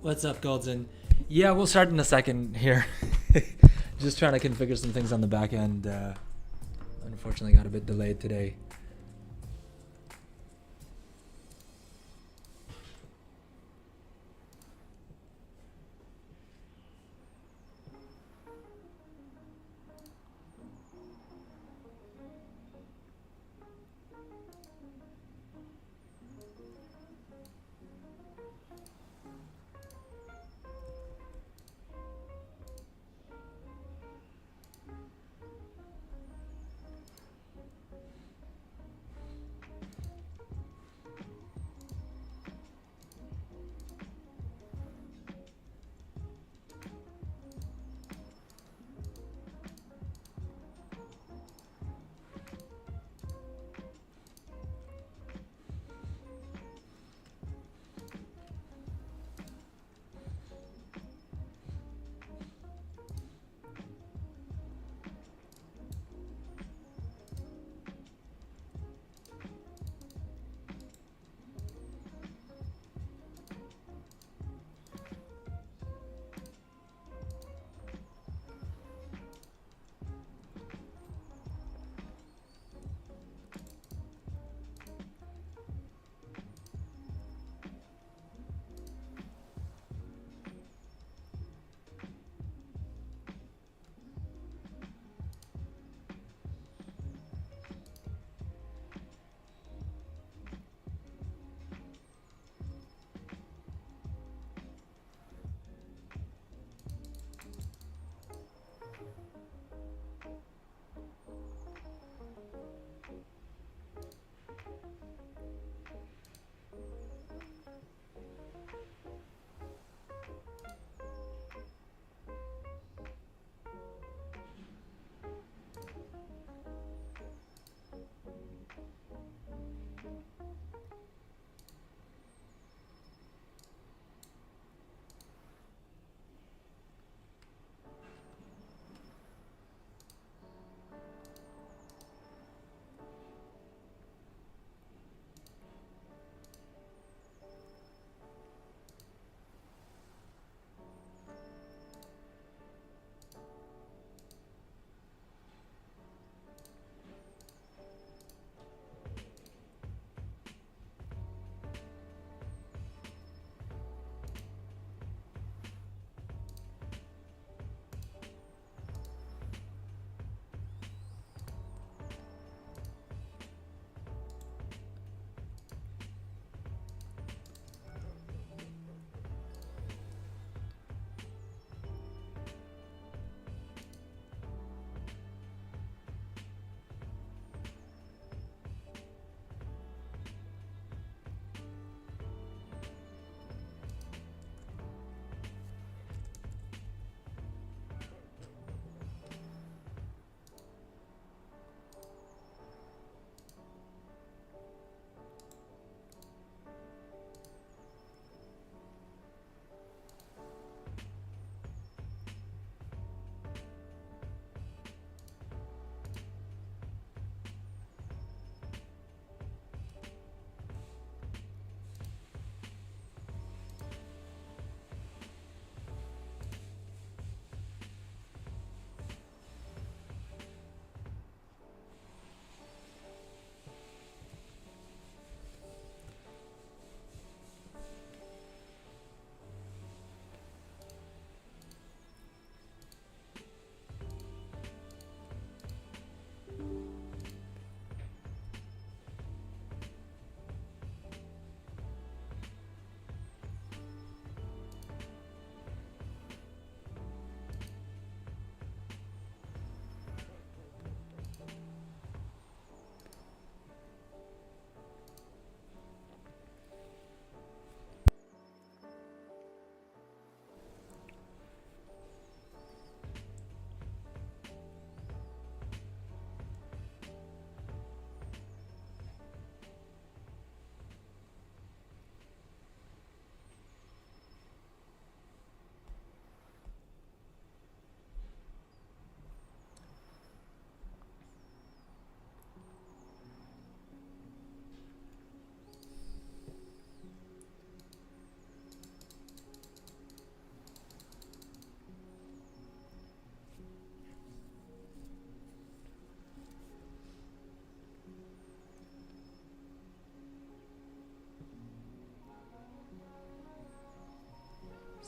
What's up, Golden? Yeah, we'll start in a second here. Just trying to configure some things on the back end. Unfortunately, got a bit delayed today.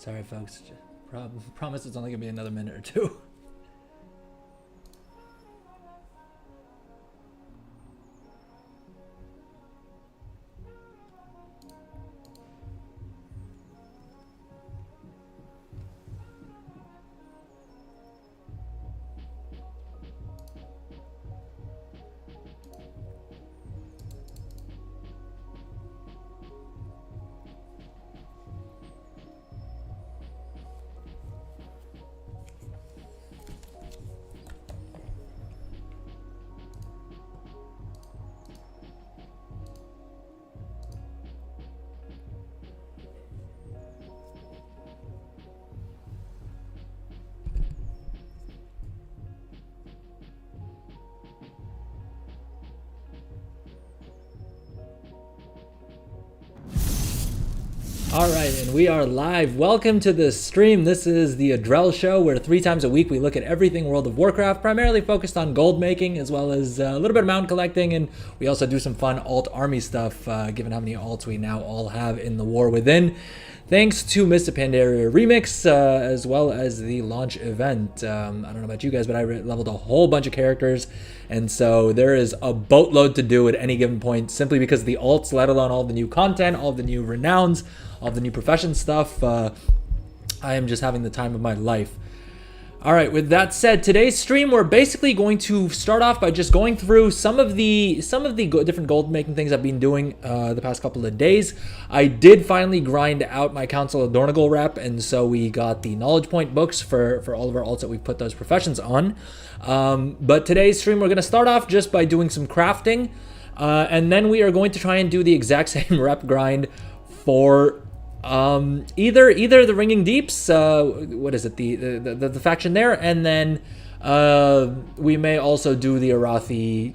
Sorry, folks. Promise it's only gonna be another minute or two. All right, and we are live. Welcome to the stream. This is the Adrel Show, where 3 times a week we look at everything World of Warcraft, primarily focused on gold making, as well as a little bit of mountain collecting, and we also do some fun alt army stuff, given how many alts we now all have in the War Within. Thanks to Mr. Pandaria Remix, as well as the launch event. I don't know about you guys, but I leveled a whole bunch of characters, and so there is a boatload to do at any given point, simply because of the alts, let alone all the new content, all the new renowns, all the new profession stuff. I am just having the time of my life. All right, with that said, today's stream, we're basically going to start off by just going through some of the different gold making things I've been doing the past couple of days. I did finally grind out my Council of Dornogal rep, and so we got the knowledge point books for all of our alts that we've put those professions on. But today's stream, we're going to start off just by doing some crafting, and then we are going to try and do the exact same rep grind for either the Ringing Deeps, what is it, the faction there, and then we may also do the Arathi,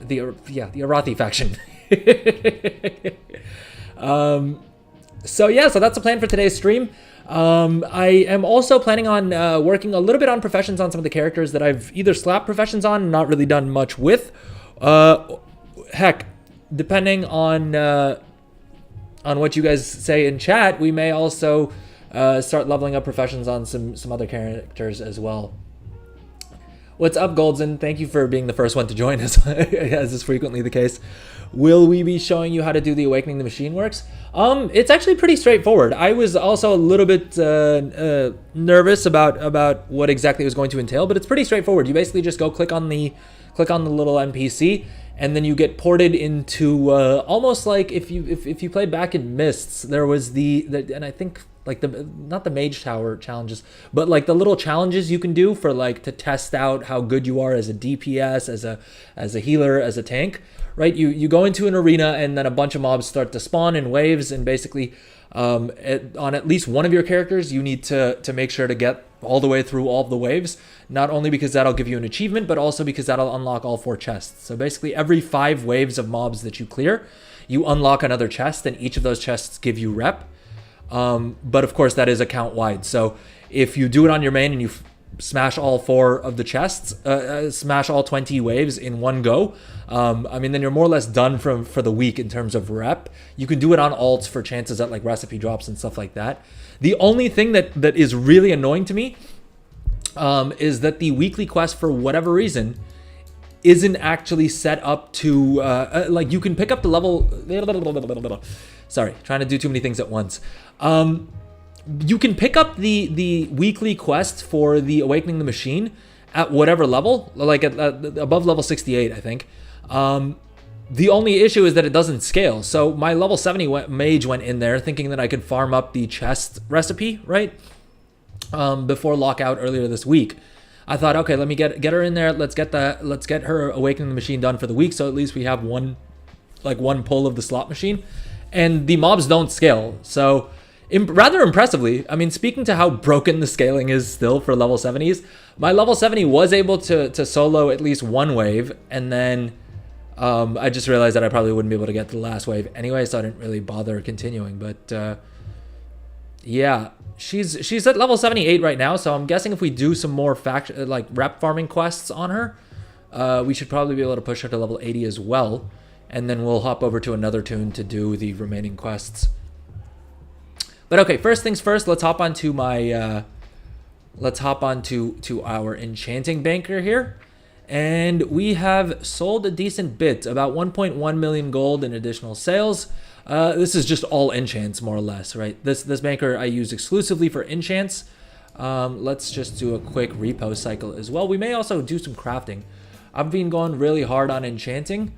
the Arathi faction. So that's the plan for today's stream. I am also planning on working a little bit on professions on some of the characters that I've either slapped professions on and not really done much with. Heck, depending on what you guys say in chat, we may also start leveling up professions on some other characters as well. What's up, Goldson? Thank you for being the first one to join us, as is frequently the case. Will we be showing you how to do the Awakening the Machine works? It's actually pretty straightforward. I was also a little bit nervous about what exactly it was going to entail, but it's pretty straightforward. You basically just go click on the little NPC, and then you get ported into almost like if you played back in Mists, there was and I think like not the Mage Tower challenges, but like the little challenges you can do for like to test out how good you are as a DPS, as a healer, as a tank, right? You go into an arena and then a bunch of mobs start to spawn in waves, and basically on at least one of your characters you need to make sure to get all the way through all of the waves, not only because that'll give you an achievement, but also because that'll unlock all 4 chests. So basically every 5 waves of mobs that you clear, you unlock another chest, and each of those chests give you rep. But of course that is account wide. So if you do it on your main and you smash all 4 of the chests, smash all 20 waves in one go, then you're more or less done for the week in terms of rep. You can do it on alts for chances at like recipe drops and stuff like that. The only thing that is really annoying to me is that the weekly quest, for whatever reason, isn't actually set up to like you can pick up the level. Sorry, trying to do too many things at once. You can pick up the weekly quest for the Awakening the Machine at whatever level, like at above level 68, I think. The only issue is that it doesn't scale. So my level 70 mage went in there thinking that I could farm up the chest recipe, right? Before lockout earlier this week. I thought, okay, let me get her in there. Let's get her Awakening the Machine done for the week, so at least we have one pull of the slot machine. And the mobs don't scale. So rather impressively, speaking to how broken the scaling is still for level 70s, my level 70 was able to solo at least one wave, and then I just realized that I probably wouldn't be able to get to the last wave anyway, so I didn't really bother continuing. But yeah, she's at level 78 right now, so I'm guessing if we do some more rep farming quests on her, we should probably be able to push her to level 80 as well, and then we'll hop over to another tune to do the remaining quests. But okay, first things first, let's hop onto my to our enchanting banker here. And we have sold a decent bit, about 1.1 million gold in additional sales. This is just all enchants, more or less, right? This banker I use exclusively for enchants. Let's just do a quick repo cycle as well. We may also do some crafting. I've been going really hard on enchanting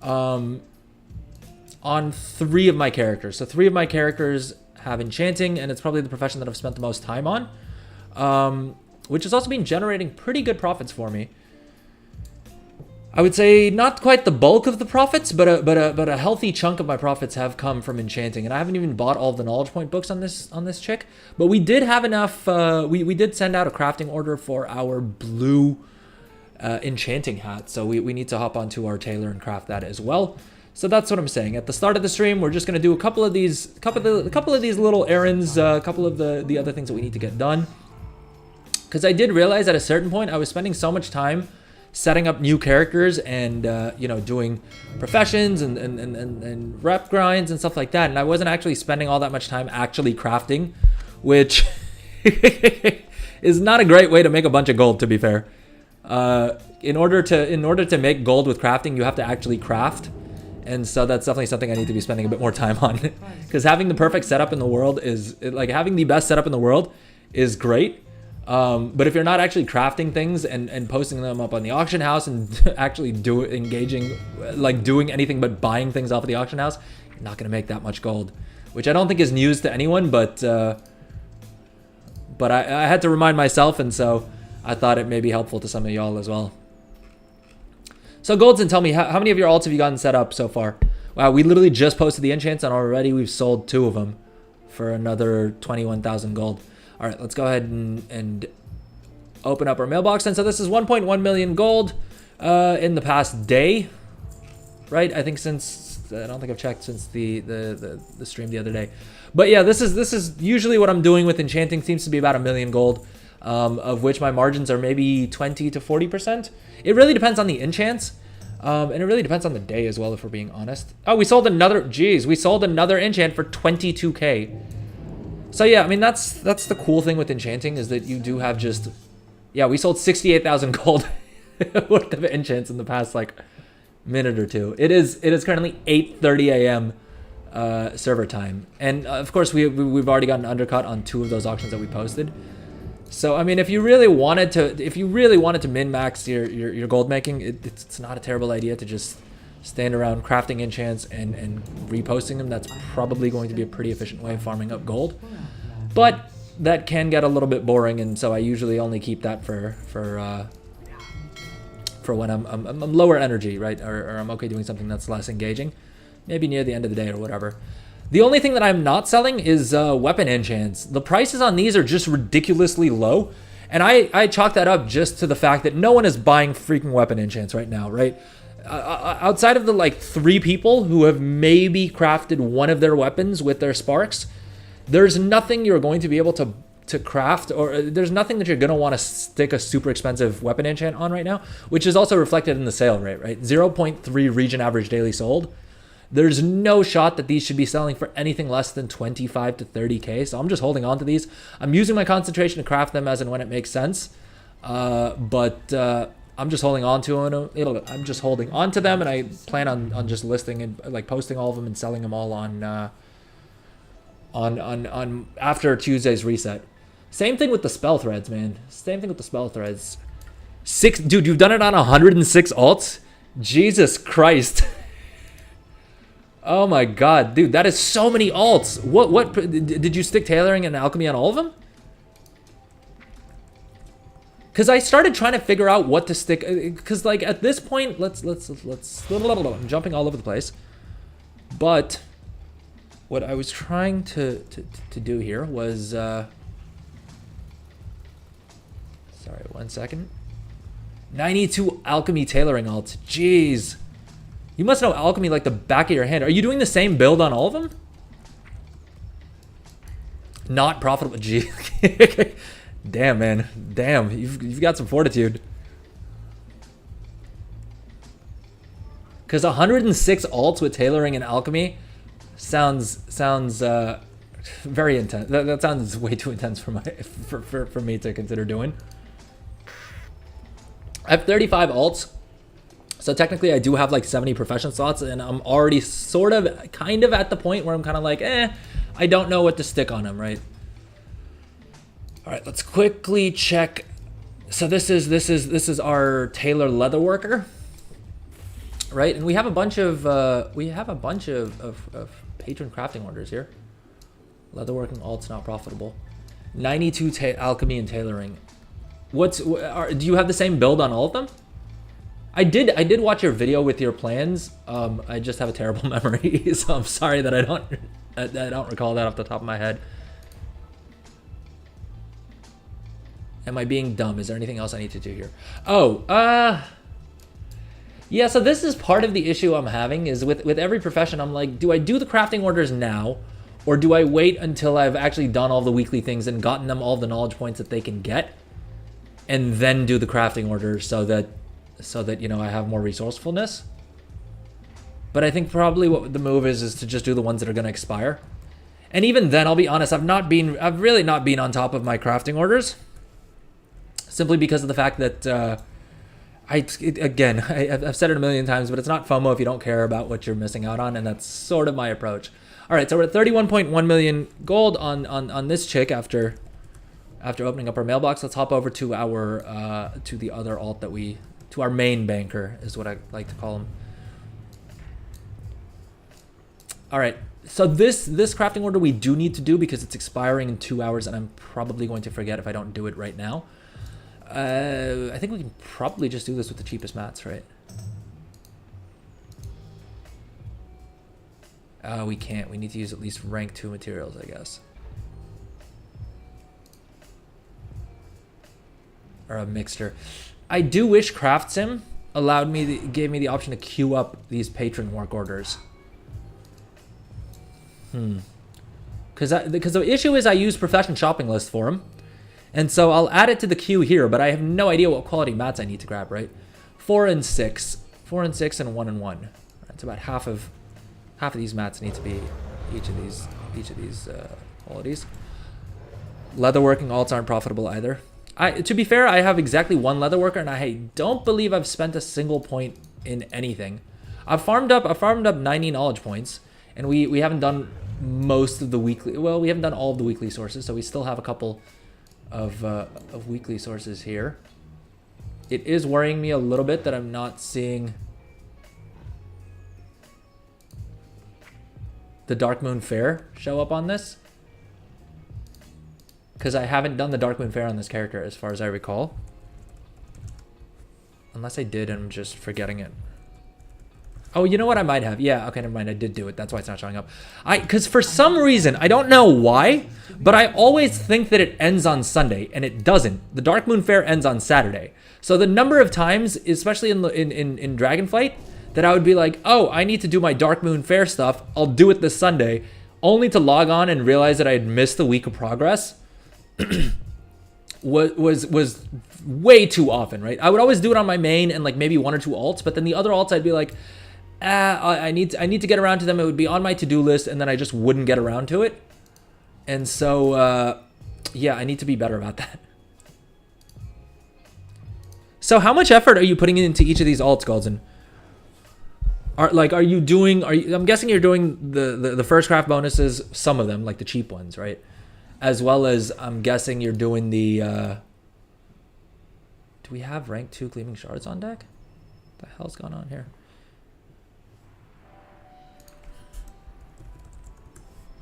on 3 of my characters. So 3 of my characters have enchanting, and it's probably the profession that I've spent the most time on, which has also been generating pretty good profits for me. I would say not quite the bulk of the profits, but a healthy chunk of my profits have come from enchanting, and I haven't even bought all of the knowledge point books on this chick. But we did have enough. We did send out a crafting order for our blue enchanting hat, so we need to hop onto our tailor and craft that as well. So that's what I'm saying. At the start of the stream, we're just gonna do a couple of these little errands, a couple of the other things that we need to get done. Because I did realize at a certain point I was spending so much time setting up new characters and doing professions and rep grinds and stuff like that, and I wasn't actually spending all that much time actually crafting, which is not a great way to make a bunch of gold, to be fair. In order to make gold with crafting, you have to actually craft, and so that's definitely something I need to be spending a bit more time on. Because having the perfect setup in the world is like having the best setup in the world is great. But if you're not actually crafting things and posting them up on the auction house and actually doing anything but buying things off of the auction house, you're not going to make that much gold, which I don't think is news to anyone, but I had to remind myself, and so I thought it may be helpful to some of y'all as well. So Goldston, tell me, how many of your alts have you gotten set up so far? Wow, we literally just posted the enchants and already we've sold 2 of them for another 21,000 gold. All right, let's go ahead and open up our mailbox. And so this is 1.1 million gold in the past day, right? I think I don't think I've checked since the stream the other day. But yeah, this is usually what I'm doing with enchanting. Seems to be about 1 million gold, of which my margins are maybe 20 to 40%. It really depends on the enchants, and it really depends on the day as well, if we're being honest. Oh, we sold another enchant for 22k. So yeah, I mean, that's the cool thing with enchanting, is that you do have just, yeah, we sold 68,000 gold worth of enchants in the past like minute or two. It is currently 8:30 a.m. Server time, and of course we've already got an undercut on 2 of those auctions that we posted. So I mean, if you really wanted to min-max your gold making, it's not a terrible idea to just stand around crafting enchants and reposting them. That's probably going to be a pretty efficient way of farming up gold, but that can get a little bit boring, and so I usually only keep that for when I'm lower energy, right, or I'm okay doing something that's less engaging, maybe near the end of the day or whatever. The only thing that I'm not selling is weapon enchants. The prices on these are just ridiculously low, and I chalk that up just to the fact that no one is buying freaking weapon enchants right now, right? Outside of the like 3 people who have maybe crafted one of their weapons with their sparks, there's nothing you're going to be able to craft, or there's nothing that you're going to want to stick a super expensive weapon enchant on right now, which is also reflected in the sale rate, right? 0.3 region average daily sold. There's no shot that these should be selling for anything less than 25 to 30k, so I'm just holding on to these. I'm using my concentration to craft them as and when it makes sense, but I'm just holding on to them. I'm just holding on to them, and I plan on just listing and like posting all of them and selling them all on after Tuesday's reset. Same thing with the spell threads, man. Same thing with the spell threads. Dude, you've done it on 106 alts? Jesus Christ. Oh my god, dude, that is so many alts. What did you stick tailoring and alchemy on all of them? Because I started trying to figure out what to stick, because like at this point, let's I'm jumping all over the place. But what I was trying to do here was sorry, 1 second. 92 alchemy tailoring alts. Jeez. You must know alchemy like the back of your hand. Are you doing the same build on all of them? Not profitable. Gee. Damn, man. Damn. You've got some fortitude. Because 106 alts with tailoring and alchemy sounds Very intense. That sounds way too intense for for me to consider doing. I have 35 alts, so technically I do have like 70 profession slots, and I'm already kind of at the point where I'm kind of like, I don't know what to stick on them, right? All right, let's quickly check. So this is our tailor leather worker, right? And we have a bunch of patron crafting orders here. Leatherworking alts not profitable. 92 alchemy and tailoring. Do you have the same build on all of them? I did watch your video with your plans. I just have a terrible memory, so I'm sorry that I don't recall that off the top of my head. Am I being dumb? Is there anything else I need to do here? Oh, yeah, so this is part of the issue I'm having is with every profession, I'm like, do I do the crafting orders now? Or do I wait until I've actually done all the weekly things and gotten them all the knowledge points that they can get? And then do the crafting orders so that you know, I have more resourcefulness? But I think probably what the move is to just do the ones that are going to expire. And even then, I'll be honest, I've really not been on top of my crafting orders. Simply because of the fact that, I've said it a million times, but it's not FOMO if you don't care about what you're missing out on, and that's sort of my approach. All right, so we're at 31.1 million gold on this chick after opening up our mailbox. Let's hop over to our to the other alt to our main banker is what I like to call him. All right, so this crafting order we do need to do because it's expiring in 2 hours, and I'm probably going to forget if I don't do it right now. I think we can probably just do this with the cheapest mats, right? We can't. We need to use at least rank 2 materials, I guess. Or a mixture. I do wish Craft Sim gave me the option to queue up these patron work orders. Because the issue is I use profession shopping list for them. And so I'll add it to the queue here, but I have no idea what quality mats I need to grab, right? 4 and 6. 4 and 6 and 1 and 1. That's about half of these mats need to be each of these qualities. Leatherworking alts aren't profitable either. To be fair, I have exactly 1 leatherworker, and I don't believe I've spent a single point in anything. I've farmed up 90 knowledge points, and we haven't done most of the weekly. Well, we haven't done all of the weekly sources, so we still have a couple of weekly sources here. It is worrying me a little bit that I'm not seeing the Dark Moon Fair show up on this, because I haven't done the Dark Moon Fair on this character as far as I recall, unless I did and I'm just forgetting it. Oh, you know what? I might have. Yeah, okay, never mind. I did do it. That's why it's not showing up. Because for some reason, I don't know why, but I always think that it ends on Sunday, and it doesn't. The Dark Moon Fair ends on Saturday. So the number of times, especially in Dragonflight, that I would be like, oh, I need to do my Dark Moon Fair stuff. I'll do it this Sunday, only to log on and realize that I had missed a week of progress. was way too often, right? I would always do it on my main and like maybe 1 or 2 alts, but then the other alts I'd be like, I need to get around to them. It would be on my to-do list, and then I just wouldn't get around to it. And so, yeah, I need to be better about that. So how much effort are you putting into each of these alts, Golden? I'm guessing you're doing the first craft bonuses, some of them, like the cheap ones, right? As well as I'm guessing you're doing the, do we have rank 2 gleaming shards on deck? What the hell's going on here?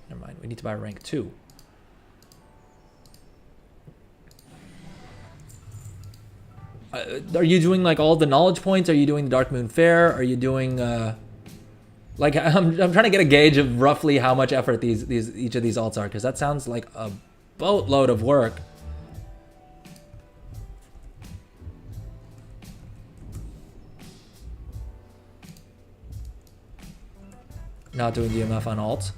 Never mind, we need to buy rank 2. Are you doing like all the knowledge points? Are you doing the Dark Moon Fair? Are you doing like I'm trying to get a gauge of roughly how much effort each of these alts are, because that sounds like a boatload of work. Not doing DMF on alts.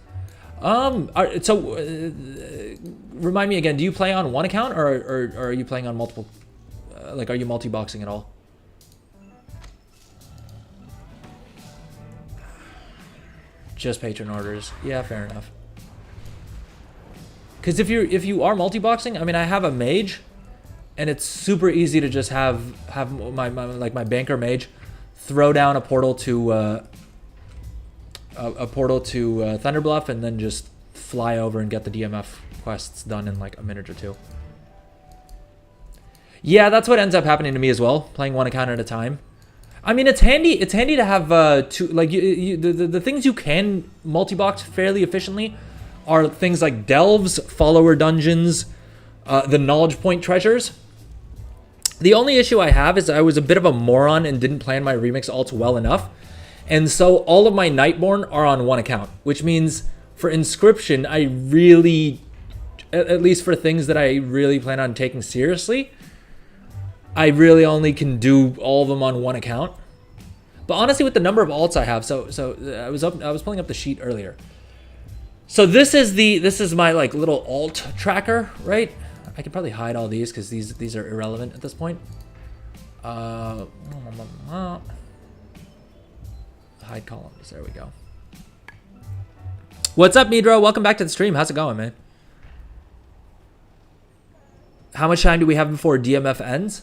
Remind me again, do you play on one account or are you playing on multiple? Like, are you multi-boxing at all? Just patron orders. Yeah, fair enough. Because if you are multi-boxing, I mean, I have a mage, and it's super easy to just have my banker mage throw down a portal to Thunderbluff, and then just fly over and get the DMF quests done in like a minute or two. Yeah, that's what ends up happening to me as well, playing one account at a time. I mean, it's handy to have two, like the things you can multi-box fairly efficiently are things like delves, follower dungeons, the knowledge point treasures. The only issue I have is I was a bit of a moron and didn't plan my remix alts well enough. And so all of my Nightborn are on one account, which means for Inscription, I really, at least for things that I really plan on taking seriously, I really only can do all of them on one account. But honestly, with the number of alts I have, so I was pulling up the sheet earlier. So this is my like little alt tracker, right? I could probably hide all these because these are irrelevant at this point. Hide columns. There we go. What's up, Midro? Welcome back to the stream. How's it going, man? How much time do we have before DMF ends?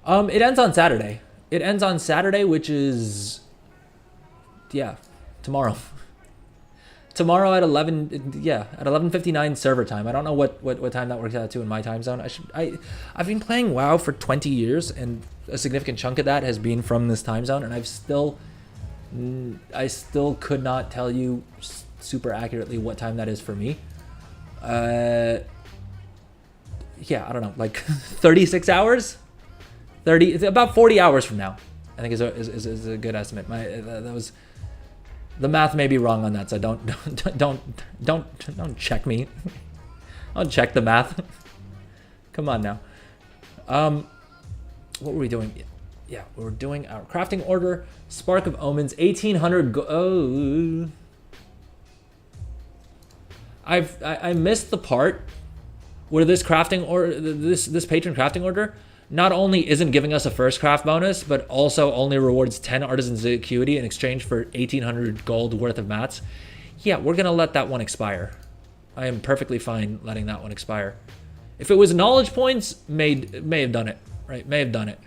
It ends on Saturday. It ends on Saturday, which is, yeah, tomorrow. Tomorrow at 11, yeah, at 11:59 server time. I don't know what time that works out to in my time zone. I've been playing WoW for 20 years, and a significant chunk of that has been from this time zone, and I still could not tell you super accurately what time that is for me. Yeah, I don't know, like 36 hours, about 40 hours from now, I think is a good estimate. That was. The math may be wrong on that, so don't check me. Don't check the math. Come on now. What were we doing? Yeah, we were doing our crafting order. Spark of Omens, 1800. Oh, I missed the part where this crafting order, this patron crafting order, not only isn't giving us a first craft bonus, but also only rewards 10 artisan's acuity in exchange for 1,800 gold worth of mats. Yeah, we're gonna let that one expire. I am perfectly fine letting that one expire. If it was knowledge points, may have done it, right? May have done it.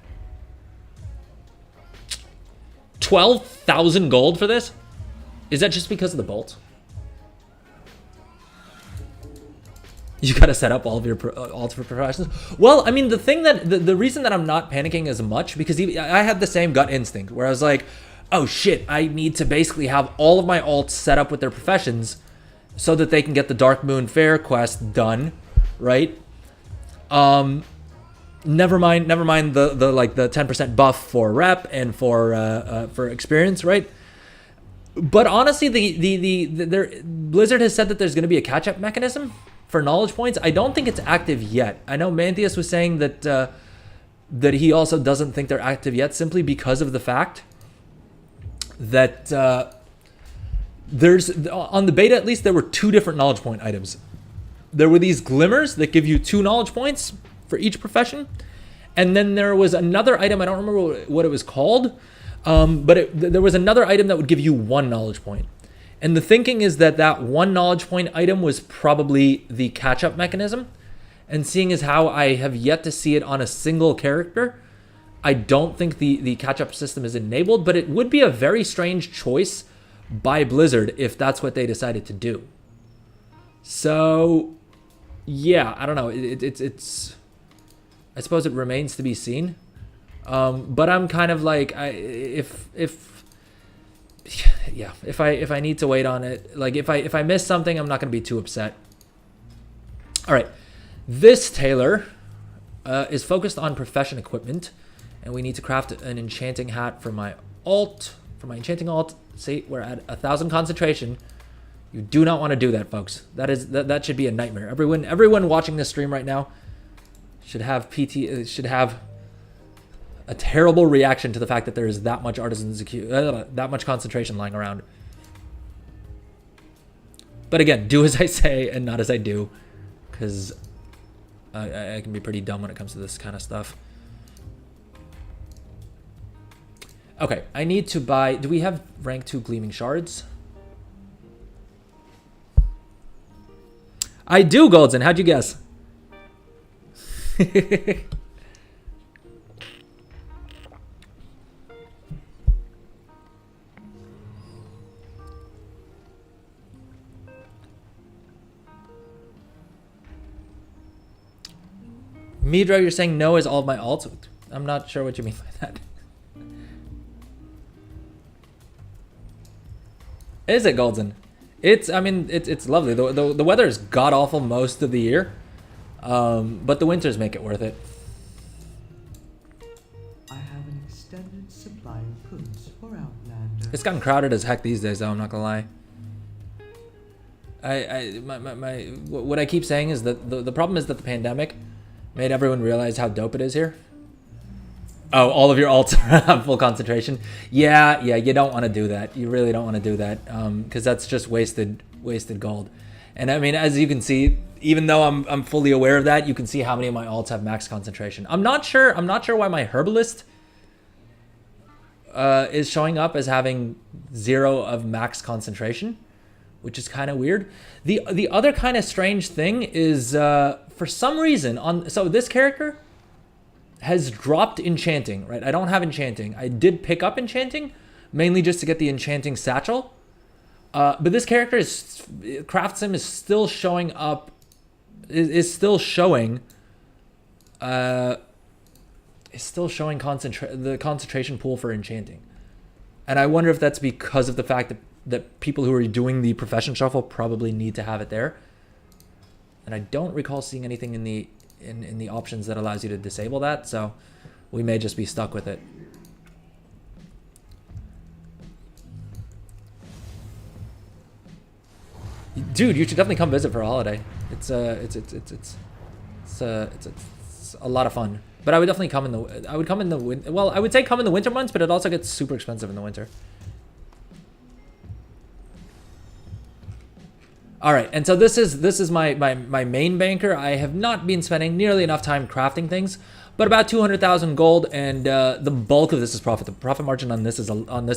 12,000 gold for this? Is that just because of the bolt? You gotta set up all of your alts for professions. Well, I mean, the reason that I'm not panicking as much, because I had the same gut instinct where I was like, oh shit, I need to basically have all of my alts set up with their professions so that they can get the Dark Moon Fair quest done, right? Never mind the like the 10% buff for rep and for experience, right? But honestly, Blizzard has said that there's going to be a catch-up mechanism for knowledge points. I don't think it's active yet. I know Mantheus was saying that that he also doesn't think they're active yet, simply because of the fact that there's, on the beta at least, there were 2 different knowledge point items. There were these glimmers that give you 2 knowledge points for each profession, and then there was another item, I don't remember what it was called, but there was another item that would give you 1 knowledge point. And the thinking is that that 1 knowledge point item was probably the catch-up mechanism. And seeing as how I have yet to see it on a single character, I don't think the catch-up system is enabled, but it would be a very strange choice by Blizzard if that's what they decided to do. So, yeah, I don't know. It's I suppose it remains to be seen. But I'm kind of like, if I need to wait on it, like if I miss something, I'm not going to be too upset. All right, this tailor is focused on profession equipment, and we need to craft an enchanting hat for my alt, for my enchanting alt. See, we're at 1,000 concentration. You do not want to do that, folks. That should be a nightmare. Everyone watching this stream right now should have a terrible reaction to the fact that there is that much that much concentration lying around. But again, do as I say and not as I do, because I can be pretty dumb when it comes to this kind of stuff. Okay, I need to buy, do we have rank 2 gleaming shards? I do, Goldson. How'd you guess? Midra, you're saying no is all of my alts? I'm not sure what you mean by that. Is it, Goldson? I mean, it's lovely. The weather is god-awful most of the year. But the winters make it worth it. I have an extended supply of goods for Outlander. It's gotten crowded as heck these days, though, I'm not gonna lie. What I keep saying is that the problem is that the pandemic made everyone realize how dope it is here. Oh, all of your alts are full concentration. Yeah, you don't want to do that. You really don't want to do that, because that's just wasted gold. And I mean, as you can see, even though I'm fully aware of that, you can see how many of my alts have max concentration. I'm not sure why my herbalist is showing up as having 0 of max concentration, which is kind of weird. The other kind of strange thing is for some reason so this character has dropped Enchanting, right? I don't have Enchanting. I did pick up Enchanting, mainly just to get the Enchanting satchel. But this character Craft Sim is still showing up, is still showing the concentration pool for Enchanting. And I wonder if that's because of the fact that people who are doing the profession shuffle probably need to have it there. And I don't recall seeing anything in the options that allows you to disable that, so we may just be stuck with it. Dude, you should definitely come visit for a holiday. It's a lot of fun. But I would definitely come in the well, I would say come in the winter months, but it also gets super expensive in the winter. All right, and so this is my main banker. I have not been spending nearly enough time crafting things, but about 200,000 gold, and the bulk of this is profit. The profit margin on this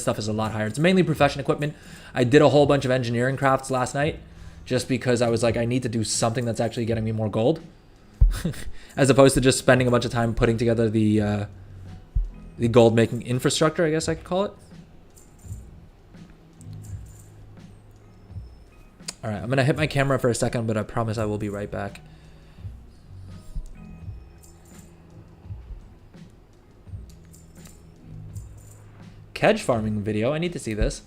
stuff is a lot higher. It's mainly profession equipment. I did a whole bunch of engineering crafts last night, just because I was like, I need to do something that's actually getting me more gold, as opposed to just spending a bunch of time putting together the gold making infrastructure, I guess I could call it. All right, I'm gonna hit my camera for a second, but I promise I will be right back. Kedge farming video, I need to see this.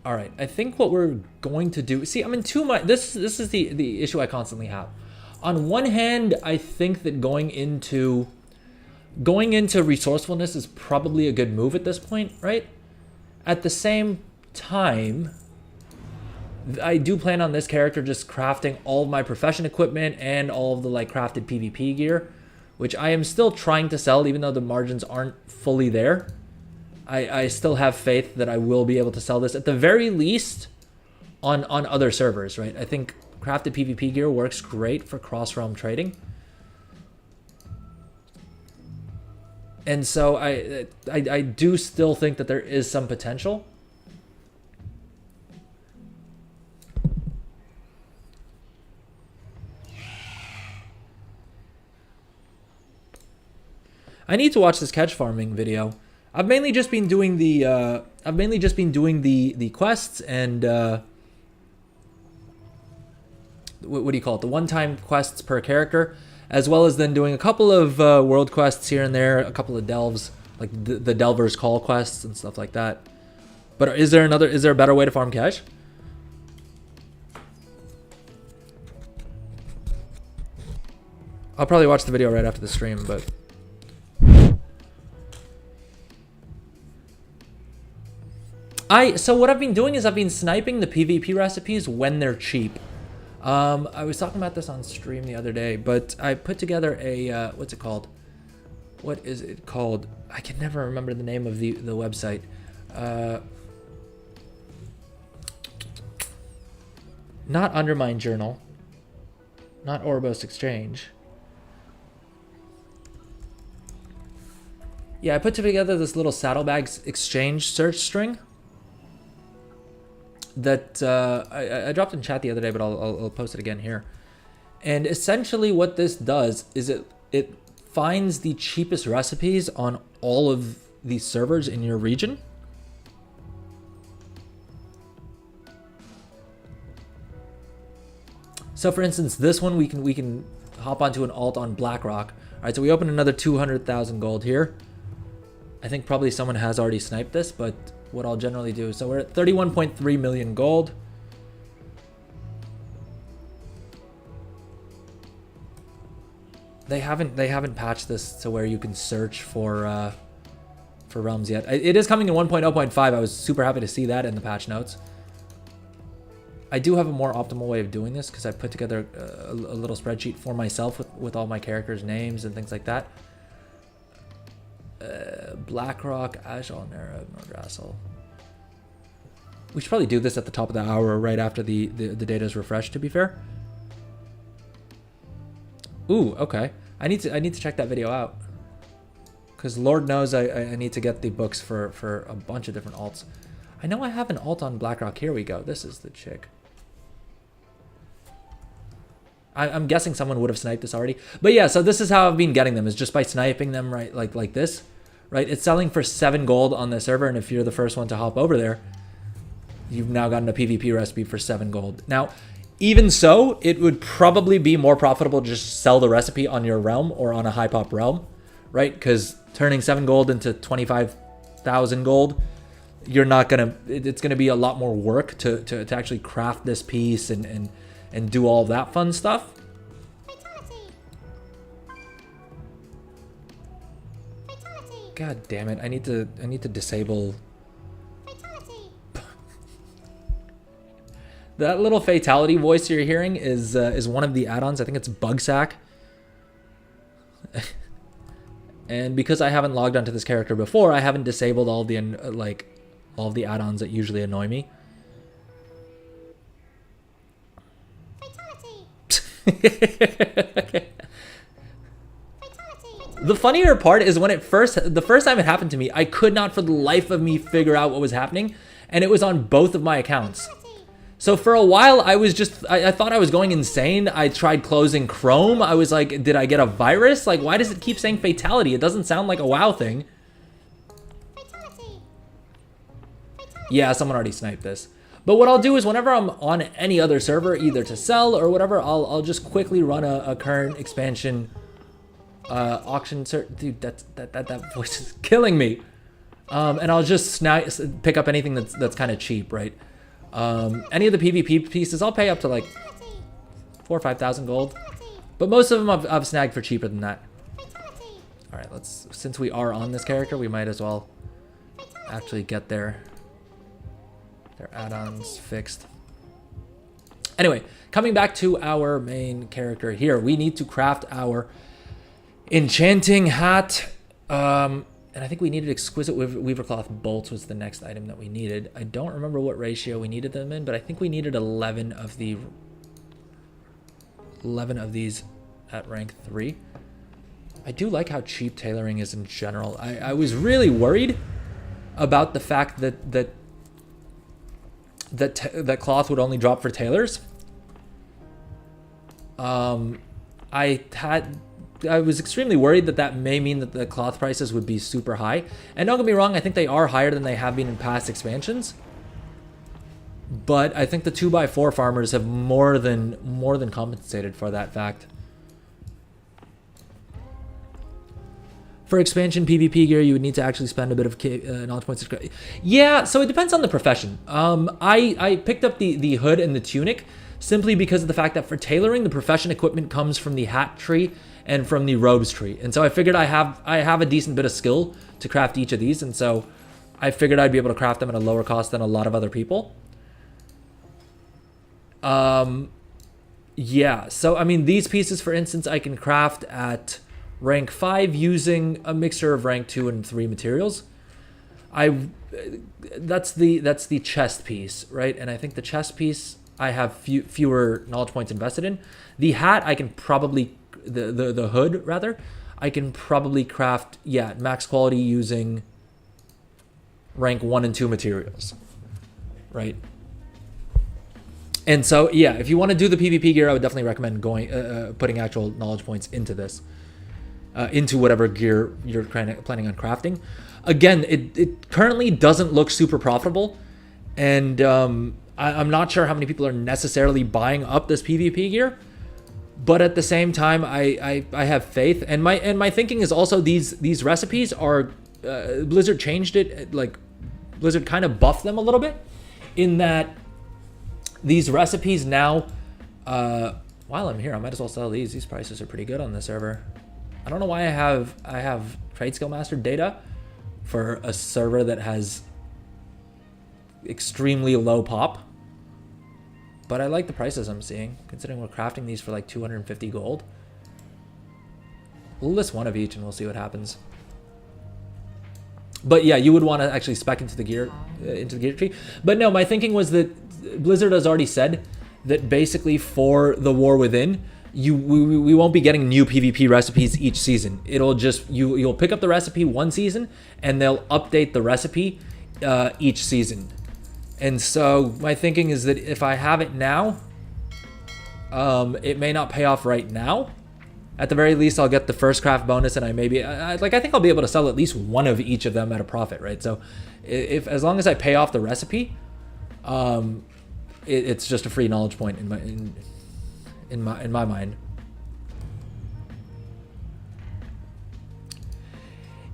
All right, I think what we're going to do, see, I'm in too much, this is the issue I constantly have. On one hand, I think that going into resourcefulness is probably a good move at this point, right? At the same time, I do plan on this character just crafting all of my profession equipment and all of the like crafted PvP gear, which I am still trying to sell, even though the margins aren't fully there. I still have faith that I will be able to sell this at the very least on other servers, right? I think crafted PvP gear works great for cross-realm trading. And so I do still think that there is some potential. I need to watch this catch farming video. I've mainly just been doing the quests and what do you call it? The one-time quests per character, as well as then doing a couple of world quests here and there, a couple of delves, like the Delver's Call quests and stuff like that. But is there a better way to farm cash? I'll probably watch the video right after the stream, but so what I've been doing is I've been sniping the PvP recipes when they're cheap. I was talking about this on stream the other day, but I put together a what's it called? What is it called? I can never remember the name of the website. Not Undermine Journal. Not Orbos Exchange. Yeah, I put together this little saddlebags exchange search string. that I dropped in chat the other day, but I'll post it again here. And essentially what this does is it finds the cheapest recipes on all of these servers in your region. So for instance, this one we can hop onto an alt on BlackRock. All right, so we open another 200,000 gold here. I think probably someone has already sniped this, but what I'll generally do. So we're at 31.3 million gold. They haven't patched this to where you can search for realms yet. It is coming in 1.0.5. I was super happy to see that in the patch notes. I do have a more optimal way of doing this because I put together a little spreadsheet for myself with all my characters' names and things like that. BlackRock, Ajal, Nara, Nordrassel. We should probably do this at the top of the hour, right after the data is refreshed, to be fair. Ooh, okay. I need to check that video out. Because Lord knows I need to get the books for a bunch of different alts. I know I have an alt on BlackRock. Here we go. This is the chick. I'm guessing someone would have sniped this already. But yeah, so this is how I've been getting them, is just by sniping them, right? Like this, right? It's selling for 7 gold on the server, and if you're the first one to hop over there, you've now gotten a PvP recipe for 7 gold. Now, even so, it would probably be more profitable to just sell the recipe on your realm or on a high pop realm, right? Because turning 7 gold into 25,000 gold, you're not gonna, it's gonna be a lot more work to actually craft this piece and do all that fun stuff. Fatality. Fatality. God damn it! I need to disable. Fatality. That little fatality voice you're hearing is one of the add-ons. I think it's Bugsack. And because I haven't logged onto this character before, I haven't disabled all the all of the add-ons that usually annoy me. The funnier part is when the first time it happened to me, I could not for the life of me figure out what was happening, and it was on both of my accounts. So for a while I was just, I thought I was going insane. I tried closing Chrome. I was like, did I get a virus? Like, why does it keep saying fatality? It doesn't sound like a WoW thing. Yeah, someone already sniped this. But what I'll do is whenever I'm on any other server, either to sell or whatever, I'll just quickly run a current expansion auction. Dude, that voice is killing me. And I'll just pick up anything that's kind of cheap, right? Any of the PvP pieces, I'll pay up to like 4,000 or 5,000 gold. But most of them I've snagged for cheaper than that. All right, since we are on this character, we might as well actually get their add-ons fixed. Anyway, coming back to our main character here, we need to craft our enchanting hat. And I think we needed exquisite weaver cloth bolts was the next item that we needed. I don't remember what ratio we needed them in, but I think we needed 11 of these at rank 3. I do like how cheap tailoring is in general. I was really worried about the fact that cloth would only drop for tailors. I was extremely worried that may mean that the cloth prices would be super high. And don't get me wrong, I think they are higher than they have been in past expansions. But I think the 2x4 farmers have more than compensated for that fact. For expansion PvP gear, you would need to actually spend a bit of knowledge points. Yeah, so it depends on the profession. I picked up the hood and the tunic simply because of the fact that for tailoring, the profession equipment comes from the hat tree and from the robes tree. And so I figured I have a decent bit of skill to craft each of these, and so I figured I'd be able to craft them at a lower cost than a lot of other people. Yeah, so I mean, these pieces, for instance, I can craft at rank 5 using a mixture of rank 2 and 3 materials. That's the chest piece, right? And I think the chest piece I have fewer knowledge points invested in. The hat I can probably, the hood rather, I can probably craft, yeah, max quality using rank 1 and 2 materials, right? And so, yeah, if you want to do the PvP gear, I would definitely recommend going putting actual knowledge points into this, into whatever gear you're planning on crafting. Again, it currently doesn't look super profitable, and I'm not sure how many people are necessarily buying up this PvP gear. But at the same time, I have faith, and my thinking is also these recipes are Blizzard changed it, like Blizzard kind of buffed them a little bit, in that these recipes now, while I'm here, I might as well sell these. These prices are pretty good on this server. I don't know why I have Trade Skill Master data for a server that has extremely low pop. But I like the prices I'm seeing, considering we're crafting these for like 250 gold. We'll list one of each and we'll see what happens. But yeah, you would want to actually spec into the gear tree. But no, my thinking was that Blizzard has already said that basically for the War Within, we won't be getting new PvP recipes each season. It'll just you'll pick up the recipe one season and they'll update the recipe each season. And so my thinking is that if I have it now, it may not pay off right now. At the very least, I'll get the first craft bonus, and I think I'll be able to sell at least one of each of them at a profit, right? So, if as long as I pay off the recipe, it's just a free knowledge point in my mind.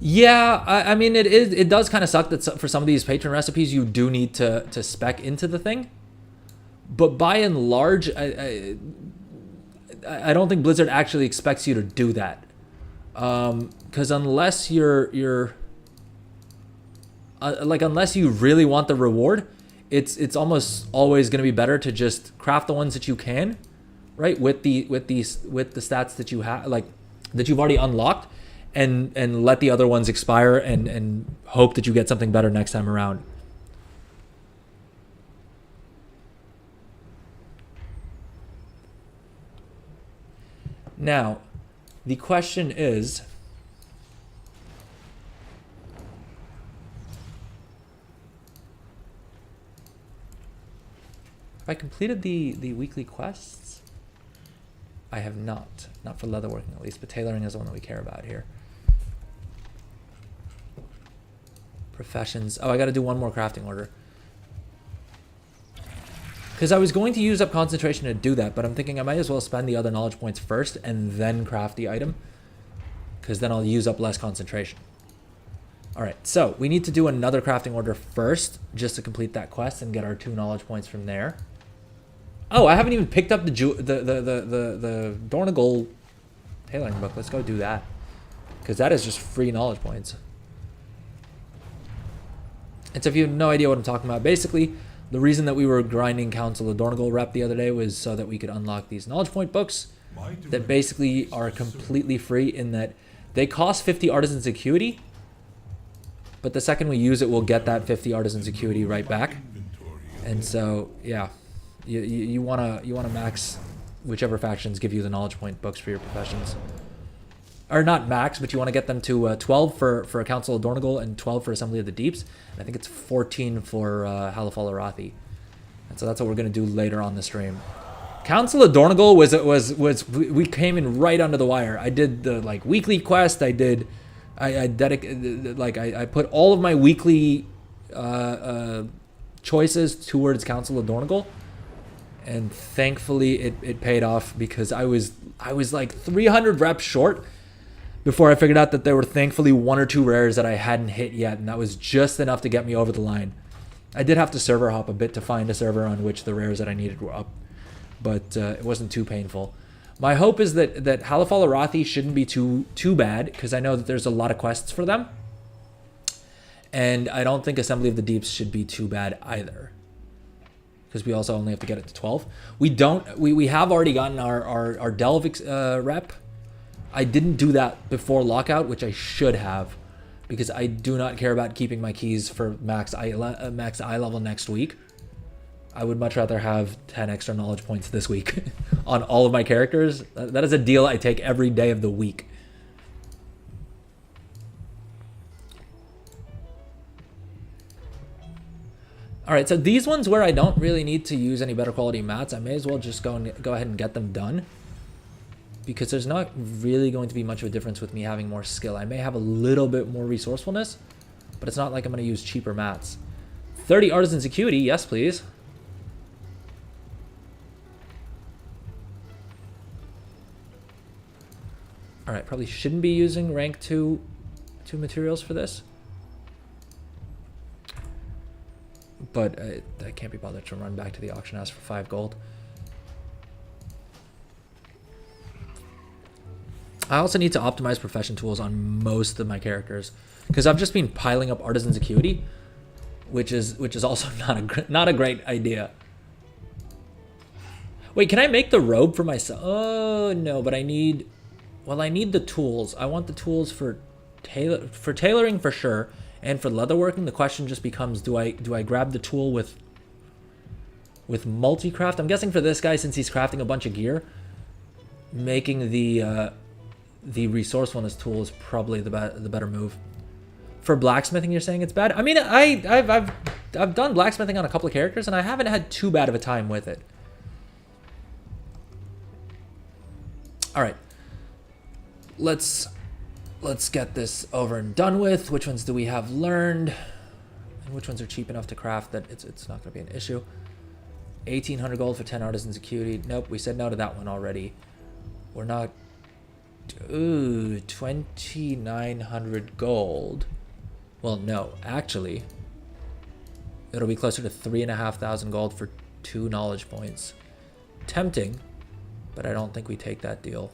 Yeah, I mean it does kind of suck that for some of these patron recipes you do need to spec into the thing, but by and large, I don't think Blizzard actually expects you to do that, because unless unless you really want the reward, it's almost always going to be better to just craft the ones that you can, right, with the stats that you have, like that you've already unlocked, and let the other ones expire and hope that you get something better next time around. Now, the question is, have I completed the weekly quests? I have not for leatherworking at least, but tailoring is the one that we care about here. Professions. Oh, I got to do one more crafting order. Because I was going to use up concentration to do that, but I'm thinking I might as well spend the other knowledge points first and then craft the item, because then I'll use up less concentration. All right, so we need to do another crafting order first just to complete that quest and get our 2 knowledge points from there. Oh, I haven't even picked up the Dornagle tailoring book. Let's go do that, because that is just free knowledge points. And so if you have no idea what I'm talking about, basically the reason that we were grinding Council of Dornagle rep the other day was so that we could unlock these knowledge point books that basically are completely free, in that they cost 50 artisan acuity, but the second we use it, we'll get that 50 artisan acuity right back. And so, yeah, you wanna max whichever factions give you the knowledge point books for your professions. Or not max, but you want to get them to 12 for a Council of Dornagle and 12 for Assembly of the Deeps. And I think it's 14 for Halifal Arathi. And so that's what we're going to do later on the stream. Council of Dornagle was we came in right under the wire. I did the weekly quest. I put all of my weekly choices towards Council of Dornagle, and thankfully it paid off, because I was like 300 reps short before I figured out that there were thankfully 1 or 2 rares that I hadn't hit yet, and that was just enough to get me over the line. I did have to server hop a bit to find a server on which the rares that I needed were up, but it wasn't too painful. My hope is that Halifal Arathi shouldn't be too bad, because I know that there's a lot of quests for them, and I don't think Assembly of the Deeps should be too bad either, because we also only have to get it to 12. We have already gotten our Delve rep. I didn't do that before lockout, which I should have, because I do not care about keeping my keys for max eye level next week. I would much rather have 10 extra knowledge points this week on all of my characters. That is a deal I take every day of the week. All right, so these ones where I don't really need to use any better quality mats, I may as well just go ahead and get them done, because there's not really going to be much of a difference with me having more skill. I may have a little bit more resourcefulness, but it's not like I'm going to use cheaper mats. 30 artisan security, yes please. All right, probably shouldn't be using rank 2 materials for this. But I can't be bothered to run back to the auction house for 5 gold. I also need to optimize profession tools on most of my characters, because I've just been piling up artisan's acuity, which is also not a great idea. Wait, can I make the robe for myself? Oh no, but I need the tools. I want the tools for tailoring for sure, and for leatherworking. The question just becomes, do I grab the tool with multi-craft? I'm guessing for this guy, since he's crafting a bunch of gear, making the resourcefulness tool is probably the better move. For blacksmithing, you're saying it's bad? I mean, I've done blacksmithing on a couple of characters, and I haven't had too bad of a time with it. All right, let's get this over and done with. Which ones do we have learned, and which ones are cheap enough to craft that it's not going to be an issue? 1,800 gold for 10 artisans acuity. Nope, we said no to that one already. We're not. Ooh, 2,900 gold. Well, no, actually, it'll be closer to 3,500 gold for 2 knowledge points. Tempting, but I don't think we take that deal.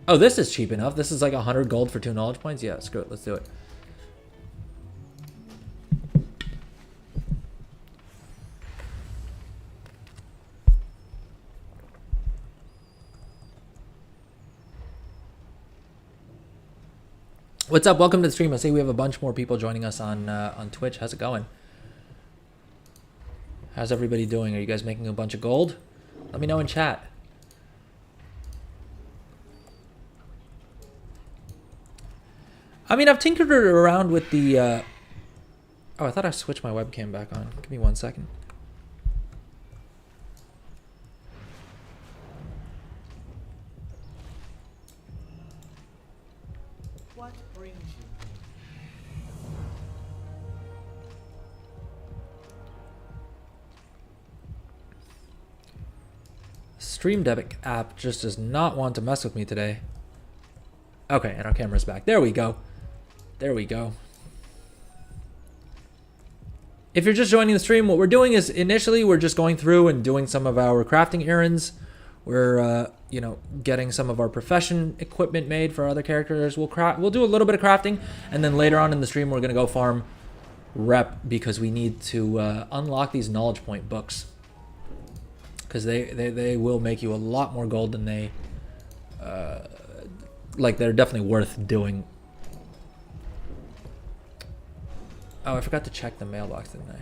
Oh, this is cheap enough. This is like 100 gold for 2 knowledge points. Yeah, screw it. Let's do it. What's up? Welcome to the stream. I see we have a bunch more people joining us on Twitch. How's it going? How's everybody doing? Are you guys making a bunch of gold? Let me know in chat. I mean, I've tinkered around with the... Oh, I thought I switched my webcam back on. Give me 1 second. What brings you? Stream Deck app just does not want to mess with me today. Okay, and our camera's back. There we go. There we go. If you're just joining the stream, what we're doing is initially we're just going through and doing some of our crafting errands. We're you know, getting some of our profession equipment made for other characters. We'll do a little bit of crafting, and then later on in the stream we're gonna go farm rep, because we need to unlock these knowledge point books, because they will make you a lot more gold than they like. They're definitely worth doing. Oh, I forgot to check the mailbox, didn't I?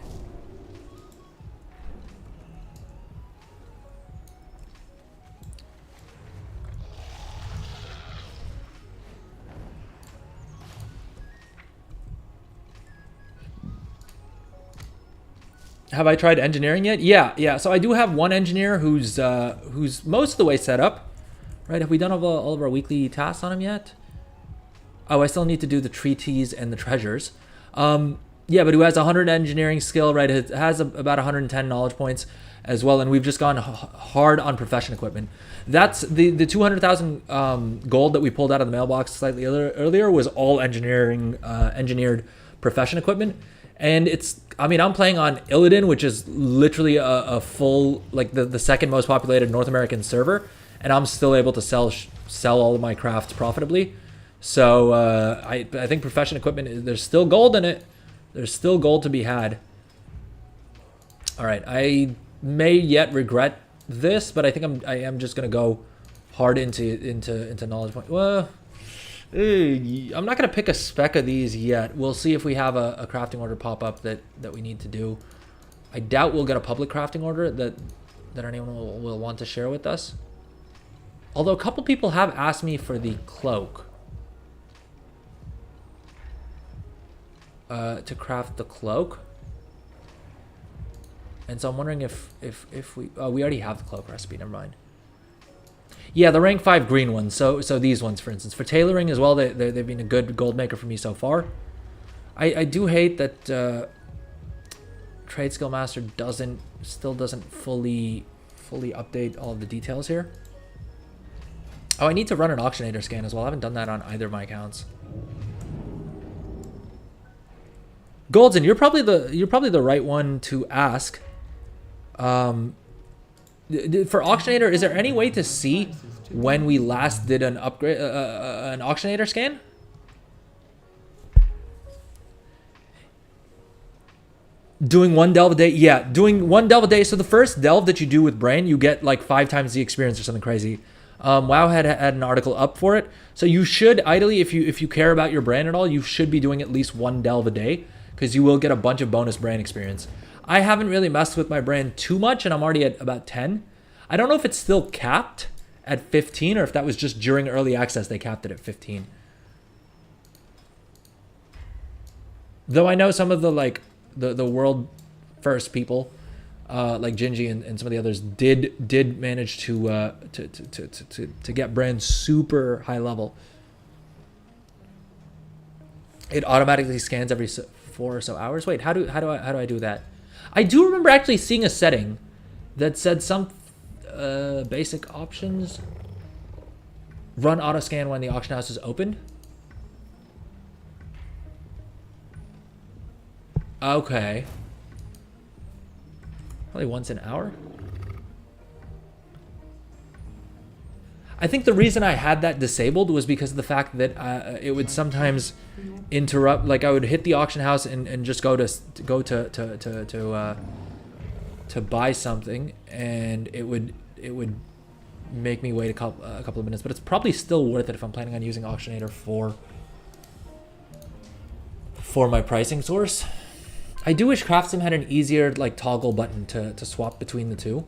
Have I tried engineering yet? Yeah. So I do have one engineer who's most of the way set up. Right? Have we done all of our weekly tasks on him yet? Oh, I still need to do the treaties and the treasures. Yeah, but who has 100 engineering skill, right? It has about 110 knowledge points as well, and we've just gone hard on profession equipment. That's the 200,000 gold that we pulled out of the mailbox slightly earlier was all engineered profession equipment. And it's, I mean, I'm playing on Illidan, which is literally a full, like the second most populated North American server, and I'm still able to sell all of my crafts profitably. So I think profession equipment, there's still gold in it. There's still gold to be had. All right, I may yet regret this, but I think I am just gonna go hard into knowledge point. Well, I'm not gonna pick a spec of these yet. We'll see if we have a crafting order pop up that we need to do. I doubt we'll get a public crafting order that anyone will want to share with us. Although a couple people have asked me for the cloak. to craft the cloak. And so I'm wondering if we we already have the cloak recipe. Never mind. Yeah, the rank 5 green ones. So these ones, for instance, for tailoring as well, they've been a good gold maker for me so far. I do hate that Trade Skill Master still doesn't fully update all of the details here. Oh, I need to run an auctionator scan as well. I haven't done that on either of my accounts. Golden, you're probably the right one to ask. For auctionator, is there any way to see when we last did an upgrade, an auctionator scan? Doing 1 delve a day? Yeah, doing 1 delve a day. So the first delve that you do with Brain, you get like 5 times the experience or something crazy. WoW had an article up for it. So you should, ideally, if you care about your brand at all, you should be doing at least 1 delve a day, because you will get a bunch of bonus brand experience. I haven't really messed with my brand too much, and I'm already at about 10. I don't know if it's still capped at 15, or if that was just during early access they capped it at 15. Though I know some of the the world first people, like Gingy and some of the others, did manage to get brands super high level. It automatically scans every 4 or so hours. Wait, how do I do that? I do remember actually seeing a setting that said some basic options. Run auto scan when the auction house is opened. Okay. Probably once an hour. I think the reason I had that disabled was because of the fact that it would sometimes interrupt. Like I would hit the auction house and just go to buy something, and it would make me wait a couple of minutes. But it's probably still worth it if I'm planning on using Auctionator for my pricing source. I do wish Craftsim had an easier like toggle button to swap between the two.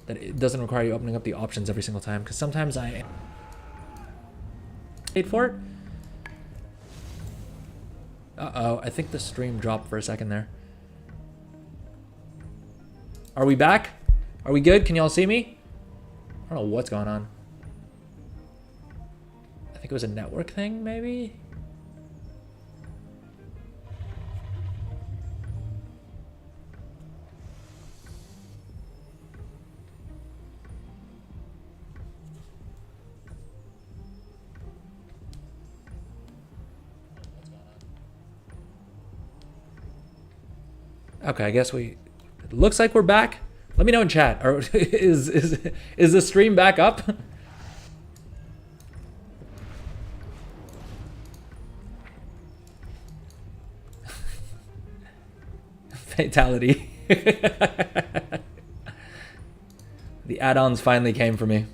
That it doesn't require you opening up the options every single time, because sometimes I paid for it. Uh-oh, I think the stream dropped for a second there. Are we back? Are we good? Can y'all see me? I don't know what's going on. I think it was a network thing, maybe? Okay, I guess it looks like we're back. Let me know in chat. Or is the stream back up? Fatality. The add-ons finally came for me.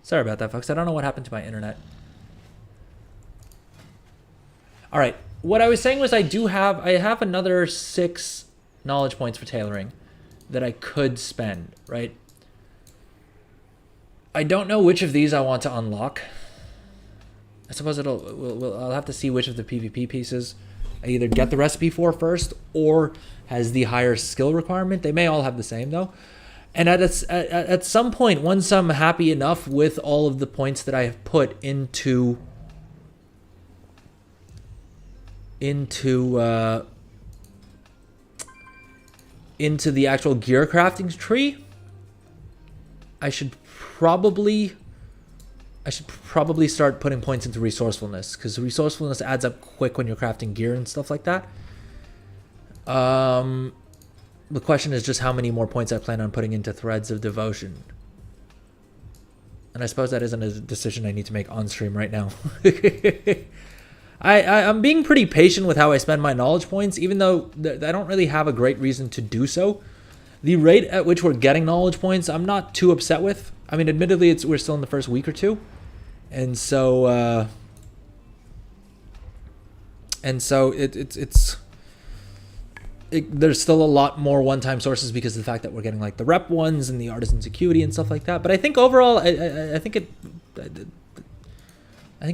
Sorry about that, folks. I don't know what happened to my internet. All right. What I was saying was I have another 6 knowledge points for tailoring that I could spend, right? I don't know which of these I want to unlock. I suppose I'll have to see which of the PvP pieces I either get the recipe for first or has the higher skill requirement. They may all have the same though. And at some point, once I'm happy enough with all of the points that I have put into the actual gear crafting tree, I should probably start putting points into resourcefulness, because resourcefulness adds up quick when you're crafting gear and stuff like that. The question is just how many more points I plan on putting into Threads of Devotion. And I suppose that isn't a decision I need to make on stream right now. I'm being pretty patient with how I spend my knowledge points, even though I don't really have a great reason to do so. The rate at which we're getting knowledge points, I'm not too upset with. I mean, admittedly, we're still in the first week or two. And so it's there's still a lot more one-time sources because of the fact that we're getting like the rep ones and the artisan's acuity and stuff like that. But I think overall, I think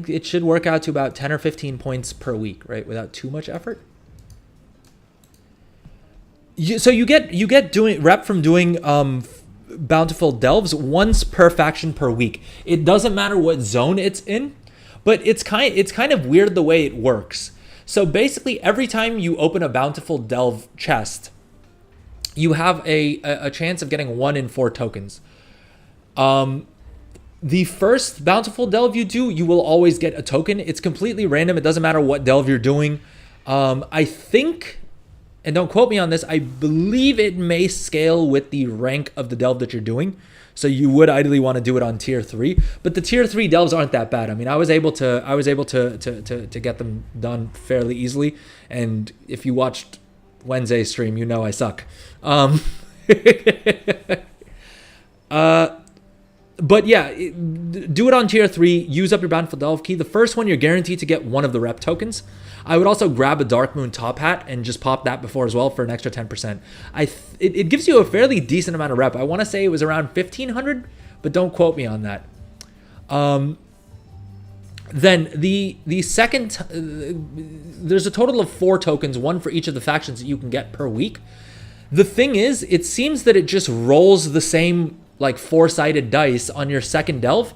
it should work out to about 10 or 15 points per week, right? Without too much effort. So you get doing rep from doing bountiful delves once per faction per week. It doesn't matter what zone it's in, but it's kind of weird the way it works. So basically, every time you open a bountiful delve chest, you have a chance of getting 1 in 4 tokens. The first bountiful delve you do, you will always get a token. It's completely random. It doesn't matter what delve you're doing. I think, and don't quote me on this, I believe it may scale with the rank of the delve that you're doing. So you would ideally want to do it on tier 3, but the tier 3 delves aren't that bad. I mean, I was able to get them done fairly easily. And if you watched Wednesday's stream, you know I suck. But yeah, do it on tier 3, use up your bountiful delve key. The first one, you're guaranteed to get 1 of the rep tokens. I would also grab a Dark Moon top hat and just pop that before as well for an extra 10%. It gives you a fairly decent amount of rep. I want to say it was around 1,500, but don't quote me on that. Then the second, there's a total of 4 tokens, 1 for each of the factions that you can get per week. The thing is, it seems that it just rolls the same like 4-sided dice on your second delve.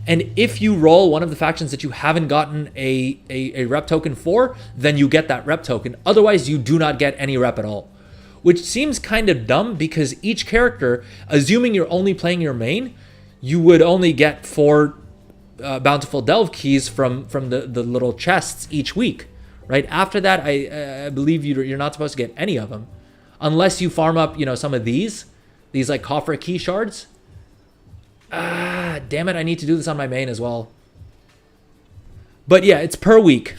And if you roll one of the factions that you haven't gotten a rep token for, then you get that rep token. Otherwise, you do not get any rep at all. Which seems kind of dumb because each character, assuming you're only playing your main, you would only get 4 bountiful delve keys from the little chests each week. Right? After that, I believe you're not supposed to get any of them. Unless you farm up, some of these like coffer key shards. Damn it, I need to do this on my main as well. But yeah, it's per week.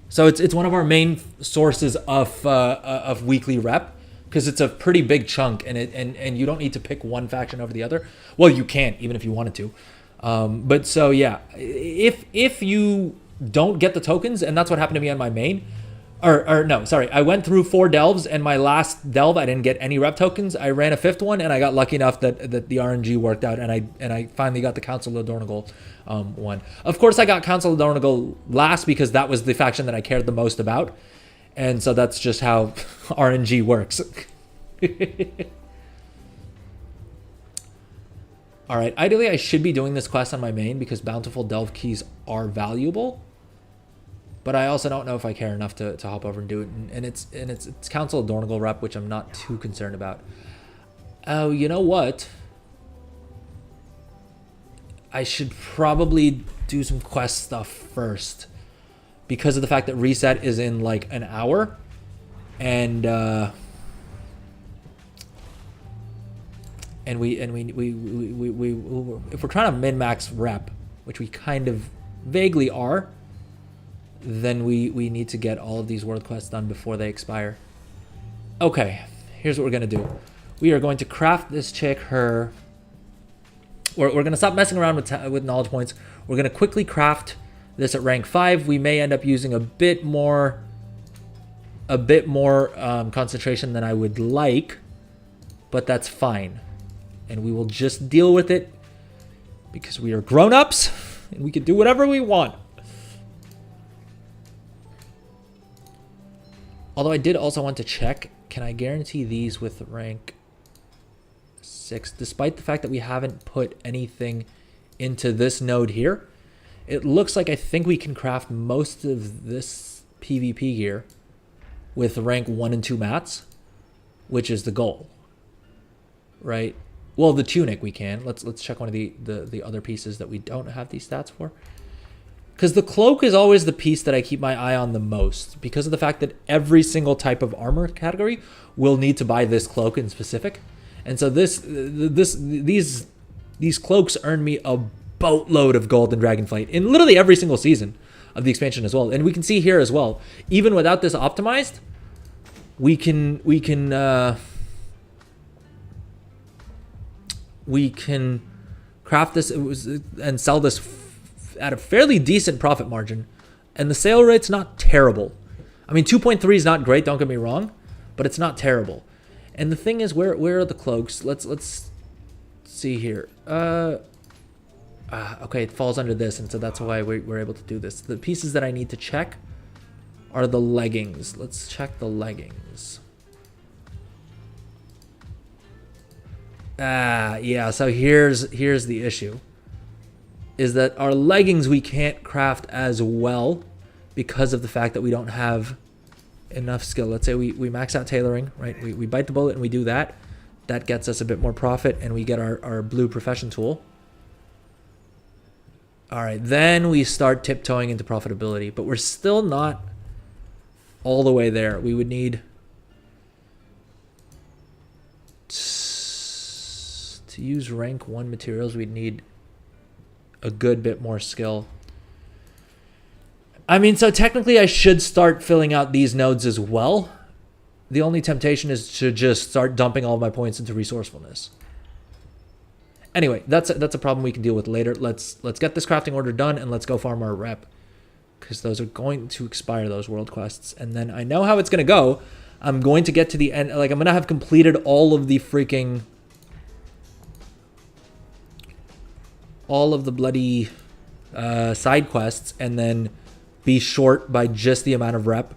So it's one of our main sources of weekly rep because it's a pretty big chunk and you don't need to pick one faction over the other. Well, you can't even if you wanted to. But so yeah, if you don't get the tokens, and that's what happened to me on my main. I went through 4 delves, and my last delve, I didn't get any rep tokens. I ran a 5th one, and I got lucky enough that the RNG worked out, and I finally got the Council of Dornogal one. Of course, I got Council of Dornogal last because that was the faction that I cared the most about, and so that's just how RNG works. All right, ideally, I should be doing this quest on my main because bountiful delve keys are valuable. But I also don't know if I care enough to hop over and do it. And it's Council of Dornogal rep, which I'm not too concerned about. Oh, you know what? I should probably do some quest stuff first. Because of the fact that reset is in like an hour. And we if we're trying to min-max rep, which we kind of vaguely are, then we need to get all of these world quests done before they expire. Okay, here's what we're gonna do. We are going to craft this chick her. We're gonna stop messing around with knowledge points. We're gonna quickly craft this at rank 5. We may end up using a bit more concentration than I would like, but that's fine, and we will just deal with it because we are grown-ups and we can do whatever we want. Although I did also want to check, can I guarantee these with rank 6? Despite the fact that we haven't put anything into this node here, it looks like I think we can craft most of this PvP gear with rank 1 and 2 mats, which is the goal, right? Well, the tunic we can. Let's check one of the other pieces that we don't have these stats for. Because the cloak is always the piece that I keep my eye on the most because of the fact that every single type of armor category will need to buy this cloak in specific. And so these cloaks earn me a boatload of gold in Dragonflight in literally every single season of the expansion as well. And we can see here as well, even without this optimized, we can craft this and sell this at a fairly decent profit margin, and the sale rate's not terrible. I mean, 2.3 is not great, don't get me wrong, but it's not terrible. And the thing is, where are the cloaks? Let's see here. Okay, it falls under this, and so that's why we're able to do this. The pieces that I need to check are the leggings. Let's check the leggings. Yeah, so here's the issue. Is that our leggings we can't craft as well because of the fact that we don't have enough skill. Let's say we max out tailoring, right? We bite the bullet and we do that. That gets us a bit more profit, and we get our blue profession tool. All right, then we start tiptoeing into profitability, but we're still not all the way there. We would need to use rank 1 materials, we'd need a good bit more skill. I mean, so technically I should start filling out these nodes as well. The only temptation is to just start dumping all of my points into resourcefulness. Anyway, that's a problem we can deal with later. Let's get this crafting order done, and let's go farm our rep, because those are going to expire, those world quests. And then I know how it's going to go. I'm going to get to the end. Like, I'm going to have completed all of the freaking... all of the bloody side quests, and then be short by just the amount of rep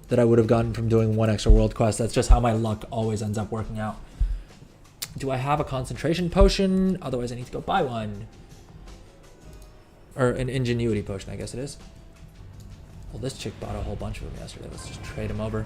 that I would have gotten from doing 1 extra world quest. That's just how my luck always ends up working out. Do I have a concentration potion? Otherwise I need to go buy one. Or an ingenuity potion, I guess it is. Well, this chick bought a whole bunch of them yesterday. Let's just trade them over.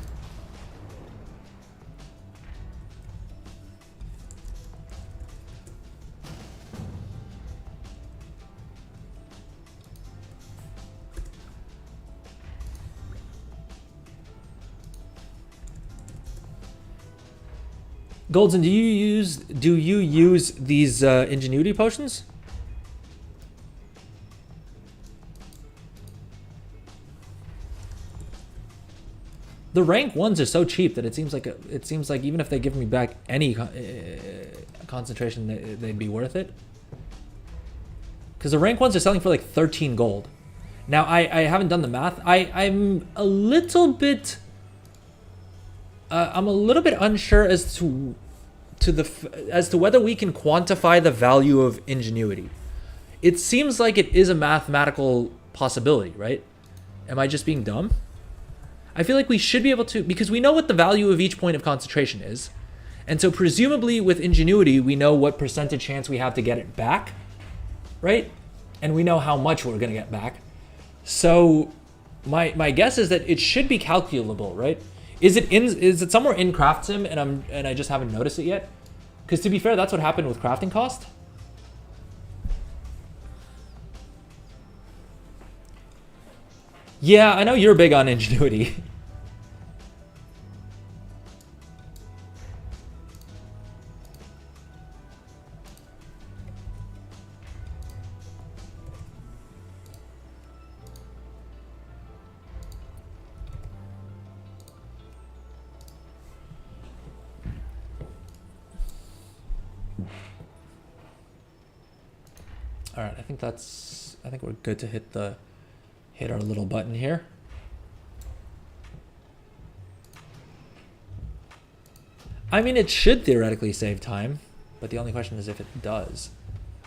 Goldson, do you use these ingenuity potions? The rank ones are so cheap that it seems like even if they give me back any concentration, they'd be worth it. Because the rank ones are selling for like 13 gold. Now I haven't done the math. I'm a little bit. I'm a little bit unsure as to whether we can quantify the value of ingenuity. It seems like it is a mathematical possibility, right? Am I just being dumb? I feel like we should be able to, because we know what the value of each point of concentration is. And so presumably with ingenuity, we know what percentage chance we have to get it back, right? And we know how much we're going to get back. So my guess is that it should be calculable, right? Is it somewhere in Craft Sim and I just haven't noticed it yet? Because to be fair, that's what happened with crafting cost. Yeah, I know you're big on ingenuity. All right, I think we're good to hit our little button here. I mean, it should theoretically save time, but the only question is if it does.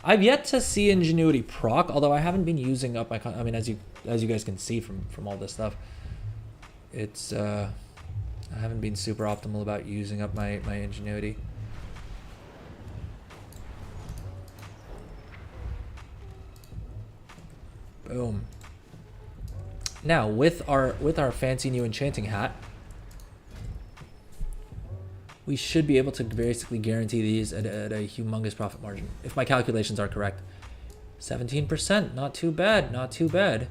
I've yet to see ingenuity proc, although I haven't been using up my. I mean, as you guys can see from all this stuff, it's I haven't been super optimal about using up my ingenuity. Boom. Now with our fancy new enchanting hat, we should be able to basically guarantee these at a humongous profit margin, if my calculations are correct. 17%, not too bad, not too bad.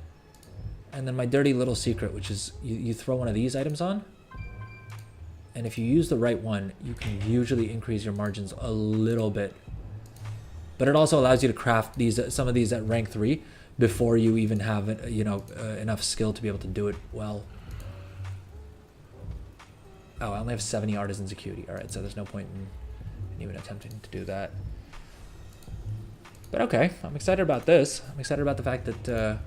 And then my dirty little secret, which is you throw one of these items on, and if you use the right one, you can usually increase your margins a little bit. But it also allows you to craft some of these at rank 3 before you even have enough skill to be able to do it well. Oh, I only have 70 artisans acuity. All right, so there's no point in even attempting to do that. But okay, I'm excited about this. I'm excited about the fact that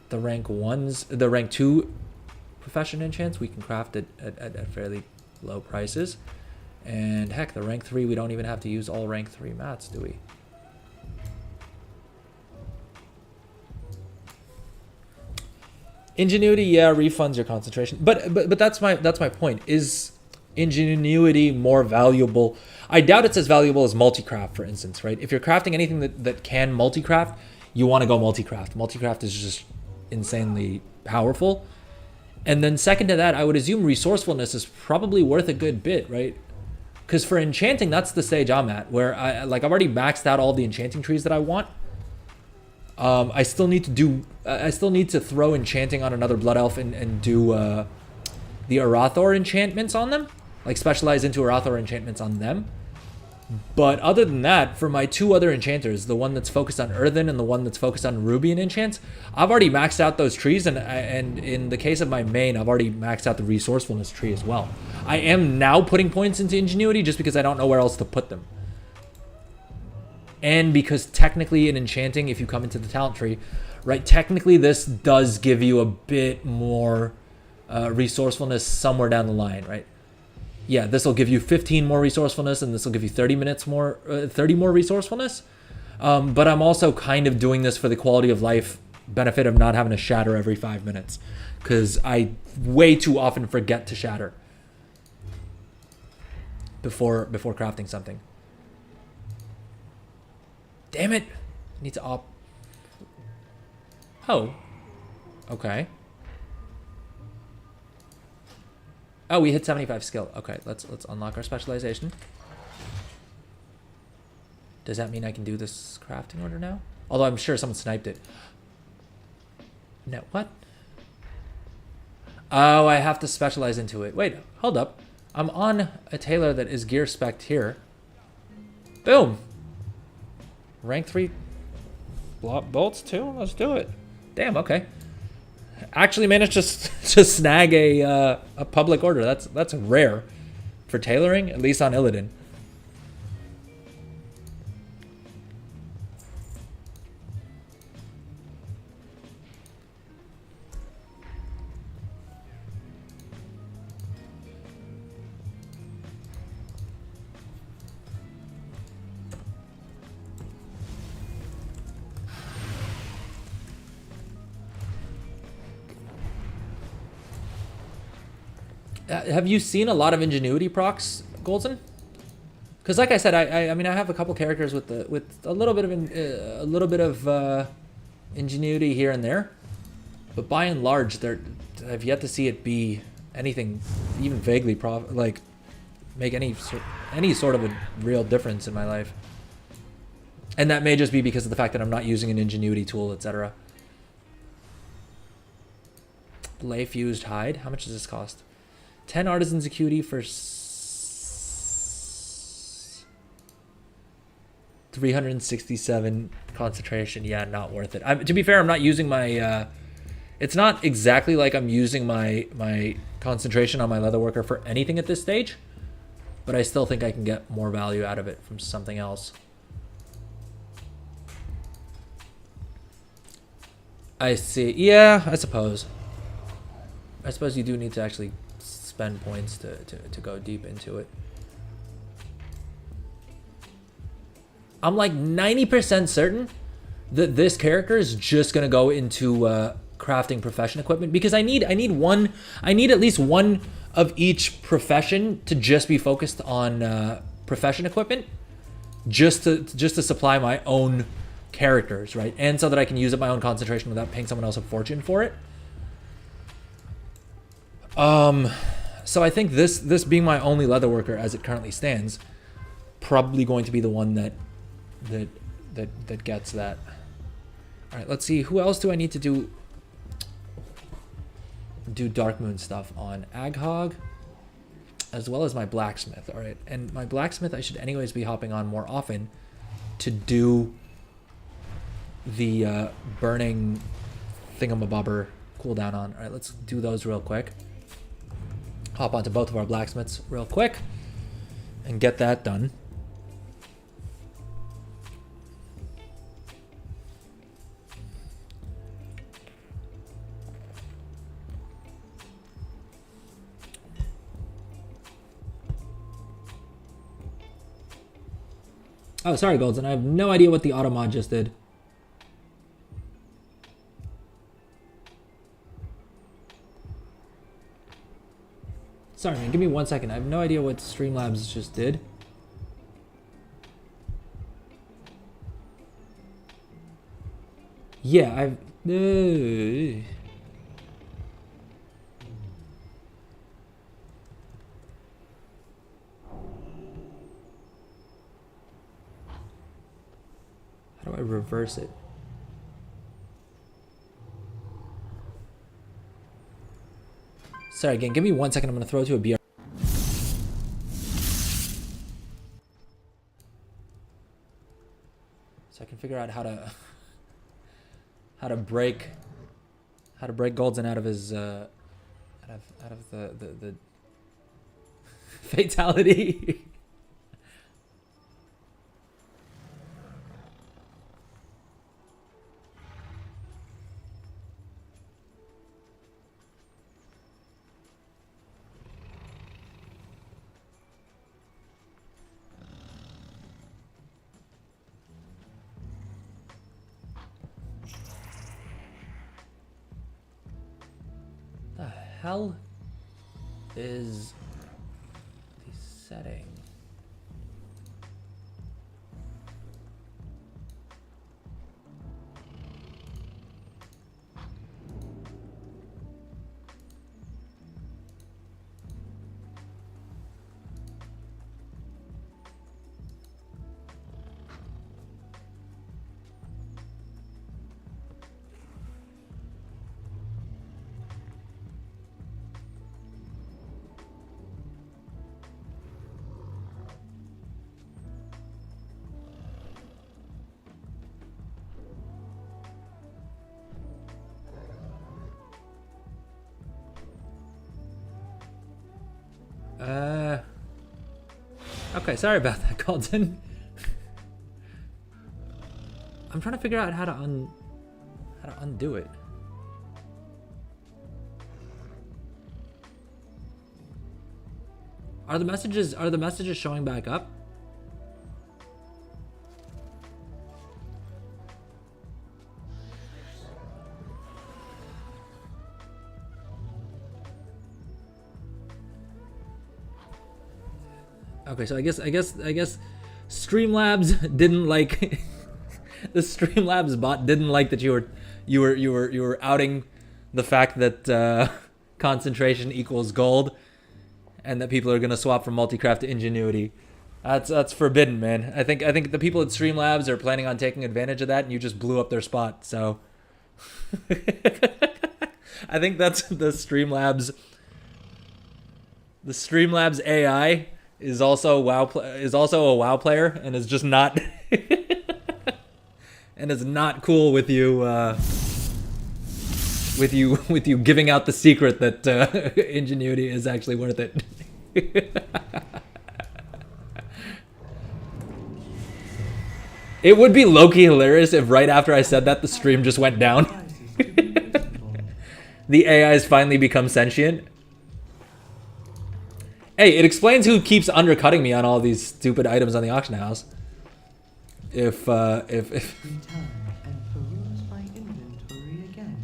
the rank 2 profession enchants, we can craft it at fairly low prices. And heck, the rank 3, we don't even have to use all rank 3 mats, do we? Ingenuity, yeah, refunds your concentration. But that's my point. Is ingenuity more valuable? I doubt it's as valuable as multi-craft, for instance, right? If you're crafting anything that can multi-craft, you want to go multi-craft. Multi-craft is just insanely powerful. And then second to that, I would assume resourcefulness is probably worth a good bit, right? Because for enchanting, that's the stage I'm at, where I've already maxed out all the enchanting trees that I want. I still need to throw enchanting on another blood elf and do the Arathor enchantments on them, like specialize into Arathor enchantments on them. But other than that, for my 2 other enchanters, the one that's focused on earthen and the one that's focused on Rubian enchants, I've already maxed out those trees, and in the case of my main, I've already maxed out the resourcefulness tree as well. I am now putting points into ingenuity just because I don't know where else to put them. And because technically in enchanting, if you come into the talent tree, right, technically this does give you a bit more resourcefulness somewhere down the line, right? Yeah, this will give you 15 more resourcefulness, and this will give you 30 more resourcefulness. But I'm also kind of doing this for the quality of life benefit of not having to shatter every 5 minutes, because I way too often forget to shatter before crafting something. Damn it! I need to op. Oh. Okay. Oh, we hit 75 skill. Okay, let's unlock our specialization. Does that mean I can do this crafting order now? Although I'm sure someone sniped it. No, what? Oh, I have to specialize into it. Wait, hold up. I'm on a tailor that is gear spec'd here. Boom! Rank 3 bolts too? Let's do it. Damn, okay. Actually managed to snag a public order. That's rare for tailoring, at least on Illidan. Have you seen a lot of ingenuity procs, Goldson? Because like I said, I mean I have a couple characters with a little bit of ingenuity here and there, but by and large, I've yet to see it be anything even vaguely make any sort of a real difference in my life. And that may just be because of the fact that I'm not using an ingenuity tool, etc. Lay fused hide. How much does this cost? 10 artisan's acuity for 367 concentration. Yeah, not worth it. To be fair, I'm not using my... it's not exactly like I'm using my concentration on my leatherworker for anything at this stage, but I still think I can get more value out of it from something else. I see. Yeah, I suppose. I suppose you do need to actually spend points to go deep into it. I'm like 90% certain that this character is just gonna go into crafting profession equipment, because I need at least one of each profession to just be focused on profession equipment, just to supply my own characters, right? And so that I can use up my own concentration without paying someone else a fortune for it. So I think this being my only leatherworker as it currently stands, probably going to be the one that gets that. All right, let's see. Who else do I need to do Dark Moon stuff on? Aghog, as well as my blacksmith. All right, and my blacksmith I should anyways be hopping on more often to do the burning thingamabobber cooldown on. All right, let's do those real quick. Hop onto both of our blacksmiths real quick and get that done. Oh, sorry, Golds, and I have no idea what the auto mod just did. Sorry, man. Give me 1 second. I have no idea what Streamlabs just did. Yeah, I've... How do I reverse it? Sorry, again, give me 1 second. I'm going to throw it to a BR. So I can figure out how to break Goldzin out of his out of the fatality. Hell is the setting? Okay, sorry about that, Colton. I'm trying to figure out how to undo it. Are the messages showing back up? Okay, so I guess Streamlabs didn't like the Streamlabs bot didn't like that you were outing the fact that concentration equals gold, and that people are gonna swap from multicraft to ingenuity. That's forbidden, man. I think the people at Streamlabs are planning on taking advantage of that, and you just blew up their spot. So I think that's the Streamlabs. The Streamlabs AI is also a WoW player, and is just not and is not cool with you with you giving out the secret that ingenuity is actually worth it. It would be low-key hilarious if right after I said that the stream just went down. The AIs finally become sentient. Hey, it explains who keeps undercutting me on all these stupid items on the auction house. If Return and peruse my inventory again.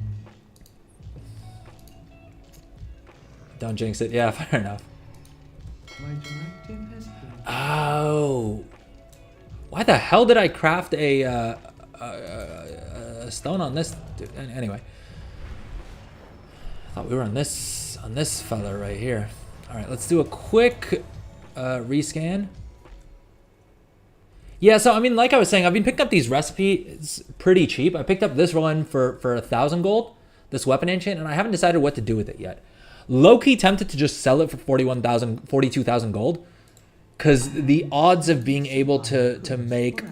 Don't jinx it. Yeah, fair enough. My directive has been. Oh, why the hell did I craft a stone on this? Anyway, I thought we were on this fella right here. All right, let's do a quick rescan. Yeah, so I mean, like I was saying, I've been picking up these recipes pretty cheap. I picked up this one for 1,000 gold, this weapon enchant, and I haven't decided what to do with it yet. Low-key tempted to just sell it for 42,000 gold, because the odds of being able to make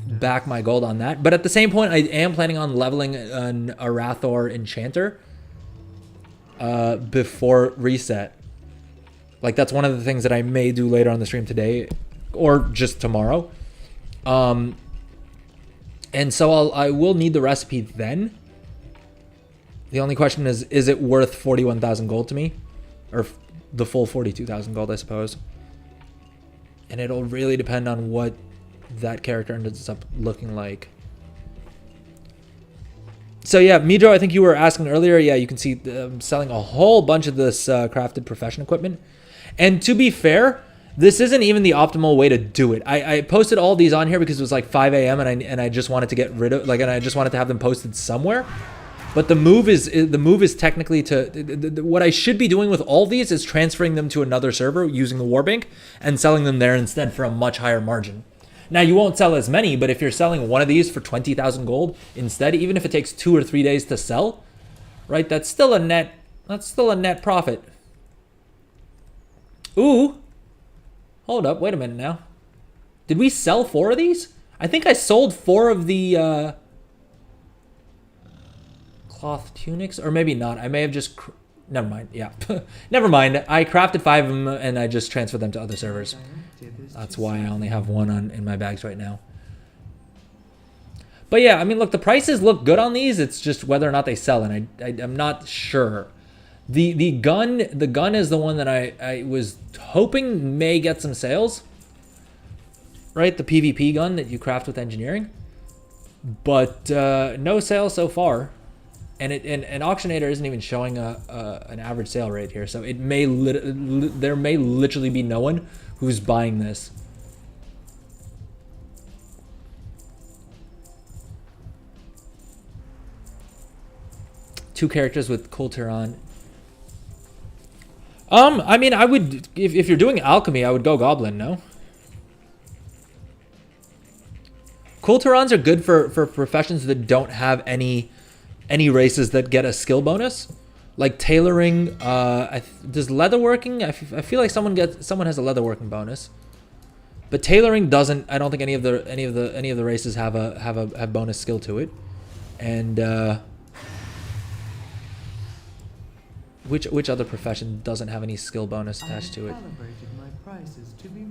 back my gold on that. But at the same point, I am planning on leveling an Arathor Enchanter before reset. Like, that's one of the things that I may do later on the stream today, or just tomorrow. And so I will need the recipe then. The only question is it worth 41,000 gold to me? Or the full 42,000 gold, I suppose. And it'll really depend on what that character ends up looking like. So yeah, Midro, I think you were asking earlier. Yeah, you can see selling a whole bunch of this crafted profession equipment. And to be fair, this isn't even the optimal way to do it. I posted all these on here because it was like 5 a.m. and I just wanted to get rid of and I just wanted to have them posted somewhere. But the move is technically to what I should be doing with all these is transferring them to another server using the Warbank and selling them there instead for a much higher margin. Now you won't sell as many, but if you're selling one of these for 20,000 gold instead, even if it takes 2 or 3 days to sell, right? That's still a net profit. Ooh. Hold up, wait a minute now. Did we sell 4 of these? I think I sold 4 of the cloth tunics, or maybe not. I may have just never mind. Yeah. Never mind. I crafted 5 of them and I just transferred them to other servers. That's why I only have 1 in my bags right now. But yeah, I mean, look, the prices look good on these. It's just whether or not they sell, and I'm not sure. The gun is the one that I was hoping may get some sales. Right, the PvP gun that you craft with engineering, but no sales so far. And Auctionator isn't even showing an average sale rate here, so it may there may literally be no one who's buying this. Two characters with Kulturan. I mean, I would if you're doing alchemy, I would go Goblin. No. Kulturans are good for professions that don't have any races that get a skill bonus, like tailoring. Does leatherworking? I feel like someone has a leatherworking bonus, but tailoring doesn't. I don't think any of the races have a bonus skill to it. And which other profession doesn't have any skill bonus attached to it?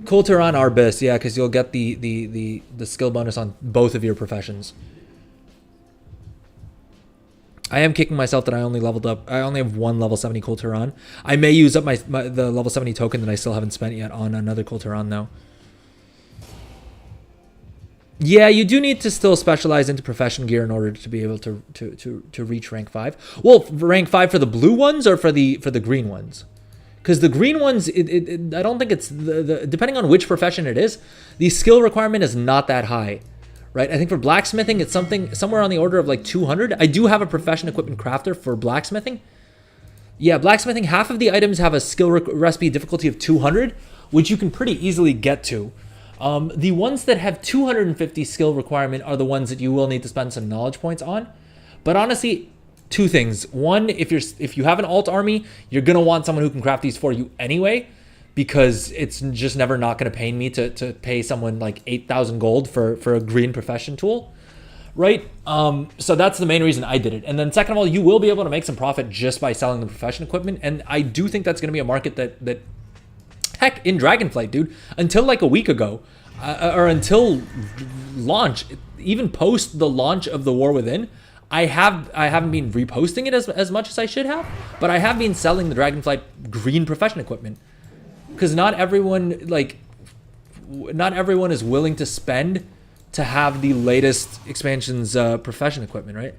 Kulturan Arbis, yeah, because you'll get the skill bonus on both of your professions. I am kicking myself that I only leveled up. I only have 1 level 70 Kulturan. I may use up the level 70 token that I still haven't spent yet on another Kulturan though. Yeah, you do need to still specialize into profession gear in order to be able to reach rank 5. Well, rank 5 for the blue ones or for the green ones? Because the green ones, I don't think it's depending on which profession it is, the skill requirement is not that high. Right, I think for blacksmithing, it's somewhere on the order of like 200. I do have a profession equipment crafter for blacksmithing. Yeah, blacksmithing, half of the items have a skill recipe difficulty of 200, which you can pretty easily get to. The ones that have 250 skill requirement are the ones that you will need to spend some knowledge points on. But honestly, 2 things. One, if you have an alt army, you're gonna want someone who can craft these for you anyway, because it's just never not going to pay me to pay someone like 8,000 gold for a green profession tool, right? So that's the main reason I did it. And then second of all, you will be able to make some profit just by selling the profession equipment. And I do think that's going to be a market that heck, in Dragonflight, dude, until like a week ago, or until launch, even post the launch of the War Within, I haven't been reposting it as much as I should have, but I have been selling the Dragonflight green profession equipment. Because not everyone is willing to spend to have the latest expansion's profession equipment, right?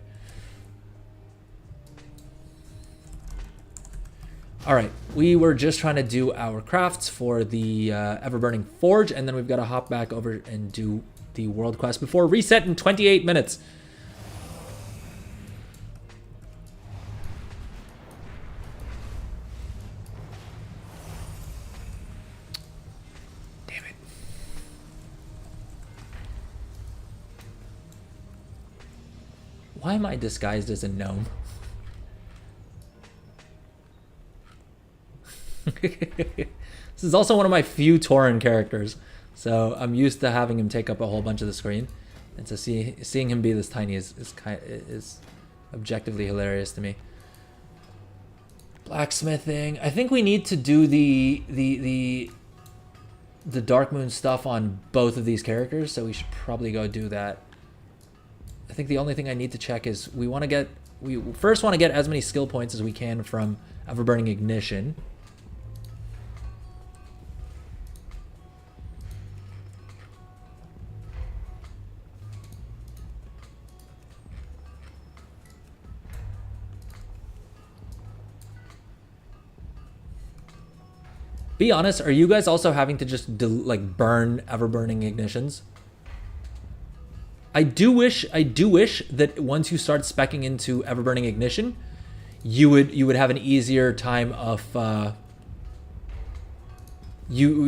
All right, we were just trying to do our crafts for the Ever-Burning Forge, and then we've got to hop back over and do the world quest before reset in 28 minutes. Why am I disguised as a gnome? This is also one of my few Tauren characters, so I'm used to having him take up a whole bunch of the screen, and so seeing him be this tiny is objectively hilarious to me. Blacksmithing. I think we need to do the Dark Moon stuff on both of these characters, so we should probably go do that. I think the only thing I need to check is we first want to get as many skill points as we can from Everburning Ignition. Be honest, are you guys also having to just like burn ever-burning ignitions? I do wish that once you start speccing into ever-burning ignition, you would have an easier time of you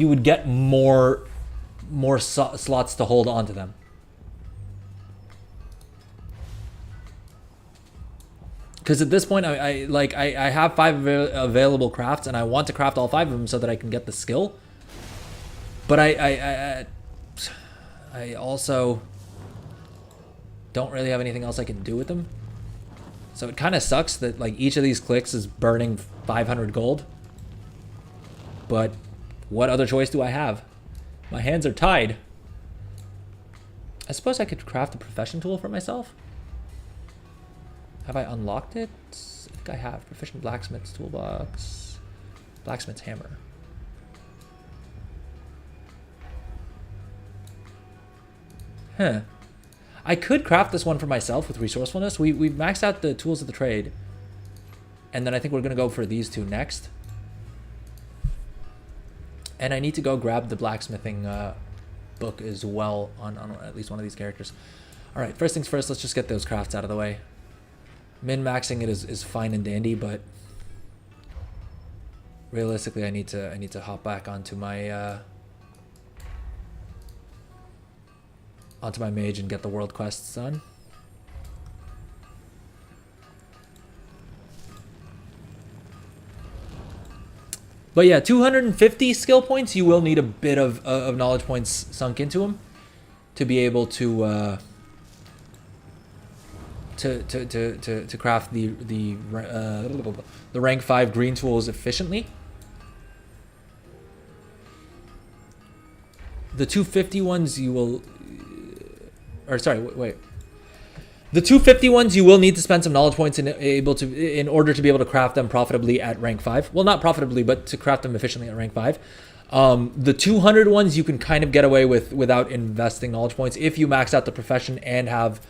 would get more slots to hold onto them. Because at this point, I have 5 available crafts, and I want to craft all 5 of them so that I can get the skill. But I also don't really have anything else I can do with them. So it kind of sucks that like each of these clicks is burning 500 gold. But what other choice do I have? My hands are tied. I suppose I could craft a profession tool for myself. Have I unlocked it? I think I have. Proficient blacksmith's toolbox. Blacksmith's hammer. Huh. I could craft this one for myself with resourcefulness. We've maxed out the tools of the trade. And then I think we're going to go for these 2 next. And I need to go grab the blacksmithing book as well on at least one of these characters. All right, first things first, let's just get those crafts out of the way. Min-maxing it is fine and dandy, but realistically, I need to hop back onto my mage and get the world quests done. But yeah, 250 skill points. You will need a bit of knowledge points sunk into them to be able to craft the rank 5 green tools efficiently. The 250 ones you will, or sorry, wait. The 250 ones you will need to spend some knowledge points in order to be able to craft them profitably at rank 5. Well, not profitably, but to craft them efficiently at rank 5. The 200 ones you can kind of get away with without investing knowledge points if you max out the profession and have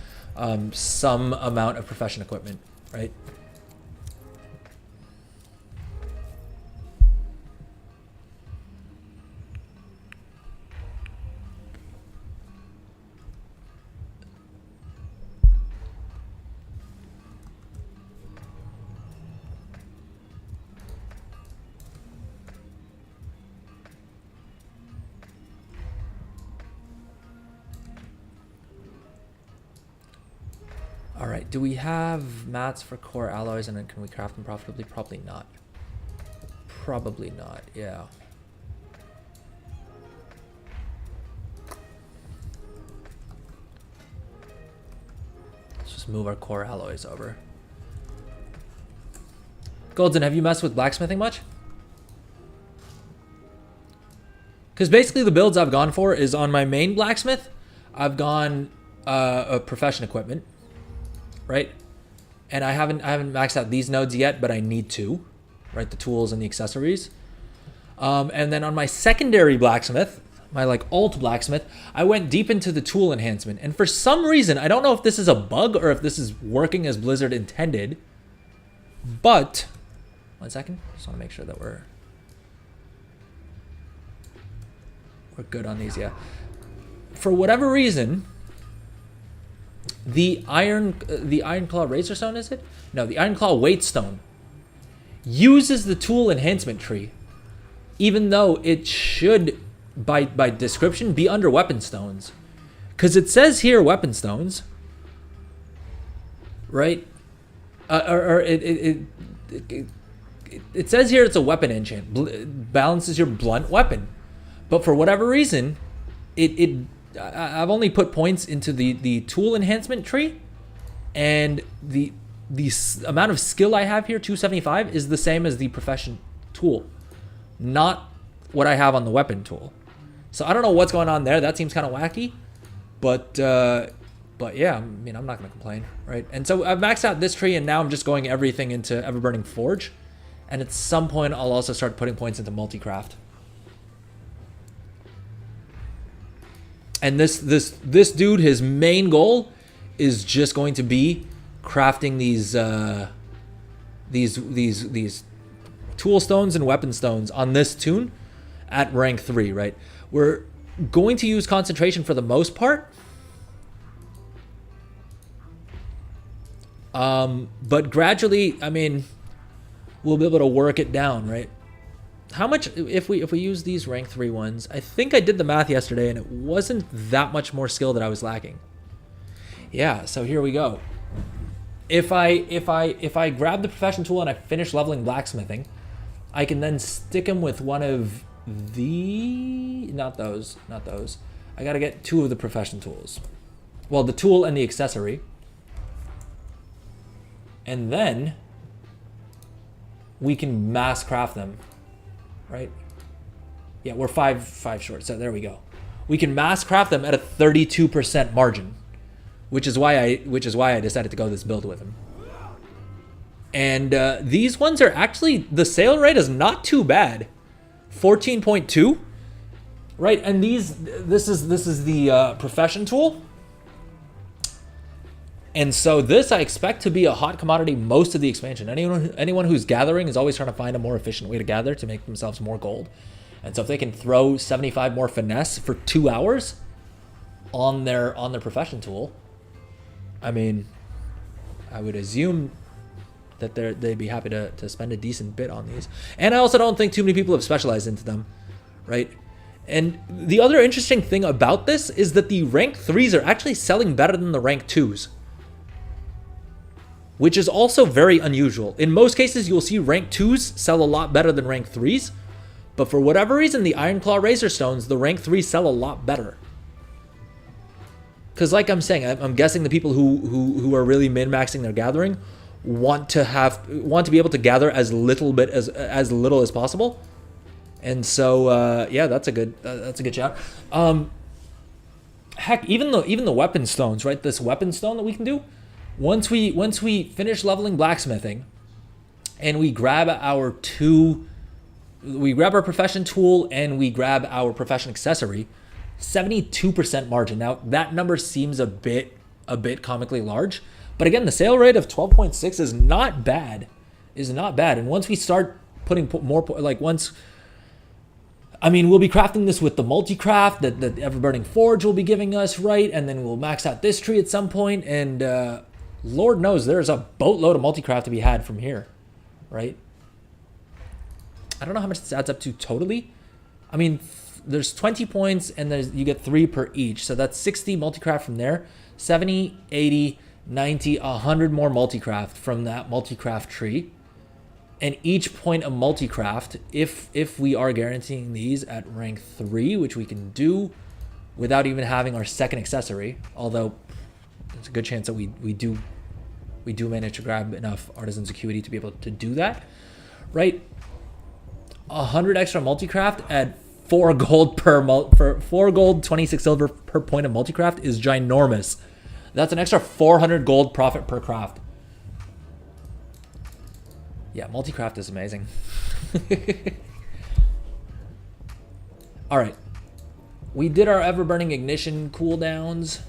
some amount of profession equipment, right? All right, do we have mats for core alloys, and then can we craft them profitably? Probably not. Probably not, yeah. Let's just move our core alloys over. Golden, have you messed with blacksmithing much? Because basically the builds I've gone for is on my main blacksmith, I've gone a profession equipment. Right, and I haven't maxed out these nodes yet, but I need to, right? The tools and the accessories, and then on my secondary blacksmith, my like alt blacksmith, I went deep into the tool enhancement, and for some reason, I don't know if this is a bug or if this is working as Blizzard intended, but 1 second, just want to make sure that we're good on these. Yeah, for whatever reason. The Ironclaw Razor Stone, is it? No, the Ironclaw Weight Stone uses the tool enhancement tree, even though it should, by description, be under weapon stones, because it says here weapon stones, right? It says here it's a weapon enchant, balances your blunt weapon, but for whatever reason, I've only put points into the tool enhancement tree, and the amount of skill I have here, 275, is the same as the profession tool, not what I have on the weapon tool. So I don't know what's going on there. That seems kind of wacky, but yeah, I mean, I'm not gonna complain, right? And so I've maxed out this tree, and now I'm just going everything into Everburning Forge, and at some point I'll also start putting points into multi-craft. And this dude, his main goal is just going to be crafting these tool stones and weapon stones on this toon at rank 3, right? We're going to use concentration for the most part. But gradually, I mean, we'll be able to work it down, right? How much, if we use these rank 3 ones, I think I did the math yesterday and it wasn't that much more skill that I was lacking. Yeah, so here we go. If I grab the profession tool and I finish leveling blacksmithing, I can then stick him with one of the, not those. I gotta get 2 of the profession tools. Well, the tool and the accessory. And then we can mass craft them, right? Yeah, we're five short, so there we go. We can mass craft them at a 32% margin, which is why I decided to go this build with him. And these ones are actually, the sale rate is not too bad, 14.2, right? And this is the profession tool. And so this I expect to be a hot commodity most of the expansion. Anyone who's gathering is always trying to find a more efficient way to gather to make themselves more gold. And so if they can throw 75 more finesse for 2 hours on their profession tool, I mean, I would assume that they'd be happy to spend a decent bit on these. And I also don't think too many people have specialized into them, right? And the other interesting thing about this is that the rank 3s are actually selling better than the rank 2s. Which is also very unusual. In most cases, you'll see rank 2s sell a lot better than rank 3s. But for whatever reason, the Ironclaw Razor Stones, the rank 3s sell a lot better. Because like I'm saying, I'm guessing the people who are really min-maxing their gathering want to be able to gather as little as possible. And so yeah, that's a good shout. Heck, even the weapon stones, right? This weapon stone that we can do. Once we finish leveling blacksmithing and we grab our profession tool and we grab our profession accessory, 72% margin. Now that number seems a bit comically large, but again, the sale rate of 12.6 is not bad. And once we start putting more, like once, I mean, we'll be crafting this with the multi-craft that the Everburning Forge will be giving us, right? And then we'll max out this tree at some point, and Lord knows there's a boatload of multi-craft to be had from here, right? I don't know how much this adds up to totally. I mean, there's 20 points and you get 3 per each. So that's 60 multi-craft from there. 70, 80, 90, 100 more multi-craft from that multi-craft tree. And each point of multi-craft, if we are guaranteeing these at rank 3, which we can do without even having our second accessory, although there's a good chance that we do manage to grab enough Artisan's Acuity to be able to do that, right? 100 extra multi-craft at 4 gold for 4 gold, 26 silver per point of multi-craft is ginormous. That's an extra 400 gold profit per craft. Yeah, multi-craft is amazing. All right, we did our ever-burning ignition cooldowns.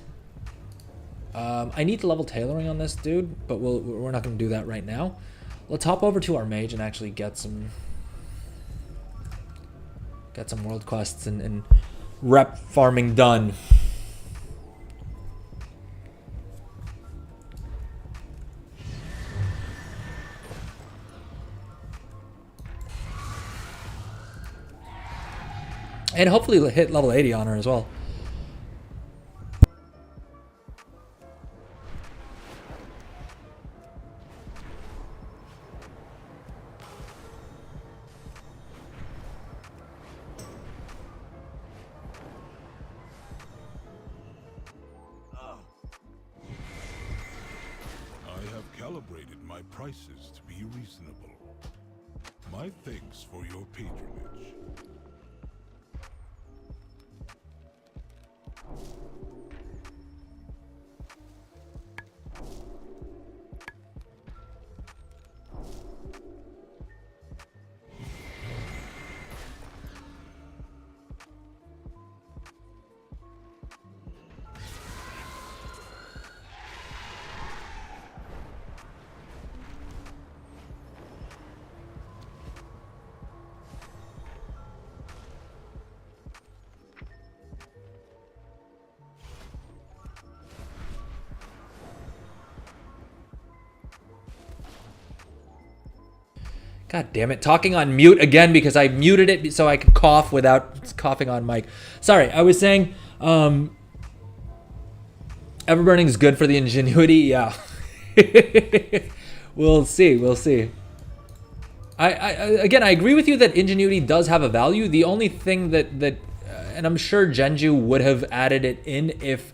I need to level tailoring on this dude, but we're not going to do that right now. Let's hop over to our mage and actually get some world quests and rep farming done. And hopefully hit level 80 on her as well. Calibrated my prices to be reasonable. My thanks for your patronage. God damn it. Talking on mute again because I muted it so I could cough without coughing on mic. Sorry, I was saying Everburning is good for the ingenuity. Yeah. We'll see. We'll see. Again, I agree with you that ingenuity does have a value. The only thing that and I'm sure Genju would have added it in if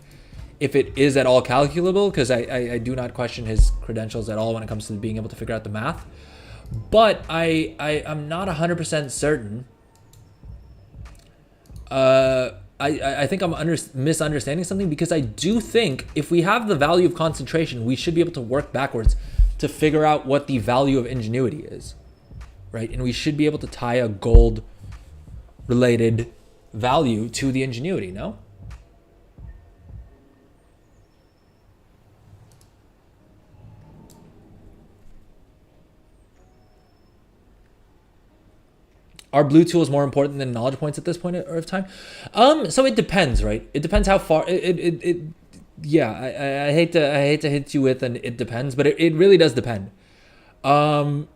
it is at all calculable, because I do not question his credentials at all when it comes to being able to figure out the math. But I'm not 100% certain. I think I'm misunderstanding something, because I do think if we have the value of concentration, we should be able to work backwards to figure out what the value of ingenuity is, right? And we should be able to tie a gold related value to the ingenuity, no? Are blue tools more important than knowledge points at this point of time? So it depends, right? It depends how far yeah, I hate to hit you with an it depends, but it really does depend. Not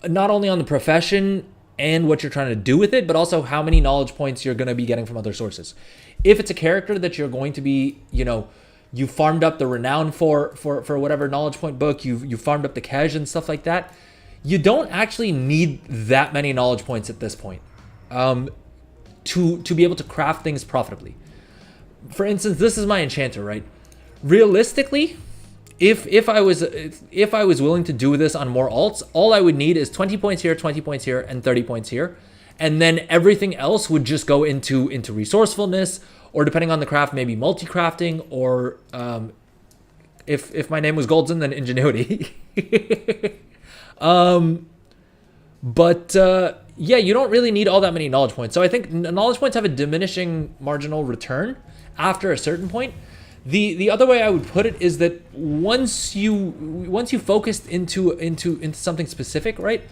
only on the profession and what you're trying to do with it, but also how many knowledge points you're going to be getting from other sources. If it's a character that you're going to be, you farmed up the renown for whatever knowledge point book, you farmed up the cash and stuff like that, you don't actually need that many knowledge points at this point to be able to craft things profitably. For instance, this is my enchanter, right? Realistically, if I was willing to do this on more alts, all I would need is 20 points here, 20 points here, and 30 points here. And then everything else would just go into resourcefulness, or depending on the craft, maybe multi-crafting, or if my name was Goldzin, then ingenuity. Yeah, you don't really need all that many knowledge points. So I think knowledge points have a diminishing marginal return after a certain point. The other way I would put it is that once you focused into something specific, right?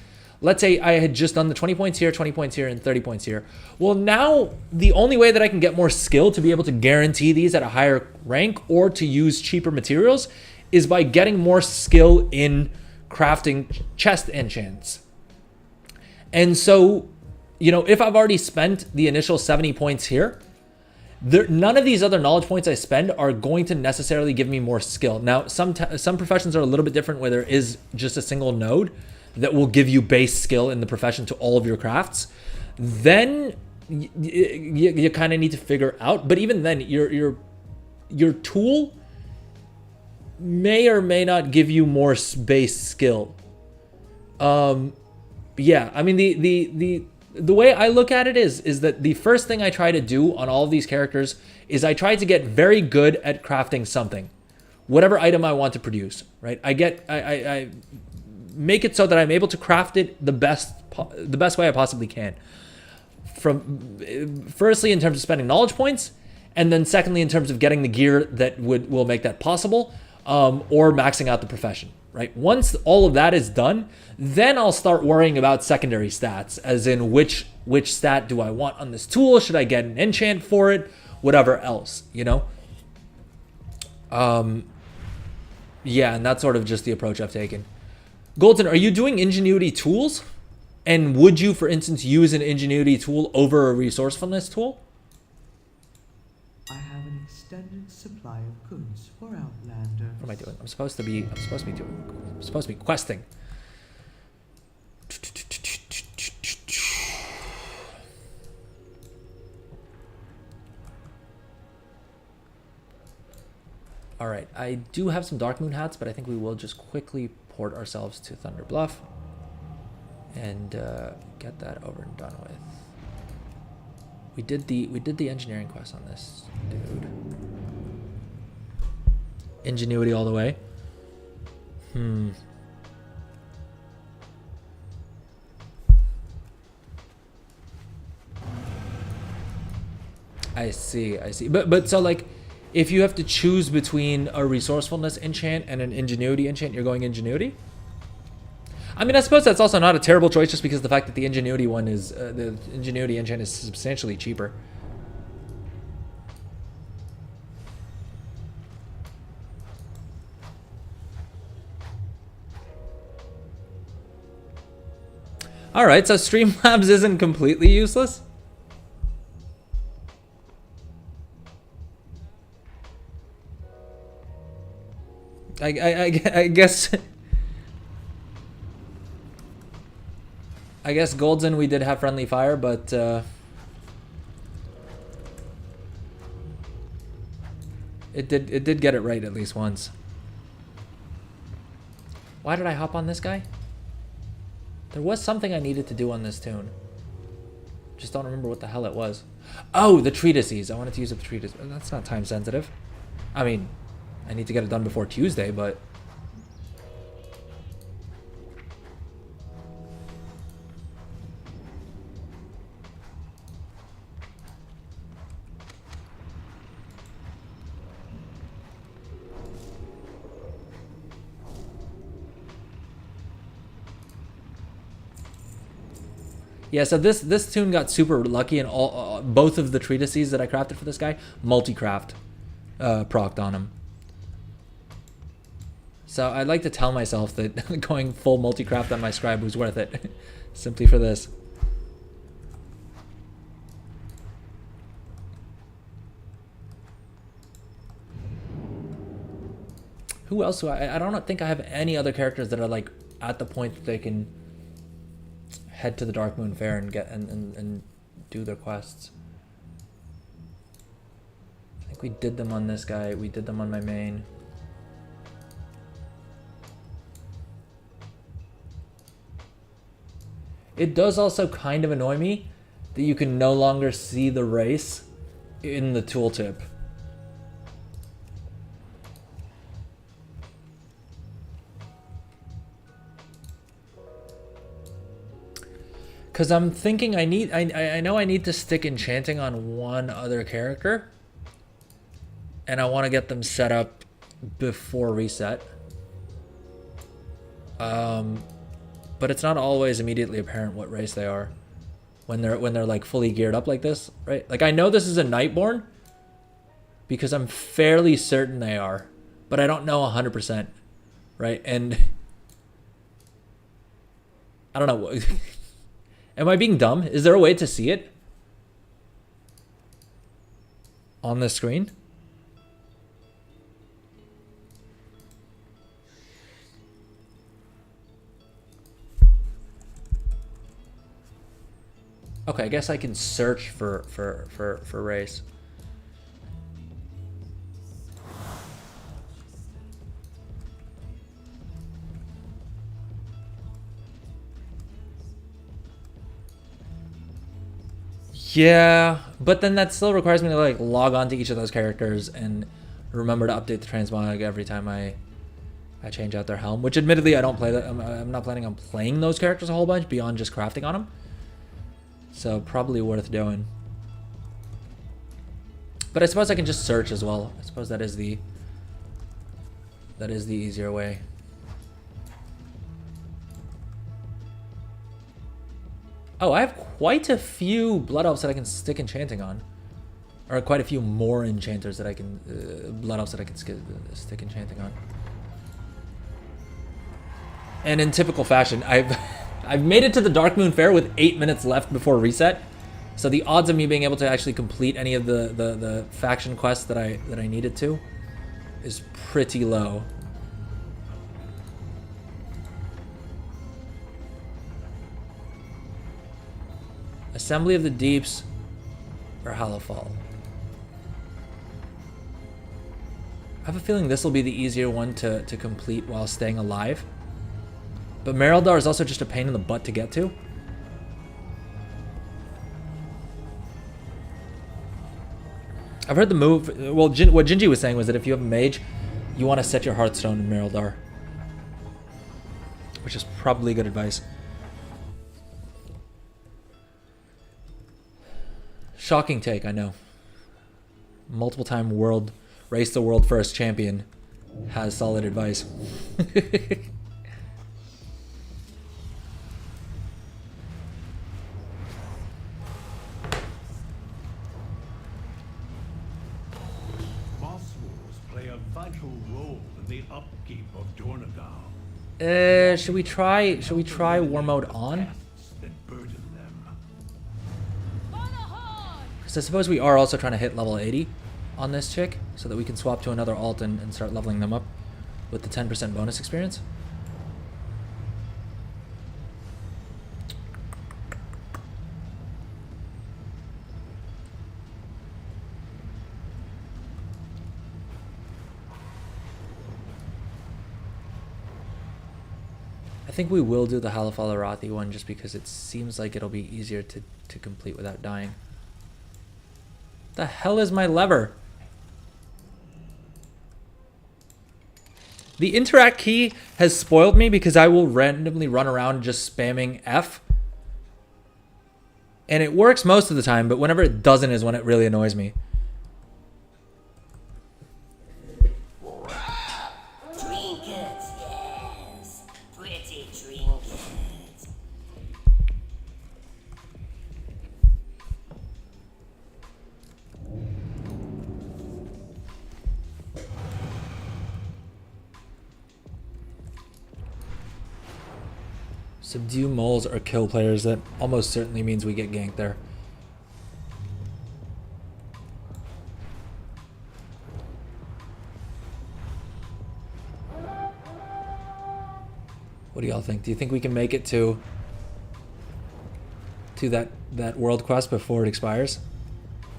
Let's say I had just done the 20 points here, 20 points here, and 30 points here. Well, now the only way that I can get more skill to be able to guarantee these at a higher rank or to use cheaper materials is by getting more skill in crafting chest enchants. And so, if I've already spent the initial 70 points here, none of these other knowledge points I spend are going to necessarily give me more skill. Now, some professions are a little bit different, where there is just a single node that will give you base skill in the profession to all of your crafts. Then you kind of need to figure out. But even then, your tool may or may not give you more base skill. Yeah, I mean the way I look at it is that the first thing I try to do on all of these characters is I try to get very good at crafting something, whatever item I want to produce, right? I make it so that I'm able to craft it the best way I possibly can. Firstly, in terms of spending knowledge points, and then secondly, in terms of getting the gear that will make that possible, or maxing out the profession, right? Once all of that is done, then I'll start worrying about secondary stats, as in which stat do I want on this tool? Should I get an enchant for it? Whatever else, Yeah, and that's sort of just the approach I've taken. Golden, are you doing ingenuity tools? And would you, for instance, use an ingenuity tool over a resourcefulness tool? I have an extended supply of goods for Outlanders. What am I doing? I'm supposed to be questing. All right, I do have some Dark Moon hats, but I think we will just quickly port ourselves to Thunder Bluff and get that over and done with. We did the engineering quest on this dude. Ingenuity all the way. I see. But so like, if you have to choose between a resourcefulness enchant and an ingenuity enchant, you're going ingenuity? I mean, I suppose that's also not a terrible choice, just because of the fact that the ingenuity one is, the ingenuity enchant is substantially cheaper. Alright, so Streamlabs isn't completely useless? I guess... I guess Golden we did have friendly fire, but... It did get it right at least once. Why did I hop on this guy? There was something I needed to do on this tune. Just don't remember what the hell it was. Oh, the treatises. I wanted to use the treatise. That's not time sensitive. I mean, I need to get it done before Tuesday, but... Yeah, so this tune got super lucky, and all both of the treatises that I crafted for this guy, multi-craft procced on him. So I'd like to tell myself that going full multi-craft on my scribe was worth it, simply for this. Who else do I don't think I have any other characters that are like at the point that they can head to the Dark Moon Fair and get and do their quests. I think we did them on this guy. We did them on my main. It does also kind of annoy me that you can no longer see the race in the tooltip. Because I'm thinking I know I need to stick enchanting on one other character. And I want to get them set up before reset. But it's not always immediately apparent what race they are when they're like fully geared up like this, right? Like I know this is a Nightborn because I'm fairly certain they are, but I don't know 100%, right? And I don't know. Am I being dumb? Is there a way to see it on the screen? Okay, I guess I can search for race. Yeah, but then that still requires me to like log on to each of those characters and remember to update the transmog every time I change out their helm, which admittedly I don't play that. I'm not planning on playing those characters a whole bunch beyond just crafting on them. So probably worth doing. But I suppose I can just search as well. I suppose that is the easier way. Oh, I have quite a few Blood Elves that I can stick enchanting on. Or quite a few more enchanters that I can... Blood Elves that I can stick enchanting on. And in typical fashion, I've made it to the Dark Moon Fair with 8 minutes left before reset. So the odds of me being able to actually complete any of the faction quests that I needed to is pretty low. Assembly of the Deeps or Hallowfall. I have a feeling this will be the easier one to complete while staying alive. But Merildar is also just a pain in the butt to get to. I've heard the move... Well, what Gingy was saying was that if you have a mage, you want to set your Hearthstone in Merildar. Which is probably good advice. Shocking take, I know. Multiple time race the world first champion has solid advice. Should we try war mode on? Because I suppose we are also trying to hit level 80 on this chick so that we can swap to another alt and start leveling them up with the 10% bonus experience. I think we will do the Halafal Arathi one just because it seems like it'll be easier to complete without dying. The hell is my lever? The interact key has spoiled me because I will randomly run around just spamming F. And it works most of the time, but whenever it doesn't is when it really annoys me. Trinkets, yes. Pretty trinkets. Subdue moles or kill players. That almost certainly means we get ganked there. What do y'all think? Do you think we can make it to that world quest before it expires?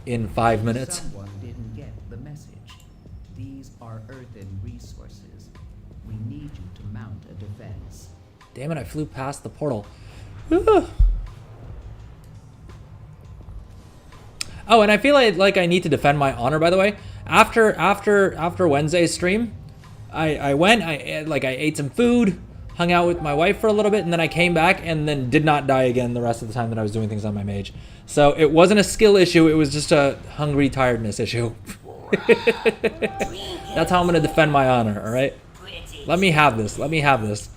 In 5 minutes? Someone didn't get the message. These are earthen resources. We need you to mount a defense. Damn it, I flew past the portal. Oh, and I feel like I need to defend my honor, by the way. After Wednesday's stream, I went, I ate some food, hung out with my wife for a little bit, and then I came back and then did not die again the rest of the time that I was doing things on my mage. So it wasn't a skill issue, it was just a hungry tiredness issue. That's how I'm gonna defend my honor, alright? Let me have this, let me have this.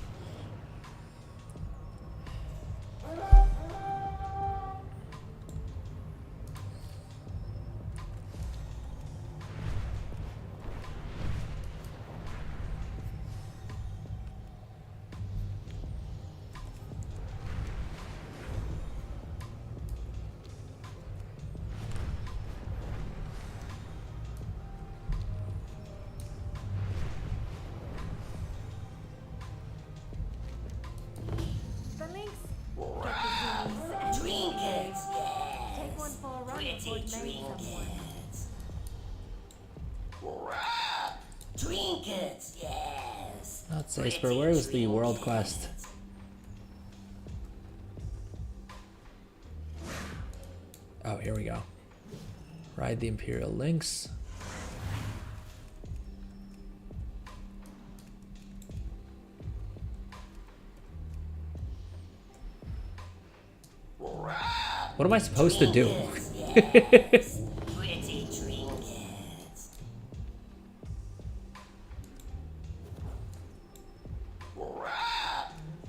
The links. Get the zoomies and Trinkets, yes. take one for a run Pretty before it lands someone. trinkets. Trinkets, yes. Not Sacer, where was the world quest? Oh, here we go. Ride the Imperial Lynx. What am I supposed to do? Pretty trinkets.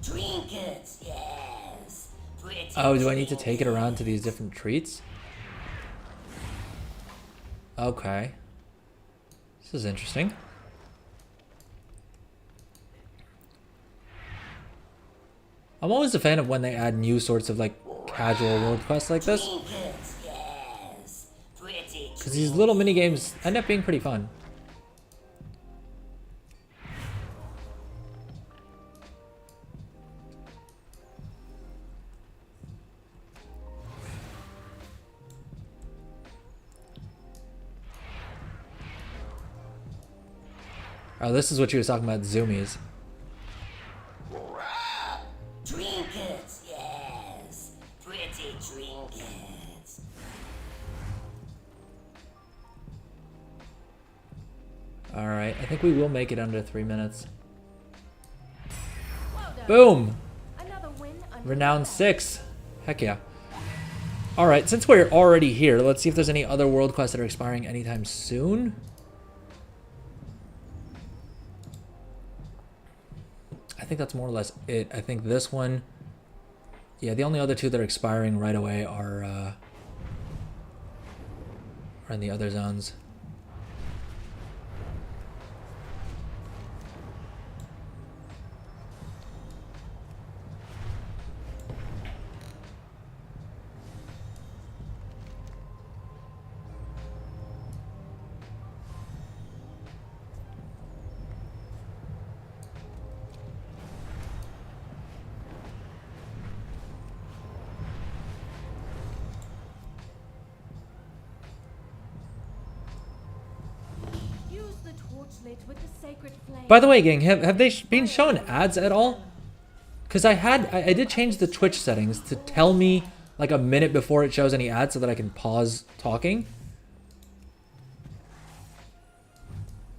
Trinkets, yes. Pretty Oh, do I need to take it around to these different treats? Okay. This is interesting. I'm always a fan of when they add new sorts of like casual world quests like this, trinkets, yes. Pretty because these little mini games end up being pretty fun. Oh, this is what she was talking about, zoomies. trinkets, yes. Pretty trinkets. Alright, I think we will make it under 3 minutes. Well done. Boom! Another win under Renown 6. Heck yeah. Alright, since we're already here, let's see if there's any other world quests that are expiring anytime soon. I think that's more or less it. I think this one... Yeah, the only other two that are expiring right away are in the other zones. lit with the sacred flame. By the way, gang, have they been showing ads at all? Because I did change the Twitch settings to tell me like a minute before it shows any ads so that I can pause talking.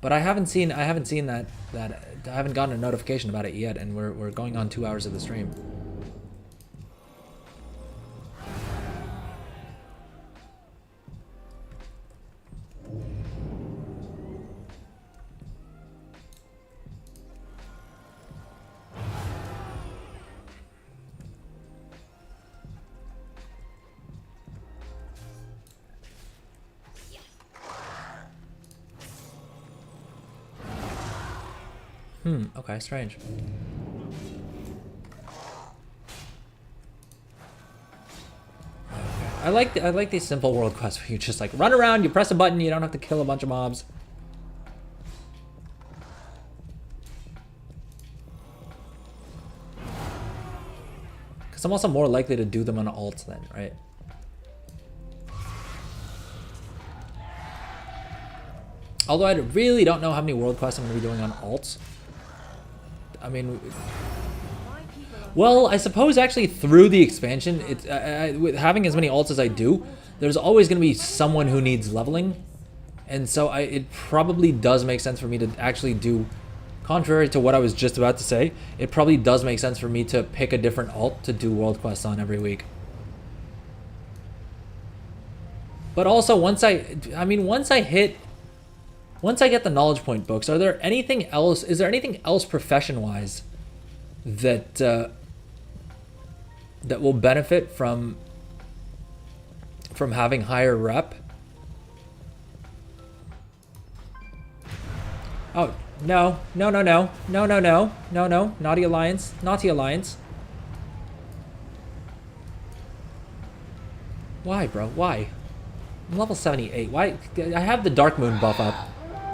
But I haven't seen that I haven't gotten a notification about it yet, and we're going on 2 hours of the stream. Okay, strange. I like these simple world quests where you just like run around, you press a button, you don't have to kill a bunch of mobs. Because I'm also more likely to do them on alts then, right? Although I really don't know how many world quests I'm going to be doing on alts. I mean, well, I suppose actually through the expansion, it's with having as many alts as I do, there's always going to be someone who needs leveling, and so it probably does make sense for me to actually do, contrary to what I was just about to say, it probably does make sense for me to pick a different alt to do world quests on every week. But also once I get the knowledge point books, is there anything else profession-wise that that will benefit from having higher rep? Oh, no, Naughty Alliance. Why, bro? Why? I'm level 78. Why? I have the Dark Moon buff up.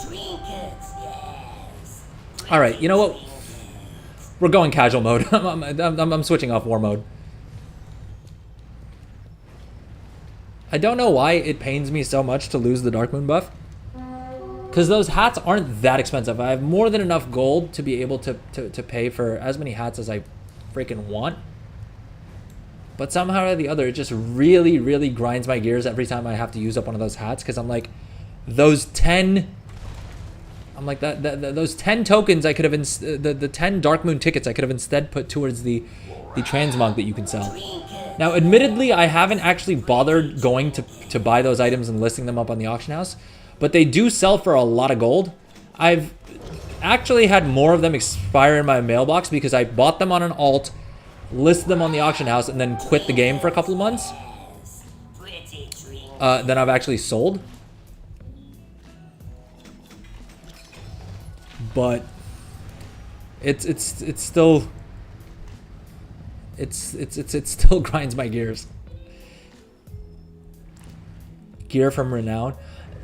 Trinkets, yes. All right, you know what? We're going casual mode. I'm switching off war mode. I don't know why it pains me so much to lose the Dark Moon buff. Because those hats aren't that expensive. I have more than enough gold to be able to pay for as many hats as I freaking want. But somehow or the other, it just really, really grinds my gears every time I have to use up one of those hats. Because I'm like, those 10 tokens I could have, the 10 Dark Moon tickets I could have instead put towards the transmog that you can sell. Now, admittedly, I haven't actually bothered going to buy those items and listing them up on the auction house, but they do sell for a lot of gold. I've actually had more of them expire in my mailbox because I bought them on an alt, listed them on the auction house, and then quit the game for a couple of months. Then I've actually sold. But it still grinds my gears. Gear from Renown.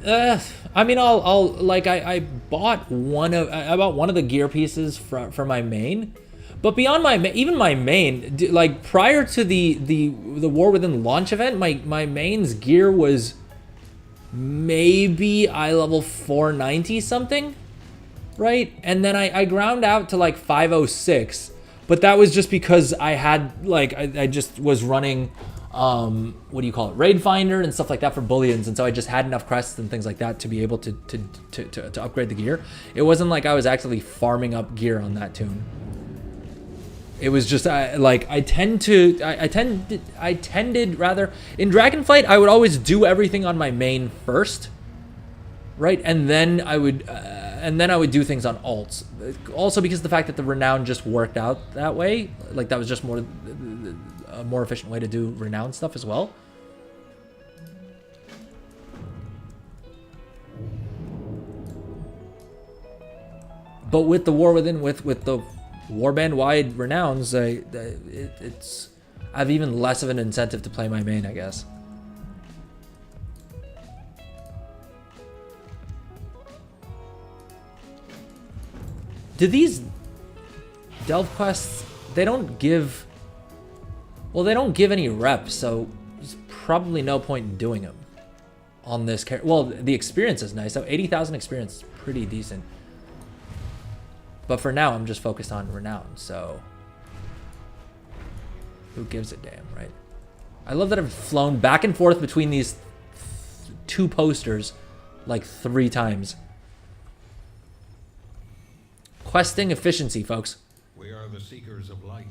I mean, I bought one of the gear pieces for my main, but beyond my main, like prior to the War Within launch event, my main's gear was maybe eye level 490 something. Right, and then I ground out to like 506, but that was just because I had I just was running what do you call it, raid finder and stuff like that for bullions, and so I just had enough crests and things like that to be able to upgrade the gear. It wasn't like I was actually farming up gear on that tune. It was just I tended rather in Dragonflight I would always do everything on my main first, right, and then I would do things on alts. Also because of the fact that the Renown just worked out that way. Like that was just a more efficient way to do Renown stuff as well. But with the War Within, with the Warband wide Renowns, I have even less of an incentive to play my main, I guess. Do these delve quests, they don't give any reps, so there's probably no point in doing them on this character. Well, the experience is nice. So 80,000 experience is pretty decent. But for now, I'm just focused on renown, so who gives a damn, right? I love that I've flown back and forth between these two posters like 3 times. Questing efficiency, folks. We are the seekers of light.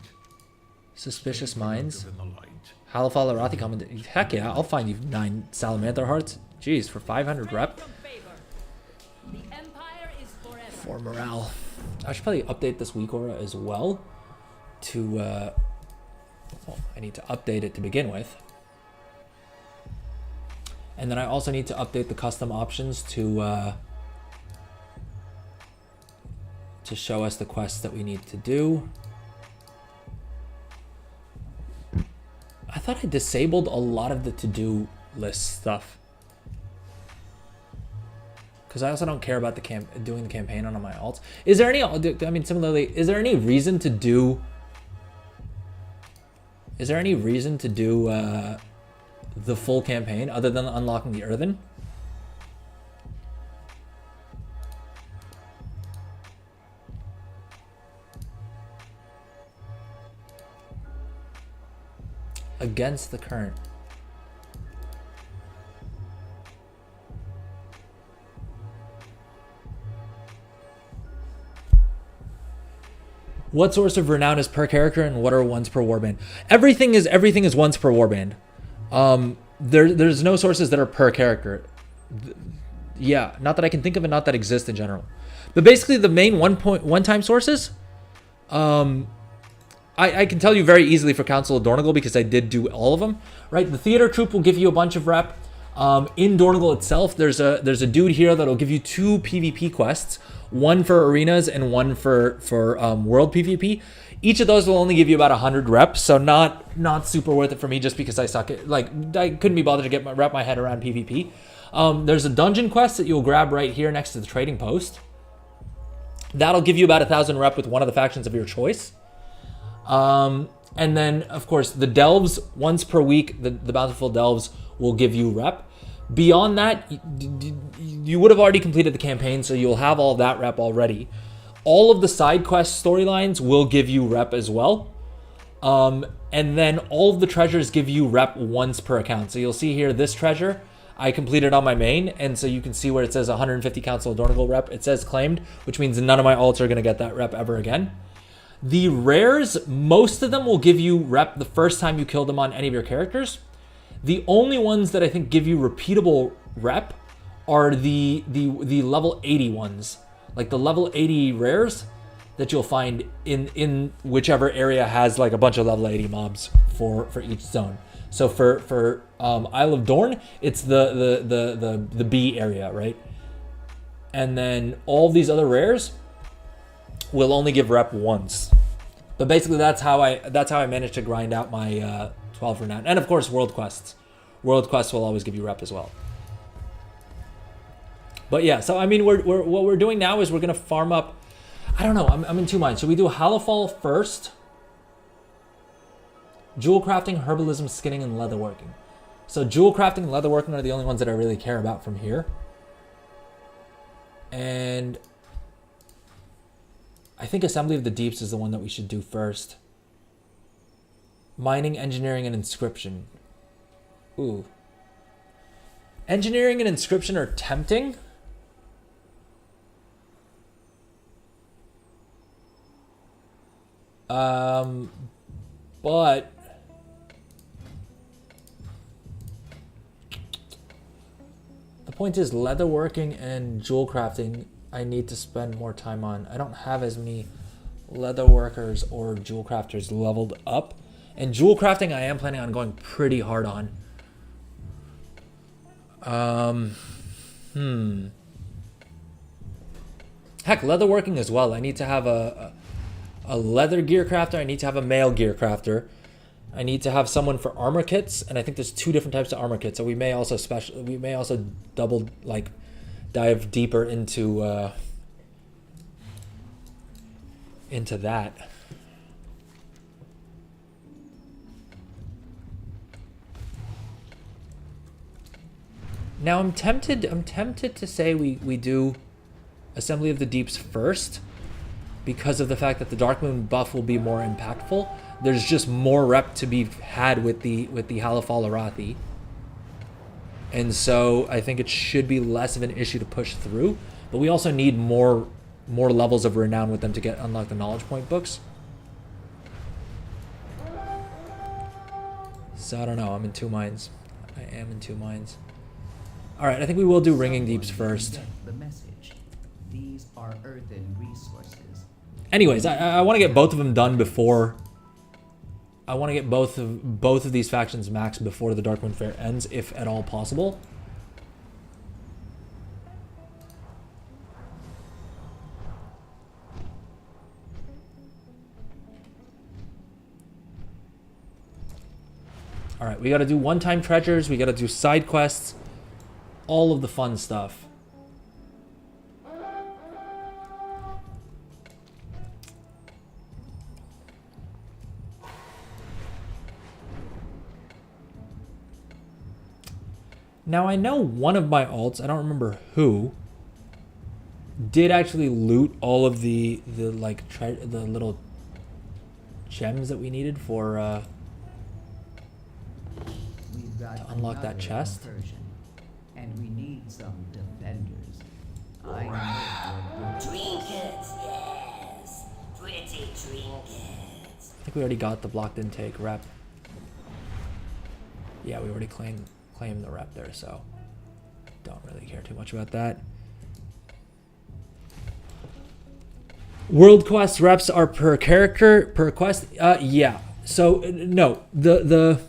Suspicious minds. In the light. Halafal Arathi comment. Heck yeah, I'll find you 9 salamander hearts. Jeez, for 500 rep. For morale. I should probably update this week aura as well. To, well, I need to update it to begin with. And then I also need to update the custom options to show us the quests that we need to do. I thought I disabled a lot of the to-do list stuff. Because I also don't care about the doing the campaign on my alts. Is there any, I mean, similarly, is there any reason to do... Is there any reason to do the full campaign other than unlocking the earthen? Against the current. What source of renown is per character and what are ones per warband? Everything is once per warband. There's no sources that are per character. Yeah, not that I can think of and not that exist in general. But basically the main one-time sources, I can tell you very easily for Council of Dornigal because I did do all of them, right? The theater troupe will give you a bunch of rep. In Dornigal itself, there's a dude here that'll give you 2 PvP quests, one for arenas and one for world PvP. Each of those will only give you about 100 reps, so not super worth it for me just because I suck at, like, I couldn't be bothered to wrap my head around PvP. There's a dungeon quest that you'll grab right here next to the trading post. That'll give you about 1,000 rep with one of the factions of your choice. And then, of course, the delves, once per week, the bountiful delves will give you rep. Beyond that, you would have already completed the campaign, so you'll have all that rep already. All of the side quest storylines will give you rep as well. And then all of the treasures give you rep once per account. So you'll see here, this treasure I completed on my main, and so you can see where it says 150 Council of Dornigal rep. It says claimed, which means none of my alts are going to get that rep ever again. The rares, most of them will give you rep the first time you kill them on any of your characters. The only ones that I think give you repeatable rep are the level 80 ones. Like the level 80 rares that you'll find in whichever area has like a bunch of level 80 mobs for each zone. So for Isle of Dorn, it's the B area, right? And then all these other rares will only give rep once. But basically that's how I managed to grind out my 12 renown. And of course world quests. World quests will always give you rep as well. But yeah, so I mean what we're doing now is we're gonna farm up. I don't know, I'm in 2 minds. Should we do Halafal first? Jewel crafting, herbalism, skinning, and leatherworking. So jewel crafting and leatherworking are the only ones that I really care about from here. And I think Assembly of the Deeps is the one that we should do first. Mining, engineering, and inscription. Ooh. Engineering and inscription are tempting. But the point is leatherworking and jewel crafting I need to spend more time on. I don't have as many leather workers or jewel crafters leveled up. And jewel crafting I am planning on going pretty hard on. Heck, leatherworking as well. I need to have a leather gear crafter. I need to have a male gear crafter. I need to have someone for armor kits, and I think there's 2 different types of armor kits. So we may also double, like, dive deeper into that. Now I'm tempted to say we do Assembly of the Deeps first, because of the fact that the Dark Moon buff will be more impactful. There's just more rep to be had with the Halifal Arathi. And so I think it should be less of an issue to push through. But we also need more levels of renown with them to unlock the knowledge point books. So I don't know. I'm in two minds. I am in two minds. All right, I think we will do Ringing Deeps first. The message. These are earthen resources. Anyways, I want to get both of them done before. I want to get both of these factions maxed before the Darkmoon Fair ends, if at all possible. All right, we got to do one-time treasures. We got to do side quests. All of the fun stuff. Now I know one of my alts, I don't remember who, did actually loot all of the little gems that we needed for We've got to unlock that another chest. incursion, and we need some defenders. I know you're good. Trinkets, yes. Pretty trinkets. I think we already got the blocked intake rep. Yeah, we already claimed the rep there, so don't really care too much about that. World quest reps are per character, per quest. Yeah. So no, no,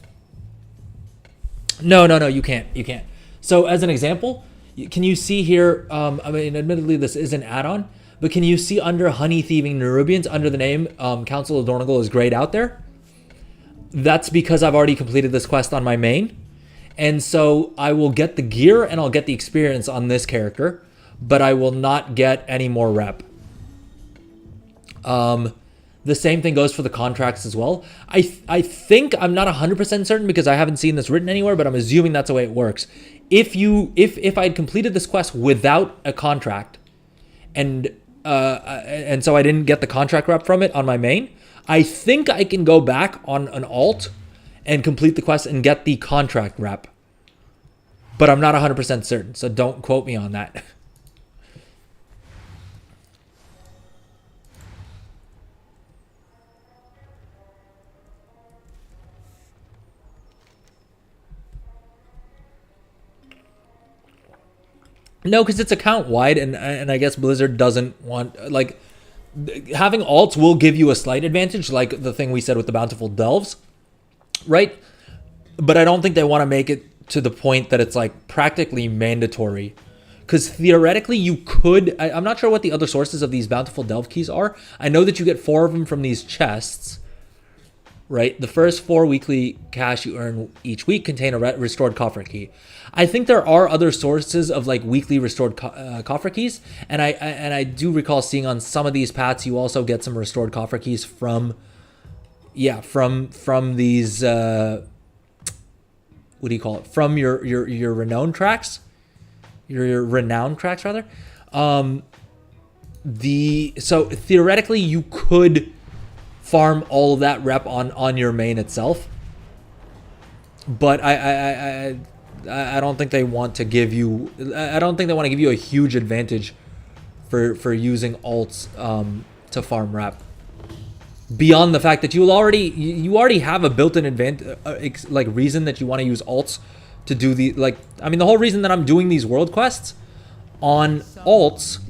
you can't. So as an example, can you see here? I mean, admittedly, this is an add-on, but can you see under Honey Thieving Nerubians under the name Council of Dornagal is grayed out there? That's because I've already completed this quest on my main. And so I will get the gear and I'll get the experience on this character, but I will not get any more rep. The same thing goes for the contracts as well. I think, I'm not 100% certain because I haven't seen this written anywhere, but I'm assuming that's the way it works. If I'd completed this quest without a contract and so I didn't get the contract rep from it on my main, I think I can go back on an alt and complete the quest and get the contract rep. But I'm not 100% certain, so don't quote me on that. No, because it's account wide, and I guess Blizzard doesn't want, like, having alts will give you a slight advantage, like the thing we said with the Bountiful Delves. Right? But I don't think they want to make it to the point that it's like practically mandatory. Because theoretically you could, I'm not sure what the other sources of these Bountiful Delve keys are. I know that you get 4 of them from these chests. Right? The first 4 weekly cash you earn each week contain a restored coffer key. I think there are other sources of like weekly restored coffer keys. And I do recall seeing on some of these paths you also get some restored coffer keys from... Yeah, from these, what do you call it? From your renown tracks, your renown tracks rather. So theoretically you could farm all of that rep on your main itself, but I don't think they want to give you. I don't think they want to give you a huge advantage for using alts to farm rep. Beyond the fact that you already have a built-in advantage, like reason that you want to use alts to do the, like, I mean, the whole reason that I'm doing these world quests on alts,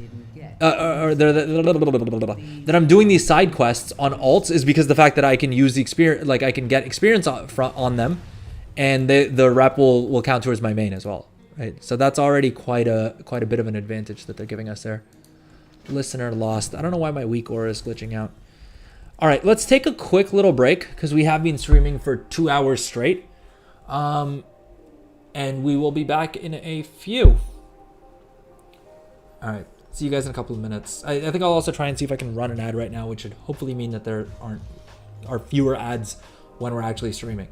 that I'm doing these side quests on alts is because the fact that I can use the experience, like I can get experience on them, and the rep will count towards my main as well, right? So that's already quite a bit of an advantage that they're giving us there. Listener lost. I don't know why my weak aura is glitching out. All right, let's take a quick little break because we have been streaming for 2 hours straight. And we will be back in a few. All right, see you guys in a couple of minutes. I think I'll also try and see if I can run an ad right now, which should hopefully mean that there are fewer ads when we're actually streaming.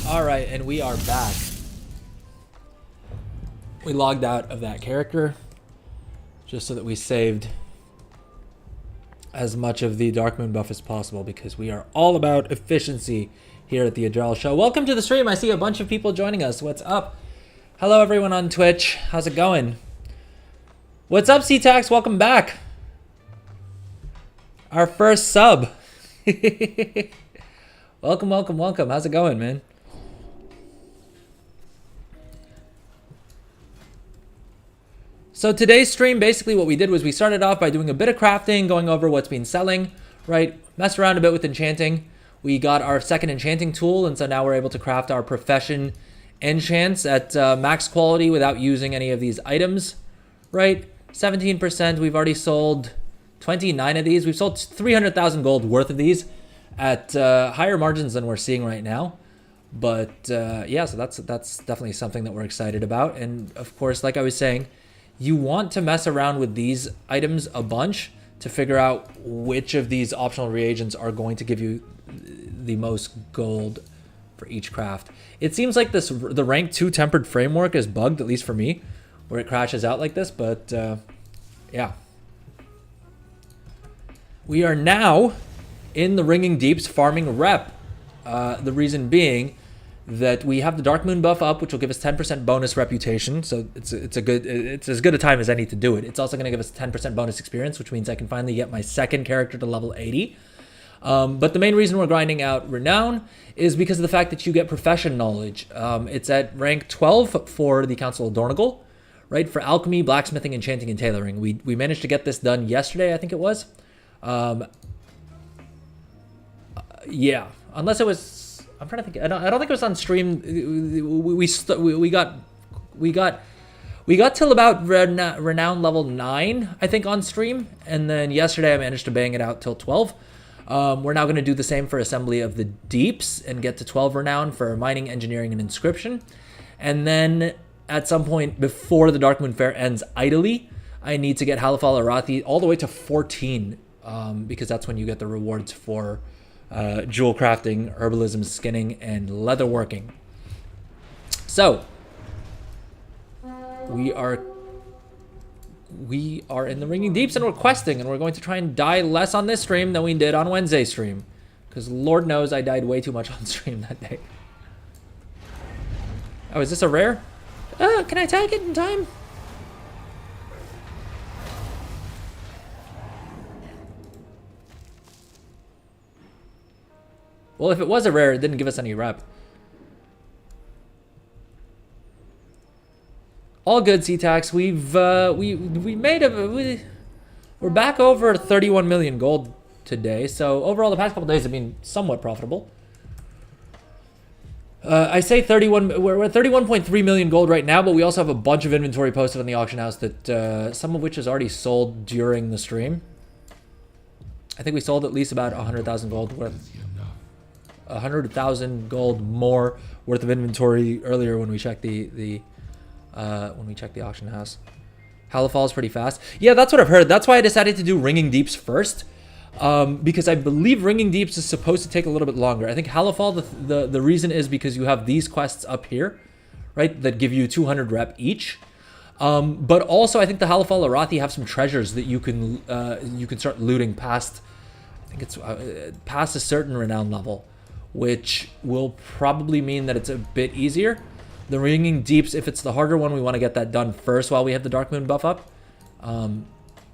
All right, and we are back. We logged out of that character just so that we saved as much of the Dark Moon buff as possible because we are all about efficiency here at the Adrel Show. Welcome to the stream. I see a bunch of people joining us. What's up? Hello, everyone on Twitch. How's it going? What's up, C-Tax? Welcome back. Our first sub. Welcome, welcome, welcome. How's it going, man? So today's stream, basically what we did was we started off by doing a bit of crafting, going over what's been selling, right? Messed around a bit with enchanting. We got our second enchanting tool, and so now we're able to craft our profession enchants at max quality without using any of these items, right? 17%, we've already sold 29 of these. We've sold 300,000 gold worth of these at higher margins than we're seeing right now. But yeah, so that's definitely something that we're excited about. And of course, like I was saying, you want to mess around with these items a bunch to figure out which of these optional reagents are going to give you the most gold for each craft. It seems like the rank 2 tempered framework is bugged, at least for me, where it crashes out like this, but yeah. We are now in the Ringing Deeps farming rep. The reason being that we have the Dark Moon buff up, which will give us 10% bonus reputation. So it's as good a time as any to do it. It's also going to give us 10% bonus experience, which means I can finally get my second character to level 80. But the main reason we're grinding out Renown is because of the fact that you get profession knowledge. It's at rank 12 for the Council of Dornagal, right? For alchemy, blacksmithing, enchanting, and tailoring. We managed to get this done yesterday, I think it was. Yeah, unless it was. I'm trying to think. I don't think it was on stream. We got till about Renown level 9, I think, on stream, and then yesterday I managed to bang it out till 12. We're now going to do the same for Assembly of the Deeps and get to 12 Renown for mining, engineering, and inscription. And then at some point before the Dark Moon Fair ends idly, I need to get Halifal Arathi all the way to 14, because that's when you get the rewards for jewel crafting, herbalism, skinning, and leatherworking. So we are in the Ringing Deeps and we're questing, and we're going to try and die less on this stream than we did on Wednesday's stream, because Lord knows I died way too much on stream that day. Oh, is this a rare? Can I tag it in time? Well, if it was a rare, it didn't give us any rep. All good, C-Tax. We made we're back over 31 million gold today. So overall, the past couple days have been somewhat profitable. I say 31. We're at 31.3 million gold right now, but we also have a bunch of inventory posted on the auction house that some of which is already sold during the stream. I think we sold at least about 100,000 gold worth. 100,000 gold more worth of inventory earlier when we checked the auction house. Halifal is pretty fast. Yeah, that's what I've heard. That's why I decided to do Ringing Deeps first, because I believe Ringing Deeps is supposed to take a little bit longer. I think Halifal, the reason is because you have these quests up here, right, that give you 200 rep each. But also I think the Halifal Arathi have some treasures that you can start looting past. I think it's past a certain renown level, which will probably mean that it's a bit easier. The Ringing Deeps, if it's the harder one, we want to get that done first while we have the Dark Moon buff up.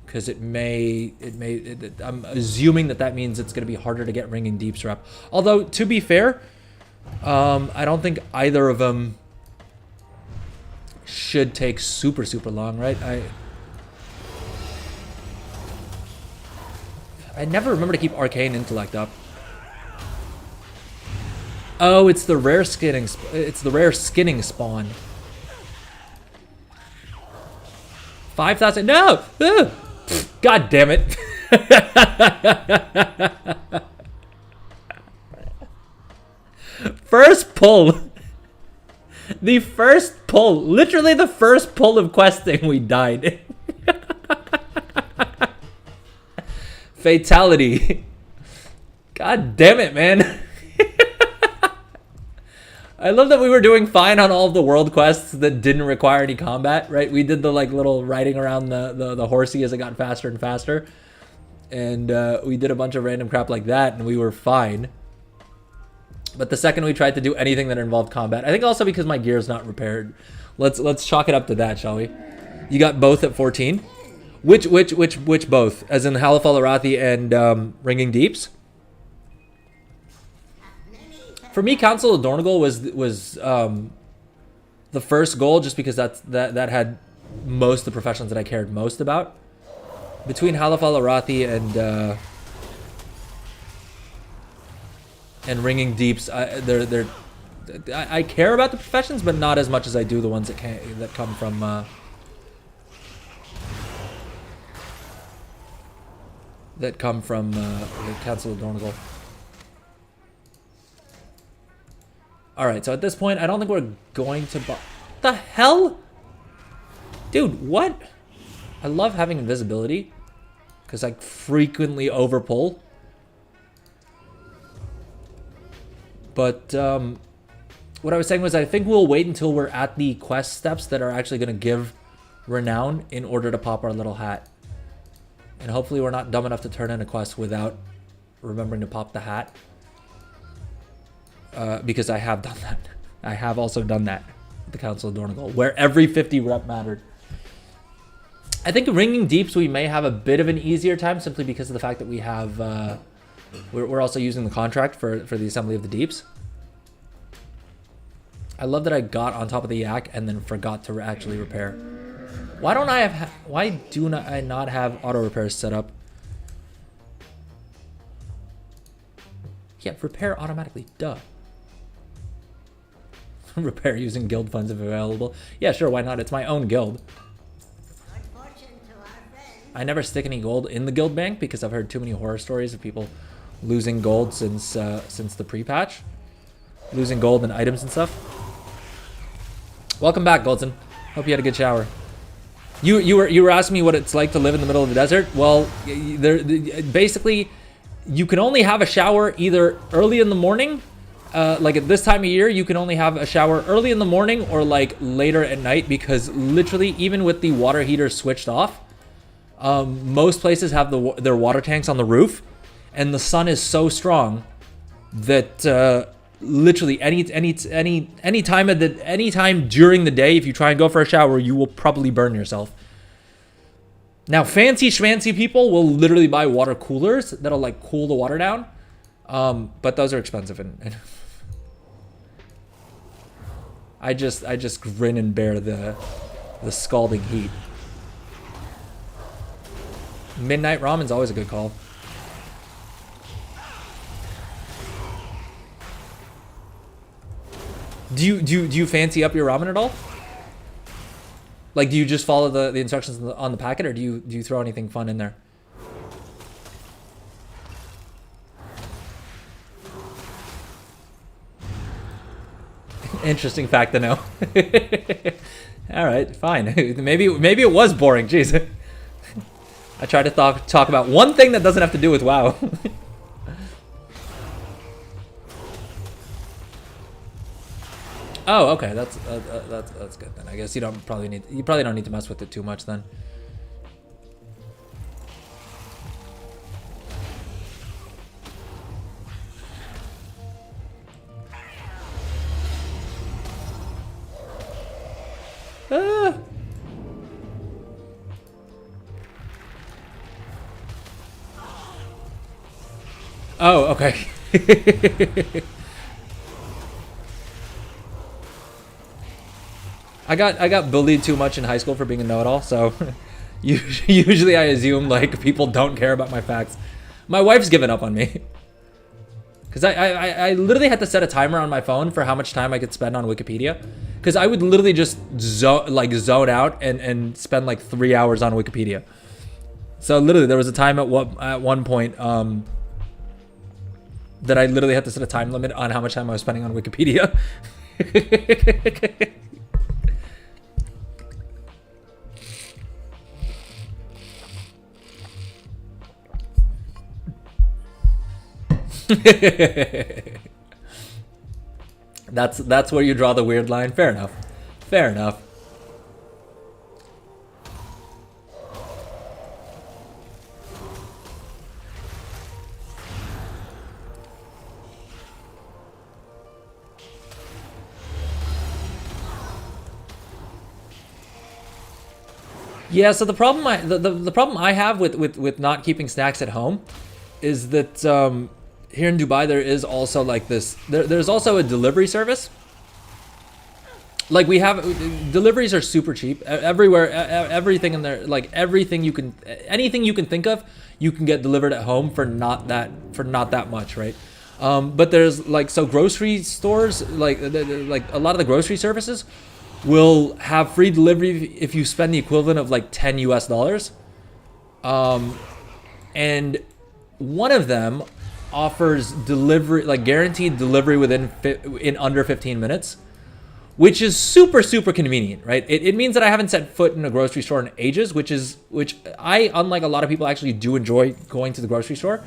Because I'm assuming that means it's going to be harder to get Ringing Deeps rep. Although, to be fair, I don't think either of them should take super long, right? I never remember to keep Arcane Intellect up. Oh, it's the rare skinning. It's the rare skinning spawn. 5,000. No! God damn it! First pull. The first pull. Literally the first pull of questing, we died. Fatality. God damn it, man. I love that we were doing fine on all of the world quests that didn't require any combat, right? We did the like little riding around the horsey as it got faster and faster. And we did a bunch of random crap like that and we were fine. But the second we tried to do anything that involved combat, I think also because my gear's not repaired. Let's chalk it up to that, shall we? You got both at 14? Which both? As in Halifal Arathi and Ringing Deeps? For me, Council of Dornogal was the first goal, just because that had most of the professions that I cared most about. Between Halifal Arathi and Ringing Deeps, I care about the professions, but not as much as I do the ones that come from the Council of Dornogal. All right, so at this point, I don't think we're going to. What the hell, dude? What? I love having invisibility because I frequently overpull. But what I was saying was I think we'll wait until we're at the quest steps that are actually going to give renown in order to pop our little hat. And hopefully we're not dumb enough to turn in a quest without remembering to pop the hat. Because I have done that. I have also done that at the Council of Dornogal, where every 50 rep mattered. I think Ringing Deeps we may have a bit of an easier time simply because of the fact that we have... We're also using the contract for the Assembly of the Deeps. I love that I got on top of the yak and then forgot to actually repair. Why don't I have... Why do I not have auto repairs set up? Yeah, repair automatically. Duh. Repair using guild funds if available. Yeah, sure, why not? It's my own guild. I never stick any gold in the guild bank because I've heard too many horror stories of people losing gold since the pre-patch. Losing gold and items and stuff. Welcome back, Goldson. Hope you had a good shower. You were asking me what it's like to live in the middle of the desert. Well, basically, you can only have a shower either early in the morning, like at this time of year, you can only have a shower early in the morning or like later at night, because literally even with the water heater switched off, most places have their water tanks on the roof, and the sun is so strong that literally any time during the day, if you try and go for a shower, you will probably burn yourself. Now, fancy schmancy people will literally buy water coolers that'll like cool the water down, but those are expensive, and I just grin and bear the scalding heat. Midnight ramen's always a good call. Do you fancy up your ramen at all? Like, do you just follow the instructions on the packet, or do you throw anything fun in there? Interesting fact to know. All right, fine. Maybe it was boring. Jeez. I tried to talk about one thing that doesn't have to do with WoW. Oh, okay. That's good then. I guess you probably don't need to mess with it too much then. Ah. Oh, okay. I got bullied too much in high school for being a know-it-all, so usually I assume like people don't care about my facts. My wife's given up on me. Because I literally had to set a timer on my phone for how much time I could spend on Wikipedia. Because I would literally just zone out and spend like 3 hours on Wikipedia. So literally there was a time at one point that I literally had to set a time limit on how much time I was spending on Wikipedia. That's where you draw the weird line. Fair enough. Fair enough. Yeah, so the problem the problem I have with not keeping snacks at home is that here in Dubai there is also like this there's also a delivery service. Like we have deliveries are super cheap everywhere, everything in there, like anything you can think of, you can get delivered at home for not that much, right? But there's like, so grocery stores, like a lot of the grocery services will have free delivery if you spend the equivalent of like $10 US. And one of them offers delivery, like guaranteed delivery in under 15 minutes, which is super convenient, right? It means that I haven't set foot in a grocery store in ages, which I, unlike a lot of people, actually do enjoy going to the grocery store,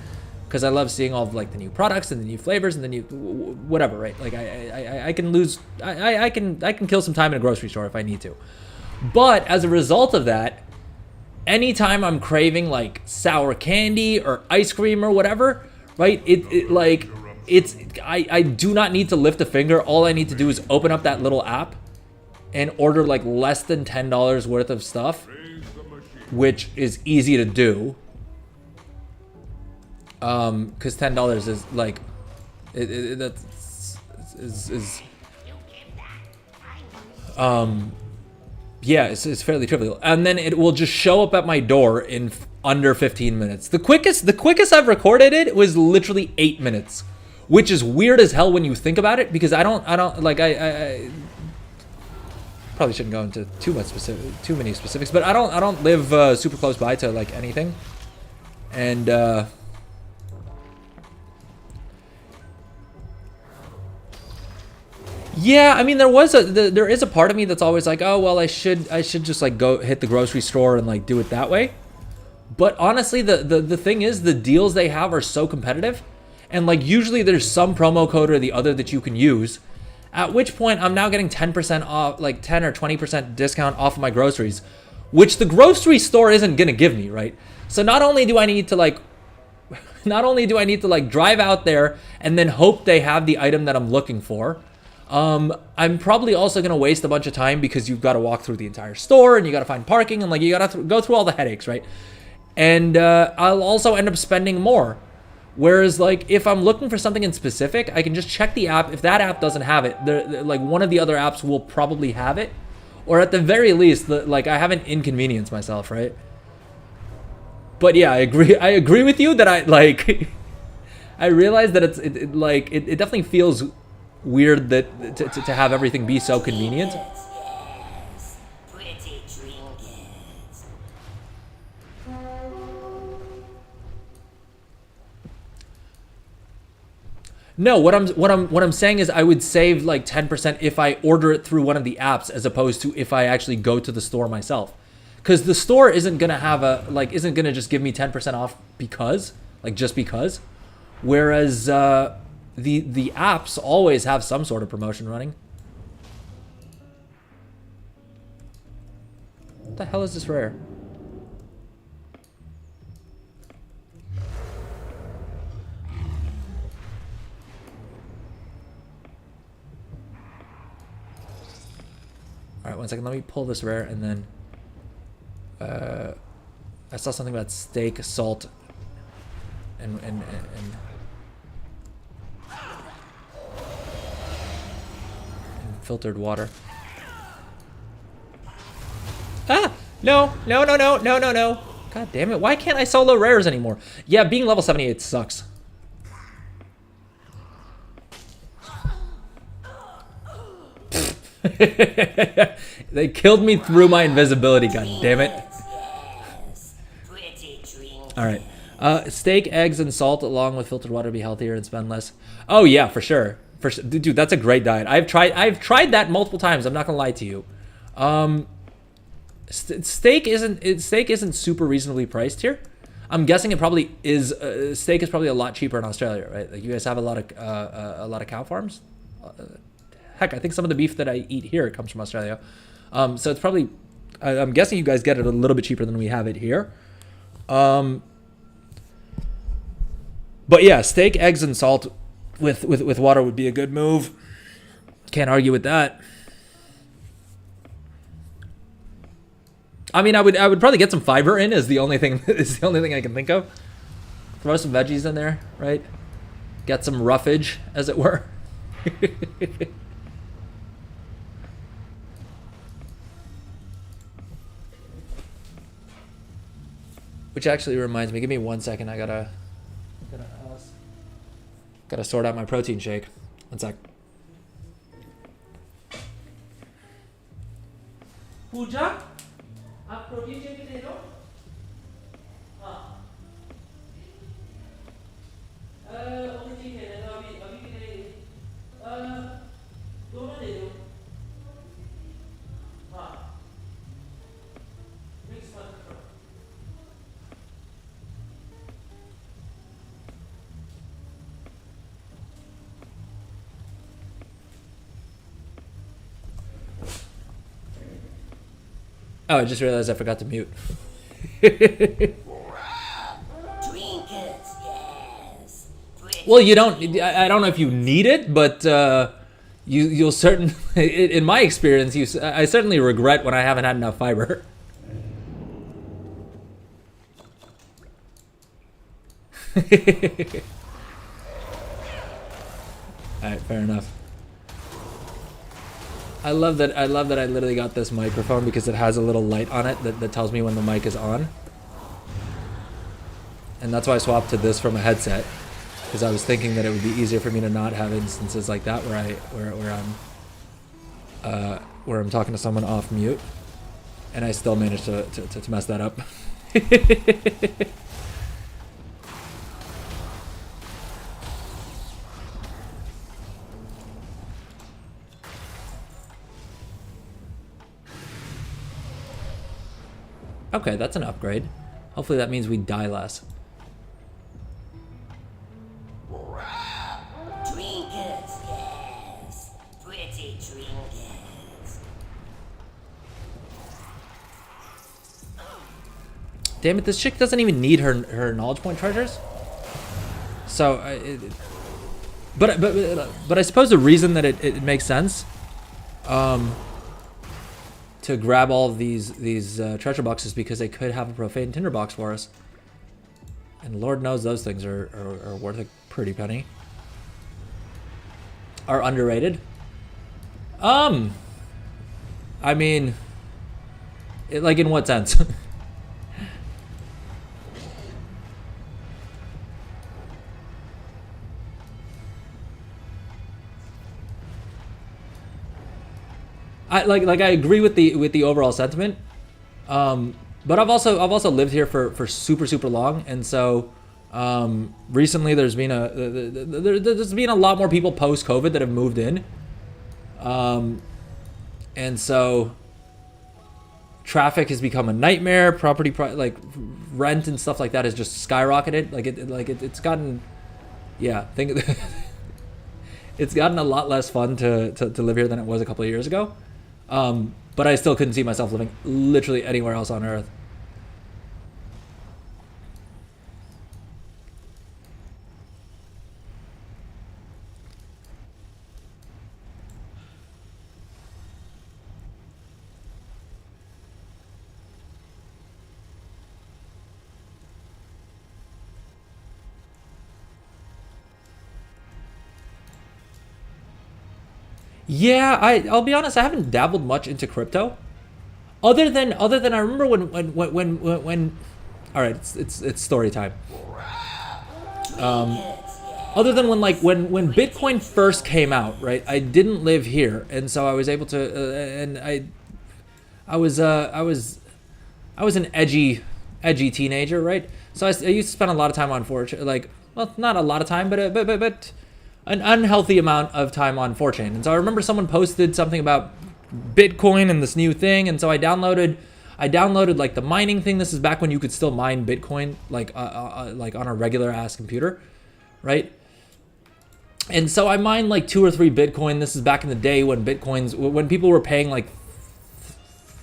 because I love seeing all of like the new products and the new flavors and the new whatever, right? Like I can kill some time in a grocery store if I need to. But as a result of that, anytime I'm craving like sour candy or ice cream or whatever, right? I do not need to lift a finger. All I need to do is open up that little app and order like less than $10 worth of stuff, which is easy to do. Because $10 is like, yeah, it's fairly trivial. And then it will just show up at my door in under 15 minutes. The quickest I've recorded it was literally 8 minutes, which is weird as hell when you think about it, because I don't like, I probably shouldn't go into too many specifics, but I don't live super close by to like anything. And yeah, I mean, there is a part of me that's always like, oh well, I should just like go hit the grocery store and like do it that way. But honestly, the thing is, the deals they have are so competitive, and like usually there's some promo code or the other that you can use, at which point I'm now getting 10% off, like 10 or 20% discount off of my groceries, which the grocery store isn't gonna give me, right? So not only do I need to like drive out there and then hope they have the item that I'm looking for, I'm probably also going to waste a bunch of time, because you've got to walk through the entire store and you got to find parking and like you got to go through all the headaches, right? And I'll also end up spending more. Whereas like if I'm looking for something in specific, I can just check the app. If that app doesn't have it, like one of the other apps will probably have it, or at the very least, like I haven't inconvenienced myself, right? But yeah, I agree with you that I like I realize that it definitely feels weird that to have everything be so convenient. Yes. Pretty trinkets. No, what I'm saying is I would save like 10% if I order it through one of the apps, as opposed to if I actually go to the store myself. Because the store isn't gonna have isn't gonna just give me 10% off just because. Whereas the apps always have some sort of promotion running. What the hell is this rare? All right, 1 second. Let me pull this rare, and then I saw something about steak, salt, and filtered water. Ah! No. God damn it. Why can't I solo rares anymore? Yeah, being level 78 sucks. They killed me through my invisibility, god damn it. Yes. Pretty trinkets. Alright. Steak, eggs, and salt along with filtered water to be healthier and spend less. Oh yeah, for sure. Dude, that's a great diet. I've tried that multiple times. I'm not gonna lie to you. Steak isn't super reasonably priced here. I'm guessing it probably is. Steak is probably a lot cheaper in Australia, right? Like you guys have a lot of cow farms. Heck, I think some of the beef that I eat here comes from Australia. So it's probably, I'm guessing you guys get it a little bit cheaper than we have it here. But yeah, steak, eggs, and salt with water would be a good move. Can't argue with that. I mean, I would probably get some fiber in. Is the only thing I can think of. Throw some veggies in there, right? Get some roughage, as it were. Which actually reminds me. Give me 1 second. I gotta sort out my protein shake. 1 sec. Pooja, आप protein shake दे दो. हाँ. Okay ठीक है. तो अभी के लिए दोनों दे दो. हाँ. Mix मत करो. Oh, I just realized I forgot to mute. Trinkets, yes. Well, you don't. I don't know if you need it, but you'll certainly. In my experience, I certainly regret when I haven't had enough fiber. All right, fair enough. I love that I literally got this microphone because it has a little light on it that tells me when the mic is on. And that's why I swapped to this from a headset, because I was thinking that it would be easier for me to not have instances like that where I'm talking to someone off mute, and I still managed to mess that up. Okay, that's an upgrade. Hopefully that means we die less. Trinkets, yes. Pretty trinkets. Damn it, this chick doesn't even need her knowledge point treasures. So, but I suppose the reason that it makes sense to grab all of these treasure boxes because they could have a profane tinderbox for us, and Lord knows those things are worth a pretty penny. Are underrated. I mean, like in what sense? I agree with the overall sentiment, but I've also lived here for super long, and so recently there's been a lot more people post COVID that have moved in, and so traffic has become a nightmare. Property like rent and stuff like that has just skyrocketed. It's gotten, yeah, it's gotten a lot less fun to live here than it was a couple of years ago. But I still couldn't see myself living literally anywhere else on Earth. Yeah, I'll be honest, I haven't dabbled much into crypto. Other than I remember when all right, it's story time. Other than when Bitcoin first came out, right? I didn't live here, and so I was able to and I was an edgy teenager, right? So I used to spend a lot of time on 4chan, like, well, not a lot of time, but an unhealthy amount of time on 4chan. And so I remember someone posted something about Bitcoin and this new thing, and so I downloaded like the mining thing. This is back when you could still mine Bitcoin like on a regular ass computer, right? And so I mined like 2 or 3 Bitcoin. This is back in the day when when people were paying like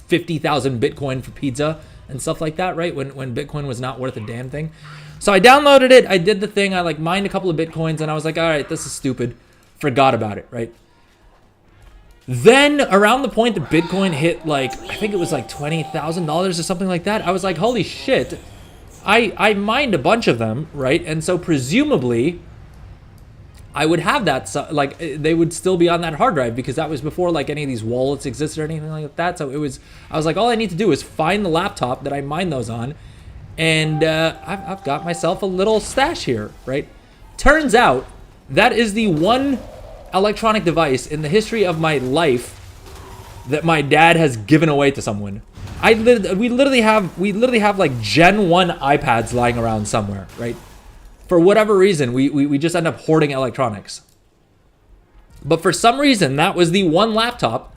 50,000 Bitcoin for pizza and stuff like that, right? When Bitcoin was not worth a damn thing. So I downloaded it, I did the thing, I like mined a couple of Bitcoins, and I was like, all right, this is stupid. Forgot about it, right? Then around the point that Bitcoin hit like, I think it was like $20,000 or something like that, I was like, holy shit. I mined a bunch of them, right? And so presumably I would have that, like they would still be on that hard drive, because that was before like any of these wallets existed or anything like that. So I was like, all I need to do is find the laptop that I mined those on, and I've got myself a little stash here, right? Turns out that is the one electronic device in the history of my life that my dad has given away to someone. We literally have like Gen 1 iPads lying around somewhere, right? For whatever reason, we just end up hoarding electronics. But for some reason, that was the one laptop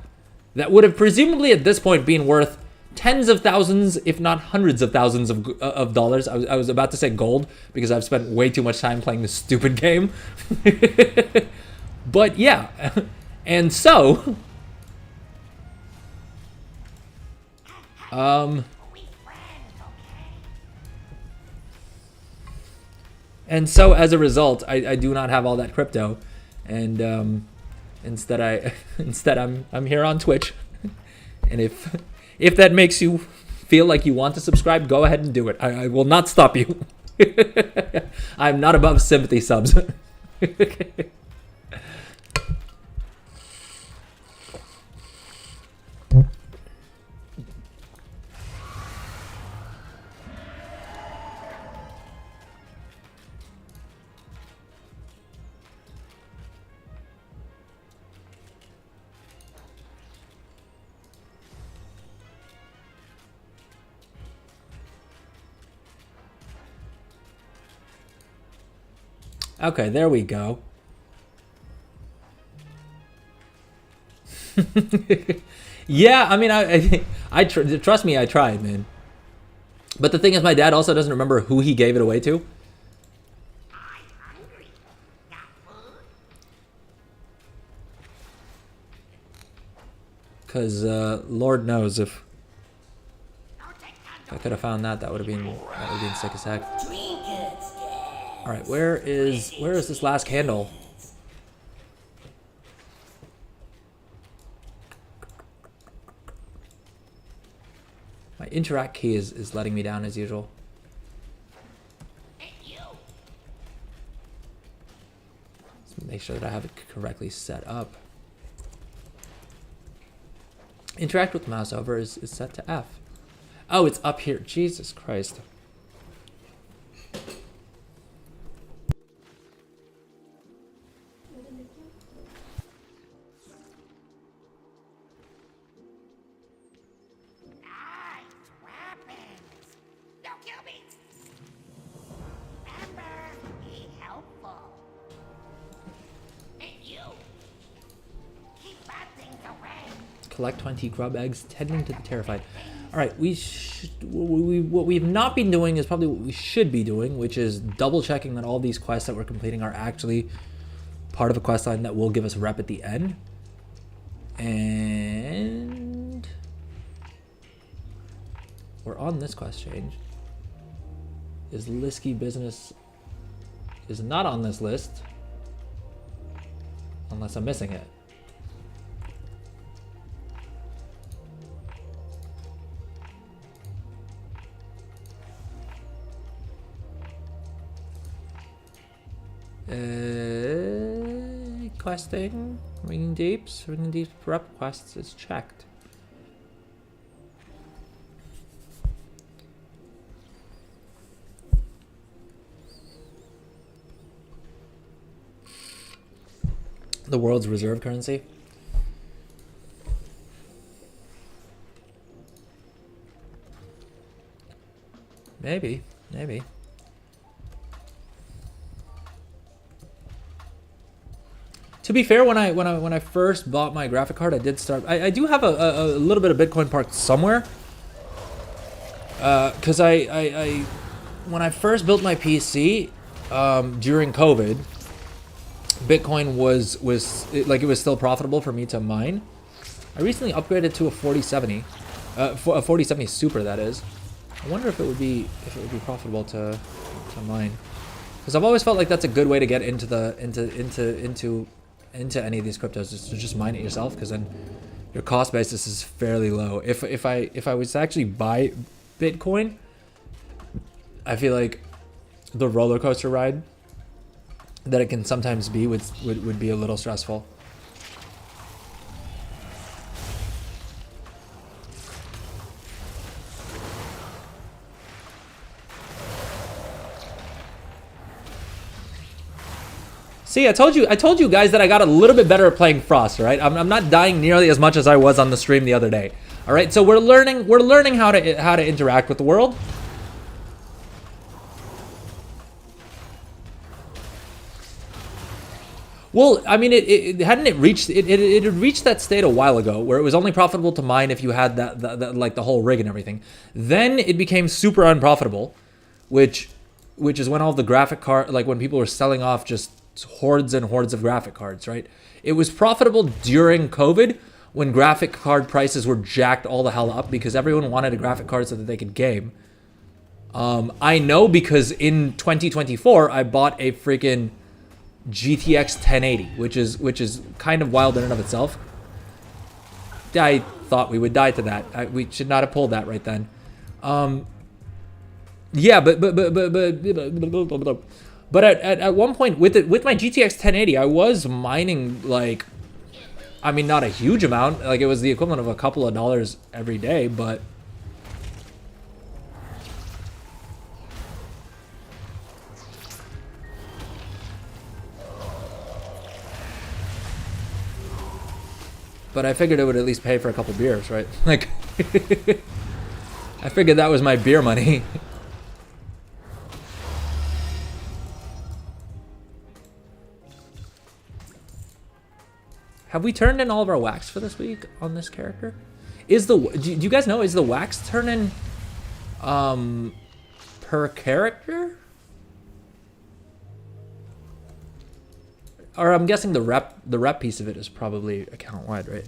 that would have presumably at this point been worth tens of thousands, if not hundreds of thousands of dollars. I was about to say gold, because I've spent way too much time playing this stupid game. But yeah, and so... And so as a result, I do not have all that crypto, and instead I'm here on Twitch, and if that makes you feel like you want to subscribe, go ahead and do it. I will not stop you. I'm not above sympathy subs. Okay, there we go. Yeah, I mean, trust me, I tried, man. But the thing is, my dad also doesn't remember who he gave it away to. Because Lord knows if I could have found that, that would have been sick as heck. All right, where is this last candle? My interact key is letting me down as usual. Let's make sure that I have it correctly set up. Interact with mouse over is set to F. Oh, it's up here. Jesus Christ. Collect 20 grub eggs, tending to the terrified. All right, what we've not been doing is probably what we should be doing, which is double checking that all these quests that we're completing are actually part of a quest line that will give us rep at the end. And we're on this quest change. Is Lisky Business is not on this list, unless I'm missing it. Questing, Ringing Deeps prep quests is checked. The world's reserve currency. Maybe. To be fair, when I first bought my graphic card, I did start. I do have a little bit of Bitcoin parked somewhere. Because when I first built my PC during COVID, Bitcoin it was still profitable for me to mine. I recently upgraded to a 4070, a 4070 Super, that is. I wonder if it would be profitable to mine, because I've always felt like that's a good way to get into any of these cryptos, is to just mine it yourself, because then your cost basis is fairly low. If I was to actually buy Bitcoin, I feel like the roller coaster ride that it can sometimes be would be a little stressful. See, I told you guys that I got a little bit better at playing Frost, right? I'm not dying nearly as much as I was on the stream the other day. All right, so we're learning how to interact with the world. Well, I mean, it hadn't reached that state a while ago where it was only profitable to mine if you had that like the whole rig and everything. Then it became super unprofitable, which is when all the graphic card, like when people were selling off just hordes and hordes of graphic cards, right? It was profitable during COVID when graphic card prices were jacked all the hell up because everyone wanted a graphic card so that they could game. I know because in 2024 I bought a freaking GTX 1080, which is kind of wild in and of itself. I thought we would die to that. We should not have pulled that right then. Yeah, but at one point with my GTX 1080, I was mining, like, I mean, not a huge amount. Like, it was the equivalent of a couple of dollars every day, but I figured it would at least pay for a couple beers, right? Like, I figured that was my beer money. Have we turned in all of our wax for this week on this character? Do you guys know, is the wax turn in per character? Or I'm guessing the rep piece of it is probably account wide, right?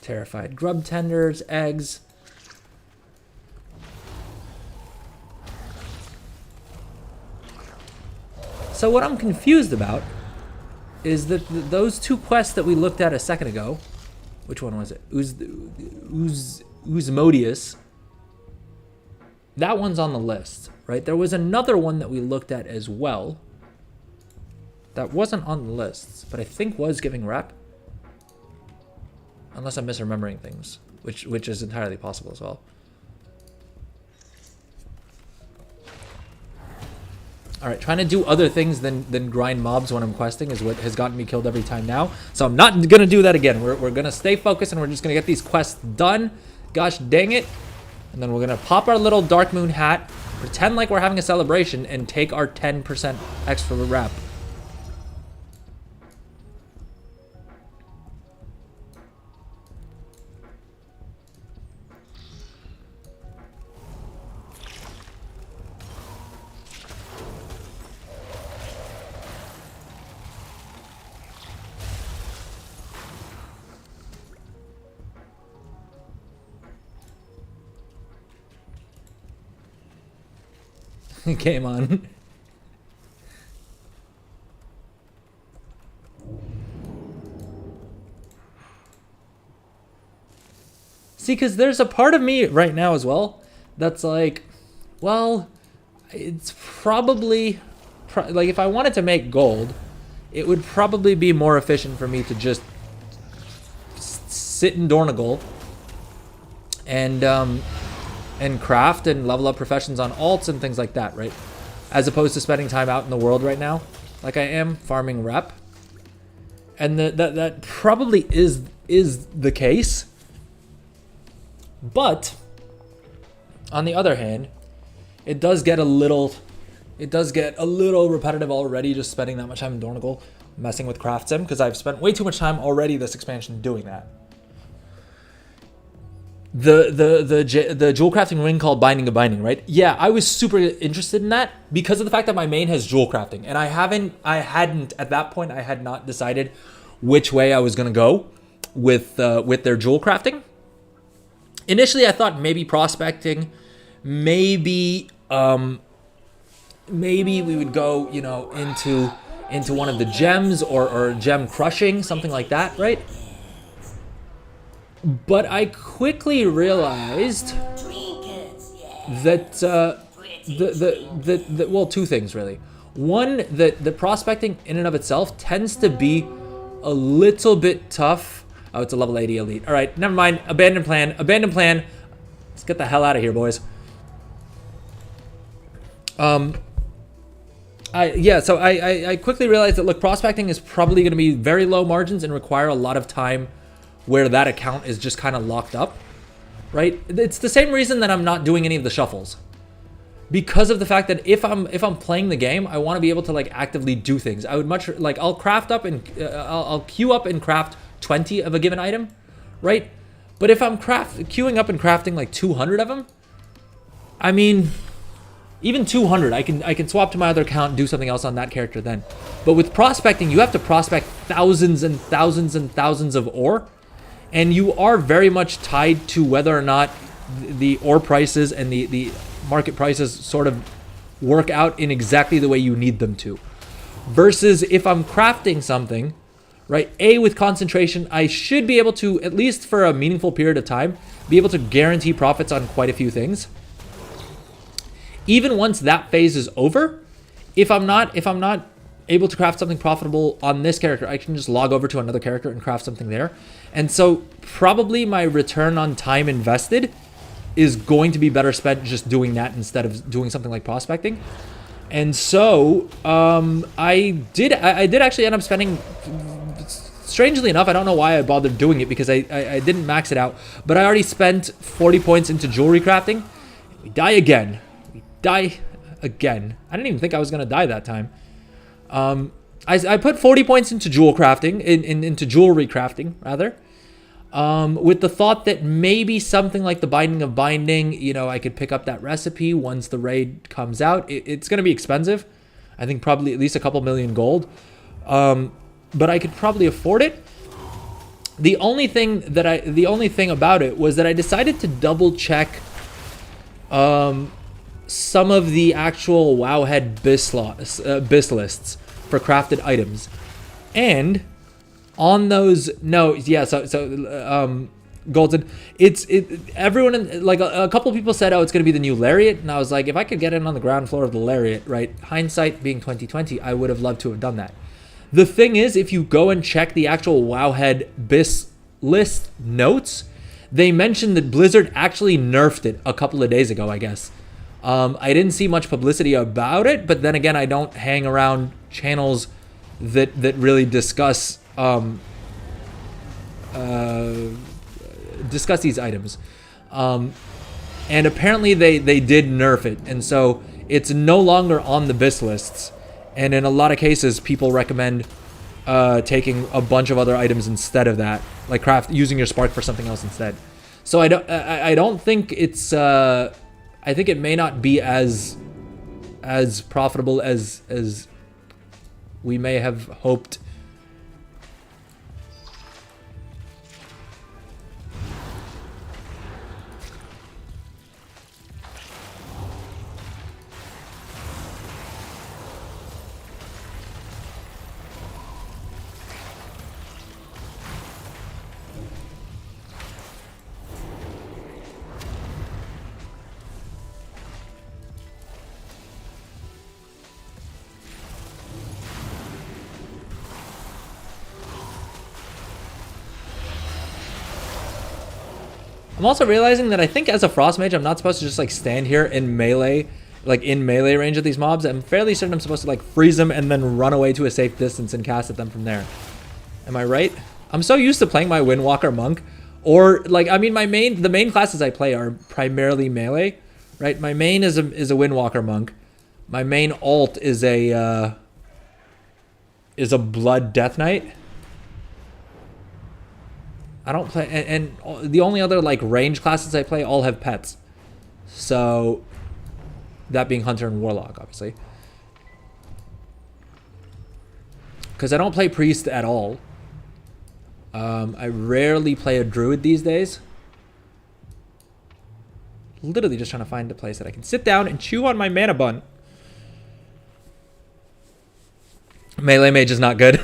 Terrified grub tenders, eggs. So what I'm confused about is that those two quests that we looked at a second ago, which one was it? Uzmodius. That one's on the list, right? There was another one that we looked at as well that wasn't on the list, but I think was giving rep. Unless I'm misremembering things, which is entirely possible as well. All right, trying to do other things than grind mobs when I'm questing is what has gotten me killed every time now. So I'm not gonna do that again. We're gonna stay focused and we're just gonna get these quests done. Gosh dang it. And then we're gonna pop our little Dark Moon hat, pretend like we're having a celebration, and take our 10% extra rep. Came on. See, because there's a part of me right now as well that's like, well, it's probably like if I wanted to make gold, it would probably be more efficient for me to just sit in Dornagle and craft and level up professions on alts and things like that, right? As opposed to spending time out in the world right now, like I am, farming rep. And that probably is the case. But on the other hand, it does get a little it does get a little repetitive already just spending that much time in Dornigal messing with craft sim, because I've spent way too much time already this expansion doing that. The jewel crafting ring called Binding of Binding, right? Yeah, I was super interested in that because of the fact that my main has jewel crafting, and I hadn't at that point, I had not decided which way I was gonna go with their jewel crafting. Initially, I thought maybe prospecting, maybe we would go, you know, into one of the gems or gem crushing, something like that, right? But I quickly realized that well, two things really. One, that the prospecting in and of itself tends to be a little bit tough. Oh, it's a level 80 elite. All right, never mind. Abandoned plan. Abandoned plan. Let's get the hell out of here, boys. I quickly realized that, look, prospecting is probably going to be very low margins and require a lot of time where that account is just kind of locked up, right? It's the same reason that I'm not doing any of the shuffles, because of the fact that if I'm playing the game, I want to be able to like actively do things. I would much like I'll craft up and I'll queue up and craft 20 of a given item, right? But if I'm queuing up and crafting like 200 of them, I mean, even 200, I can swap to my other account and do something else on that character then. But with prospecting, you have to prospect thousands and thousands and thousands of ore, and you are very much tied to whether or not the ore prices and the market prices sort of work out in exactly the way you need them to. Versus if I'm crafting something, right, with concentration, I should be able to, at least for a meaningful period of time, be able to guarantee profits on quite a few things. Even once that phase is over, if I'm not able to craft something profitable on this character, I can just log over to another character and craft something there. And so probably my return on time invested is going to be better spent just doing that instead of doing something like prospecting. And so I did actually end up spending, strangely enough, I don't know why I bothered doing it, because I didn't max it out, but I already spent 40 points into jewelry crafting. We die again. I didn't even think I was gonna die that time. I put 40 points into jewel crafting, into jewelry crafting rather, with the thought that maybe something like the Binding of Binding, you know, I could pick up that recipe once the raid comes out. It's gonna be expensive. I think probably at least a couple million gold, but I could probably afford it. The only thing about it was that I decided to double check some of the actual Wowhead BIS lists for crafted items, and on those Golden, everyone, like a couple people said, oh, it's going to be the new Lariat, and I was like, if I could get in on the ground floor of the Lariat, right, hindsight being 2020, I would have loved to have done that. The thing is, if you go and check the actual Wowhead BIS list notes, they mentioned that Blizzard actually nerfed it a couple of days ago, I guess. I didn't see much publicity about it, but then again, I don't hang around channels that really discuss these items. And apparently they did nerf it, and so it's no longer on the BIS lists. And in a lot of cases, people recommend taking a bunch of other items instead of that, like using your spark for something else instead. So I don't think it's I think it may not be as profitable as we may have hoped. I'm also realizing that I think as a Frost Mage, I'm not supposed to just like stand here in melee, like in melee range of these mobs. I'm fairly certain I'm supposed to like freeze them and then run away to a safe distance and cast at them from there. Am I right? I'm so used to playing my Windwalker Monk, or like, I mean, the main classes I play are primarily melee, right? My main is a Windwalker Monk, My main ult is a blood death knight. I don't play, and the only other like range classes I play all have pets. So that being hunter and warlock, obviously. Because I don't play priest at all. I rarely play a druid these days. Literally just trying to find a place that I can sit down and chew on my mana bun. Melee mage is not good.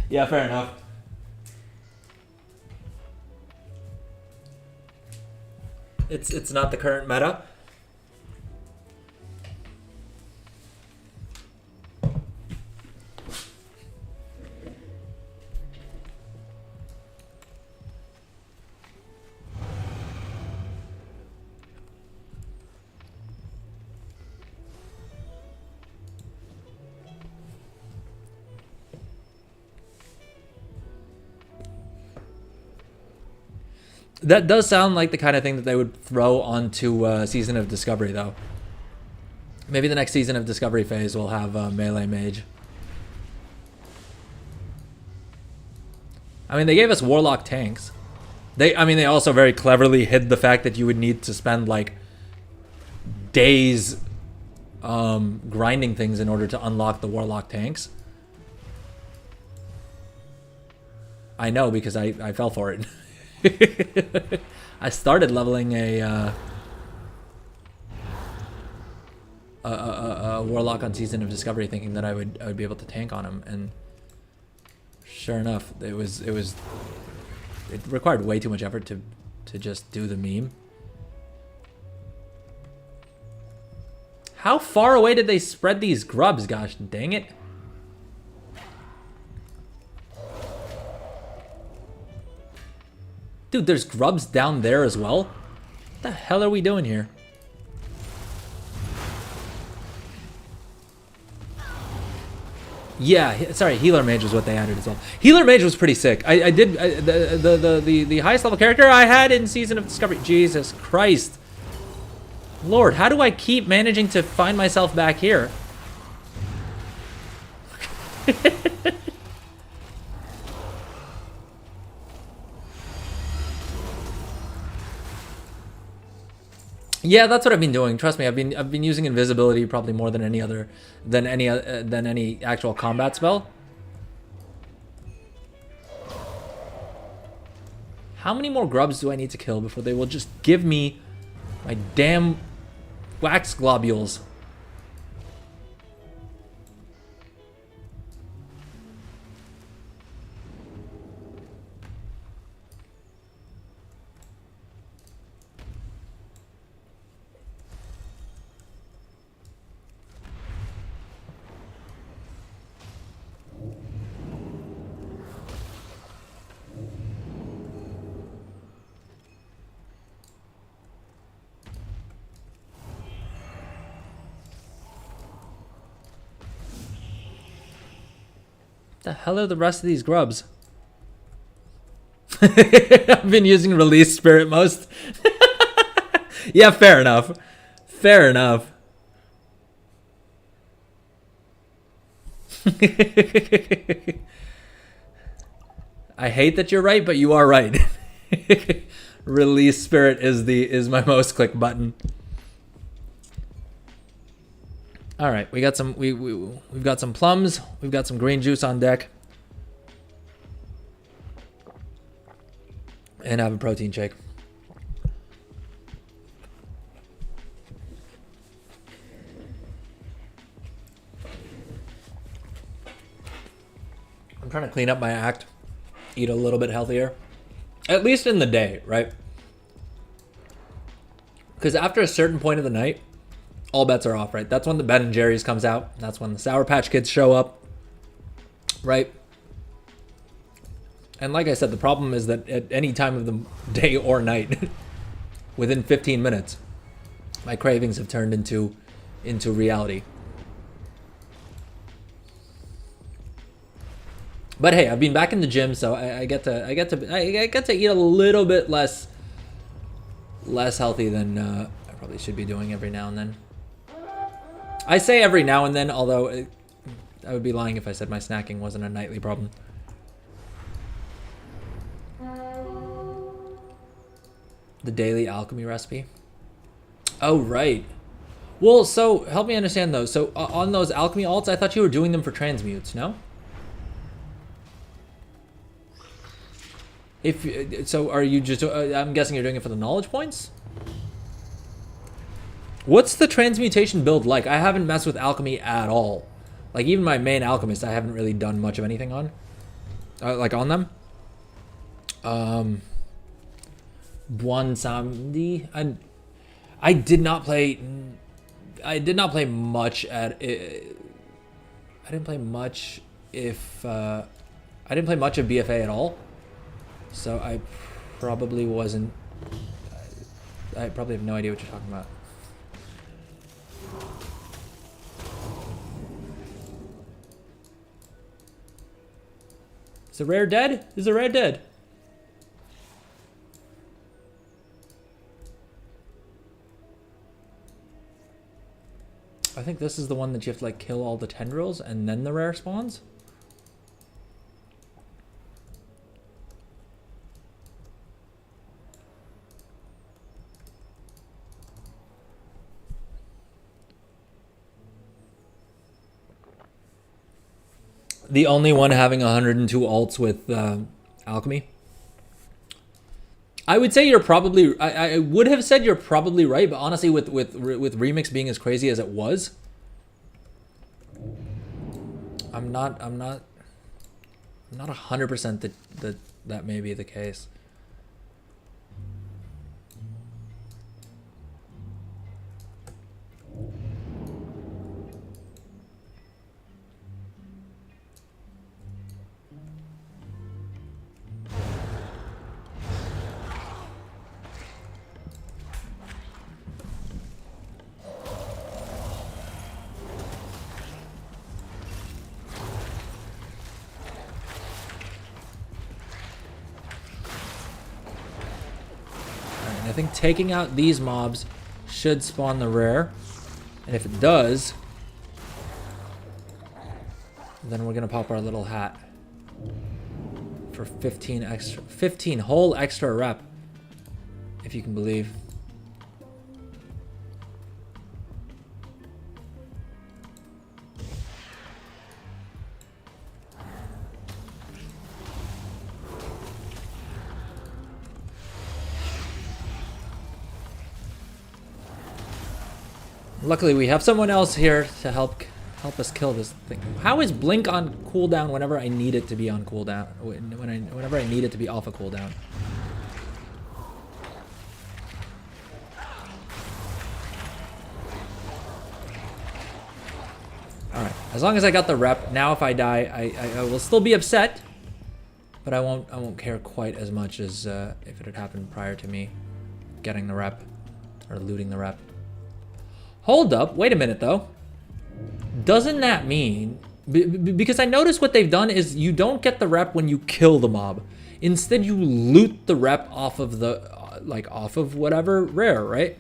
Yeah, fair enough. It's not the current meta. That does sound like the kind of thing that they would throw onto Season of Discovery, though. Maybe the next Season of Discovery phase will have Melee Mage. I mean, they gave us Warlock tanks. They also very cleverly hid the fact that you would need to spend, like, days grinding things in order to unlock the Warlock tanks. I know, because I fell for it. I started leveling a warlock on Season of Discovery, thinking that I would be able to tank on him, and sure enough, it required way too much effort to just do the meme. How far away did they spread these grubs? Gosh dang it! Dude, there's grubs down there as well? What the hell are we doing here? Yeah, sorry, Healer Mage was what they added as well. Healer Mage was pretty sick. The highest level character I had in Season of Discovery. Jesus Christ. Lord, how do I keep managing to find myself back here? Yeah, that's what I've been doing. Trust me, I've been using invisibility probably more than any actual combat spell. How many more grubs do I need to kill before they will just give me my damn wax globules? The hell are the rest of these grubs? I've been using Release Spirit most. Yeah, fair enough. Fair enough. I hate that you're right, but you are right. Release Spirit is my most click button. All right, we got some we've got some plums, we've got some green juice on deck, and have a protein shake. I'm trying to clean up my act, eat a little bit healthier, at least in the day, right? Because after a certain point of the night, all bets are off, right? That's when the Ben & Jerry's comes out. That's when the Sour Patch Kids show up, right? And like I said, the problem is that at any time of the day or night, within 15 minutes, my cravings have turned into reality. But hey, I've been back in the gym, so I get to eat a little bit less healthy than I probably should be doing every now and then. I say every now and then, although I would be lying if I said my snacking wasn't a nightly problem. The daily alchemy recipe. Oh, right. Well, so help me understand those. So on those alchemy alts, I thought you were doing them for transmutes, no? If so, are you just? I'm guessing you're doing it for the knowledge points. What's the transmutation build like? I haven't messed with alchemy at all. Like even my main alchemist, I haven't really done much of anything on. Like on them. One Samdi. I did not play. I did not play much at. I didn't play much. If I didn't play much of BFA at all. So I probably wasn't. I probably have no idea what you're talking about. Is the rare dead? Is the rare dead? I think this is the one that you have to like kill all the tendrils and then the rare spawns. The only one having 102 alts with alchemy. I would say you're probably. I would have said you're probably right, but honestly, with Remix being as crazy as it was, I'm not 100% that may be the case. I think taking out these mobs should spawn the rare, and if it does, then we're gonna pop our little hat for 15 whole extra rep, if you can believe. Luckily, we have someone else here to help us kill this thing. How is Blink on cooldown whenever I need it to be on cooldown? Whenever I need it to be off a cooldown. All right. As long as I got the rep. Now, if I die, I will still be upset, but I won't care quite as much as if it had happened prior to me getting the rep or looting the rep. Hold up, wait a minute though. Doesn't that mean, because I noticed what they've done is you don't get the rep when you kill the mob. Instead you loot the rep off of the, off of whatever rare, right?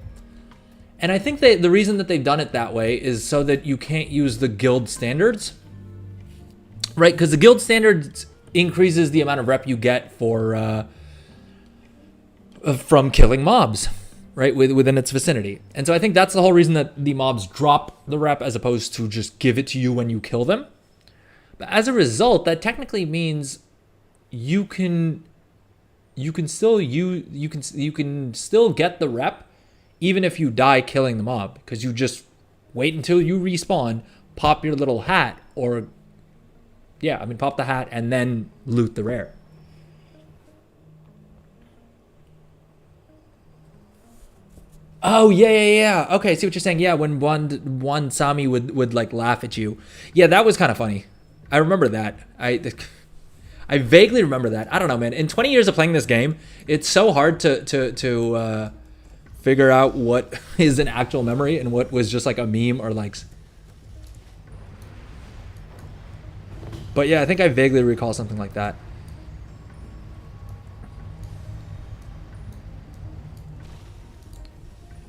And I think the reason that they've done it that way is so that you can't use the guild standards, right? Because the guild standards increases the amount of rep you get for, from killing mobs. Right, within its vicinity. And so I think that's the whole reason that the mobs drop the rep as opposed to just give it to you when you kill them. But as a result, that technically means you can still get the rep even if you die killing the mob, because you just wait until you respawn, pop your little hat, or pop the hat and then loot the rare. Oh, yeah. Okay, I see what you're saying. Yeah, when one Sami would like laugh at you. Yeah, that was kind of funny. I remember that. I vaguely remember that. I don't know, man. In 20 years of playing this game, it's so hard to figure out what is an actual memory and what was just like a meme or likes. But yeah, I think I vaguely recall something like that.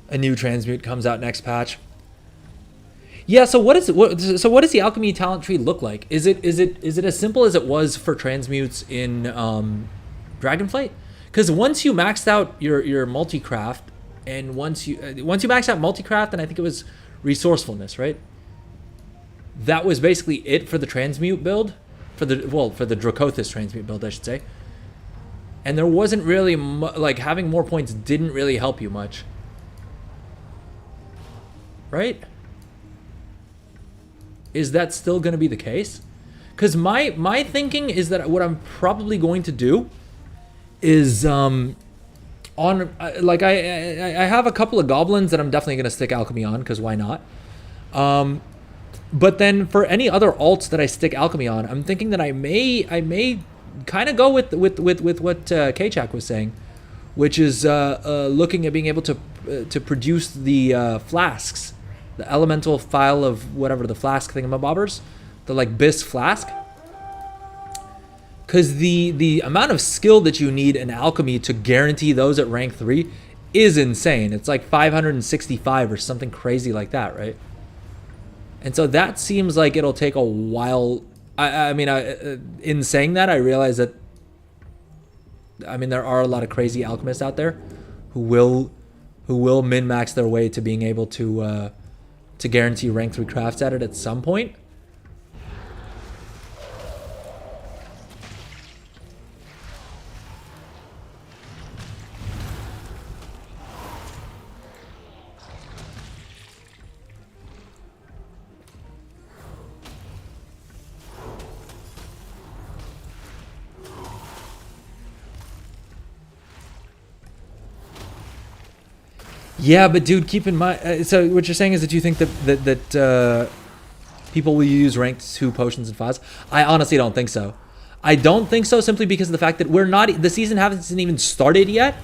A new transmute comes out next patch. Yeah. So what is it? So what does the alchemy talent tree look like? Is it as simple as it was for transmutes in Dragonflight? Because once you maxed out your multi-craft, and once you maxed out multi-craft, and I think it was resourcefulness, right? That was basically it for the transmute build, for the Dracothis transmute build, I should say. And there wasn't really like having more points didn't really help you much, right? Is that still going to be the case? Because my thinking is that what I'm probably going to do is I have a couple of goblins that I'm definitely going to stick alchemy on, because why not? But then for any other alts that I stick alchemy on, I'm thinking that I may kind of go with what K-Chak was saying, which is looking at being able to produce the flasks, the elemental file of whatever the flask thingamabobbers, the like bis flask. Because the amount of skill that you need in alchemy to guarantee those at rank 3 is insane. It's like 565 or something crazy like that, right? And so that seems like it'll take a while. I mean, in saying that, I realize that, I mean, there are a lot of crazy alchemists out there who will min-max their way to being able to guarantee rank 3 crafts at it at some point. Yeah, but dude, keep in mind. So what you're saying is that you think that people will use ranked 2 potions and files. I honestly don't think so. I don't think so, simply because of the fact that the season hasn't even started yet,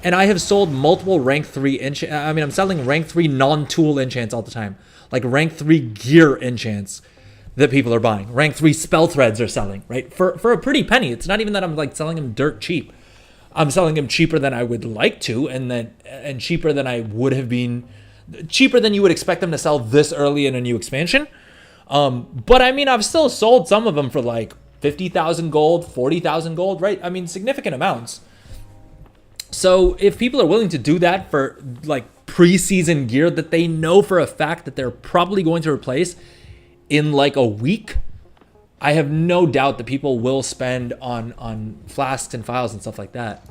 and I have sold multiple rank 3 I'm selling rank 3 non-tool enchants all the time, like rank 3 gear enchants that people are buying. Rank 3 spell threads are selling, right, for a pretty penny. It's not even that I'm like selling them dirt cheap. I'm selling them cheaper than I would like to, and cheaper than I would have been, cheaper than you would expect them to sell this early in a new expansion. But I mean, I've still sold some of them for like 50,000 gold, 40,000 gold, right? I mean, significant amounts. So if people are willing to do that for like preseason gear that they know for a fact that they're probably going to replace in like a week, I have no doubt that people will spend on flasks and files and stuff like that.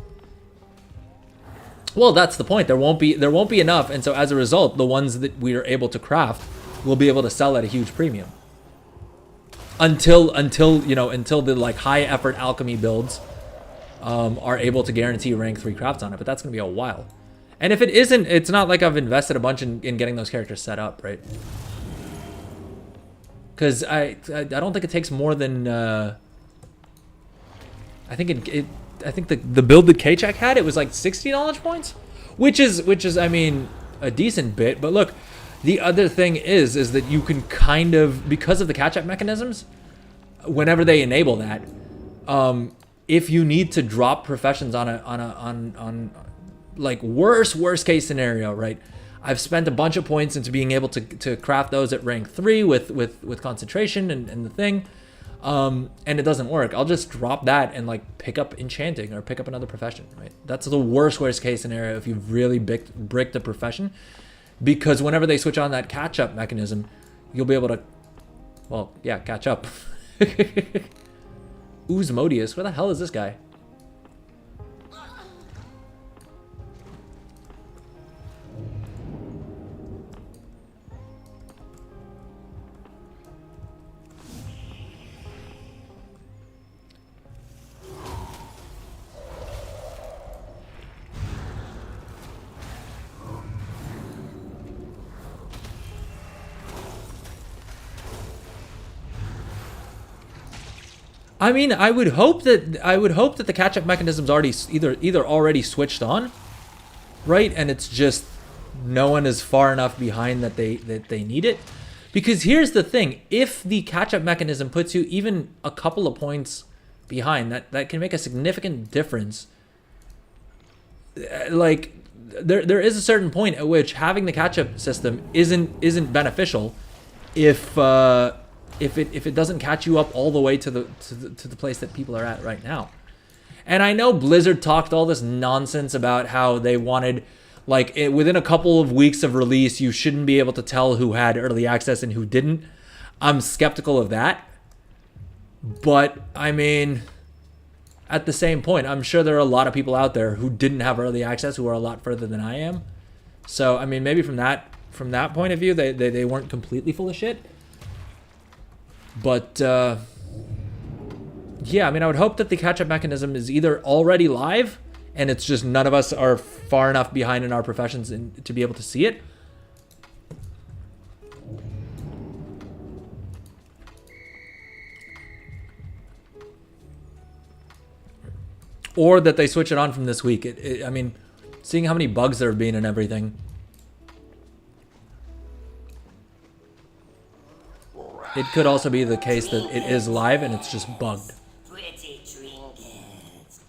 Well, that's the point. There won't be enough, and so as a result, the ones that we are able to craft will be able to sell at a huge premium. Until the like high effort alchemy builds are able to guarantee rank 3 crafts on it, but that's gonna be a while. And if it isn't, it's not like I've invested a bunch in getting those characters set up, right? Because I don't think it takes more than I think the build that K-Chak had, it was like 60 knowledge points, which is I mean a decent bit. But look, the other thing is that you can kind of, because of the catch-up mechanisms, whenever they enable that, if you need to drop professions on like worst case scenario, right? I've spent a bunch of points into being able to craft those at rank 3 with concentration and the thing, and it doesn't work. I'll just drop that and like pick up enchanting or pick up another profession, right? That's the worst case scenario if you've really bricked the profession, because whenever they switch on that catch-up mechanism, you'll be able to, well, yeah, catch up. Oozmodius, where the hell is this guy? I mean, I would hope that the catch-up mechanism's already either already switched on, right? And it's just no one is far enough behind that they need it. Because here's the thing: if the catch-up mechanism puts you even a couple of points behind, that can make a significant difference. Like there is a certain point at which having the catch-up system isn't beneficial if it doesn't catch you up all the way to the place that people are at right now. And I know Blizzard talked all this nonsense about how they wanted, like, within a couple of weeks of release, you shouldn't be able to tell who had early access and who didn't. I'm skeptical of that. But, I mean, at the same point, I'm sure there are a lot of people out there who didn't have early access who are a lot further than I am. So, I mean, maybe from that point of view, they weren't completely full of shit. But, yeah, I mean, I would hope that the catch-up mechanism is either already live and it's just none of us are far enough behind in our professions to be able to see it. Or that they switch it on from this week. I mean, seeing how many bugs there have been and everything. It could also be the case that it is live and it's just bugged. Pretty trinkets.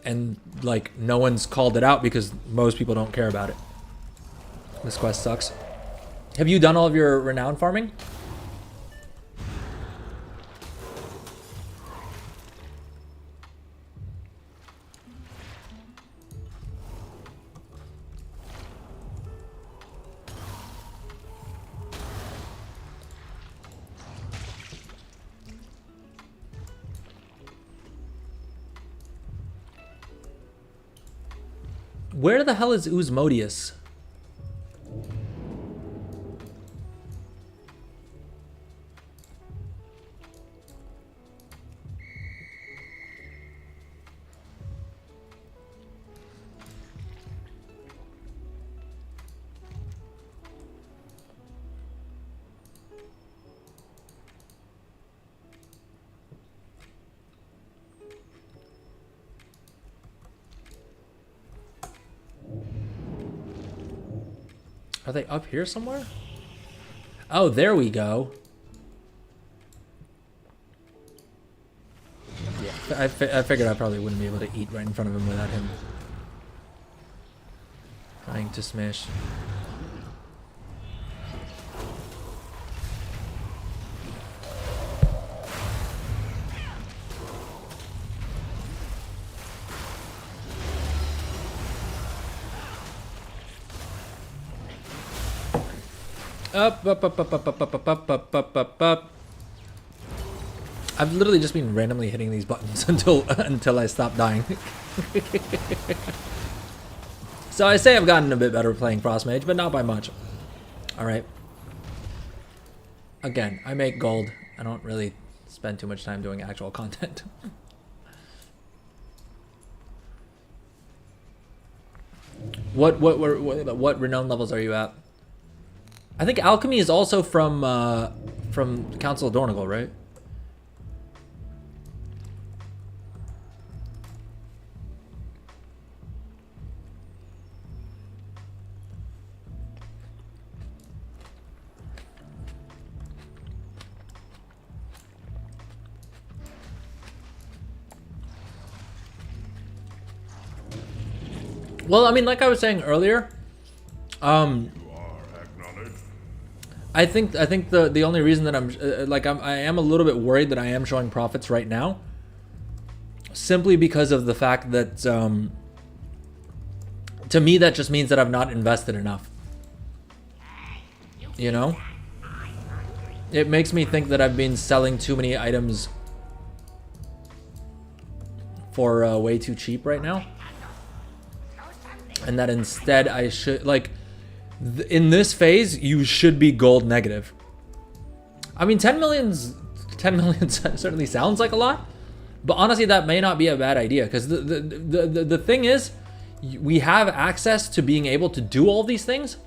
And, like, no one's called it out because most people don't care about it. This quest sucks. Have you done all of your renown farming? Where the hell is Uzmodius? Are they up here somewhere? Oh, there we go. Yeah, I figured I probably wouldn't be able to eat right in front of him without him trying to smash. Up. I've literally just been randomly hitting these buttons until I stop dying. So I say I've gotten a bit better playing Frost Mage, but not by much. Alright. Again, I make gold. I don't really spend too much time doing actual content. What renown levels are you at? I think alchemy is also from Council of Dornogal, right? Well, I mean, like I was saying earlier, I think the only reason that I am a little bit worried that I am showing profits right now, simply because of the fact that to me that just means that I've not invested enough. You know, it makes me think that I've been selling too many items for way too cheap right now, and that instead I should in this phase, you should be gold negative. I mean, 10 million certainly sounds like a lot, but honestly, that may not be a bad idea, because the thing is, we have access to being able to do all these things.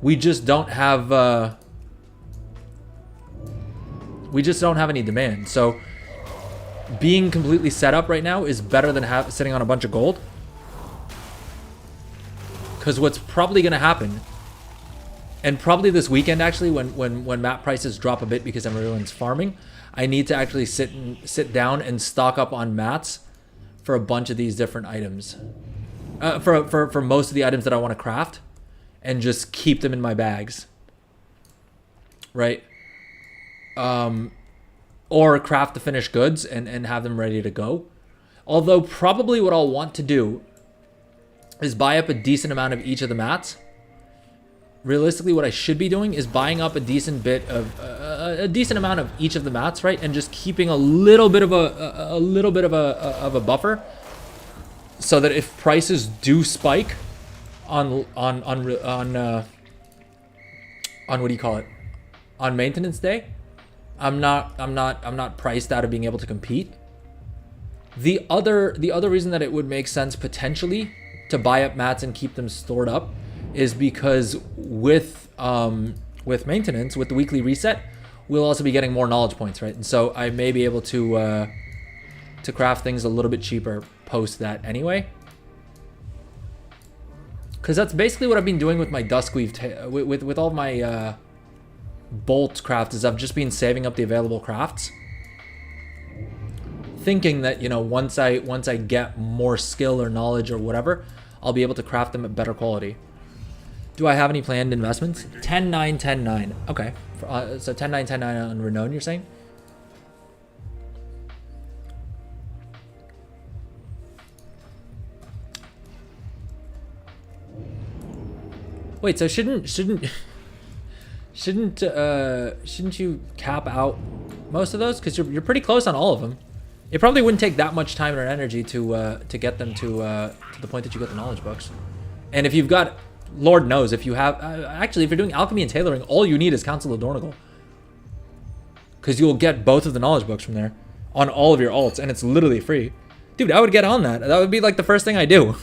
We just don't have any demand. So being completely set up right now is better than sitting on a bunch of gold. Because what's probably going to happen, and probably this weekend actually, when map prices drop a bit because everyone's farming, I need to actually sit down and stock up on mats for a bunch of these different items, for most of the items that I want to craft, and just keep them in my bags. right? Or craft the finished goods and have them ready to go. Although probably what I'll want to do is buy up a decent amount of each of the mats. Realistically, what I should be doing is buying up a decent bit of a decent amount of each of the mats, right, and just keeping a little bit of a buffer, so that if prices do spike on what do you call it, on maintenance day, I'm not priced out of being able to compete. The other reason that it would make sense potentially to buy up mats and keep them stored up is because with maintenance, with the weekly reset, we'll also be getting more knowledge points, right? And so I may be able to craft things a little bit cheaper post that anyway. Because that's basically what I've been doing with my Duskweave, with all my bolt craft, is I've just been saving up the available crafts, thinking that, you know, once I get more skill or knowledge or whatever, I'll be able to craft them at better quality. Do I have any planned investments? 10-9, 10-9. Okay. So 10-9, 10-9 on Renown, you're saying? Wait, so shouldn't you cap out most of those? Because you're pretty close on all of them. It probably wouldn't take that much time or energy to get them to the point that you get the knowledge books. And if you've got, Lord knows, if you have actually, if you're doing alchemy and tailoring, all you need is Council of Dornigal, because you'll get both of the knowledge books from there on all of your alts, and it's literally free. Dude, I would get on that. That would be like the first thing I do.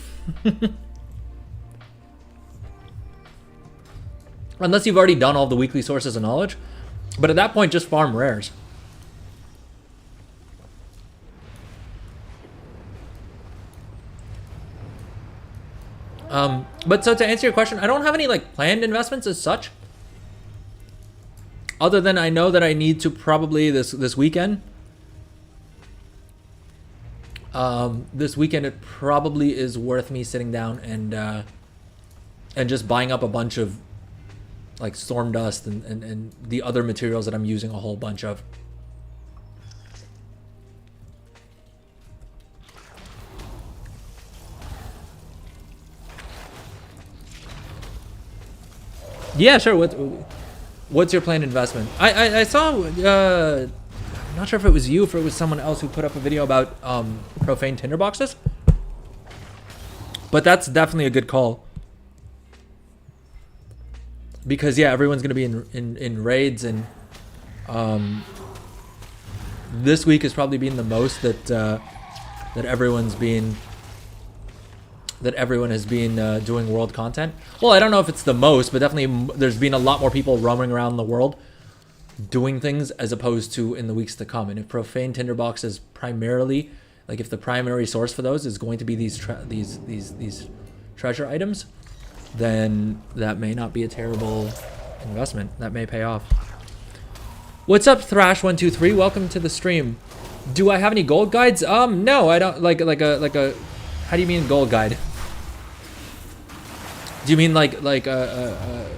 Unless you've already done all the weekly sources of knowledge. But at that point, just farm rares. But so to answer your question, I don't have any like planned investments as such. Other than I know that I need to probably this weekend. This weekend it probably is worth me sitting down and just buying up a bunch of like storm dust and the other materials that I'm using a whole bunch of. Yeah, sure. What's your planned investment? I saw, I'm not sure if it was you, if it was someone else who put up a video about profane tinderboxes. But that's definitely a good call. Because yeah, everyone's gonna be in raids, and this week has probably been the most that everyone has been doing world content. Well, I don't know if it's the most, but definitely there's been a lot more people roaming around the world doing things as opposed to in the weeks to come. And if profane tinderbox is primarily, like, if the primary source for those is going to be these treasure items, then that may not be a terrible investment. That may pay off. What's up, Thrash123? Welcome to the stream. Do I have any gold guides? No, I don't. Like a. How do you mean gold guide? Do you mean like a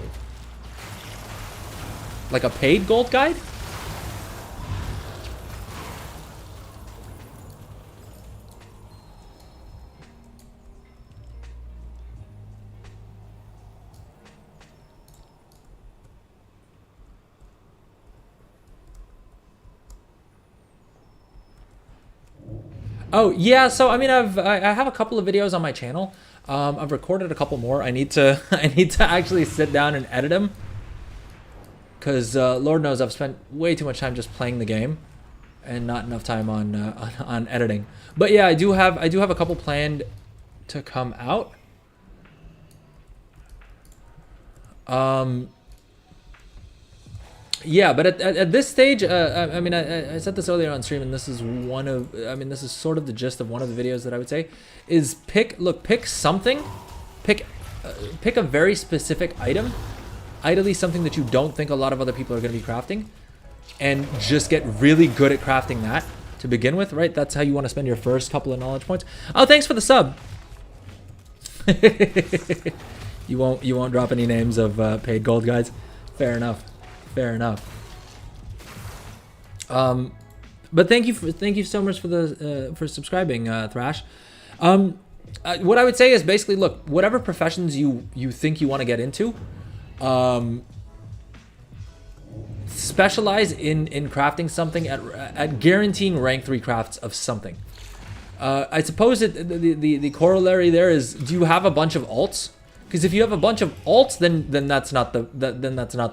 paid gold guide? Oh yeah, so I mean, I have a couple of videos on my channel. I've recorded a couple more. I need to actually sit down and edit them, because Lord knows I've spent way too much time just playing the game, and not enough time on editing. But yeah, I do have a couple planned to come out. Yeah, but at this stage, I mean, I said this earlier on stream, and this is this is sort of the gist of one of the videos that I would say is pick something, pick a very specific item, ideally something that you don't think a lot of other people are going to be crafting, and just get really good at crafting that to begin with, right? That's how you want to spend your first couple of knowledge points. Oh, thanks for the sub. You won't drop any names of paid gold guys. Fair enough. fair enough. But thank you so much for the for subscribing, Thrash. What I would say is basically, look, whatever professions you think you want to get into, specialize in crafting something at guaranteeing rank 3 crafts of something. I suppose the corollary there is, do you have a bunch of alts? Because if you have a bunch of alts, then that's not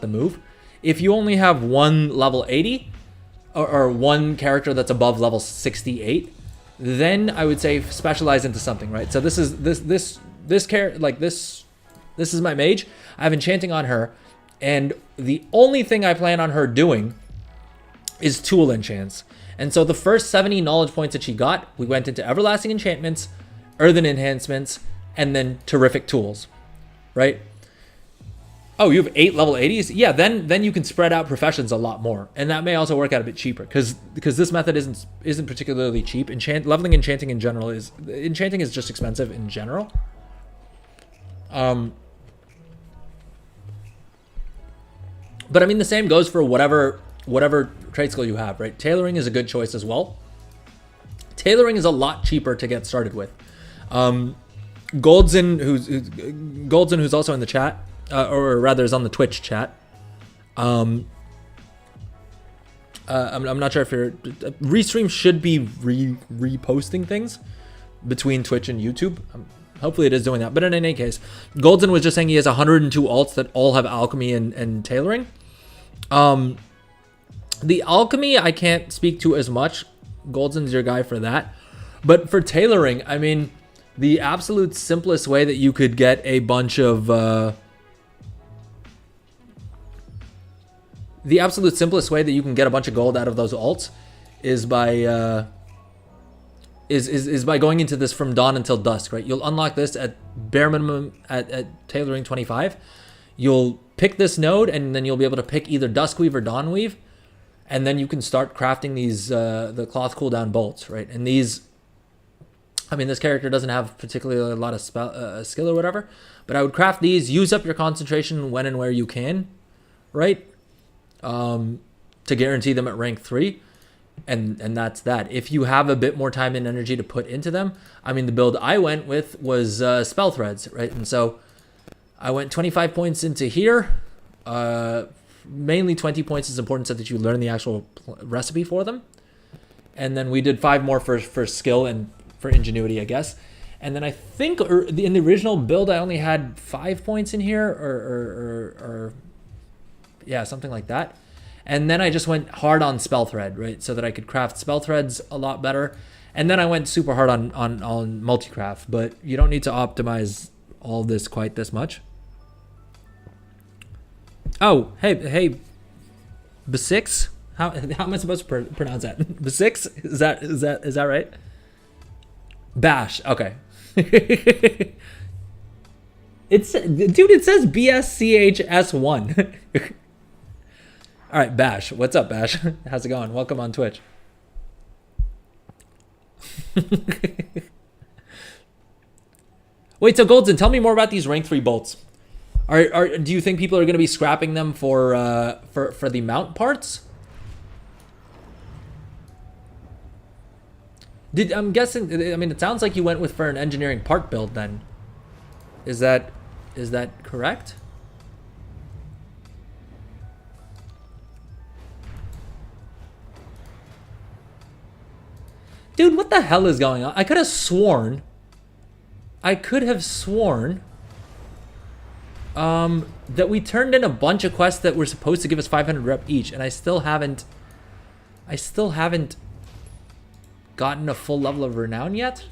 the move. If you only have one level 80 or one character that's above level 68, then I would say specialize into something, right? So this is my mage. I have enchanting on her, and the only thing I plan on her doing is tool enchants. And so the first 70 knowledge points that she got, we went into everlasting enchantments, earthen enhancements, and then terrific tools, right? Oh, you have 8 level 80s? Yeah, then you can spread out professions a lot more, and that may also work out a bit cheaper because this method isn't particularly cheap. Leveling enchanting in general is just expensive in general. But I mean, the same goes for whatever trade skill you have, right? Tailoring is a good choice as well. Tailoring is a lot cheaper to get started with. Goldzin, who's also in the chat, or rather is on the Twitch chat. I'm not sure if Restream should be reposting things between Twitch and YouTube. Hopefully it is doing that. But in any case, Goldzin was just saying he has 102 alts that all have alchemy and tailoring. The alchemy I can't speak to as much. Goldzin's your guy for that. But for tailoring, I mean, the absolute simplest way that you could get a bunch of gold out of those alts is by is by going into this from dawn until dusk, right? You'll unlock this at bare minimum at tailoring 25. You'll pick this node, and then you'll be able to pick either Duskweave or Dawnweave, and then you can start crafting these the cloth cooldown bolts, right? And these, I mean, this character doesn't have particularly a lot of skill or whatever, but I would craft these, use up your concentration when and where you can, right? To guarantee them at rank 3. And that's that. If you have a bit more time and energy to put into them, I mean, the build I went with was spell threads, right? And so I went 25 points into here. Mainly 20 points is important so that you learn the actual recipe for them. And then we did 5 more for skill and for ingenuity, I guess. And then I think in the original build, I only had 5 points in here, or yeah, something like that. And then I just went hard on spell thread, right? So that I could craft spell threads a lot better. And then I went super hard on multi-craft, but you don't need to optimize all this quite this much. Oh, hey, B6? How am I supposed to pronounce that? B6? Is that right? Bash. Okay. It says BSCHS1. All right, Bash. What's up, Bash? How's it going? Welcome on Twitch. Wait, so Goldzin, tell me more about these rank 3 bolts. Do you think people are going to be scrapping them for the mount parts? I'm guessing. I mean, it sounds like you went for an engineering part build. Then, is that correct? Dude, what the hell is going on? I could have sworn that we turned in a bunch of quests that were supposed to give us 500 rep each, and I still haven't gotten a full level of renown yet.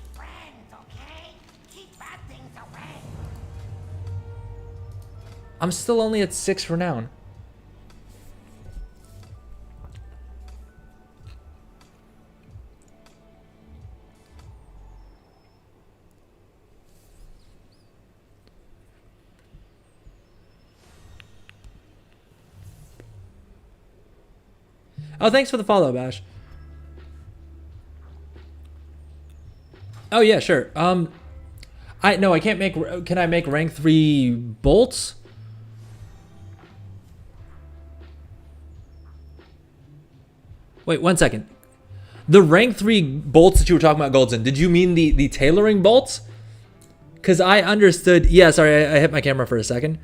I'm still only at 6 renown. Oh, thanks for the follow, Bash. Oh yeah, sure. I can't make. Can I make rank 3 bolts? Wait, 1 second. The rank 3 bolts that you were talking about, Goldson, did you mean the tailoring bolts? Because I understood... Yeah, sorry, I hit my camera for a second.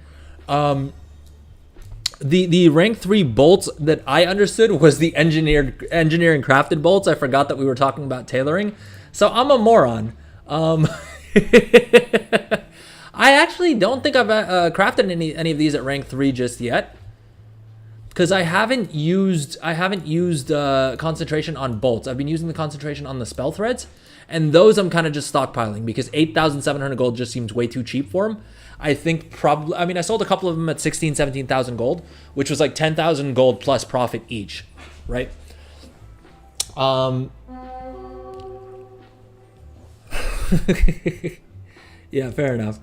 The rank 3 bolts that I understood was the engineering crafted bolts. I forgot that we were talking about tailoring. So I'm a moron. I actually don't think I've crafted any of these at rank 3 just yet, because I haven't used concentration on bolts. I've been using the concentration on the spell threads, and those I'm kind of just stockpiling because 8,700 gold just seems way too cheap for them. I think probably, I mean, I sold a couple of them at 16, 17,000 gold, which was like 10,000 gold plus profit each, right? Yeah, fair enough.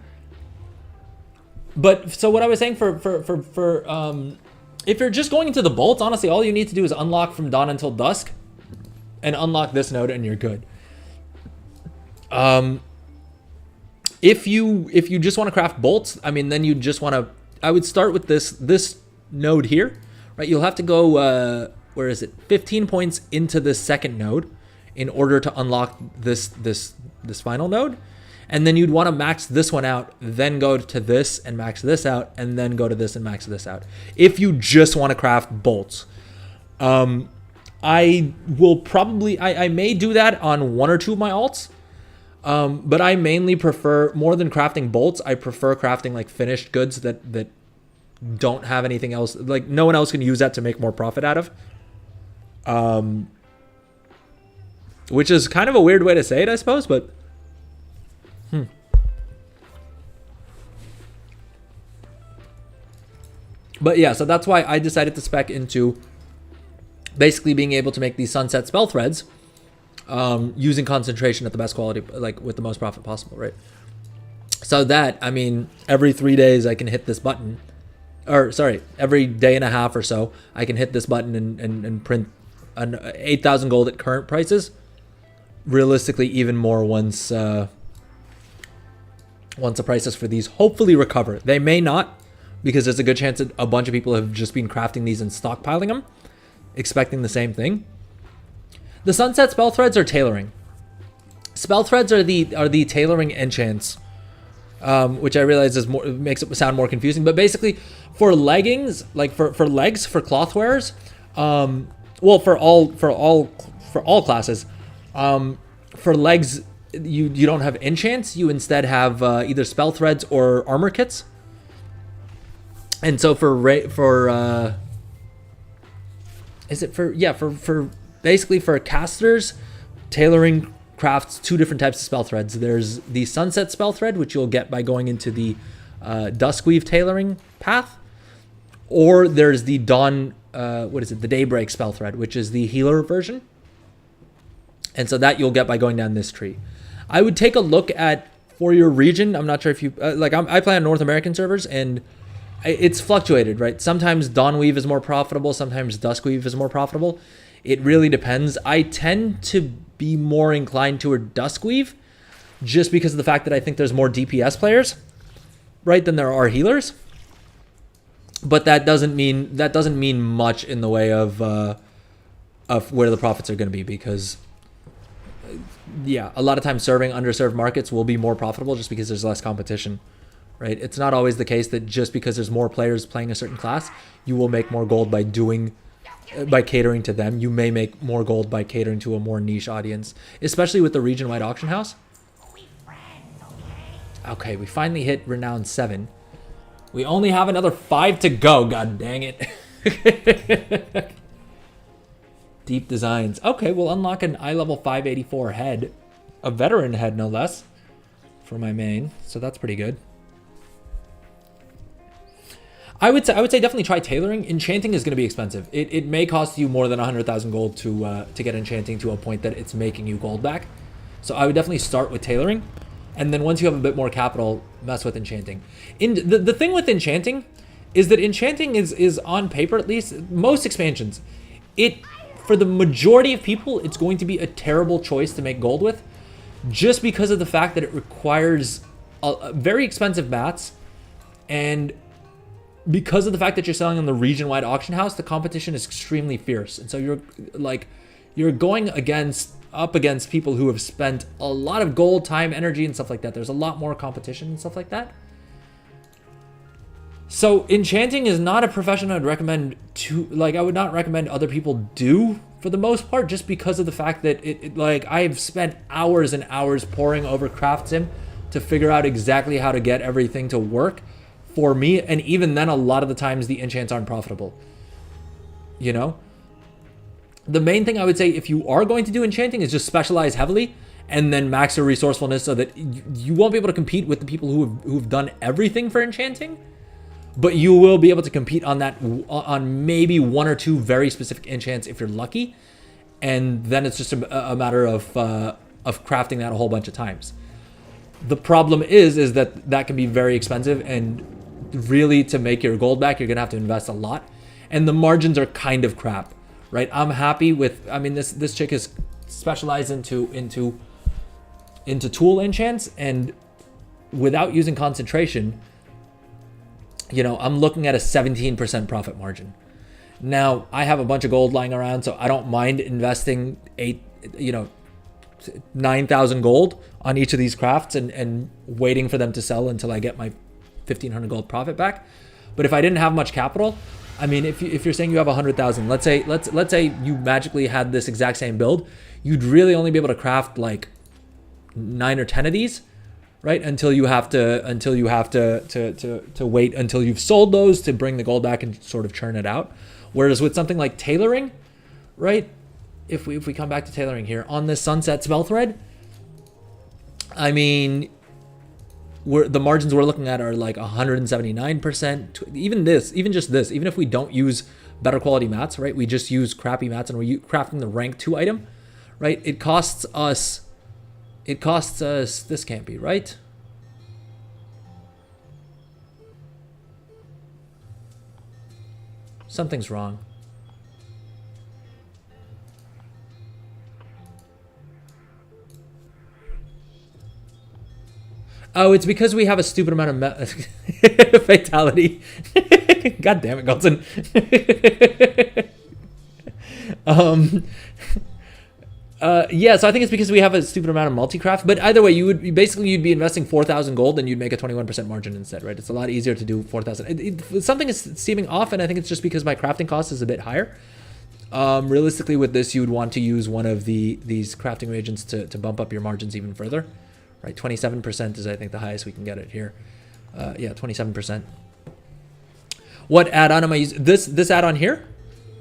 But so what I was saying if you're just going into the bolts, honestly, all you need to do is unlock from dawn until dusk and unlock this node and you're good. If you just want to craft bolts, I mean, then you just want to, I would start with this node here, right? You'll have to go, where is it? 15 points into this second node in order to unlock this final node. And then you'd want to max this one out, then go to this and max this out, and then go to this and max this out. If you just want to craft bolts, I will probably, I may do that on 1 or 2 of my alts, but I mainly prefer, more than crafting bolts, I prefer crafting like finished goods that don't have anything else, like no one else can use that to make more profit out of. Which is kind of a weird way to say it, I suppose, but But yeah, so that's why I decided to spec into basically being able to make these sunset spell threads using concentration at the best quality, like with the most profit possible, right? So that, I mean, every 3 days I can hit this button, or sorry, every day and a half or so, I can hit this button and print an 8,000 gold at current prices. Realistically, even more once the prices for these hopefully recover. They may not, because there's a good chance that a bunch of people have just been crafting these and stockpiling them, expecting the same thing. The sunset spell threads are tailoring. Spell threads are the tailoring enchants, which I realize is more, makes it sound more confusing. But basically, for leggings, like for legs, for cloth wearers, well, for all classes, for legs, you don't have enchants. You instead have either spell threads or armor kits. And so for basically for casters, tailoring crafts 2 different types of spell threads. There's the sunset spell thread, which you'll get by going into the duskweave tailoring path, or there's the dawn, the daybreak spell thread, which is the healer version. And so that you'll get by going down this tree. I would take a look at, for your region, I'm not sure if you I play on North American servers, and it's fluctuated, right? Sometimes Dawnweave is more profitable, sometimes Duskweave is more profitable. It really depends. I tend to be more inclined toward Duskweave, just because of the fact that I think there's more DPS players, right, than there are healers. But that doesn't mean much in the way of where the profits are going to be, because yeah, a lot of times serving underserved markets will be more profitable just because there's less competition. Right? It's not always the case that just because there's more players playing a certain class, you will make more gold by catering to them. You may make more gold by catering to a more niche audience, especially with the region-wide auction house. Okay, we finally hit Renown 7. We only have another 5 to go, god dang it. Deep designs. Okay, we'll unlock an eye level 584 head. A veteran head, no less, for my main. So that's pretty good. I would say definitely try tailoring. Enchanting is going to be expensive. It may cost you more than 100,000 gold to get enchanting to a point that it's making you gold back. So I would definitely start with tailoring, and then once you have a bit more capital, mess with enchanting. The thing with enchanting is that enchanting is on paper, at least most expansions, for the majority of people, it's going to be a terrible choice to make gold with, just because of the fact that it requires very expensive mats, and because of the fact that you're selling on the region-wide auction house, the competition is extremely fierce. And so you're going up against people who have spent a lot of gold, time, energy, and stuff like that. There's a lot more competition and stuff like that. So enchanting is not a profession I'd recommend I would not recommend other people do for the most part, just because of the fact that I've spent hours and hours poring over Craft Sim to figure out exactly how to get everything to work for me. And even then, a lot of the times the enchants aren't profitable, you know? The main thing I would say if you are going to do enchanting is just specialize heavily and then max your resourcefulness so that you won't be able to compete with the people who've done everything for enchanting, but you will be able to compete on that, on maybe one or two very specific enchants if you're lucky. And then it's just a matter of crafting that a whole bunch of times. The problem is that can be very expensive, and really to make your gold back, you're gonna have to invest a lot, and the margins are kind of crap, right? I'm happy with, I mean, this chick is specialized into tool enchants, and without using concentration, you know, I'm looking at a 17% profit margin. Now, I have a bunch of gold lying around, so I don't mind investing 9,000 gold on each of these crafts and waiting for them to sell until I get my 1,500 gold profit back. But if I didn't have much capital, I mean, if you're saying you have 100,000, let's say you magically had this exact same build, you'd really only be able to craft like 9 or 10 of these, right? Until you have to wait until you've sold those to bring the gold back and sort of churn it out. Whereas with something like tailoring, right? If we come back to tailoring here on this sunset spell thread, I mean, the margins we're looking at are like 179%. Even if we don't use better quality mats, right? We just use crappy mats and we're crafting the rank 2 item, right? It costs us, this can't be right. Something's wrong. Oh, it's because we have a stupid amount of fatality. God damn it, Golden. Yeah, so I think it's because we have a stupid amount of multi-craft. But either way, you'd be investing 4,000 gold and you'd make a 21% margin instead, right? It's a lot easier to do 4,000. Something is seeming off, and I think it's just because my crafting cost is a bit higher. Realistically, with this, you would want to use one of these crafting reagents to bump up your margins even further. Right, 27% is I think the highest we can get it here. Yeah, 27%. What add-on am I using? This add-on here,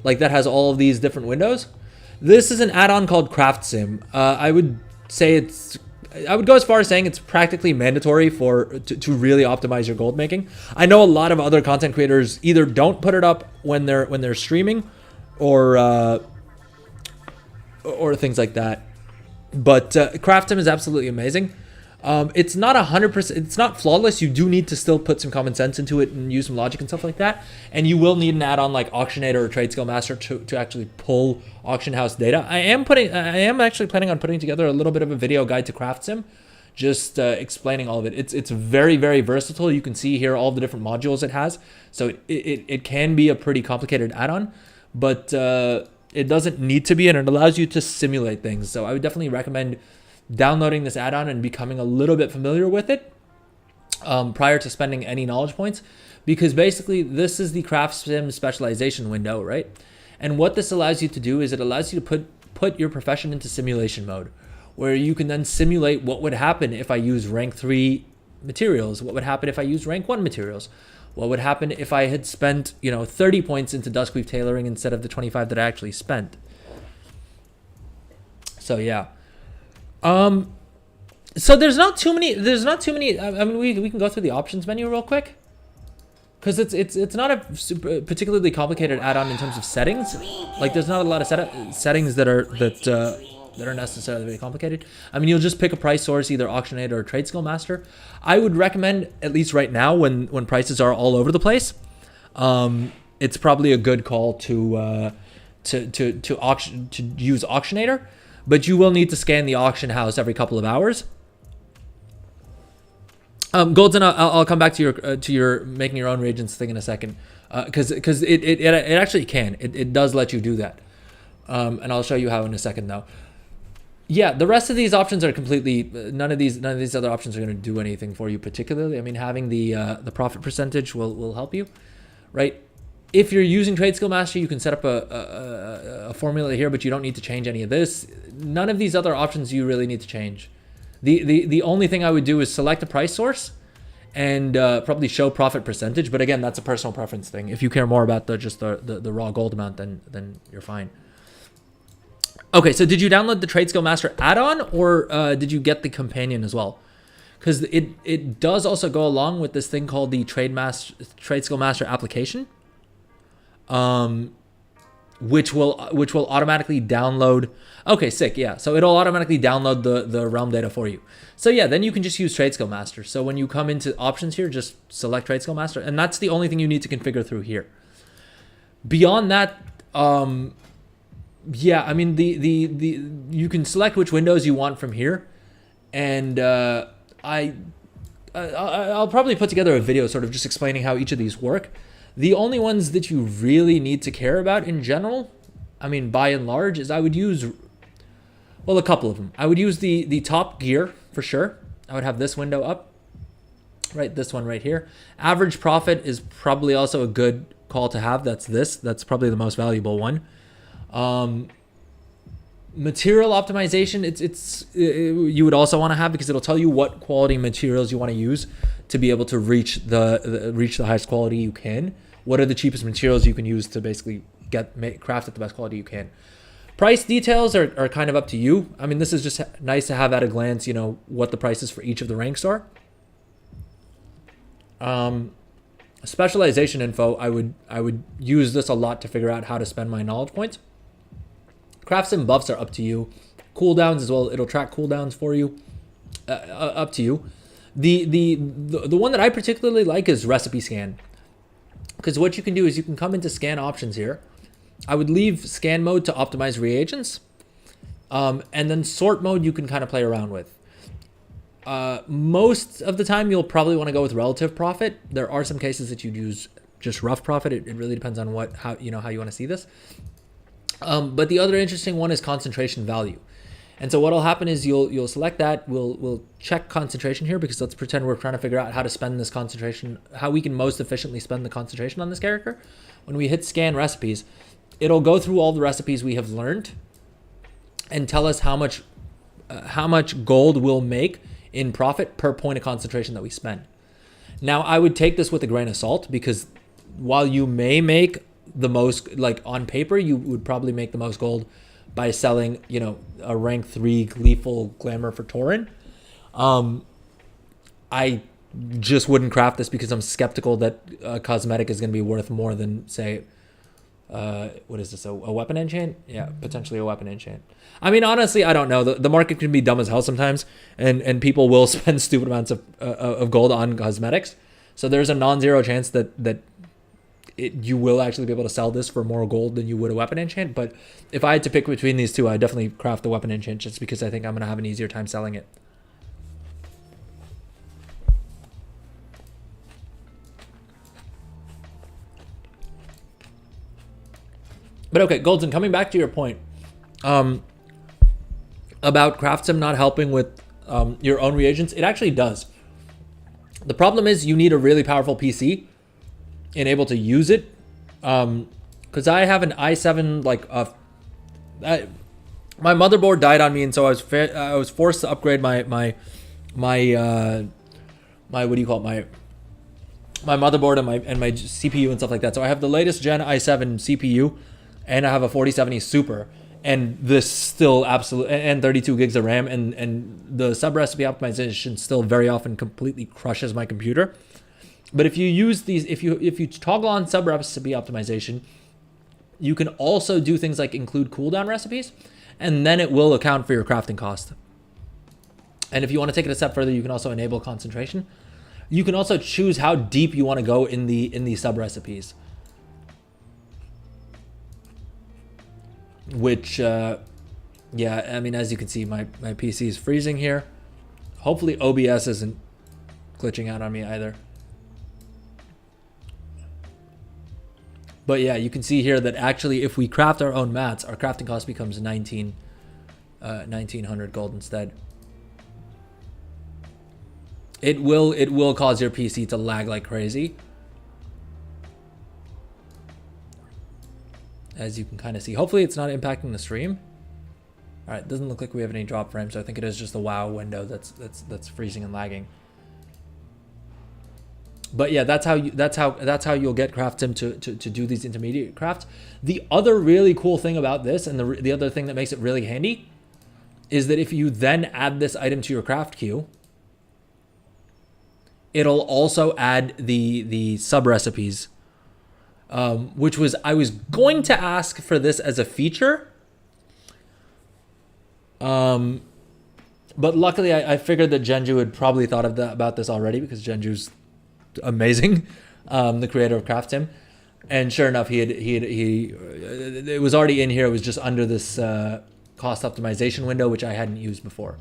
like that has all of these different windows. This is an add-on called Craft Sim. I would go as far as saying it's practically mandatory to really optimize your gold making. I know a lot of other content creators either don't put it up when they're streaming, or things like that. But Craft Sim is absolutely amazing. It's not 100%, it's not flawless. You do need to still put some common sense into it and use some logic and stuff like that. And you will need an add-on like Auctionator or Trade Skill Master to actually pull auction house data. I am actually planning on putting together a little bit of a video guide to Craft Sim, just explaining all of it. It's very, very versatile. You can see here all the different modules it has. So it can be a pretty complicated add-on, but it doesn't need to be, and it allows you to simulate things. So I would definitely recommend downloading this add-on and becoming a little bit familiar with it prior to spending any knowledge points, because basically this is the Craft Sim specialization window, right? And what this allows you to do is it allows you to put your profession into simulation mode, where you can then simulate what would happen if I use rank 3 materials, what would happen if I use rank 1 materials, what would happen if I had spent 30 points into Duskweave tailoring instead of the 25 that I actually spent. So yeah. So there's not too many, I mean, we can go through the options menu real quick, because it's not a super, particularly complicated add-on in terms of settings. Like there's not a lot of settings that are necessarily very complicated. I mean, you'll just pick a price source, either Auctionator or Trade Skill Master. I would recommend, at least right now when prices are all over the place, it's probably a good call to use Auctionator. But you will need to scan the auction house every couple of hours. Golden, I'll come back to your making your own reagents thing in a second, because it actually can. It does let you do that, and I'll show you how in a second though. Yeah, the rest of these options are completely none of these other options are going to do anything for you particularly. I mean, having the profit percentage will help you, right? If you're using Trade Skill Master, you can set up a formula here, but you don't need to change any of this. None of these other options you really need to change. The only thing I would do is select a price source and probably show profit percentage. But again, that's a personal preference thing. If you care more about the raw gold amount, then you're fine. Okay, so did you download the Trade Skill Master add-on, or did you get the companion as well? Because it does also go along with this thing called the Trade Skill Master application, which will automatically download. Okay, sick. Yeah, so it'll automatically download the realm data for you. So yeah, then you can just use Trade Skill Master. So when you come into options here, just select Trade Skill Master, and that's the only thing you need to configure through here. Beyond that, yeah, I mean the you can select which windows you want from here, and I'll probably put together a video sort of just explaining how each of these work. The only ones that you really need to care about in general, I mean, by and large, is I would use, well, a couple of them. I would use the top gear for sure. I would have this window up, right? This one right here. Average profit is probably also a good call to have. That's probably the most valuable one. Material optimization, you would also want to have, because it'll tell you what quality materials you want to use to be able to reach the highest quality you can. What are the cheapest materials you can use to basically craft at the best quality you can? Price details are kind of up to you. I mean, this is just nice to have at a glance, you know, what the prices for each of the ranks are. Specialization info, I would use this a lot to figure out how to spend my knowledge points. Crafts and buffs are up to you. Cooldowns as well, it'll track cooldowns for you. Up to you. The one that I particularly like is recipe scan, because what you can do is you can come into scan options here. I would leave scan mode to optimize reagents, and then sort mode you can kind of play around with. Most of the time you'll probably want to go with relative profit. There are some cases that you'd use just rough profit. It really depends on how you want to see this. But the other interesting one is concentration value. And so what'll happen is you'll select that. We'll check concentration here, because let's pretend we're trying to figure out how to spend this concentration, how we can most efficiently spend the concentration on this character. When we hit scan recipes, it'll go through all the recipes we have learned and tell us how much gold we'll make in profit per point of concentration that we spend. Now, I would take this with a grain of salt, because while you may make the most, like on paper, you would probably make the most gold by selling, you know, a rank 3 Gleeful Glamour for Tauren. I just wouldn't craft this because I'm skeptical that a cosmetic is going to be worth more than, say, what is this, a weapon enchant? Yeah, potentially a weapon enchant. I mean, honestly, I don't know. The market can be dumb as hell sometimes, and people will spend stupid amounts of gold on cosmetics. So there's a non-zero chance that you will actually be able to sell this for more gold than you would a weapon enchant. But if I had to pick between these two, I'd definitely craft the weapon enchant, just because I think I'm going to have an easier time selling it. But okay, Golden, coming back to your point about Craftsim not helping with your own reagents, it actually does. The problem is you need a really powerful PC and able to use it, because I have an i7, like my motherboard died on me, and so I was forced to upgrade my what do you call it, my motherboard and my CPU and stuff like that. So I have the latest gen i7 CPU, and I have a 4070 Super, and this still and 32 gigs of RAM, and the sub recipe optimization still very often completely crushes my computer. But if you use these, if you toggle on sub recipe optimization, you can also do things like include cooldown recipes, and then it will account for your crafting cost. And if you want to take it a step further, you can also enable concentration. You can also choose how deep you want to go in the sub recipes, which yeah, I mean, as you can see, my PC is freezing here. Hopefully OBS isn't glitching out on me either. But yeah, you can see here that actually if we craft our own mats, our crafting cost becomes 1900 gold instead. It will cause your PC to lag like crazy. As you can kind of see. Hopefully it's not impacting the stream. All right, doesn't look like we have any drop frames, so I think it is just the WoW window that's freezing and lagging. But yeah, that's how you'll get Craft Sim to do these intermediate crafts. The other really cool thing about this, and the other thing that makes it really handy, is that if you then add this item to your craft queue, it'll also add the sub recipes, which was I was going to ask for this as a feature. But luckily I figured that Genju had probably thought of about this already, because Genju's amazing, the creator of Craft Sim, and sure enough, he it was already in here. It was just under this cost optimization window, which I hadn't used before.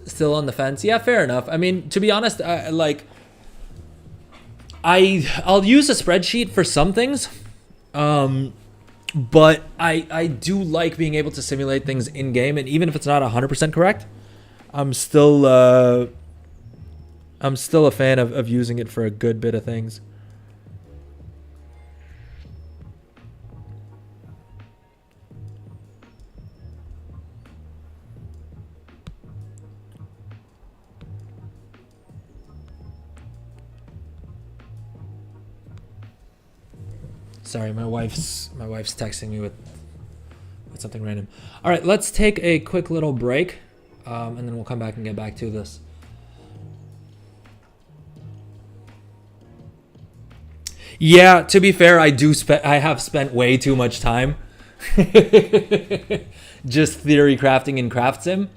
Still on the fence? Yeah, fair enough. I mean, to be honest, I'll use a spreadsheet for some things. But I do like being able to simulate things in game, and even if it's not 100% correct, I'm still a fan of using it for a good bit of things. Sorry, my wife's texting me with something random. All right, let's take a quick little break, and then we'll come back and get back to this. Yeah, to be fair, I have spent way too much time just theory crafting in Craft Sim.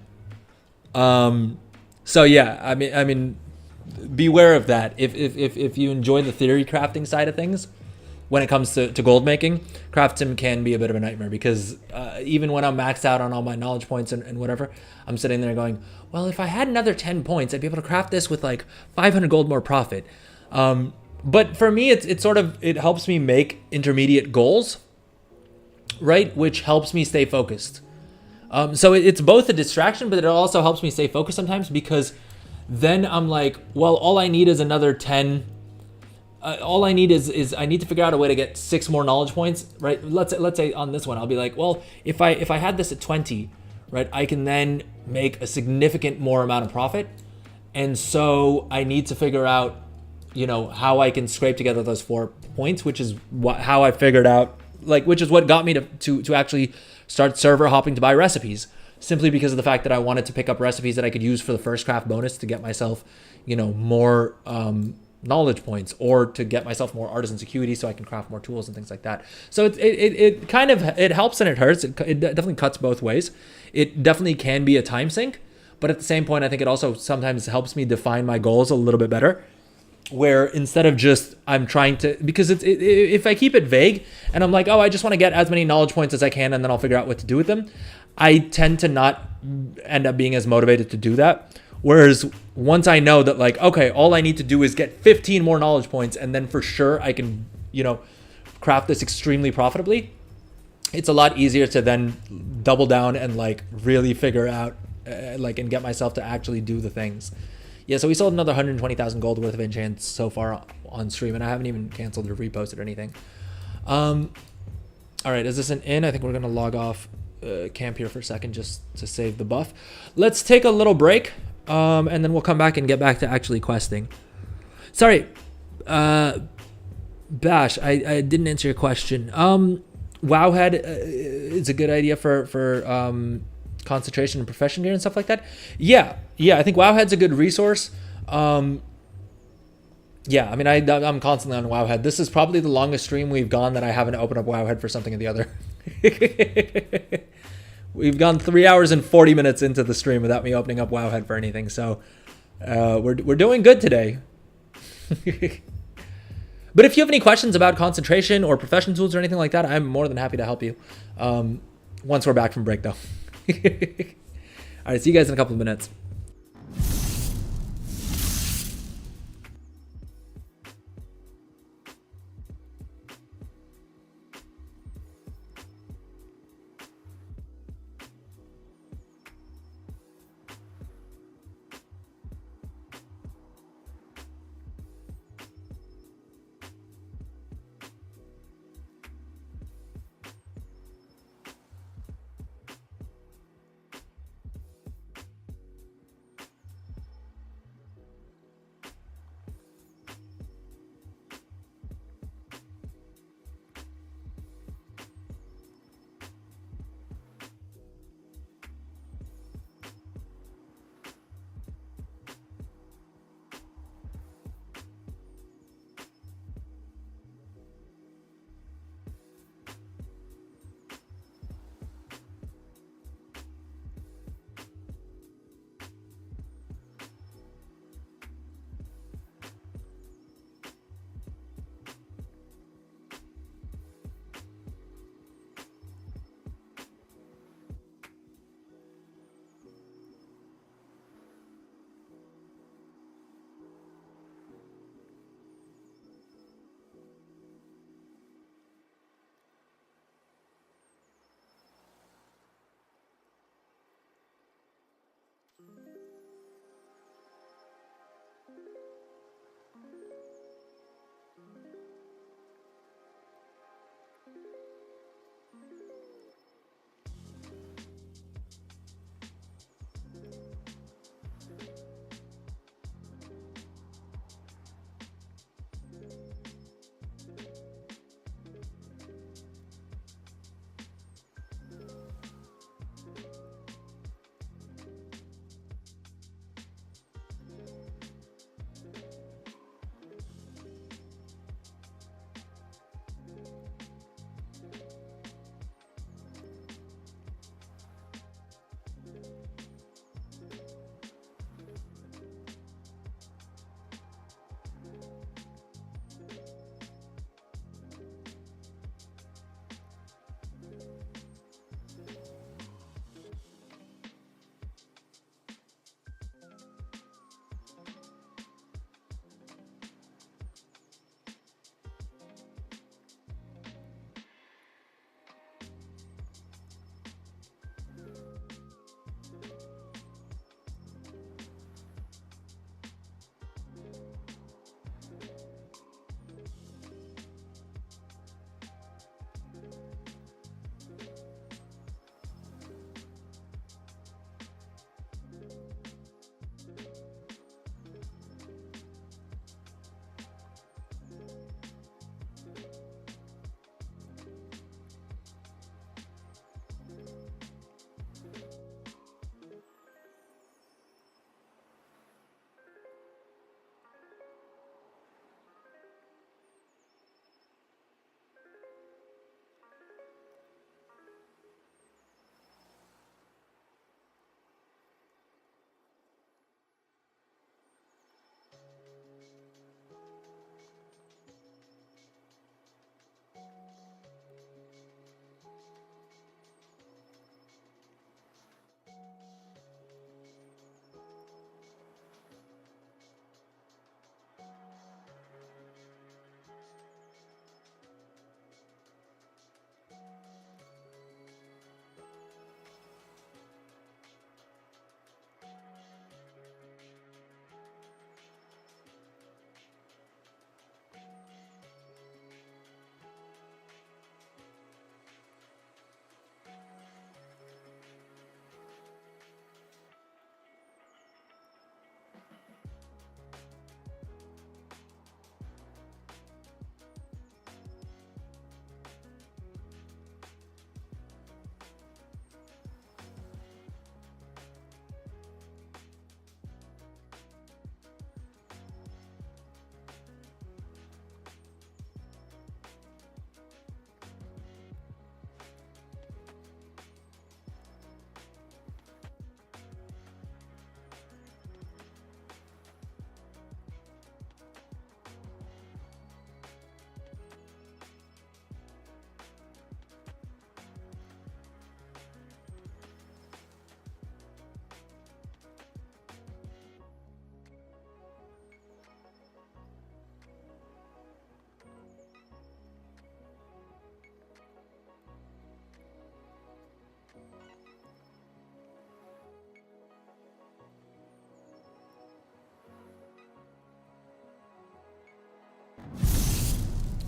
So yeah, I mean, beware of that. If you enjoy the theory crafting side of things, when it comes to gold making, Craft Sim can be a bit of a nightmare, because even when I'm maxed out on all my knowledge points and whatever, I'm sitting there going, well, if I had another 10 points, I'd be able to craft this with like 500 gold more profit. But for me, it helps me make intermediate goals, right? Which helps me stay focused. So it's both a distraction, but it also helps me stay focused sometimes, because then I'm like, well, all I need is another 10. All I need is I need to figure out a way to get 6 more knowledge points, right? Let's say on this one, I'll be like, well, if I had this at 20, right, I can then make a significant more amount of profit. And so I need to figure out, how I can scrape together those 4 points, which is how I figured out, which is what got me to actually start server hopping to buy recipes, simply because of the fact that I wanted to pick up recipes that I could use for the first craft bonus to get myself, more knowledge points, or to get myself more artisan acuity so I can craft more tools and things like that. So it kind of helps and it hurts. It definitely cuts both ways. It definitely can be a time sink, but at the same point, I think it also sometimes helps me define my goals a little bit better, where instead of just I'm trying to, because if I keep it vague and I'm like, oh, I just want to get as many knowledge points as I can and then I'll figure out what to do with them, I tend to not end up being as motivated to do that. Whereas once I know that, like, okay, all I need to do is get 15 more knowledge points and then for sure I can, craft this extremely profitably, it's a lot easier to then double down and really figure out, and get myself to actually do the things. Yeah, so we sold another 120,000 gold worth of enchants so far on stream, and I haven't even canceled or reposted or anything. All right, is this an in? I think we're going to log off camp here for a second just to save the buff. Let's take a little break. And then we'll come back and get back to actually questing. Sorry, Bash, I didn't answer your question. Wowhead is a good idea for concentration and profession gear and stuff like that. Yeah, I think Wowhead's a good resource. Yeah, I mean, I'm constantly on Wowhead. This is probably the longest stream we've gone that I haven't opened up Wowhead for something or the other. We've gone 3 hours and 40 minutes into the stream without me opening up Wowhead for anything. So we're doing good today. But if you have any questions about concentration or profession tools or anything like that, I'm more than happy to help you. once we're back from break, though. All right, see you guys in a couple of minutes.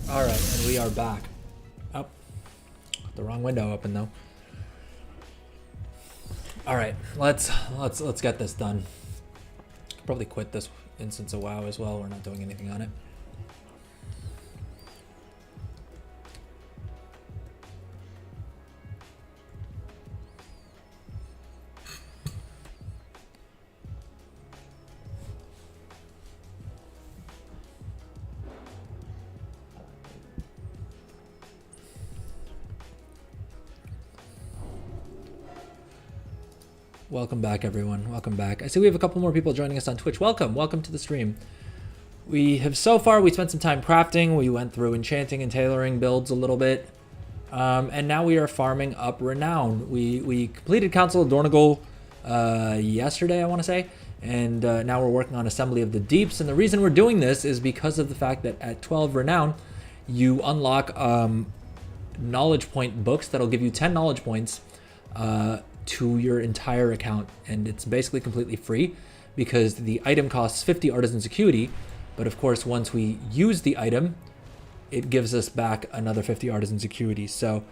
All right, and we are back. Up. The wrong window open though. All right, let's get this done. Probably quit this instance of WoW as well. We're not doing anything on it. Welcome back, everyone. Welcome back. I see we have a couple more people joining us on Twitch. Welcome to the stream. We spent some time crafting. We went through enchanting and tailoring builds a little bit. And now we are farming up renown. We completed Council of Dornogal yesterday, I want to say. And now we're working on Assembly of the Deeps. And the reason we're doing this is because of the fact that at 12 renown, you unlock knowledge point books that'll give you 10 knowledge points to your entire account, and it's basically completely free because the item costs 50 artisan security, but of course once we use the item it gives us back another 50 artisan security. So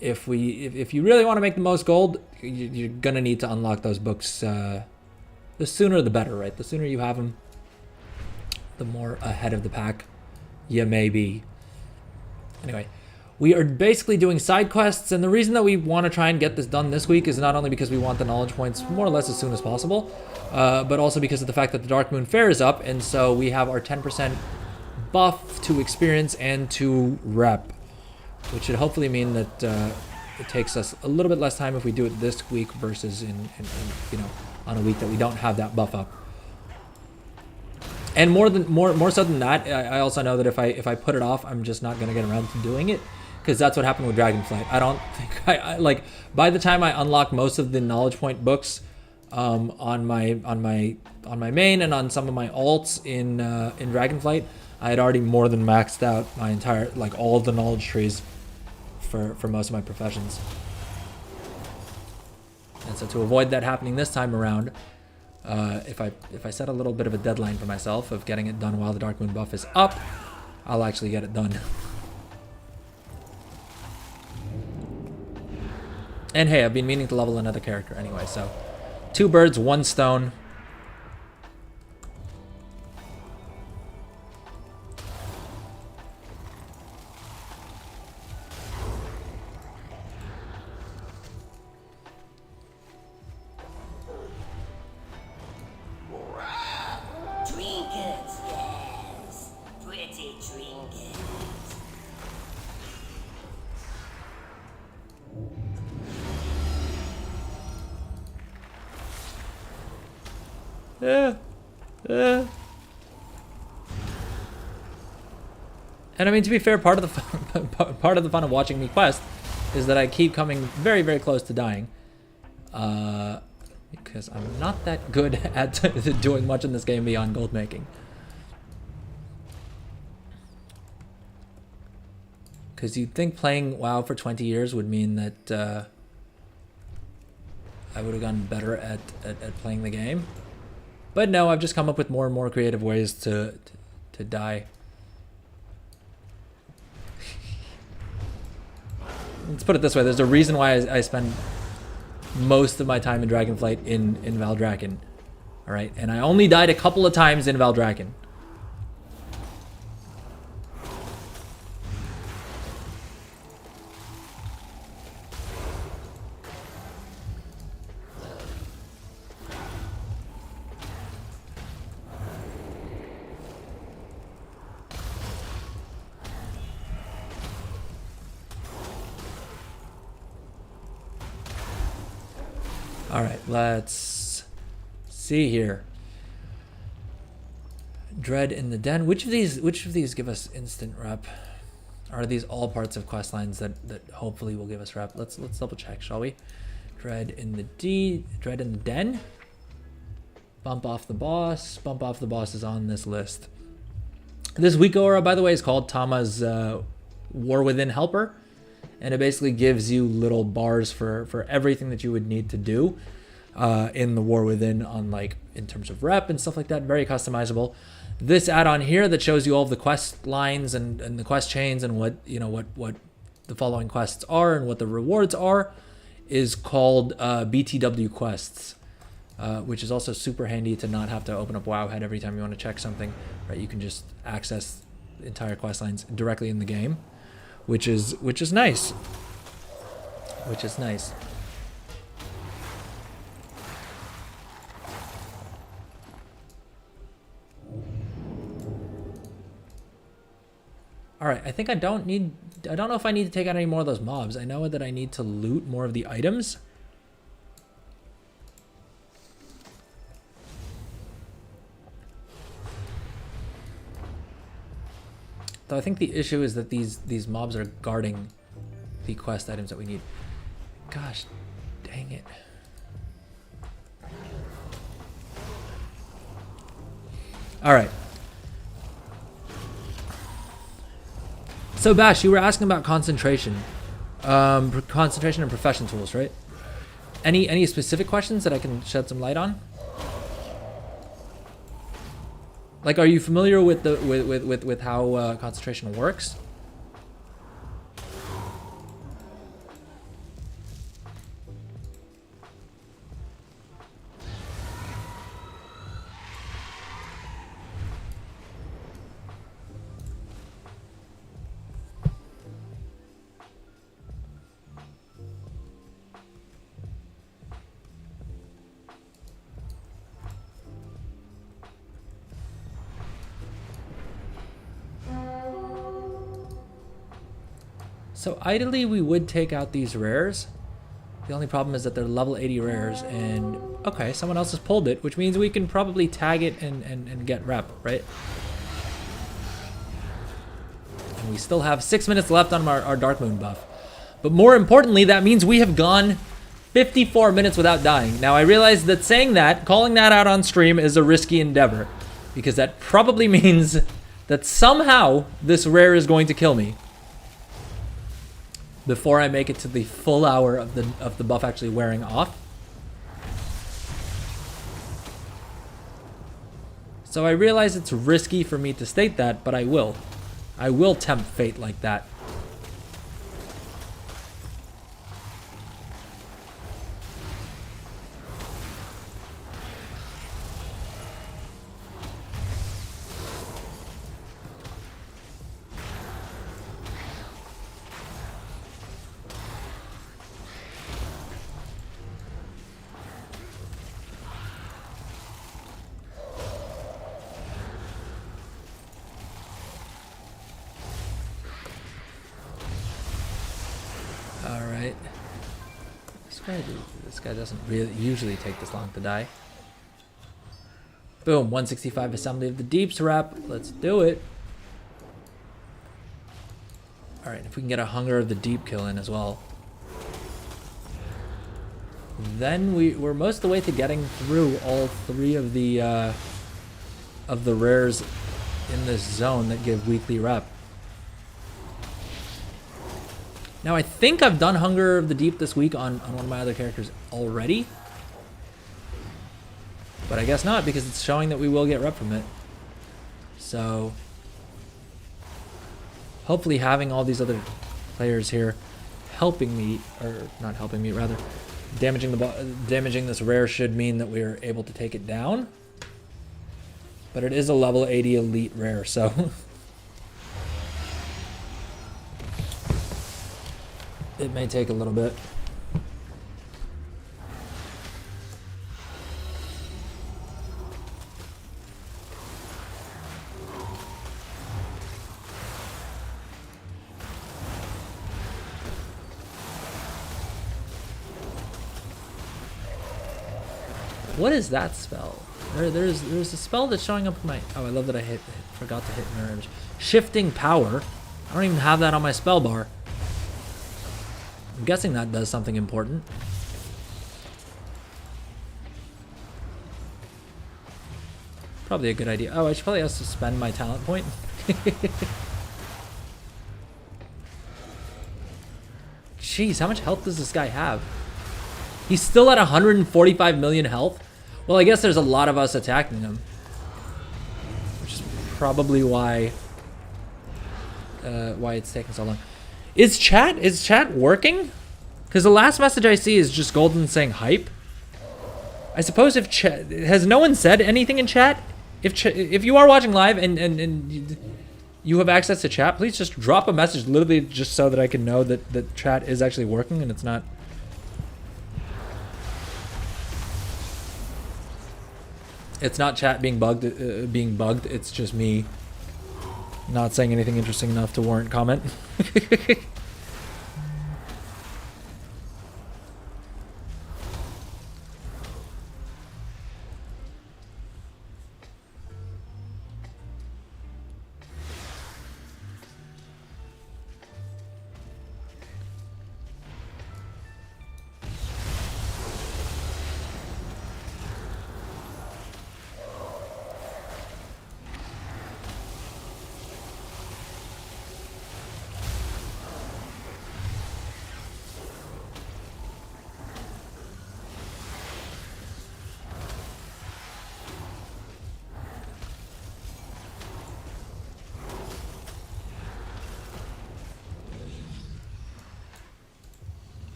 if you really want to make the most gold, you're gonna need to unlock those books. The sooner the better, right? The sooner you have them, the more ahead of the pack you may be. Anyway, we are basically doing side quests, and the reason that we want to try and get this done this week is not only because we want the knowledge points more or less as soon as possible, but also because of the fact that the Dark Moon Fair is up, and so we have our 10% buff to experience and to rep, which should hopefully mean that it takes us a little bit less time if we do it this week versus in on a week that we don't have that buff up. And more so than that, I also know that if I put it off, I'm just not gonna get around to doing it, because that's what happened with Dragonflight. I don't think I like by the time I unlock most of the knowledge point books on my main and on some of my alts in Dragonflight, I had already more than maxed out my entire all of the knowledge trees for most of my professions. And so to avoid that happening this time around, if I set a little bit of a deadline for myself of getting it done while the Dark Moon buff is up, I'll actually get it done. And hey, I've been meaning to level another character anyway, so 2 birds, 1 stone. Trinkets, yes. Pretty trinkets. And I mean, to be fair, part of the fun of watching me quest is that I keep coming very, very close to dying, because I'm not that good at doing much in this game beyond gold making. Because you'd think playing WoW for 20 years would mean that I would have gotten better at playing the game. But no, I've just come up with more and more creative ways to die. Let's put it this way, there's a reason why I spend most of my time in Dragonflight in Valdrakken. Alright, and I only died a couple of times in Valdrakken. All right, let's see here. Dread in the Den. Which of these give us instant rep? Are these all parts of quest lines that hopefully will give us rep? Let's double check, shall we? Dread in the Den. Bump off the boss. Bump off the boss is on this list. This weak aura, by the way, is called Tama's War Within Helper. And it basically gives you little bars for everything that you would need to do. in the War Within on like in terms of rep and stuff like that. Very customizable. This add-on here that shows you all of the quest lines and the quest chains and what what the following quests are and what the rewards are is called BTW quests, which is also super handy to not have to open up Wowhead every time you want to check something. Right, you can just access entire quest lines directly in the game, which is nice. Which is nice. All right, I think I don't know if I need to take out any more of those mobs. I know that I need to loot more of the items. Though I think the issue is that these mobs are guarding the quest items that we need. Gosh, dang it. All right. So Bash, you were asking about concentration, concentration and profession tools, right? Any specific questions that I can shed some light on? Like, are you familiar with the with how concentration works? So ideally we would take out these rares. The only problem is that they're level 80 rares and okay, someone else has pulled it, which means we can probably tag it and get rep, right? And we still have 6 minutes left on our Dark Moon buff. But more importantly, that means we have gone 54 minutes without dying. Now I realize that saying that, calling that out on stream is a risky endeavor because that probably means that somehow this rare is going to kill me before I make it to the full hour of the buff actually wearing off. So I realize it's risky for me to state that, but I will. I will tempt fate like that. This guy doesn't really usually take this long to die. Boom, 165 Assembly of the Deeps rep. Let's do it. Alright, if we can get a Hunger of the Deep kill in as well. Then we're most of the way to getting through all three of the rares in this zone that give weekly rep. Now I think I've done Hunger of the Deep this week on one of my other characters already. But I guess not, because it's showing that we will get rep from it. So hopefully having all these other players here helping me, or not helping me, rather damaging this rare should mean that we're able to take it down. But it is a level 80 elite rare, so it may take a little bit. What is that spell? There's a spell that's showing up in my... Oh, I love that I forgot to hit mirror image. Shifting Power. I don't even have that on my spell bar. I'm guessing that does something important. Probably a good idea. Oh, I should probably also spend my talent point. Jeez, how much health does this guy have? He's still at 145 million health. Well, I guess there's a lot of us attacking him, which is probably why it's taking so long. Is chat working? Because the last message I see is just Golden saying hype. I suppose if chat, has no one said anything in chat? If you are watching live and you have access to chat, please just drop a message, literally just so that I can know that chat is actually working and it's not. It's not chat being bugged. It's just me not saying anything interesting enough to warrant comment.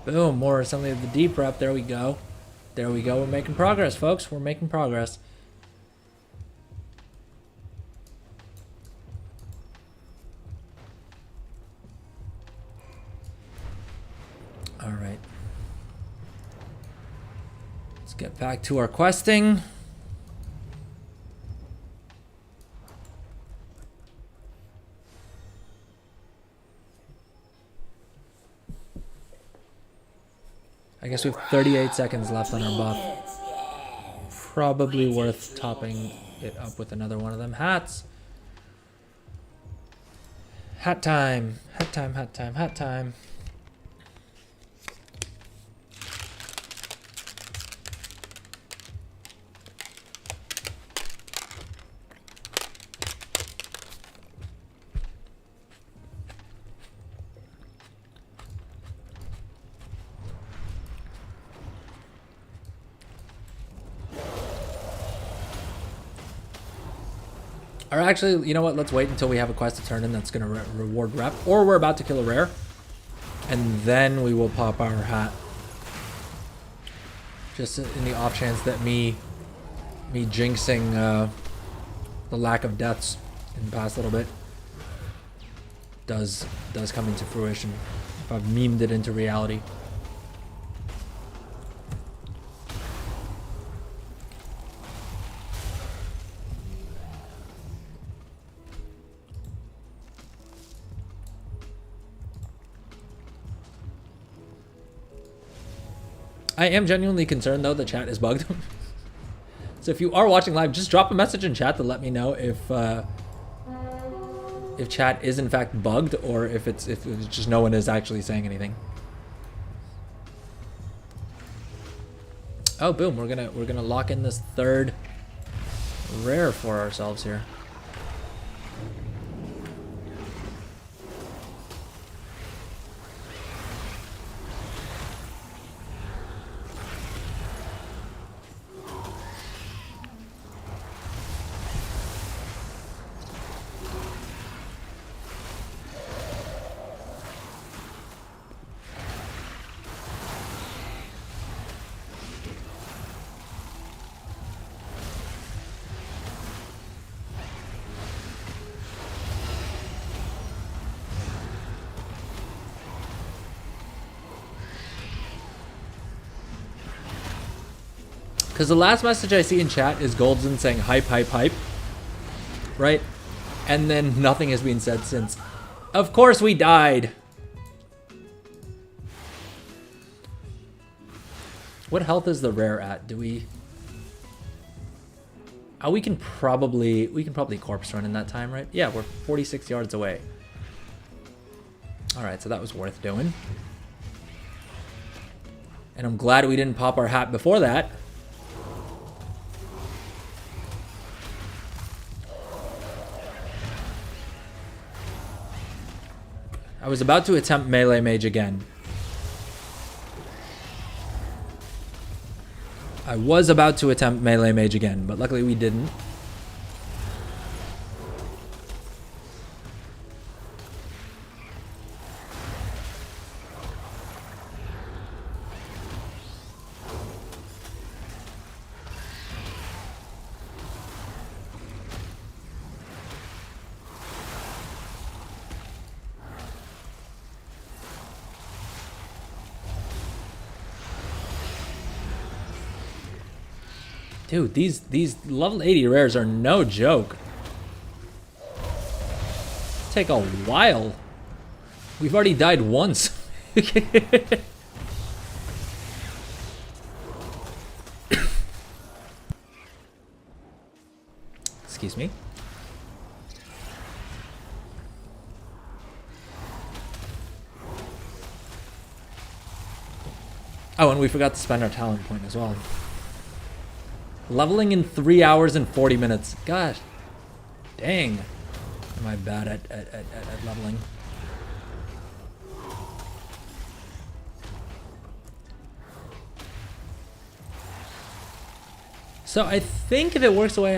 Boom, more something of the deep rep. There we go. There we go. We're making progress, folks. We're making progress. All right. Let's get back to our questing. I guess we have 38 seconds left on our buff. Probably worth topping it up with another one of them hats. Hat time. Hat time, hat time, hat time. Or actually, you know what? Let's wait until we have a quest to turn in that's going to reward rep. Or we're about to kill a rare. And then we will pop our hat. Just in the off chance that me jinxing the lack of deaths in the past little bit does come into fruition. If I've memed it into reality. I am genuinely concerned though the chat is bugged. So if you are watching live, just drop a message in chat to let me know if chat is in fact bugged or if it's just no one is actually saying anything. Oh boom, we're gonna lock in this third rare for ourselves here. Because the last message I see in chat is Golden saying hype, hype, hype. Right? And then nothing has been said since. Of course we died. What health is the rare at? Do we... Oh, we can probably corpse run in that time, right? Yeah, we're 46 yards away. Alright, so that was worth doing. And I'm glad we didn't pop our hat before that. I was about to attempt melee mage again. I was about to attempt melee mage again, but luckily we didn't. Dude, these level 80 rares are no joke. Take a while. We've already died once. Excuse me. Oh, and we forgot to spend our talent point as well. Leveling in 3 hours and 40 minutes. Gosh, dang. Am I bad at leveling? So I think if it works the way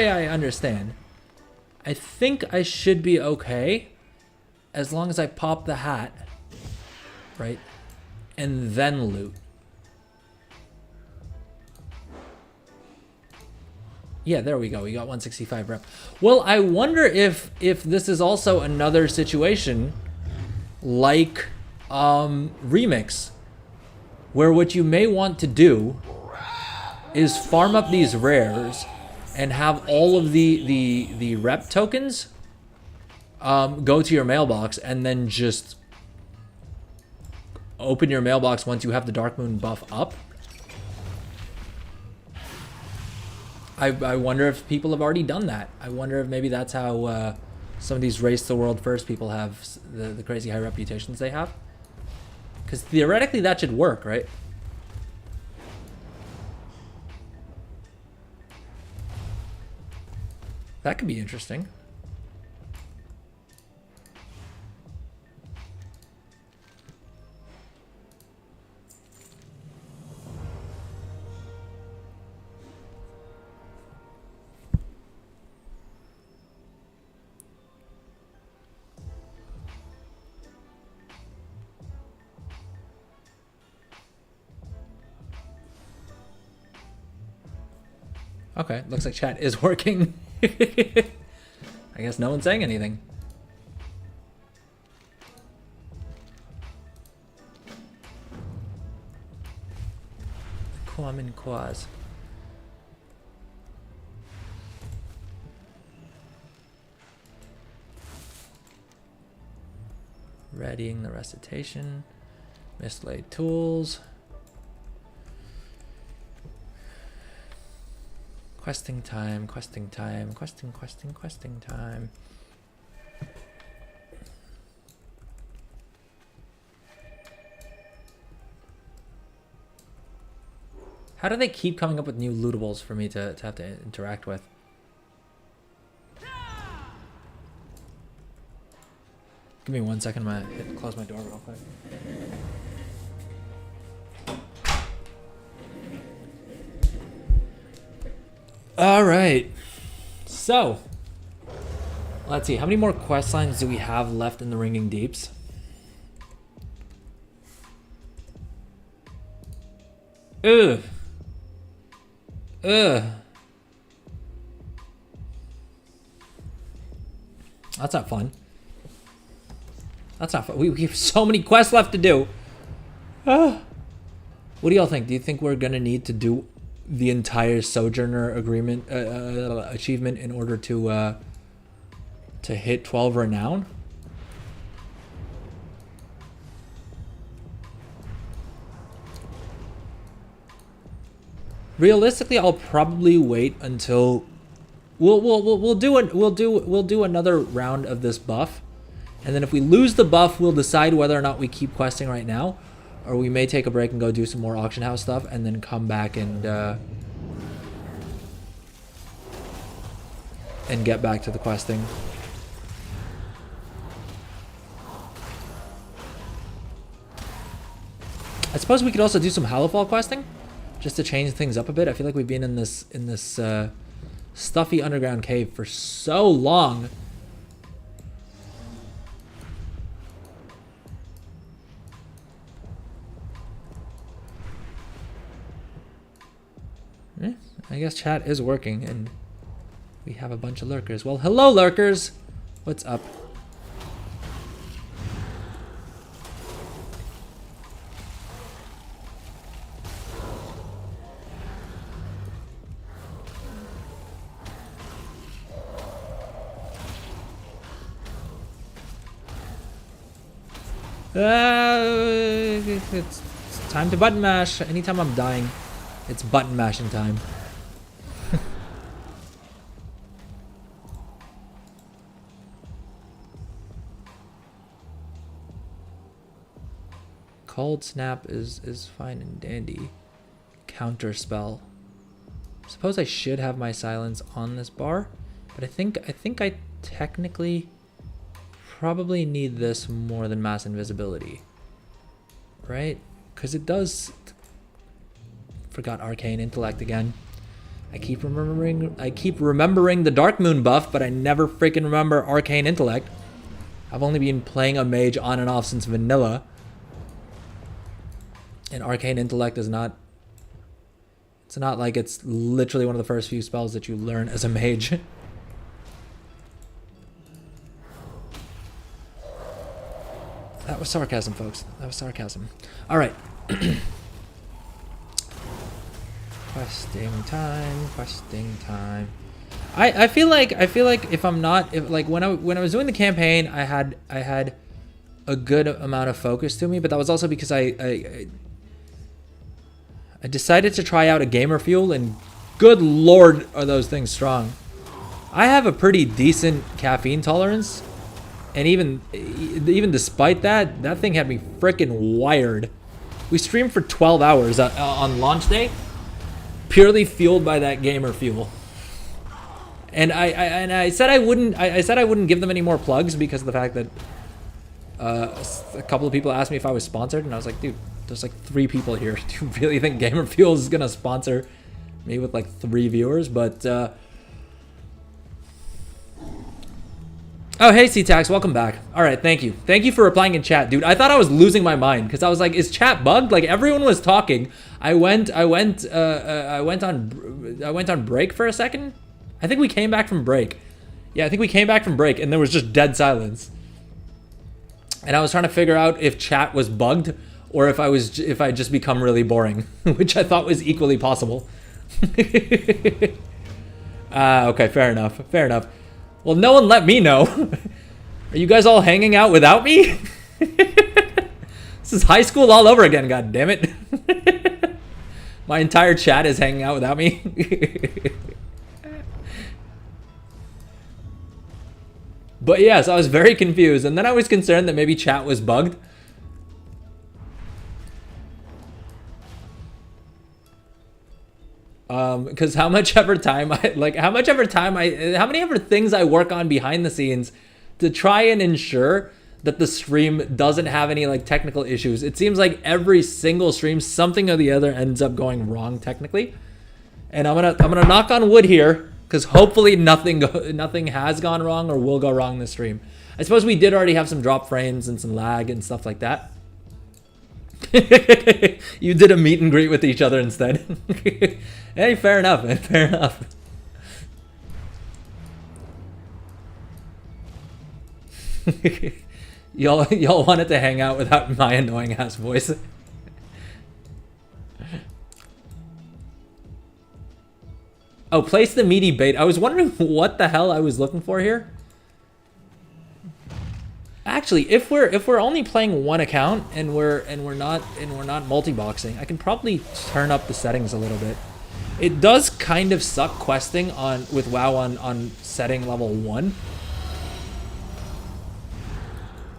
I understand, I think I should be okay as long as I pop the hat, right, and then loot. Yeah, there we go. We got 165 rep. Well, I wonder if this is also another situation like Remix, where what you may want to do is farm up these rares and have all of the rep tokens go to your mailbox, and then just open your mailbox once you have the Dark Moon buff up. I wonder if people have already done that. I wonder if maybe that's how some of these Race the World First people have the crazy high reputations they have. Because theoretically that should work, right? That could be interesting. Okay, looks like chat is working. I guess no one's saying anything. Common Quaz. Readying the recitation. Mislaid tools. Questing time, questing time, questing time. How do they keep coming up with new lootables for me to have to interact with? Give me 1 second, I'm gonna close my door real quick. All right, so let's see. How many more quest lines do we have left in the Ringing Deeps? Ugh. Ugh. That's not fun. That's not fun. We have so many quests left to do. What do y'all think? Do you think we're gonna need to do the entire Sojourner agreement achievement in order to hit 12 renown? Realistically, I'll probably wait until we'll do another round of this buff, and then if we lose the buff, we'll decide whether or not we keep questing right now. Or we may take a break and go do some more auction house stuff and then come back and get back to the questing. I suppose we could also do some Halifal questing. just to change things up a bit. I feel like we've been in this stuffy underground cave for so long. I guess chat is working and we have a bunch of lurkers. Well, hello lurkers. What's up? It's time to button mash. Anytime I'm dying, it's button mashing time. Cold snap is fine and dandy. Counter spell. Suppose I should have my silence on this bar, but I think I technically probably need this more than mass invisibility, right? Because it does. Forgot arcane intellect again. I keep remembering the Dark Moon buff, but I never freaking remember arcane intellect. I've only been playing a mage on and off since vanilla. And arcane intellect is not, it's not like it's literally one of the first few spells that you learn as a mage. That was sarcasm, folks. That was sarcasm. All right. Questing time. Questing time. I feel like if I'm not, when I was doing the campaign, I had a good amount of focus to me, but that was also because I decided to try out a gamer fuel, and good lord are those things strong. I have a pretty decent caffeine tolerance, and even despite that, that thing had me freaking wired. We streamed for 12 hours on launch day, purely fueled by that gamer fuel. And I said I wouldn't give them any more plugs because of the fact that a couple of people asked me if I was sponsored, and I was like, dude, there's like 3 people here. Do you really think Gamer Fuel is gonna sponsor me with like 3 viewers? But oh, hey C-Tax, welcome back. All right, thank you for replying in chat, dude. I thought I was losing my mind because I was like, is chat bugged? Like everyone was talking. I went on break for a second. I think we came back from break. Yeah, I think we came back from break, and there was just dead silence. And I was trying to figure out if chat was bugged or if I just become really boring, which I thought was equally possible. Okay, fair enough. Well, no one let me know. Are you guys all hanging out without me? This is high school all over again, god damn it. My entire chat is hanging out without me. But yes, I was very confused, and then I was concerned that maybe chat was bugged. Because how many ever things I work on behind the scenes to try and ensure that the stream doesn't have any like technical issues. It seems like every single stream, something or the other ends up going wrong technically. And I'm gonna knock on wood here, because hopefully nothing has gone wrong or will go wrong this stream. I suppose we did already have some drop frames and some lag and stuff like that. You did a meet and greet with each other instead. Hey, fair enough, man. Fair enough. Y'all wanted to hang out without my annoying ass voice. Oh, place the meaty bait. I was wondering what the hell I was looking for here. Actually, if we're only playing one account and we're not multi-boxing, I can probably turn up the settings a little bit. It does kind of suck questing with WoW on setting level 1.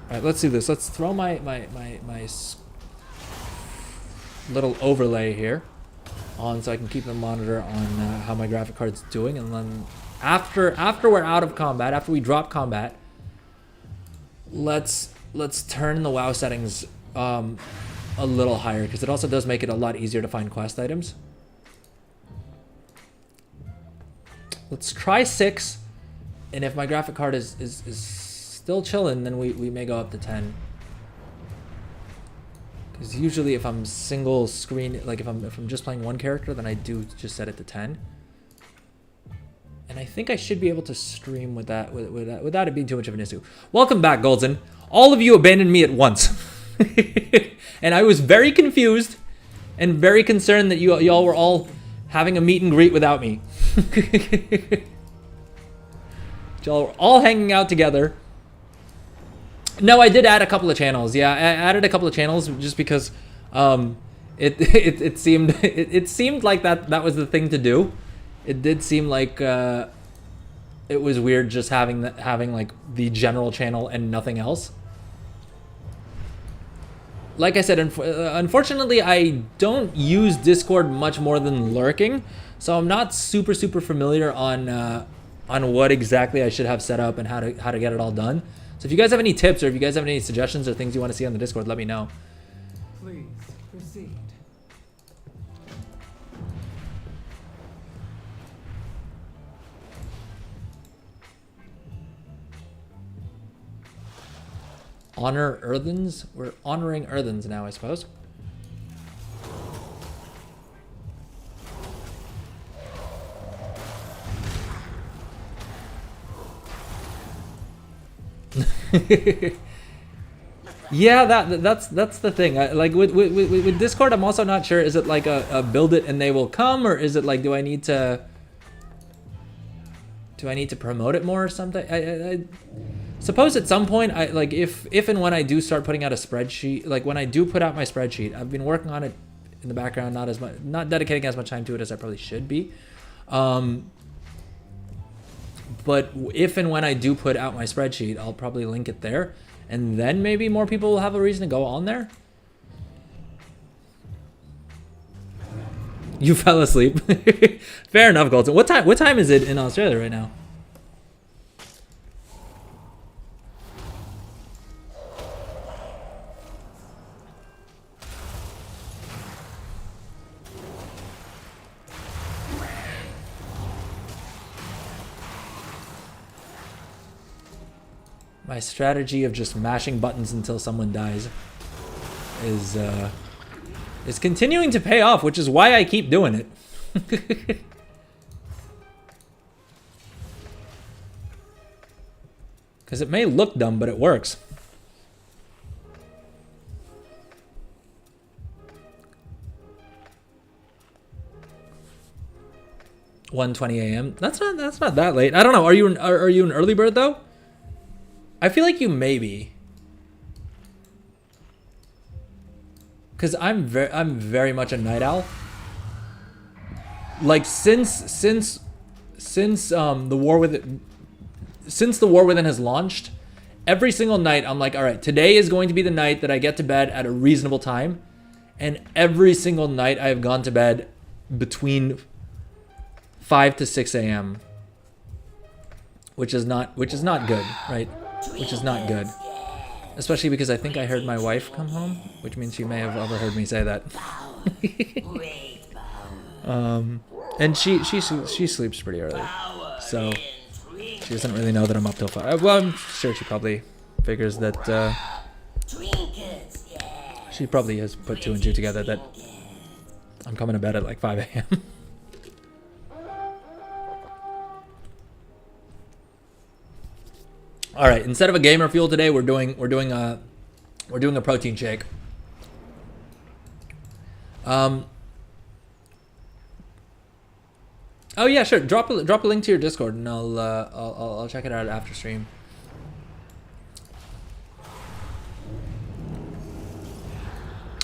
All right, let's do this. Let's throw my little overlay here on so I can keep the monitor on how my graphic card's doing, and then after we're out of combat, after we drop combat, let's turn the WoW settings a little higher, because it also does make it a lot easier to find quest items. Let's try 6. And if my graphic card is still chilling, then we may go up to 10. Because usually if I'm single screen, like if I'm just playing one character, then I do just set it to 10. And I think I should be able to stream with that without it being too much of an issue. Welcome back, Goldson. All of you abandoned me at once. And I was very confused and very concerned that y'all were all having a meet and greet without me. Y'all were all hanging out together. No, I did add a couple of channels. Yeah, I added a couple of channels just because it seemed like that was the thing to do. It did seem like it was weird just having like the general channel and nothing else. Like I said, unfortunately, I don't use Discord much more than lurking, so I'm not super familiar on what exactly I should have set up and how to get it all done. So if you guys have any tips or if you guys have any suggestions or things you want to see on the Discord, let me know. Please proceed. Honor Earthens? We're honoring Earthens now, I suppose. Yeah, that's the thing. Like with Discord, I'm also not sure. Is it like a build it and they will come, or is it like do I need to promote it more or something? I suppose at some point, like if and when I do start putting out a spreadsheet, like when I do put out my spreadsheet, I've been working on it in the background, not dedicating as much time to it as I probably should be. But if and when I do put out my spreadsheet, I'll probably link it there, and then maybe more people will have a reason to go on there. You fell asleep. Fair enough, Golden. What time is it in Australia right now? My strategy of just mashing buttons until someone dies is continuing to pay off, which is why I keep doing it. Because it may look dumb, but it works. (1:20 a.m.) That's not that late. I don't know. Are you an early bird though? I feel like you may be. Cause I'm very much a night owl. Like since the War Within has launched, every single night I'm like, all right, today is going to be the night that I get to bed at a reasonable time, and every single night I have gone to bed between 5 to 6 a.m. which is not good, right? Which is not good. Especially because I think I heard my wife come home, which means she may have overheard me say that. And she sleeps pretty early, so she doesn't really know that I'm up till 5. Well, I'm sure she probably figures that she probably has put 2 and 2 together that I'm coming to bed at like 5 a.m. All right, instead of a gamer fuel today, we're doing a protein shake. Oh yeah, sure. Drop a link to your Discord, and I'll check it out after stream.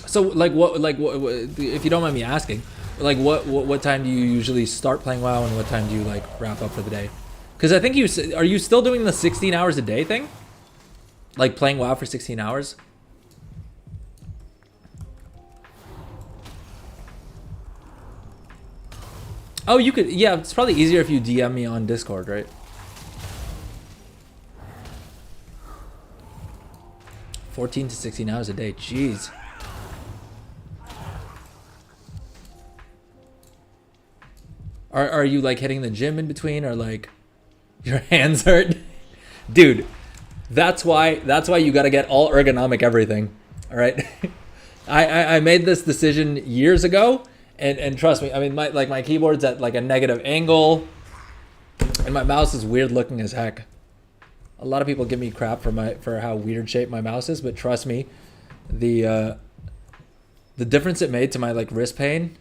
So like what if you don't mind me asking, like what time do you usually start playing WoW, and what time do you like wrap up for the day? Because I think are you still doing the 16 hours a day thing? Like playing WoW for 16 hours? Oh, you could, yeah, it's probably easier if you DM me on Discord, right? (14 to 16 hours a day, jeez. Are you like hitting the gym in between, or like your hands hurt? Dude, that's why you got to get all ergonomic everything. All right. I made this decision years ago, and trust me, I mean, my keyboard's at like a negative angle, and my mouse is weird looking as heck. A lot of people give me crap for how weird shaped my mouse is, but trust me, the difference it made to my like wrist pain,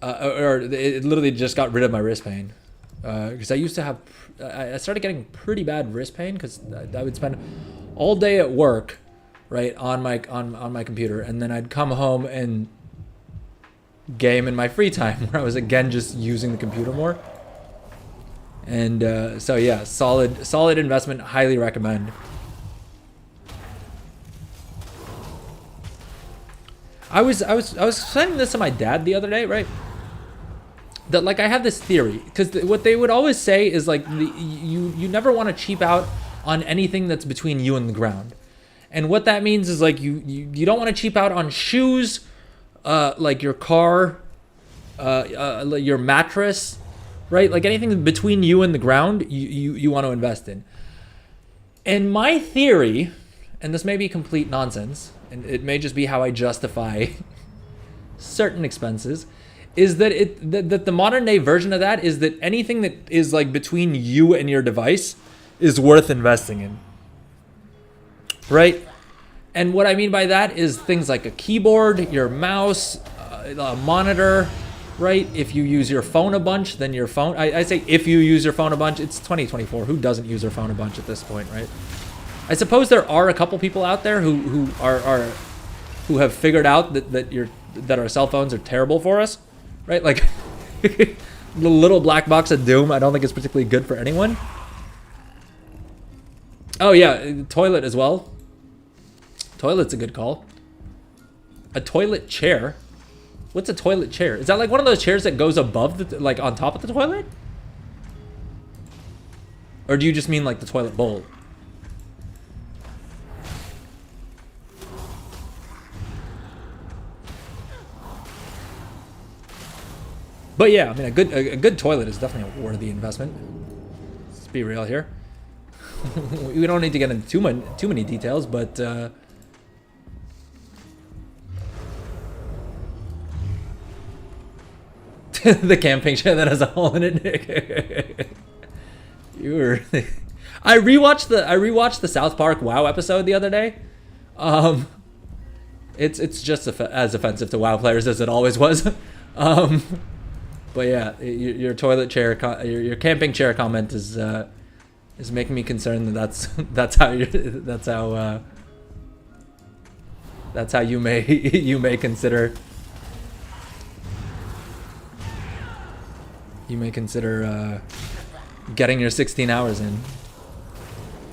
or it literally just got rid of my wrist pain, because I used to have, I started getting pretty bad wrist pain because I would spend all day at work, right, on my computer, and then I'd come home and game in my free time, where I was again just using the computer more. And so yeah, solid investment, highly recommend. I was saying this to my dad the other day, right? That like I have this theory, because what they would always say is like you never want to cheap out on anything that's between you and the ground. And what that means is like you don't want to cheap out on shoes, like your car, your mattress, right? Like anything between you and the ground, you want to invest in. And my theory, and this may be complete nonsense, and it may just be how I justify certain expenses, is that that the modern day version of that is that anything that is like between you and your device is worth investing in. Right? And what I mean by that is things like a keyboard, your mouse, a monitor, right? If you use your phone a bunch, then your phone, I say if you use your phone a bunch, it's 2024. Who doesn't use their phone a bunch at this point, right? I suppose there are a couple people out there who have figured out that our cell phones are terrible for us, right? Like the little black box of doom, I don't think it's particularly good for anyone. Oh yeah, toilet as well. Toilet's a good call. A toilet chair. What's a toilet chair? Is that like one of those chairs that goes above the, like on top of the toilet? Or do you just mean like the toilet bowl? But yeah, I mean a good toilet is definitely a worthy investment. Let's be real here. We don't need to get into too many details, but the camping chair that has a hole in it. You were. I rewatched the South Park WoW episode the other day. It's just as offensive to WoW players as it always was. But yeah, your toilet chair, your camping chair comment is making me concerned that that's how you may consider getting your 16 hours in.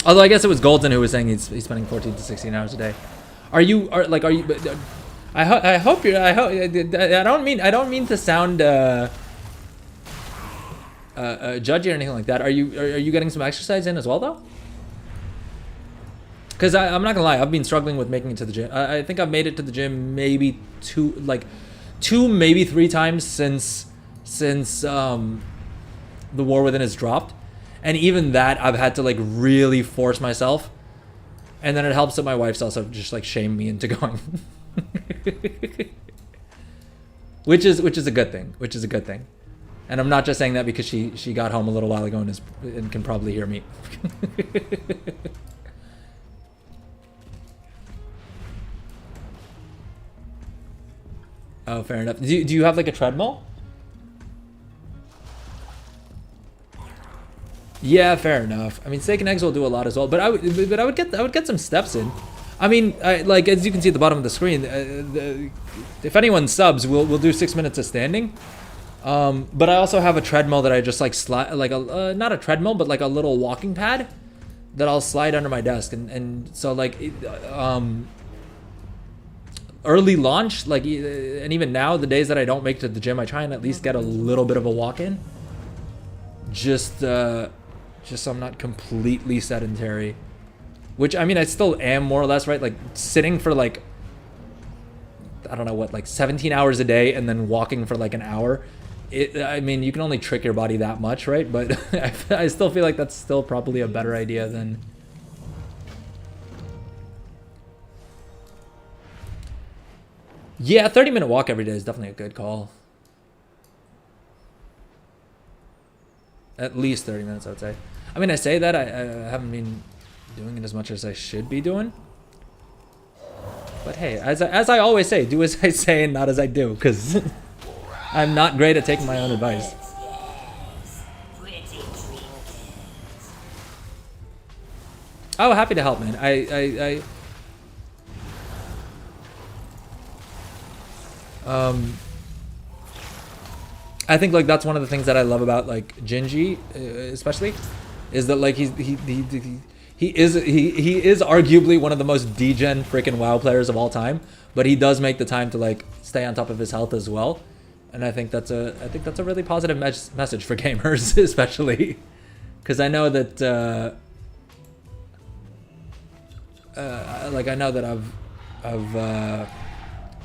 Although I guess it was Golden who was saying he's spending 14 to 16 hours a day. I hope you're. I don't mean to sound judgy or anything like that. Are you getting some exercise in as well though? Because I'm not gonna lie, I've been struggling with making it to the gym. I think I've made it to the gym maybe two, maybe three times since the War Within has dropped, and even that I've had to like really force myself. And then it helps that my wife's also just like shamed me into going, which is a good thing. And I'm not just saying that because she got home a little while ago and can probably hear me. Oh, fair enough. Do you have like a treadmill? Yeah, fair enough. I mean, steak and eggs will do a lot as well, but I would get some steps in. I mean, like as you can see at the bottom of the screen, if anyone subs, we'll do 6 minutes of standing. But I also have a treadmill that I just like slide, like not a treadmill, but like a little walking pad that I'll slide under my desk, and so like early launch, like, and even now, the days that I don't make it to the gym, I try and at least get a little bit of a walk in. Just so I'm not completely sedentary. Which, I mean, I still am more or less, right? Like, sitting for, like, I don't know what, like 17 hours a day and then walking for, like, an hour I mean, you can only trick your body that much, right? But I still feel like that's still probably a better idea than... Yeah, a 30-minute walk every day is definitely a good call. At least 30 minutes, I would say. I mean, I say that, I haven't been doing it as much as I should be doing. But hey, as I always say, do as I say and not as I do, because I'm not great at taking my own advice. Yes. Pretty trinkets. Oh, happy to help, man. I think like that's one of the things that I love about like Gingy, especially, is that like he is arguably one of the most degen freaking WoW players of all time, but he does make the time to like stay on top of his health as well, and I think that's a really positive message for gamers, especially because I know that like I know that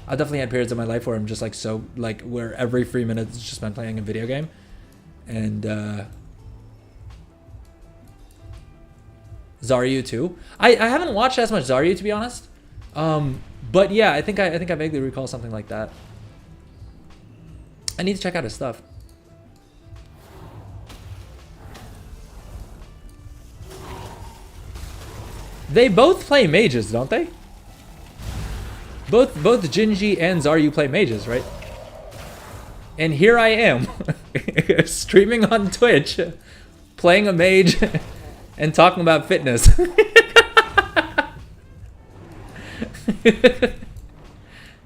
I've definitely had periods of my life where I'm just like so like where every 3 minutes is just spent playing a video game, and Zaryu too. I haven't watched as much Zaryu, to be honest, but yeah, I think I vaguely recall something like that. I need to check out his stuff. They both play mages, don't they? Both Gingy and Zaryu play mages, right? And here I am, streaming on Twitch, playing a mage, and talking about fitness.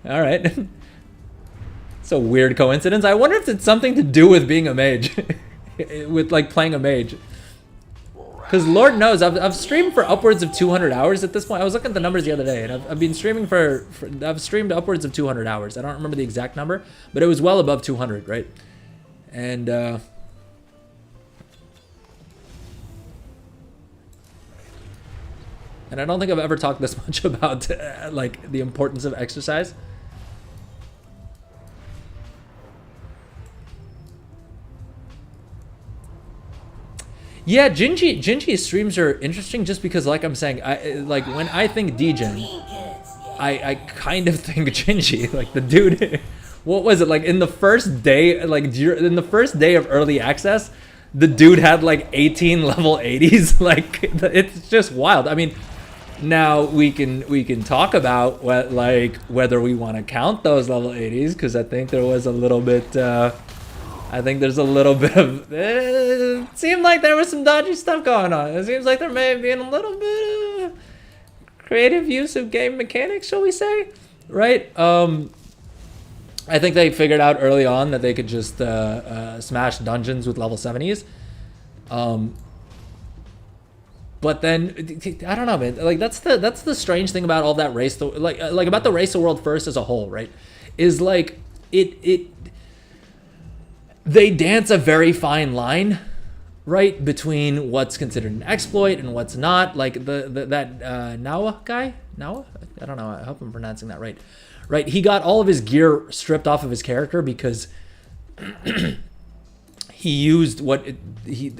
All right. It's a weird coincidence. I wonder if it's something to do with being a mage, with like playing a mage. Because Lord knows, I've streamed for upwards of 200 hours at this point. I was looking at the numbers the other day, and I've been streaming I've streamed upwards of 200 hours. I don't remember the exact number, but it was well above 200, right? And and I don't think I've ever talked this much about like the importance of exercise. Yeah, Gingy's streams are interesting just because, like I'm saying, like when I think degen, I kind of think Gingy. Like the dude, what was it like in the first day? Like in the first day of early access, the dude had like 18 level 80s. Like it's just wild. I mean, now we can talk about what like whether we want to count those level 80s, because I think there was a little bit. I think there's a little bit of... It seemed like there was some dodgy stuff going on. It seems like there may have been a little bit of creative use of game mechanics, shall we say? Right? I think they figured out early on that they could just smash dungeons with level 70s. But then, I don't know, man. Like, that's the strange thing about all that race... Like about the Race the World First as a whole, right? Is like, they dance a very fine line, right, between what's considered an exploit and what's not. Like that Nawa guy, Nawa, I don't know. I hope I'm pronouncing that right. Right, he got all of his gear stripped off of his character because he used what he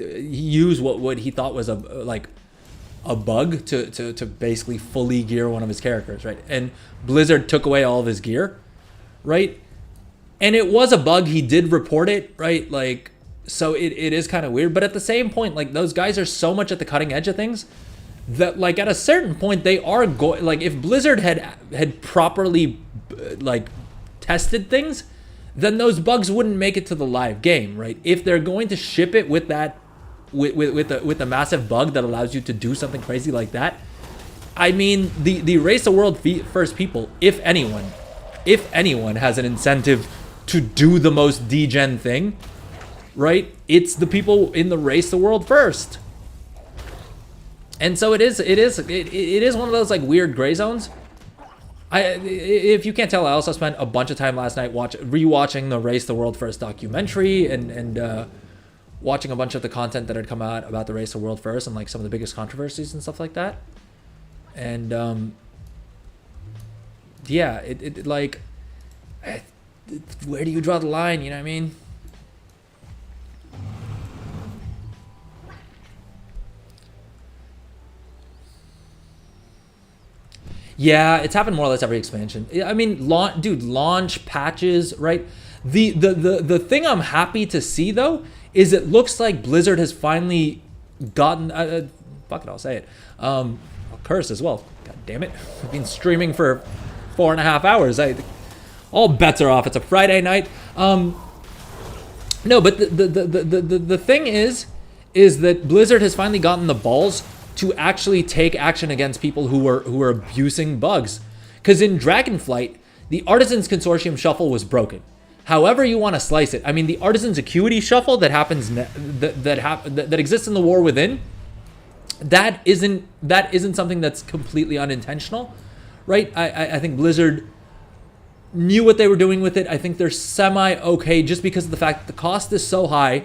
thought was a bug to basically fully gear one of his characters, right? And Blizzard took away all of his gear, right? And it was a bug. He did report it, right? Like, so it is kind of weird. But at the same point, like, those guys are so much at the cutting edge of things that, like, at a certain point, they are going... Like, if Blizzard had properly, like, tested things, then those bugs wouldn't make it to the live game, right? If they're going to ship it with that... With a massive bug that allows you to do something crazy like that, I mean, the Race the World First people, if anyone has an incentive to do the most degen thing, right? It's the people in the Race the World First. And so it is one of those like weird gray zones. If you can't tell, I also spent a bunch of time last night rewatching the Race the World First documentary and watching a bunch of the content that had come out about the Race the World First and like some of the biggest controversies and stuff like that. And yeah, where do you draw the line? You know what I mean? Yeah, it's happened more or less every expansion. I mean, launch patches, right? The thing I'm happy to see though is it looks like Blizzard has finally gotten. Fuck it, I'll say it. I'll curse as well. God damn it! I've been streaming for 4.5 hours. All bets are off. It's a Friday night. No, but the thing is that Blizzard has finally gotten the balls to actually take action against people who are abusing bugs. Because in Dragonflight, the Artisans Consortium shuffle was broken. However you want to slice it, I mean, the Artisans Acuity shuffle that happens that exists in the War Within, that isn't something that's completely unintentional, right? I think Blizzard knew what they were doing with it. I think they're semi-okay just because of the fact that the cost is so high,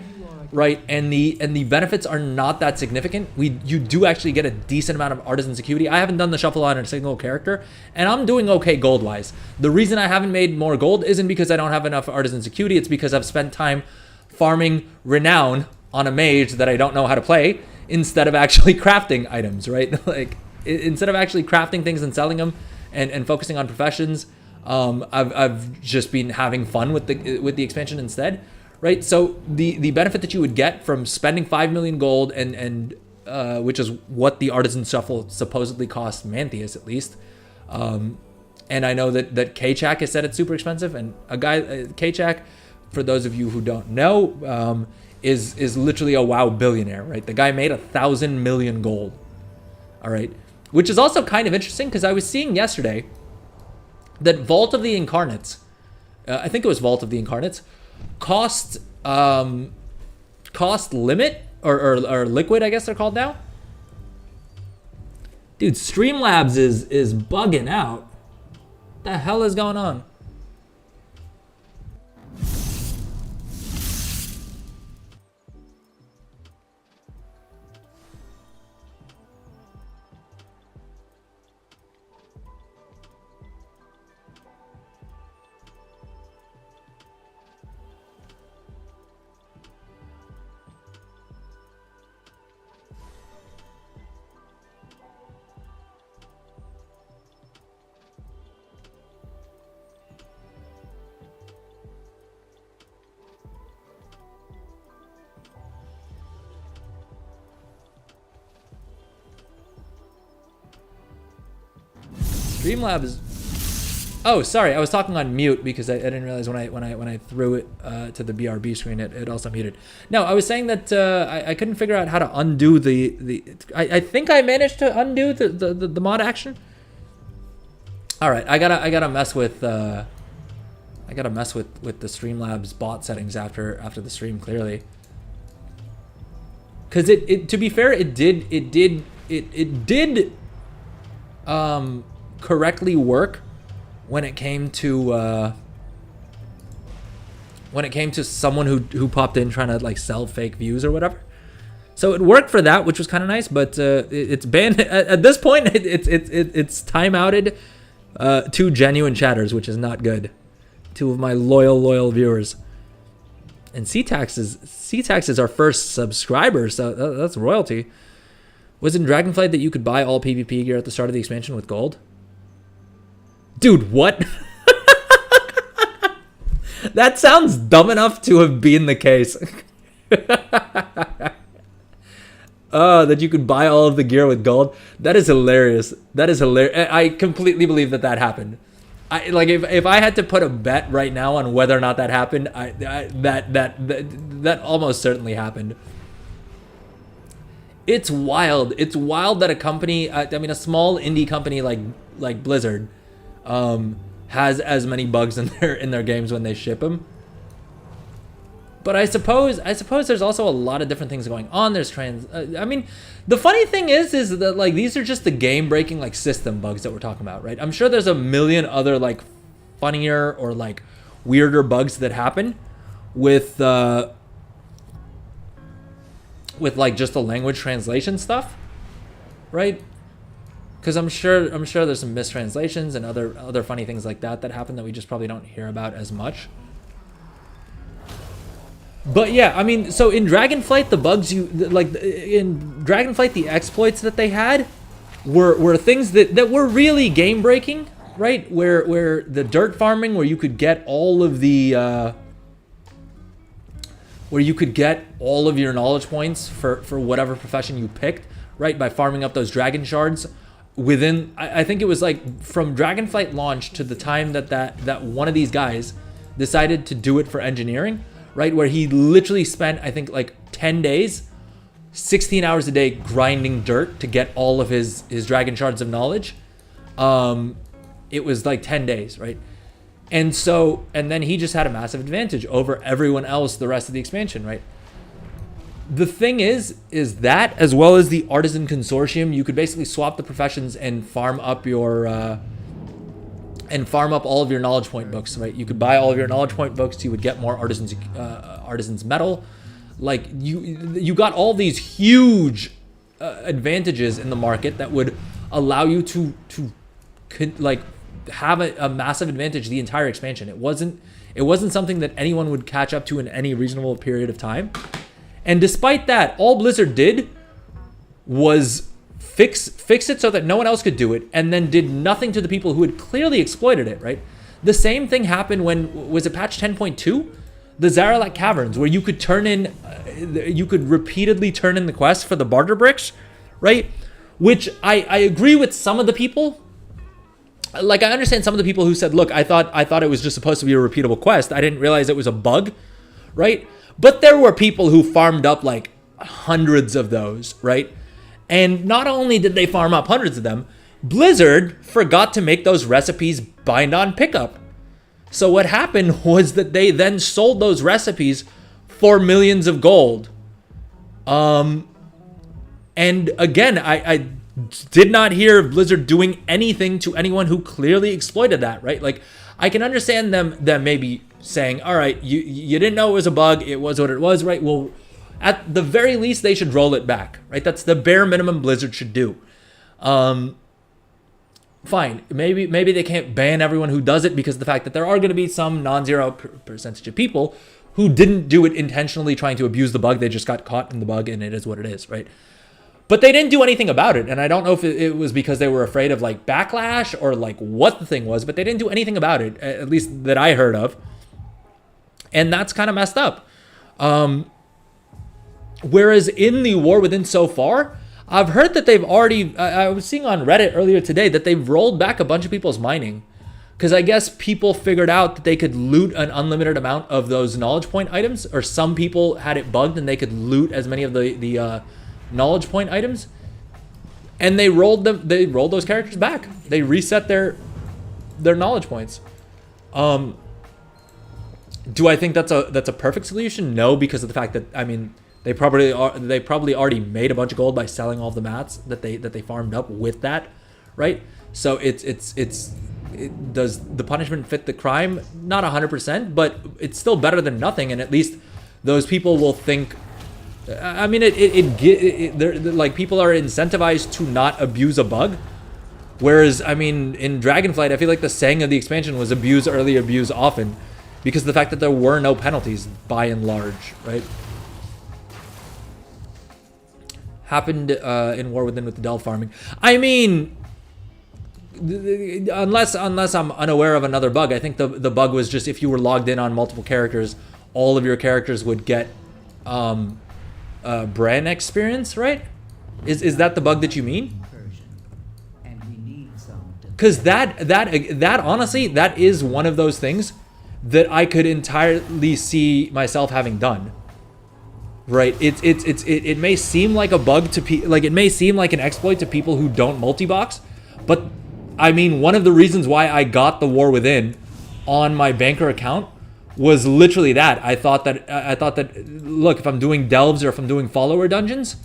right? And the benefits are not that significant. You do actually get a decent amount of Artisan Security. I haven't done the shuffle on a single character, and I'm doing okay gold-wise. The reason I haven't made more gold isn't because I don't have enough Artisan Security. It's because I've spent time farming Renown on a mage that I don't know how to play instead of actually crafting items, right? Like, instead of actually crafting things and selling them and focusing on professions, I've just been having fun with the expansion instead, right? So the benefit that you would get from spending 5 million gold and which is what the Artisan Shuffle supposedly costs Mantheus at least, and I know that K-Chak has said it's super expensive, and a guy K-Chak, for those of you who don't know, is literally a WoW billionaire, right? The guy made 1,000 million gold, all right, which is also kind of interesting because I was seeing yesterday that Vault of the Incarnates, I think it was Vault of the Incarnates, cost limit or liquid, I guess they're called now. Dude, Streamlabs is bugging out. What the hell is going on? Streamlabs. Oh, sorry, I was talking on mute because I didn't realize when I threw it to the BRB screen, it also muted. No, I was saying that I couldn't figure out how to undo the. I think I managed to undo the mod action. All right, I gotta mess with the Streamlabs bot settings after the stream, clearly. Because it to be fair, it did correctly work when it came to someone who popped in trying to like sell fake views or whatever. So it worked for that, which was kind of nice. But it's banned at this point. It's timeouted 2 genuine chatters, which is not good. 2 of my loyal viewers. And C-Tax is our first subscriber, so that's royalty. Was in Dragonflight that you could buy all PvP gear at the start of the expansion with gold? Dude, what? That sounds dumb enough to have been the case. Oh, that you could buy all of the gear with gold. That is hilarious. That is hilarious. I completely believe that happened. Like if I had to put a bet right now on whether or not that happened, that almost certainly happened. It's wild. It's wild that a company, I mean, a small indie company like Blizzard, has as many bugs in their games when they ship them. But I suppose there's also a lot of different things going on. There's I mean, the funny thing is that like these are just the game breaking like system bugs that we're talking about, right? I'm sure there's a million other like funnier or like weirder bugs that happen with like just the language translation stuff, right? Because I'm sure there's some mistranslations and other funny things like that happen that we just probably don't hear about as much. But yeah, I mean, so in Dragonflight, the bugs in Dragonflight, the exploits that they had were things that were really game breaking, right? Where the dirt farming, where you could get all of the where you could get all of your knowledge points for whatever profession you picked, right? By farming up those dragon shards within, I think it was like from Dragonflight launch to the time that one of these guys decided to do it for engineering, right? Where he literally spent, I think, like 10 days, 16 hours a day grinding dirt to get all of his dragon shards of knowledge. It was like 10 days, right? And then he just had a massive advantage over everyone else the rest of the expansion, right? The thing is that, as well as the Artisan Consortium, you could basically swap the professions and farm up your all of your knowledge point books, right? You could buy all of your knowledge point books. You would get more artisans metal. Like you got all these huge advantages in the market that would allow you to like have a massive advantage the entire expansion. It wasn't something that anyone would catch up to in any reasonable period of time. And despite that, all Blizzard did was fix it so that no one else could do it, and then did nothing to the people who had clearly exploited it, right? The same thing happened when, was it patch 10.2? The Zaralak Caverns, where you could you could repeatedly turn in the quest for the barter bricks, right? Which I agree with some of the people. Like, I understand some of the people who said, look, I thought it was just supposed to be a repeatable quest. I didn't realize it was a bug, right? But there were people who farmed up like hundreds of those, right? And not only did they farm up hundreds of them, Blizzard forgot to make those recipes bind on pickup. So what happened was that they then sold those recipes for millions of gold. And again, I did not hear of Blizzard doing anything to anyone who clearly exploited that, right? Like, I can understand them maybe saying, all right, you didn't know it was a bug, it was what it was, right? Well, at the very least, they should roll it back, right? That's the bare minimum Blizzard should do. Fine, maybe they can't ban everyone who does it, because of the fact that there are going to be some non-zero percentage of people who didn't do it intentionally trying to abuse the bug. They just got caught in the bug, and it is what it is, right? But they didn't do anything about it, and I don't know if it was because they were afraid of like backlash or like what the thing was, but they didn't do anything about it, at least that I heard of, and that's kind of messed up. Whereas in the War Within so far, I've heard that they've already, I was seeing on Reddit earlier today that they've rolled back a bunch of people's mining, because I guess people figured out that they could loot an unlimited amount of those knowledge point items, or some people had it bugged and they could loot as many of the knowledge point items, and they rolled those characters back. They reset their knowledge points. Do I think that's a perfect solution? No, because of the fact that, I mean, they probably already made a bunch of gold by selling all the mats that they farmed up with that, right? So does the punishment fit the crime? Not 100%, but it's still better than nothing, and at least those people will think. I mean, like, people are incentivized to not abuse a bug, whereas, I mean, in Dragonflight, I feel like the saying of the expansion was abuse early, abuse often, because of the fact that there were no penalties by and large, right? Happened in War Within with the delve farming. I mean, unless I'm unaware of another bug, I think the bug was just if you were logged in on multiple characters, all of your characters would get brand experience, right? Is that the bug that you mean? Because that honestly, that is one of those things that I could entirely see myself having done. Right? It may seem like a bug to people, like it may seem like an exploit to people who don't multi-box, but I mean, one of the reasons why I got the War Within on my banker account was literally that. I thought that look, if I'm doing delves or if I'm doing follower dungeons,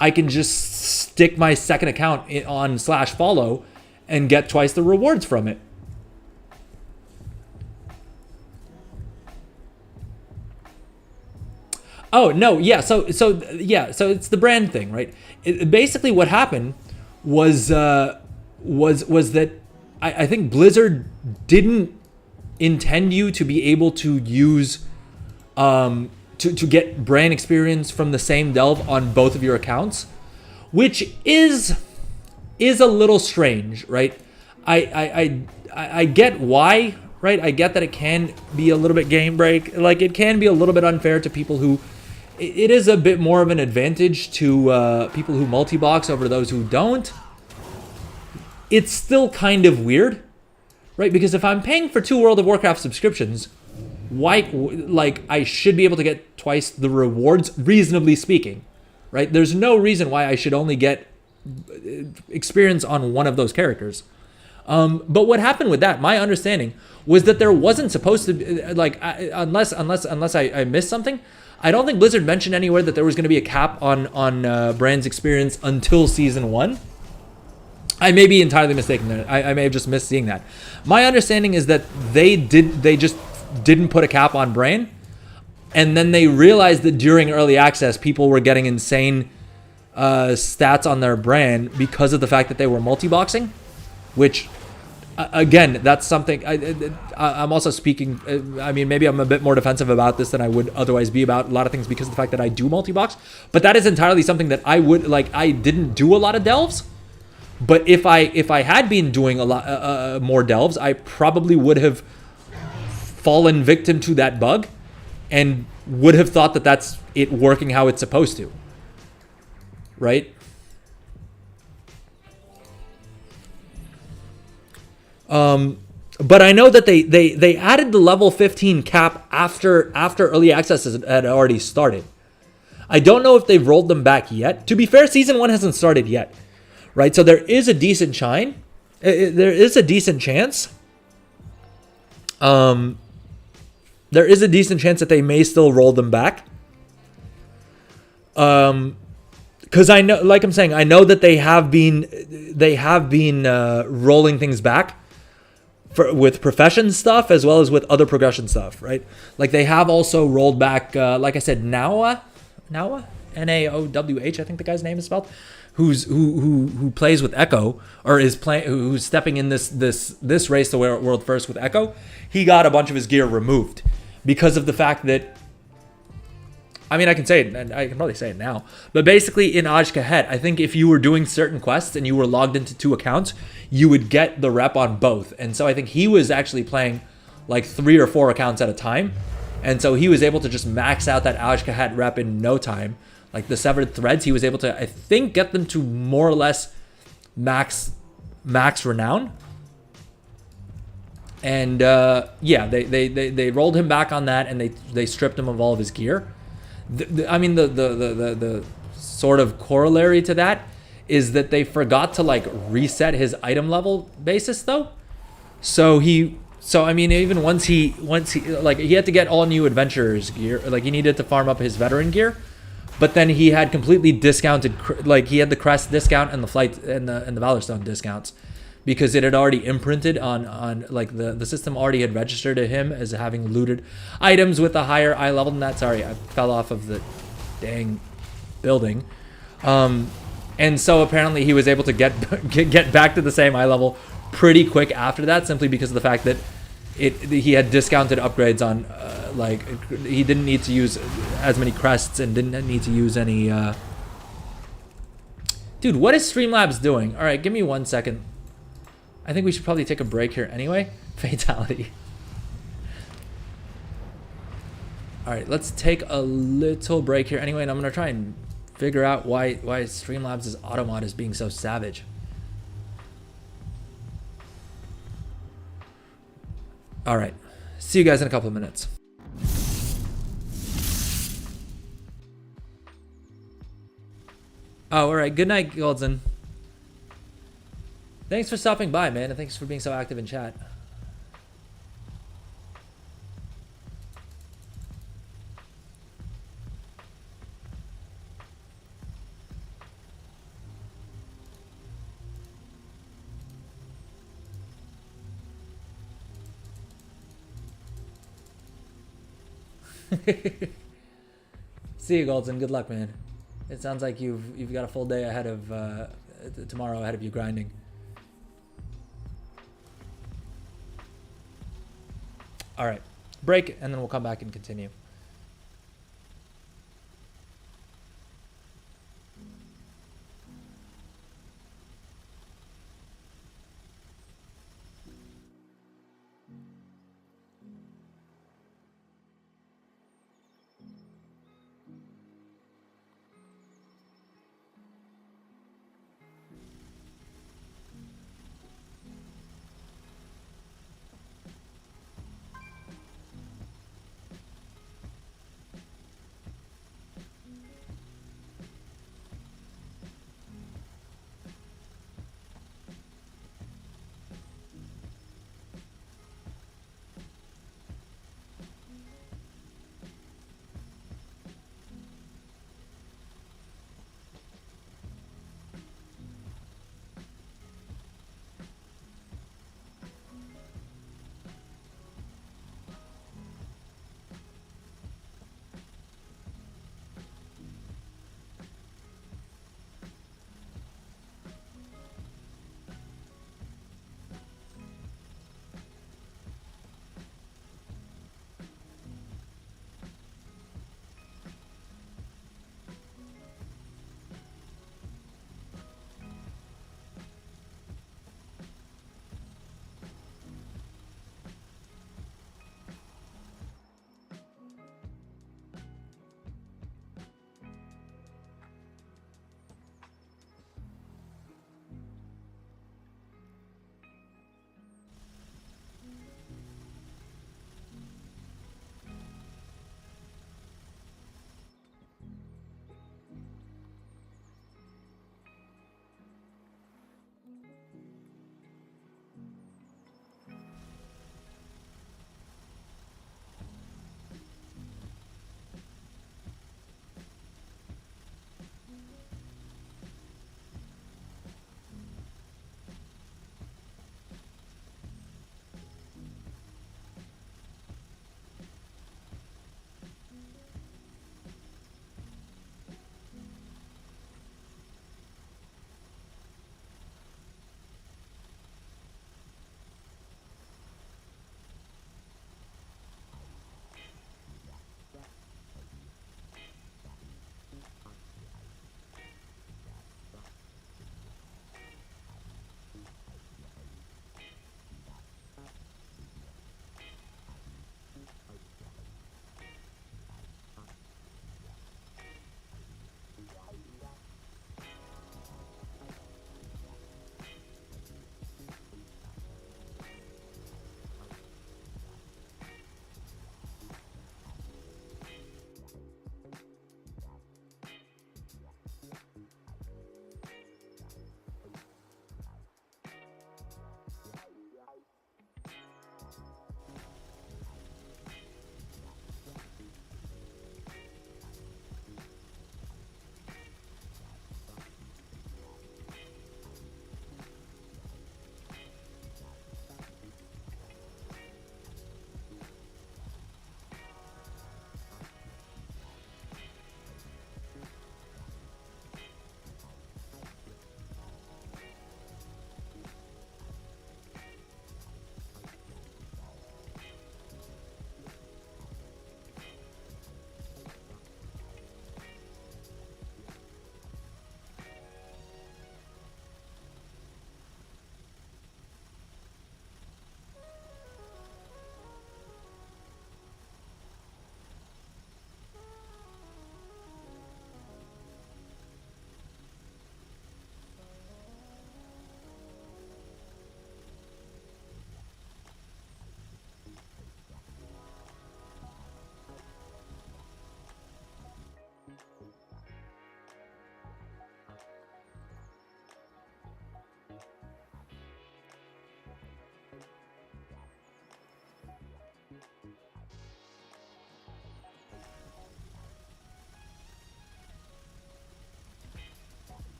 I can just stick my second account on /follow and get twice the rewards from it. Oh no, yeah. So it's the brand thing, right? Basically, what happened was that I think Blizzard didn't intend you to be able to use to get brand experience from the same delve on both of your accounts, which is is a little strange, right? I get why, right? I get that it can be a little bit game break. Like, it can be a little bit unfair to people who, it is a bit more of an advantage to people who multi-box over those who don't. It's still kind of weird, right? Because if I'm paying for 2 World of Warcraft subscriptions, why, like, I should be able to get twice the rewards, reasonably speaking, right? There's no reason why I should only get experience on one of those characters. But what happened with that, my understanding was that there wasn't supposed to be, like, unless I missed something, I don't think Blizzard mentioned anywhere that there was going to be a cap on Brand's experience until season 1. I may be entirely mistaken there. I may have just missed seeing that. My understanding is that they just didn't put a cap on Brain, and then they realized that during early access, people were getting insane stats on their Brain because of the fact that they were multi-boxing, which, again, that's something. I'm also speaking. I mean, maybe I'm a bit more defensive about this than I would otherwise be about a lot of things because of the fact that I do multi-box. But that is entirely something that I would like. I didn't do a lot of delves. But if I had been doing a lot more delves, I probably would have fallen victim to that bug and would have thought that that's it working how it's supposed to. Right? But I know that they added the level 15 cap after early access had already started. I don't know if they've rolled them back yet. To be fair, season 1 hasn't started yet. Right, so there is a decent chance. There is a decent chance that they may still roll them back. Because I know, like I'm saying, I know that they have been rolling things back with profession stuff as well as with other progression stuff, right? Like they have also rolled back, like I said, Naowh, Naowh, I think the guy's name is spelled. Who plays with Echo, or is playing, who's stepping in this race to world first with Echo. He got a bunch of his gear removed because of the fact that, I mean, I can say it, and I can probably say it now, but basically in Aj-Kahet, I think if you were doing certain quests and you were logged into 2 accounts, you would get the rep on both. And so I think he was actually playing like 3 or 4 accounts at a time, and so he was able to just max out that Aj-Kahet rep in no time. Like the severed threads, he was able to, I think, get them to more or less max renown. And yeah, they rolled him back on that, and they stripped him of all of his gear. I mean, the sort of corollary to that is that they forgot to like reset his item level basis though. So I mean, even once he like he had to get all new adventurers gear, like he needed to farm up his veteran gear. But then he had completely discounted, like he had the crest discount and the flight and the Valorstone discounts, because it had already imprinted on like the system already had registered to him as having looted items with a higher eye level than that. Sorry, I fell off of the dang building. And so apparently he was able to get back to the same eye level pretty quick after that, simply because of the fact that he had discounted upgrades on like he didn't need to use as many crests and didn't need to use any dude, what is Streamlabs doing? All right, give me 1 second. I think we should probably take a break here anyway. Fatality. All right, let's take a little break here anyway, and I'm gonna try and figure out why Streamlabs' automod is being so savage. All right, see you guys in a couple of minutes. Oh, all right. Good night, Goldson. Thanks for stopping by, man, and thanks for being so active in chat. See you, Goldson. Good luck, man. It sounds like you've got a full day ahead of tomorrow ahead of you grinding. All right, break, and then we'll come back and continue.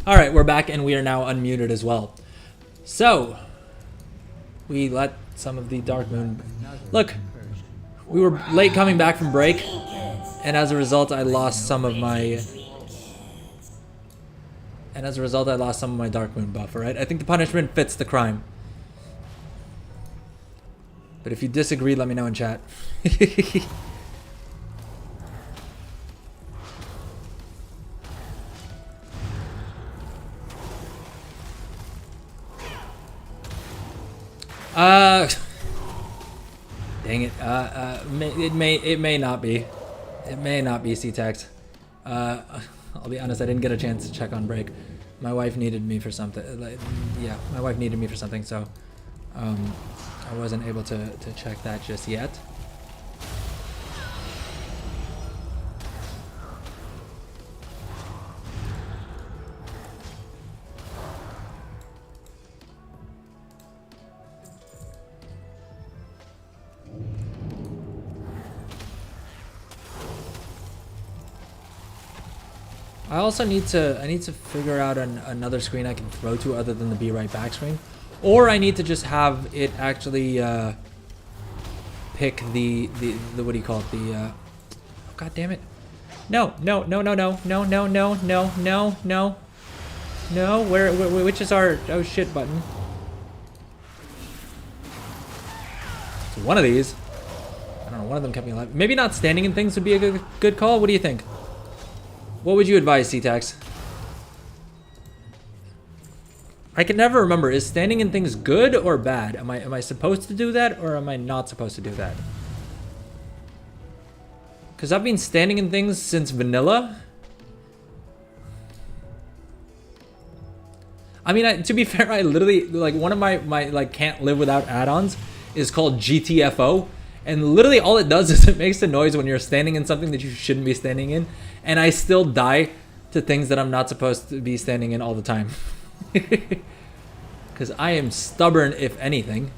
All right, we're back and we are now unmuted as well. So we let some of the Dark Moon. Look, we were late coming back from break, and as a result, I lost some of my. And as a result, I lost some of my Dark Moon buff. All right, I think the punishment fits the crime. But if you disagree, let me know in chat. Dang it. It may not be. It may not be C-Tex. I'll be honest, I didn't get a chance to check on break. My wife needed me for something. Yeah, my wife needed me for something, so I wasn't able to check that just yet. I also need to figure out another screen I can throw to other than the be right back screen, or I need to just have it actually pick the what do you call it, the oh, god damn it, no where which is our oh shit button? So one of these, I don't know, one of them kept me alive. Maybe not standing in things would be a good call. What do you think? What would you advise, C-Tax? I can never remember, is standing in things good or bad? Am I supposed to do that, or am I not supposed to do that? Because I've been standing in things since vanilla. I mean, to be fair, I literally, like, one of my like, can't live without add-ons is called GTFO. And literally all it does is it makes a noise when you're standing in something that you shouldn't be standing in. And I still die to things that I'm not supposed to be standing in all the time. Because I am stubborn, if anything.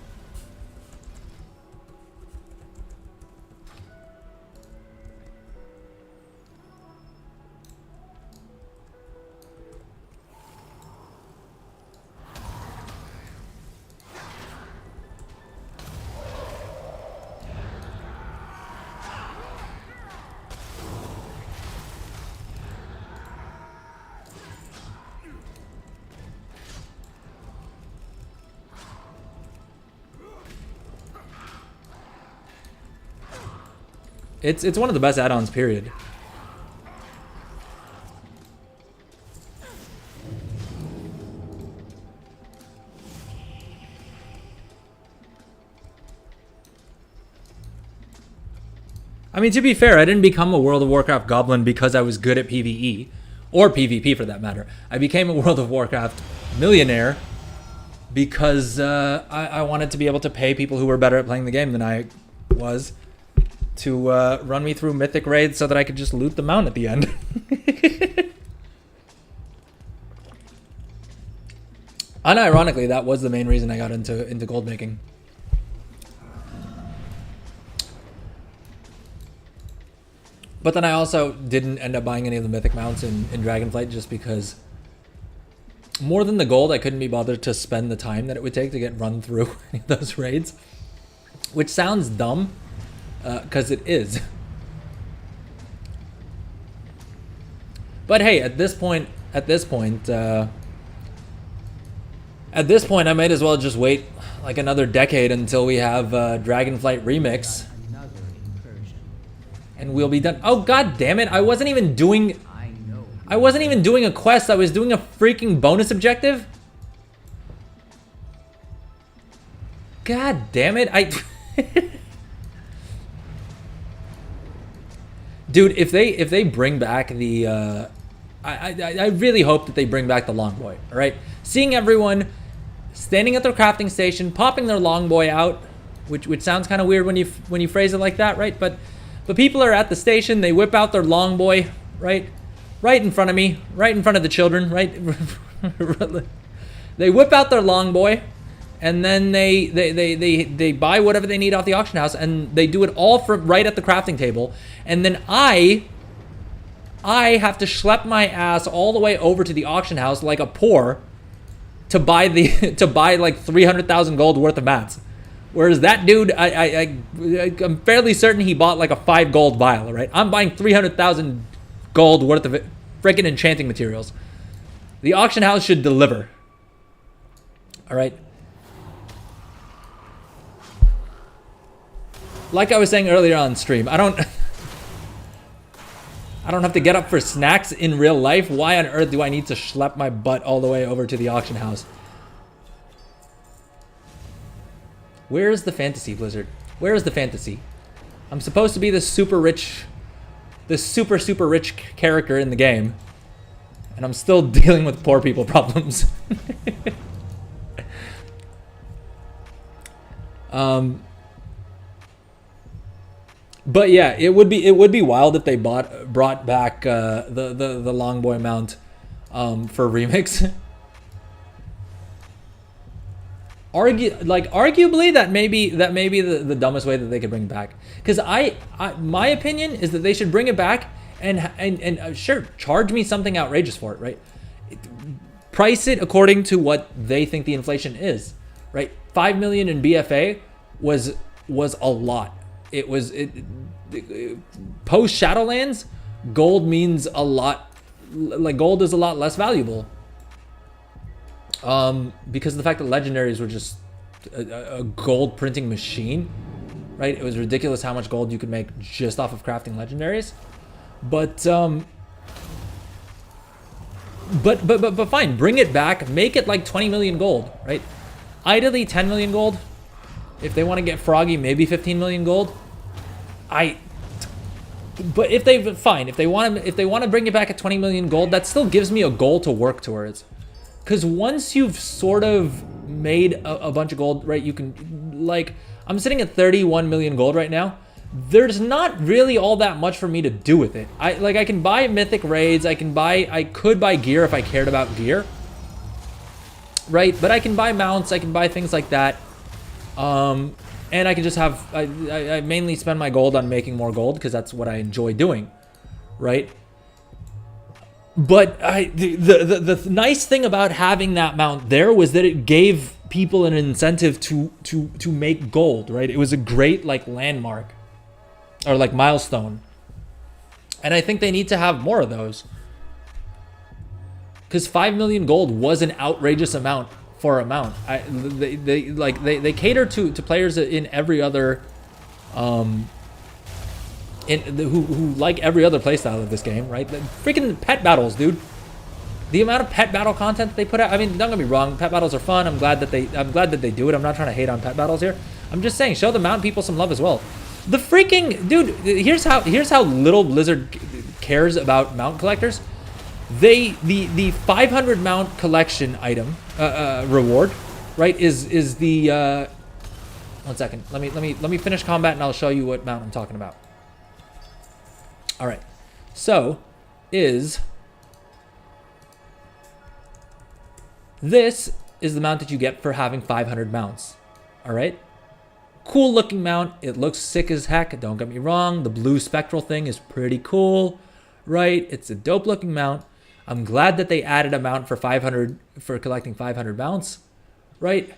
It's one of the best add-ons, period. I mean, to be fair, I didn't become a World of Warcraft goblin because I was good at PvE, or PvP for that matter. I became a World of Warcraft millionaire because I wanted to be able to pay people who were better at playing the game than I was to run me through mythic raids so that I could just loot the mount at the end. Unironically, that was the main reason I got into gold making. But then I also didn't end up buying any of the mythic mounts in Dragonflight just because more than the gold, I couldn't be bothered to spend the time that it would take to get run through any of those raids, which sounds dumb. Because it is. But hey, at this point, I might as well just wait like another decade until we have Dragonflight Remix, and we'll be done. Oh god damn it! I wasn't even doing a quest. I was doing a freaking bonus objective. God damn it! Dude, if they bring back the, I really hope that they bring back the Longboy. All right, seeing everyone standing at their crafting station, popping their Longboy out, which sounds kind of weird when you phrase it like that, right? But people are at the station, they whip out their Longboy, right in front of me, right in front of the children, right. They whip out their Longboy, and then they buy whatever they need off the auction house, and they do it all from right at the crafting table. And then I I have to schlep my ass all the way over to the auction house like a poor to buy to buy like 300,000 gold worth of mats. Whereas that dude, I'm fairly certain he bought like a 5 gold vial, right? I'm buying 300,000 gold worth of freaking enchanting materials. The auction house should deliver. All right. Like I was saying earlier on stream, I don't have to get up for snacks in real life. Why on earth do I need to schlep my butt all the way over to the auction house? Where is the fantasy, Blizzard? Where is the fantasy? I'm supposed to be the super rich, the super rich character in the game, and I'm still dealing with poor people problems. But yeah, it would be wild if they brought back the long boy mount for remix. Arguably that may be the dumbest way that they could bring it back. Because my opinion is that they should bring it back and sure, charge me something outrageous for it, right? Price it according to what they think the inflation is, right? 5 million in BFA was a lot. Post Shadowlands, gold means a lot. Like gold is a lot less valuable. Because of the fact that legendaries were just a gold printing machine, right? It was ridiculous how much gold you could make just off of crafting legendaries. But fine, bring it back, make it like 20 million gold, right? Ideally 10 million gold. If they want to get froggy, maybe 15 million gold. But if they want to bring it back at 20 million gold, that still gives me a goal to work towards. Because once you've sort of made a bunch of gold, right, you can, like, I'm sitting at 31 million gold right now. There's not really all that much for me to do with it. I can buy mythic raids. I could buy gear if I cared about gear. Right, but I can buy mounts. I can buy things like that. And I can just have, I mainly spend my gold on making more gold because that's what I enjoy doing, right? But the nice thing about having that mount there was that it gave people an incentive to make gold, right? It was a great like landmark or like milestone. And I think they need to have more of those. Because 5 million gold was an outrageous amount for a mount. They cater to players in every other who like every other playstyle of this game, right? The freaking pet battles, dude. The amount of pet battle content that they put out. I mean, don't get me wrong, pet battles are fun. I'm glad that they do it. I'm not trying to hate on pet battles here. I'm just saying, show the mountain people some love as well. The freaking dude. Here's how little Blizzard cares about mount collectors. The 500 mount collection item reward, right? Is the 1 second. Let me finish combat and I'll show you what mount I'm talking about. All right, so this is the mount that you get for having 500 mounts. All right, cool looking mount. It looks sick as heck. Don't get me wrong. The blue spectral thing is pretty cool, right? It's a dope looking mount. I'm glad that they added a mount for collecting 500 mounts, right?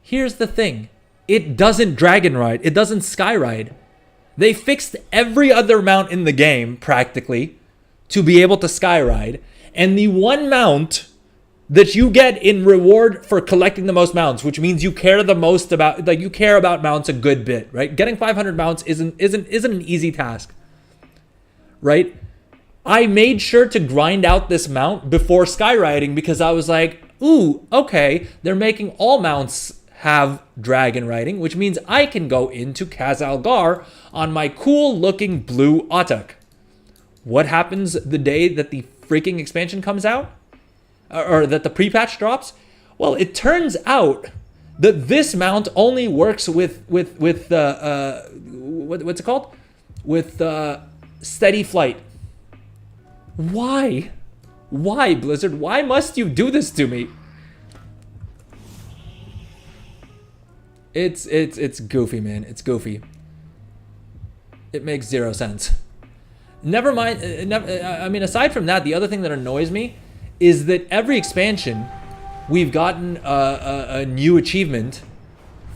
Here's the thing. It doesn't dragon ride. It doesn't sky ride. They fixed every other mount in the game, practically, to be able to sky ride. And the one mount that you get in reward for collecting the most mounts, which means you care the most about, like, you care about mounts a good bit, right? Getting 500 mounts isn't an easy task, right? I made sure to grind out this mount before skyriding because I was like, ooh, okay, they're making all mounts have dragon riding, which means I can go into Khazalgar on my cool looking blue Autuk. What happens the day that the freaking expansion comes out? Or that the pre-patch drops? Well, it turns out that this mount only works with what's it called? With steady flight. Why? Why, Blizzard? Why must you do this to me? It's goofy, man. It's goofy. It makes zero sense. Never mind. I mean, aside from that, the other thing that annoys me is that every expansion, we've gotten a new achievement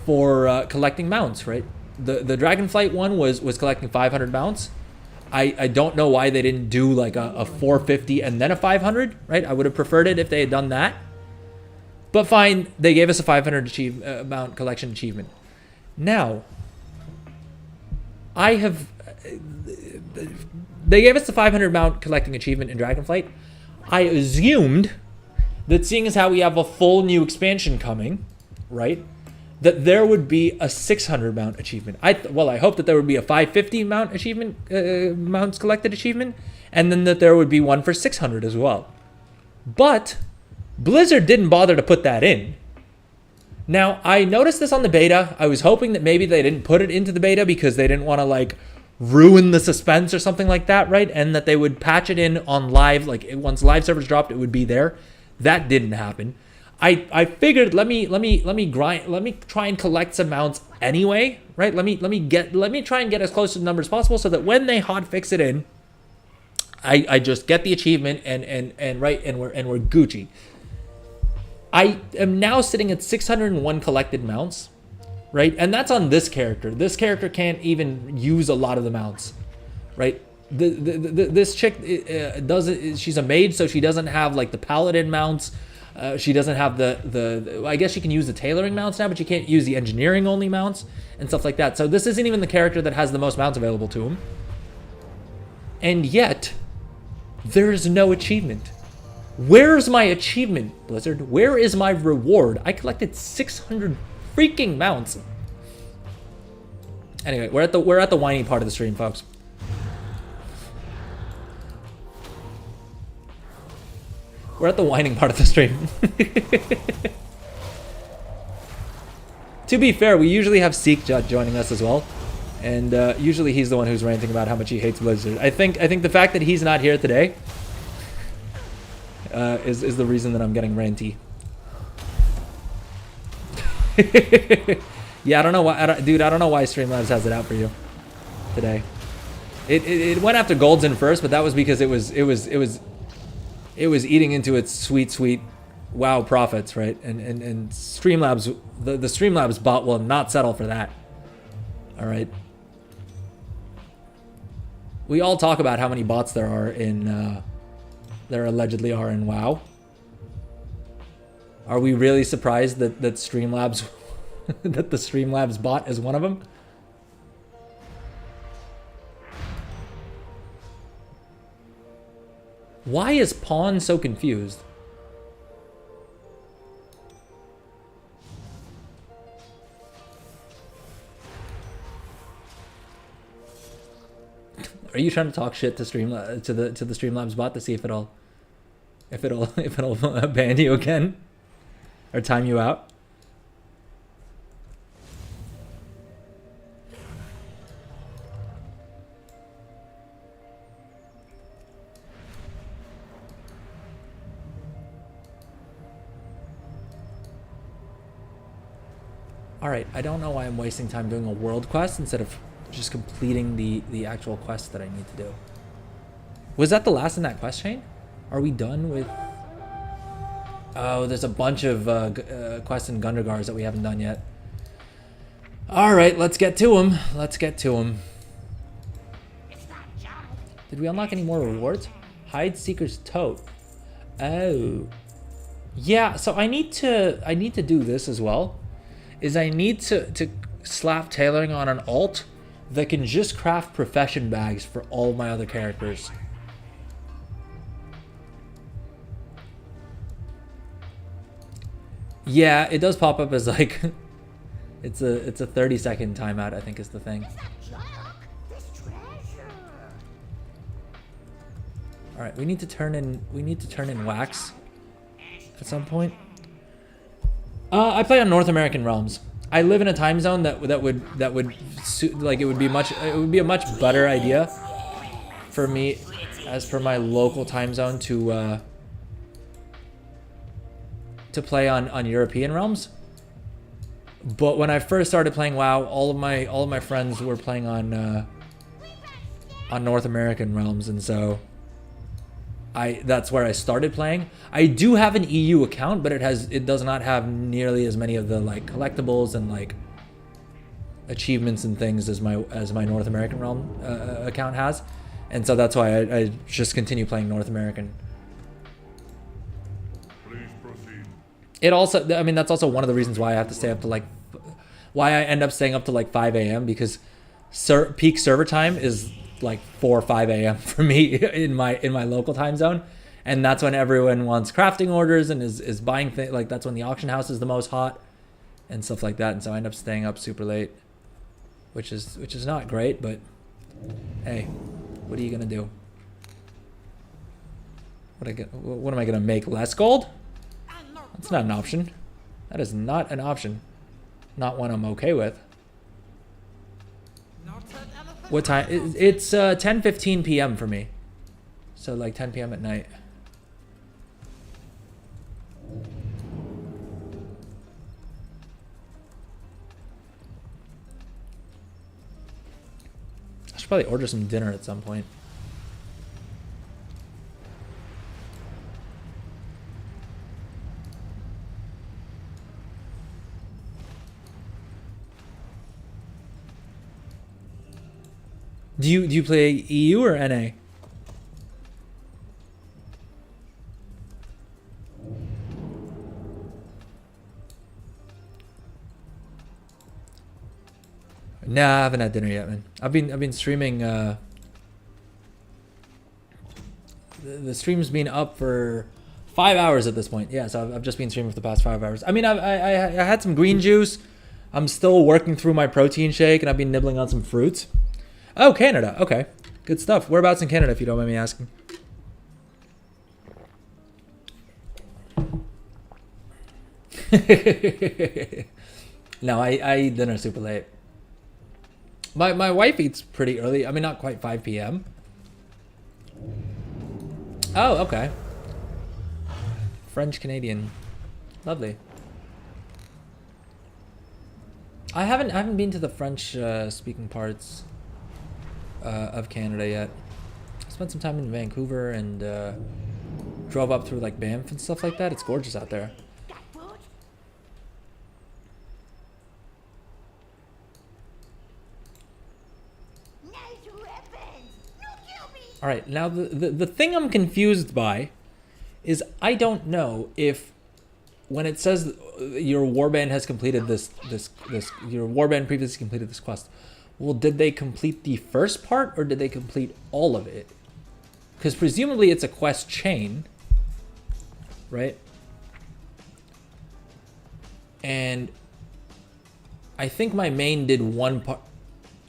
for collecting mounts, right? The Dragonflight one was collecting 500 mounts. I don't know why they didn't do like a 450 and then a 500, right? I would have preferred it if they had done that. But fine, they gave us a 500 mount collection achievement. Now, they gave us the 500 mount collecting achievement in Dragonflight. I assumed that seeing as how we have a full new expansion coming, right, that there would be a 600 mount achievement. I hope that there would be a 550 mount achievement, mounts collected achievement, and then that there would be one for 600 as well. But Blizzard didn't bother to put that in. Now, I noticed this on the beta. I was hoping that maybe they didn't put it into the beta because they didn't want to like ruin the suspense or something like that, right? And that they would patch it in on live, like once live servers dropped, it would be there. That didn't happen. I figured let me try and collect some mounts anyway, right? Let me try and get as close to the number as possible so that when they hotfix it in, I just get the achievement and we're Gucci. I am now sitting at 601 collected mounts, right? And that's on this character. This character can't even use a lot of the mounts, right? This chick she's a mage, so she doesn't have like the paladin mounts. She doesn't have the I guess she can use the tailoring mounts now, but she can't use the engineering only mounts and stuff like that. So this isn't even the character that has the most mounts available to him. And yet, there is no achievement. Where's my achievement, Blizzard? Where is my reward? I collected 600 freaking mounts. Anyway, we're at the whiny part of the stream, folks. We're at the whining part of the stream. To be fair, we usually have Seek joining us as well, and usually he's the one who's ranting about how much he hates Blizzard. I think the fact that he's not here today is the reason that I'm getting ranty. Yeah, I don't know why, dude. I don't know why Streamlabs has it out for you today. It went after Goldzin first, but that was because it was eating into its sweet WoW profits, right? And Streamlabs, the Streamlabs bot will not settle for that. All right. We all talk about how many bots there are in. There allegedly are in WoW. Are we really surprised that Streamlabs, that the Streamlabs bot is one of them? Why is Pawn so confused? Are you trying to talk shit to to the Streamlabs bot to see if it'll ban you again or time you out? All right, I don't know why I'm wasting time doing a world quest instead of just completing the actual quest that I need to do. Was that the last in that quest chain? Are we done with... Oh, there's a bunch of quests in Gundergars that we haven't done yet. All right, let's get to them. Let's get to them. Did we unlock any more rewards? Hide Seeker's Tote. Oh. Yeah, so I need to do this as well. I need to slap tailoring on an alt that can just craft profession bags for all my other characters. Yeah, it does pop up as like it's a 30-second timeout, I think is the thing. All right, we need to turn in wax at some point. I play on North American realms. I live in a time zone that would suit, like it would be a much better idea for me as per my local time zone to play on European realms. But when I first started playing WoW, all of my friends were playing on on North American realms, and so that's where I started playing. I do have an EU account, but it does not have nearly as many of the like collectibles and like achievements and things as my North American realm account has, and so that's why I just continue playing North American. Please proceed. It also, I mean, that's also one of the reasons why I have to stay up to like, why I end up staying up to like 5 a.m. because peak server time is like 4 or 5 a.m. for me in my local time zone, and that's when everyone wants crafting orders and is buying things. Like that's when the auction house is the most hot and stuff like that, and so I end up staying up super late, which is not great, but hey, what are you gonna do? What am I gonna make? Less gold? That's not an option. That is not an option. Not one I'm okay with. What time? It's 10:15 p.m. for me. So like 10 p.m. at night. I should probably order some dinner at some point. Do you play EU or NA? Nah, I haven't had dinner yet, man. I've been streaming. The stream's been up for 5 hours at this point. Yeah, so I've just been streaming for the past 5 hours. I mean, I had some green juice. I'm still working through my protein shake, and I've been nibbling on some fruits. Oh, Canada. Okay. Good stuff. Whereabouts in Canada, if you don't mind me asking? No, I eat dinner super late. My wife eats pretty early. I mean, not quite 5 p.m. Oh, okay. French Canadian. Lovely. I haven't been to the French speaking parts of Canada yet. I spent some time in Vancouver and drove up through like Banff and stuff like that. It's gorgeous out there. All right, now the thing I'm confused by is I don't know if when it says your warband has completed this your warband previously completed this quest. Well, did they complete the first part or did they complete all of it? Because presumably it's a quest chain, right? And I think my main did one part.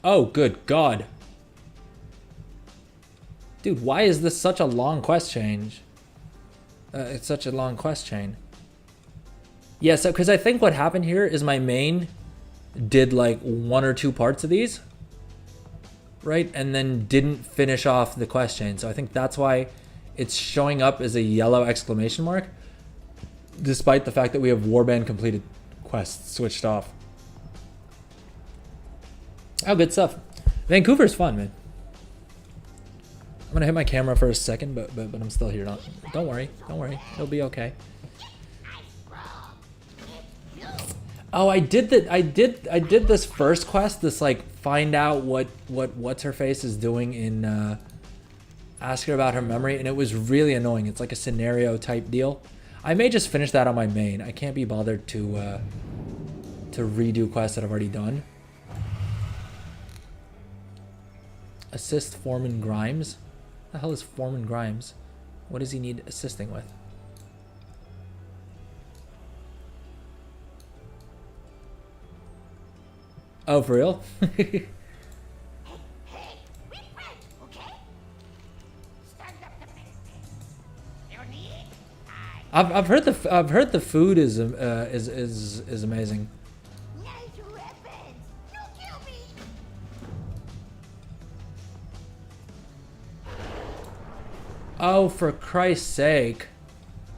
Oh, good God. Dude, why is this such a long quest change? It's such a long quest chain. Yeah, so because I think what happened here is my main did like 1 or 2 parts of these, right? And then didn't finish off the quest chain. So I think that's why it's showing up as a yellow exclamation mark, despite the fact that we have warband completed quests switched off. Oh, good stuff. Vancouver's fun, man. I'm gonna hit my camera for a second, but I'm still here. Don't worry, it'll be okay. Oh, I did this first quest, this like find out what's her face is doing in ask her about her memory, and it was really annoying. It's like a scenario type deal. I may just finish that on my main. I can't be bothered to redo quests that I've already done. Assist Foreman Grimes. What the hell is Foreman Grimes? What does he need assisting with? Oh, for real? I've heard the food is amazing. Oh, for Christ's sake.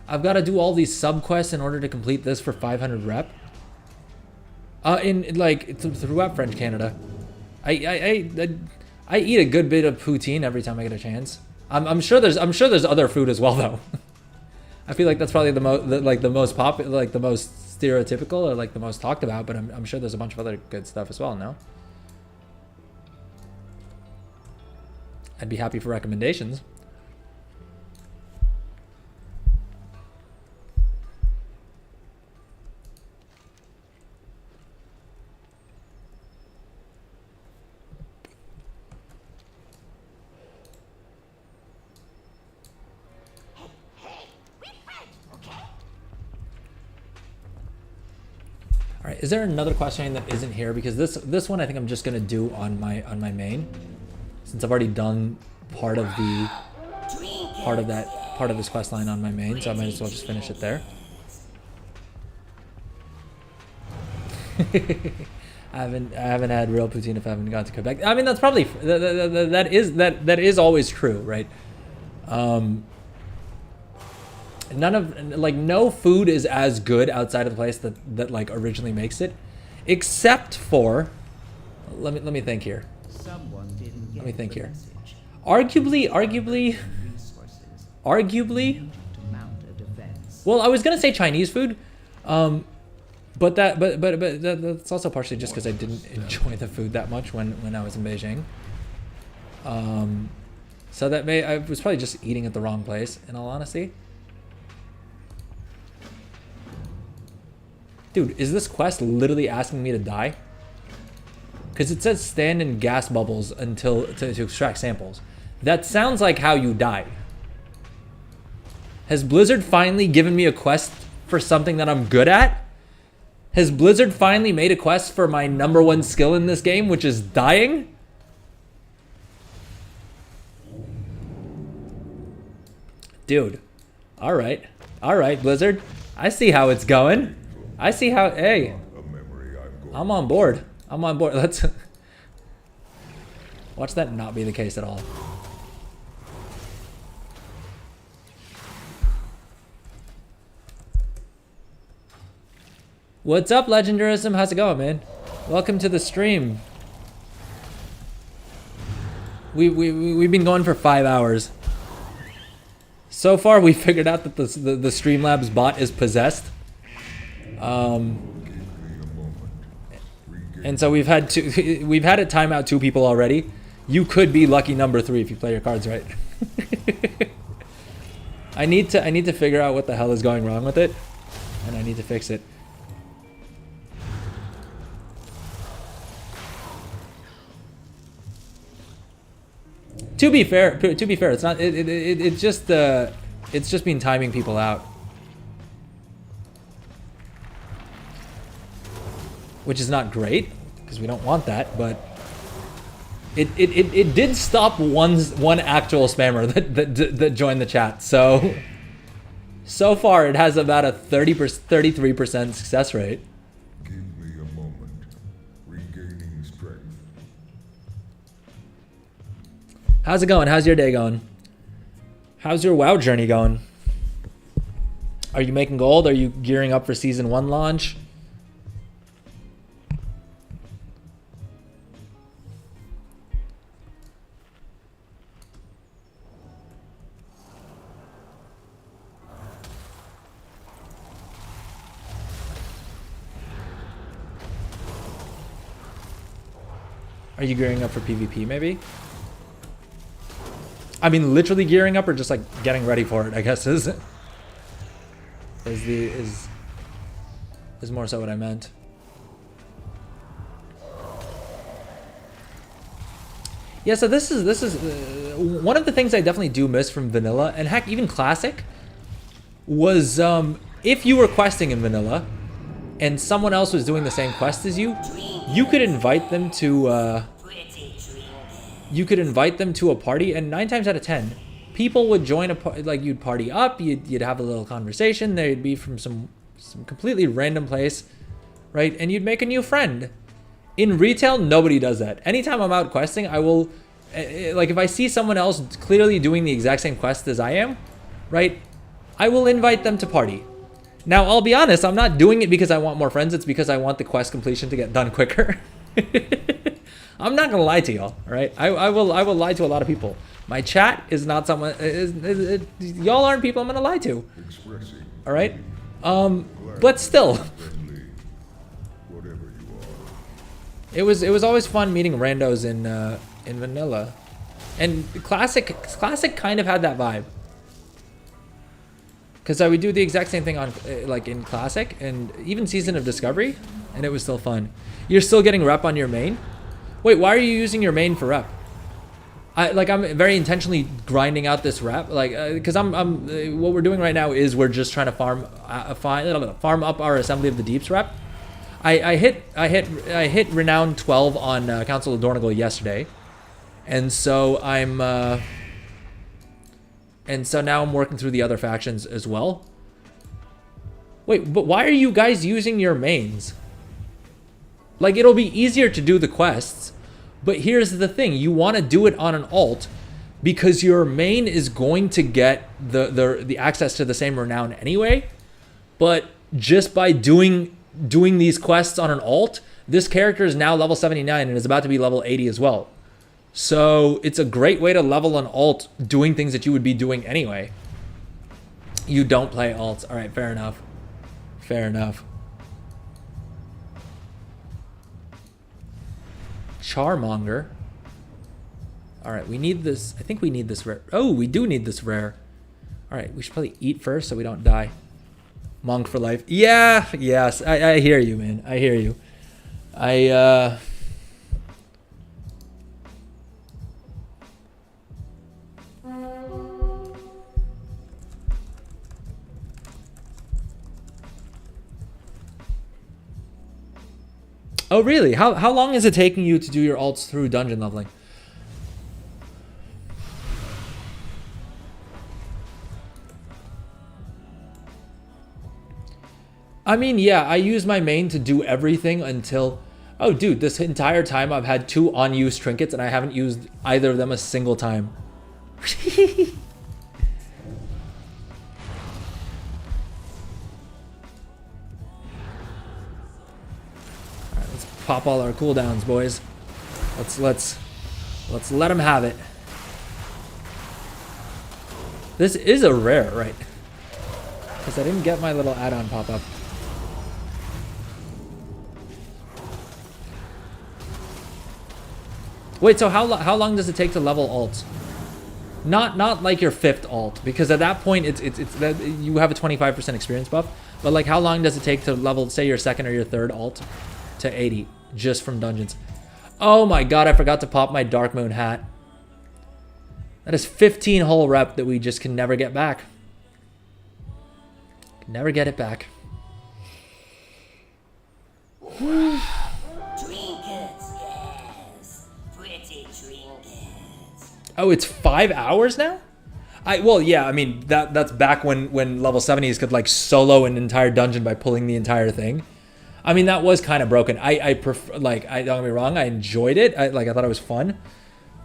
I've got to do all these sub-quests in order to complete this for 500 rep. Throughout French Canada. I I eat a good bit of poutine every time I get a chance. I'm sure there's other food as well though. I feel like that's probably the most popular, like the most stereotypical or like the most talked about, but I'm sure there's a bunch of other good stuff as well, no? I'd be happy for recommendations. All right, is there another question that isn't here? Because this one I think I'm just gonna do on my main, since I've already done part of this quest line on my main, so I might as well just finish it there. I haven't had real poutine if I haven't gone to Quebec. I mean, that's probably that is always true, right? No food is as good outside of the place that like originally makes it, except for, let me think here. Someone didn't get Let me think the here. message. Arguably, Resources. We need you to mount a defense. well, I was gonna say Chinese food, but that's also partially just because I didn't enjoy the food that much when I was in Beijing. So I was probably just eating at the wrong place, in all honesty. Dude, is this quest literally asking me to die? Because it says stand in gas bubbles to extract samples. That sounds like how you die. Has Blizzard finally given me a quest for something that I'm good at? Has Blizzard finally made a quest for my _1 skill in this game, which is dying? Dude. Alright, Blizzard. I see how it's going. I see how, hey, I'm on board. Let's watch that not be the case at all. What's up, Legendarism? How's it going, man? Welcome to the stream. We've been going for 5 hours. So far, we figured out that the Streamlabs bot is possessed. And so we've had it time out 2 people already. You could be lucky number 3 if you play your cards right. I need to figure out what the hell is going wrong with it, and I need to fix it. To be fair, it's not. It's just been timing people out, which is not great because we don't want that. But it did stop one actual spammer that joined the chat. So far it has about a 33% success rate. Give me a moment. Regaining strength. How's it going? How's your day going? How's your WoW journey going? Are you making gold? Are you gearing up for Season 1 launch? Are you gearing up for PvP maybe? I mean, literally gearing up, or just like getting ready for it, I guess is more so what I meant. Yeah, so this is one of the things I definitely do miss from vanilla, and heck, even classic, was if you were questing in vanilla and someone else was doing the same quest as you, you could invite them to a party, and 9 times out of 10 people would join like you'd party up, you'd have a little conversation, they'd be from some completely random place, right? And you'd make a new friend. In retail, nobody does that. Anytime I'm out questing, I will, like if I see someone else clearly doing the exact same quest as I am, right? I will invite them to party. Now, I'll be honest, I'm not doing it because I want more friends, it's because I want the quest completion to get done quicker. I'm not gonna lie to y'all, all right? I will lie to a lot of people. My chat is not someone. Y'all aren't people I'm gonna lie to, Expressing all right? But still, friendly, whatever you are. it was always fun meeting randos in vanilla, and classic kind of had that vibe. Because I would do the exact same thing on like in classic and even season of discovery, and it was still fun. You're still getting rep on your main. Wait, why are you using your main for rep? I'm very intentionally grinding out this rep, like because I'm what we're doing right now is we're just trying to farm up our Assembly of the Deeps rep. I hit renown 12 on Council of Dornigal yesterday, and so now I'm working through the other factions as well. Wait, but why are you guys using your mains? Like, it'll be easier to do the quests, but here's the thing. You want to do it on an alt because your main is going to get the access to the same renown anyway. But just by doing these quests on an alt, this character is now level 79 and is about to be level 80 as well. So it's a great way to level an alt doing things that you would be doing anyway. You don't play alts. All right, fair enough. Fair enough. Charmonger. All right, we need this. I think we need this rare. Oh, we do need this rare. All right, we should probably eat first so we don't die. Monk for life. Yeah, yes. I hear you, man. I hear you. Oh, really? How long is it taking you to do your alts through dungeon leveling? I mean, yeah, I use my main to do everything until... Oh, dude, this entire time I've had 2 unused trinkets and I haven't used either of them a single time. Alright, let's pop all our cooldowns, boys. Let's let them have it. This is a rare, right? Because I didn't get my little add-on pop-up. Wait, so how long does it take to level alts? Not like your 5th alt, because at that point it's that you have a 25% experience buff. But like, how long does it take to level, say, your 2nd or your 3rd alt to 80 just from dungeons? Oh my god, I forgot to pop my Dark Moon hat. That is 15 whole rep that we just can never get back. Never get it back. Trinkets, yes. Pretty trinkets. Oh, it's 5 hours now? Well, yeah, I mean, that's back when level 70s could like solo an entire dungeon by pulling the entire thing. I mean, that was kind of broken. I prefer, like, don't get me wrong, I enjoyed it. I thought it was fun.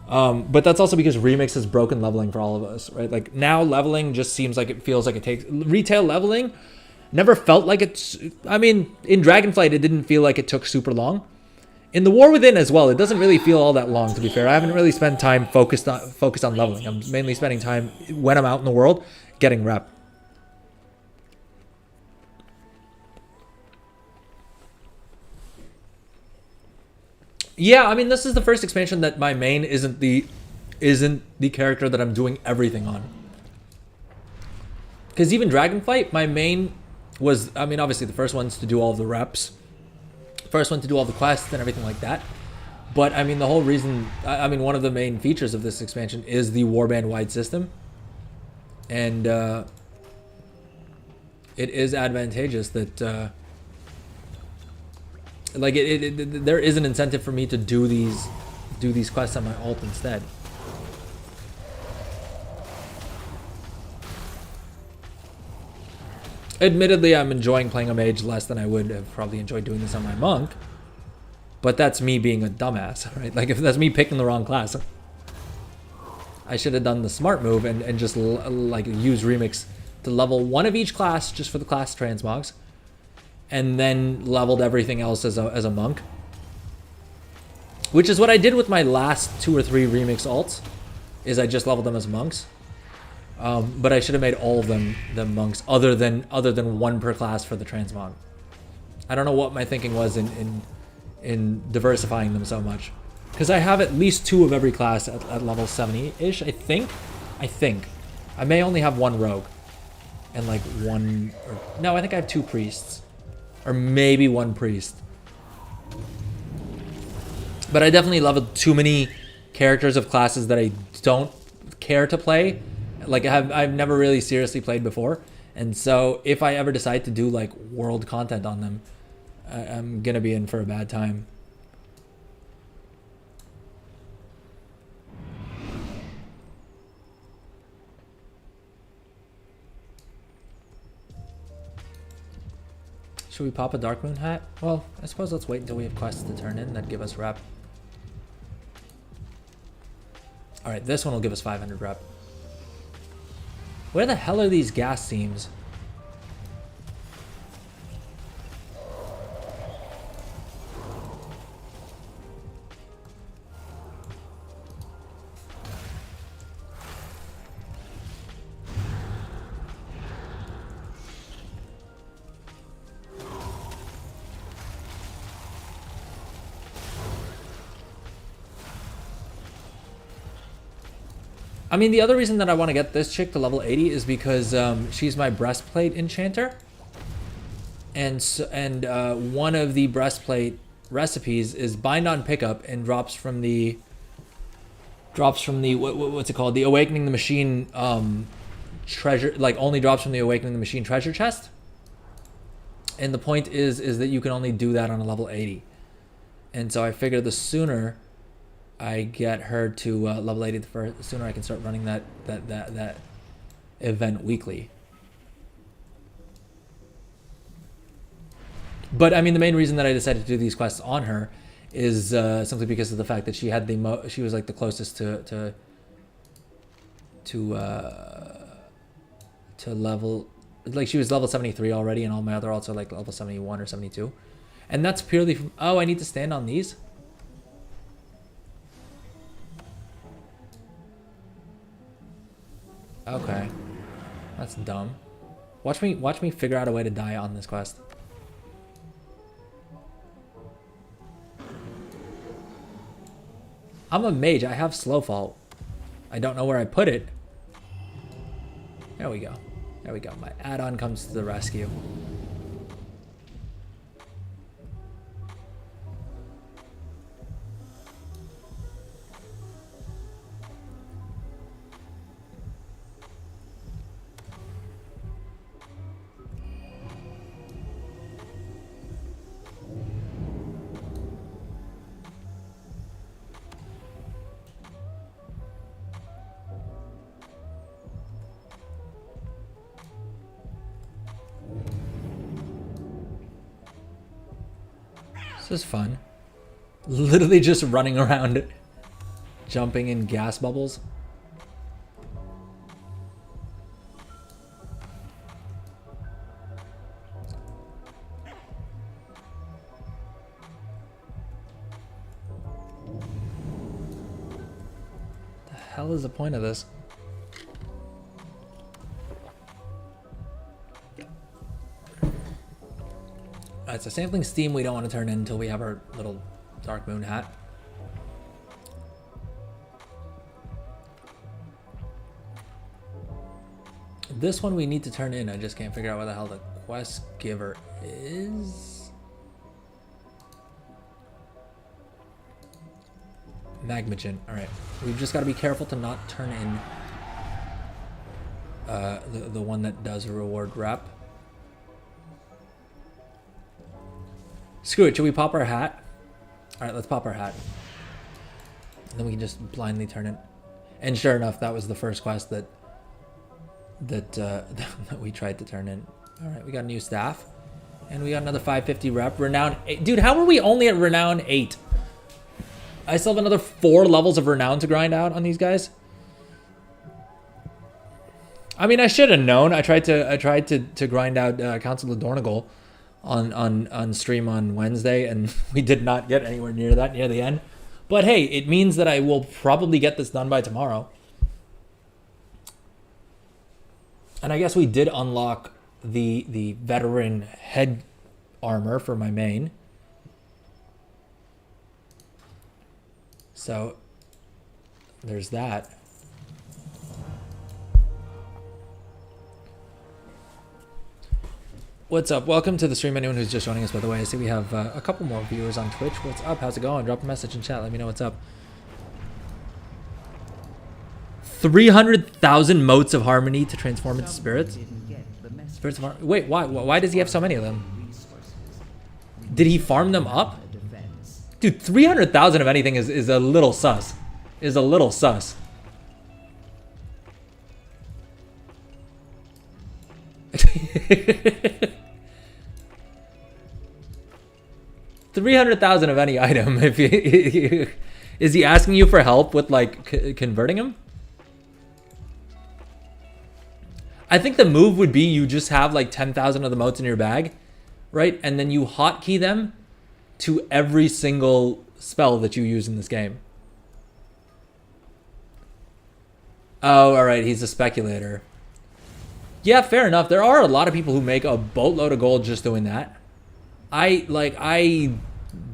But that's also because Remix has broken leveling for all of us, right? Like, now leveling just seems like it feels like it takes... Retail leveling never felt like it's... I mean, in Dragonflight, it didn't feel like it took super long. In the War Within as well, it doesn't really feel all that long, to be fair. I haven't really spent time focused on leveling. I'm mainly spending time when I'm out in the world getting rep. Yeah, I mean, this is the first expansion that my main isn't the character that I'm doing everything on. Because even Dragonflight, my main was, I mean, obviously the first one's to do all of the reps. First one to do all the quests and everything like that. But, I mean, the whole reason, I mean, one of the main features of this expansion is the Warband wide system. And it is advantageous that... like there is an incentive for me to do these quests on my alt instead. Admittedly, I'm enjoying playing a mage less than I would have probably enjoyed doing this on my monk. But that's me being a dumbass, right? Like, if that's me picking the wrong class, I should have done the smart move and just like use Remix to level 1 of each class just for the class transmogs. And then leveled everything else as a monk. which is what I did with my last 2 or 3 remix alts, is I just leveled them as monks. But I should have made all of them monks, other than 1 per class for the transmog. I don't know what my thinking was in diversifying them so much, because I have at least 2 of every class at level 70-ish. I think. I may only have 1 rogue, and like 1. No, I think I have 2 priests, or maybe 1 priest. But I definitely leveled too many characters of classes that I don't care to play. Like I've never really seriously played before. And so if I ever decide to do like world content on them, I'm going to be in for a bad time. Should we pop a Dark Moon hat? Well, I suppose let's wait until we have quests to turn in that give us rep. Alright, this one will give us 500 rep. Where the hell are these gas seams? I mean, the other reason that I want to get this chick to level 80 is because she's my breastplate enchanter, and one of the breastplate recipes is bind on pickup and drops from the what's it called, the Awakening the Machine treasure, like only drops from the Awakening the Machine treasure chest. And the point is that you can only do that on a level 80, and so I figure the sooner I get her to level 80, the sooner I can start running that event weekly. But I mean, the main reason that I decided to do these quests on her is simply because of the fact that she had she was like the closest to level, like she was level 73 already, and all my other alts are like level 71 or 72, and that's purely from, oh, I need to stand on these. Okay, that's dumb. Watch me figure out a way to die on this quest. I'm a mage. I have slow fall. I don't know where I put it. There we go. There we go. My add-on comes to the rescue. This is fun. Literally just running around, jumping in gas bubbles. The hell is the point of this? It's a sampling steam we don't want to turn in until we have our little Dark Moon hat. This one we need to turn in. I just can't figure out where the hell the quest giver is. Magmagen. Alright. We've just got to be careful to not turn in the one that does reward rep. Screw it, should we pop our hat? Alright, let's pop our hat. And then we can just blindly turn it. And sure enough, that was the first quest that we tried to turn in. Alright, we got a new staff. And we got another 550 rep. Renown 8. Dude, how are we only at Renown 8? I still have another 4 levels of Renown to grind out on these guys. I mean, I should have known. I tried to grind out Council of Dornagal on stream on Wednesday, and we did not get anywhere near that near the end. But hey, it means that I will probably get this done by tomorrow. And I guess we did unlock the veteran head armor for my main. So there's that. What's up? Welcome to the stream, anyone who's just joining us, by the way. I see we have a couple more viewers on Twitch. What's up? How's it going? Drop a message in chat. Let me know what's up. 300,000 motes of harmony to transform into spirits. Didn't get the message. Spirits of harmony. Wait, why does he have so many of them? Resources. Did he farm them up? A defense. Dude, 300,000 of anything is a little sus. Is a little sus. $300,000 of any item. If you, is he asking you for help with like converting him? I think the move would be you just have like 10,000 of the motes in your bag, right? And then you hotkey them to every single spell that you use in this game. Oh, all right. He's a speculator. Yeah, fair enough. There are a lot of people who make a boatload of gold just doing that. I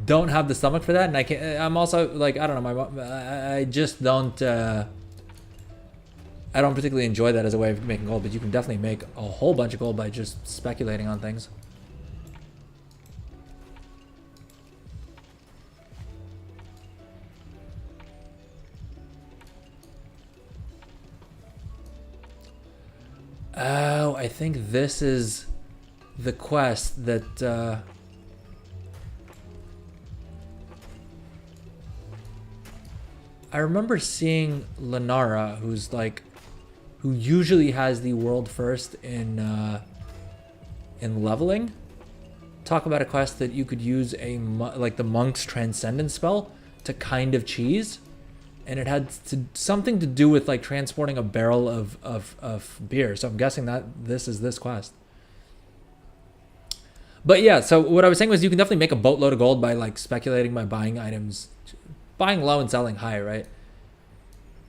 don't have the stomach for that, and I can't. I'm also like, I don't know. I just don't. I don't particularly enjoy that as a way of making gold, but you can definitely make a whole bunch of gold by just speculating on things. Oh, I think this is the quest that I remember seeing Lenara, who usually has the world first in leveling, talk about a quest that you could use like the monk's transcendence spell to kind of cheese. And it had something to do with like transporting a barrel of beer. So I'm guessing that this is this quest. But yeah, so what I was saying was you can definitely make a boatload of gold by like speculating by buying items, buying low and selling high, right?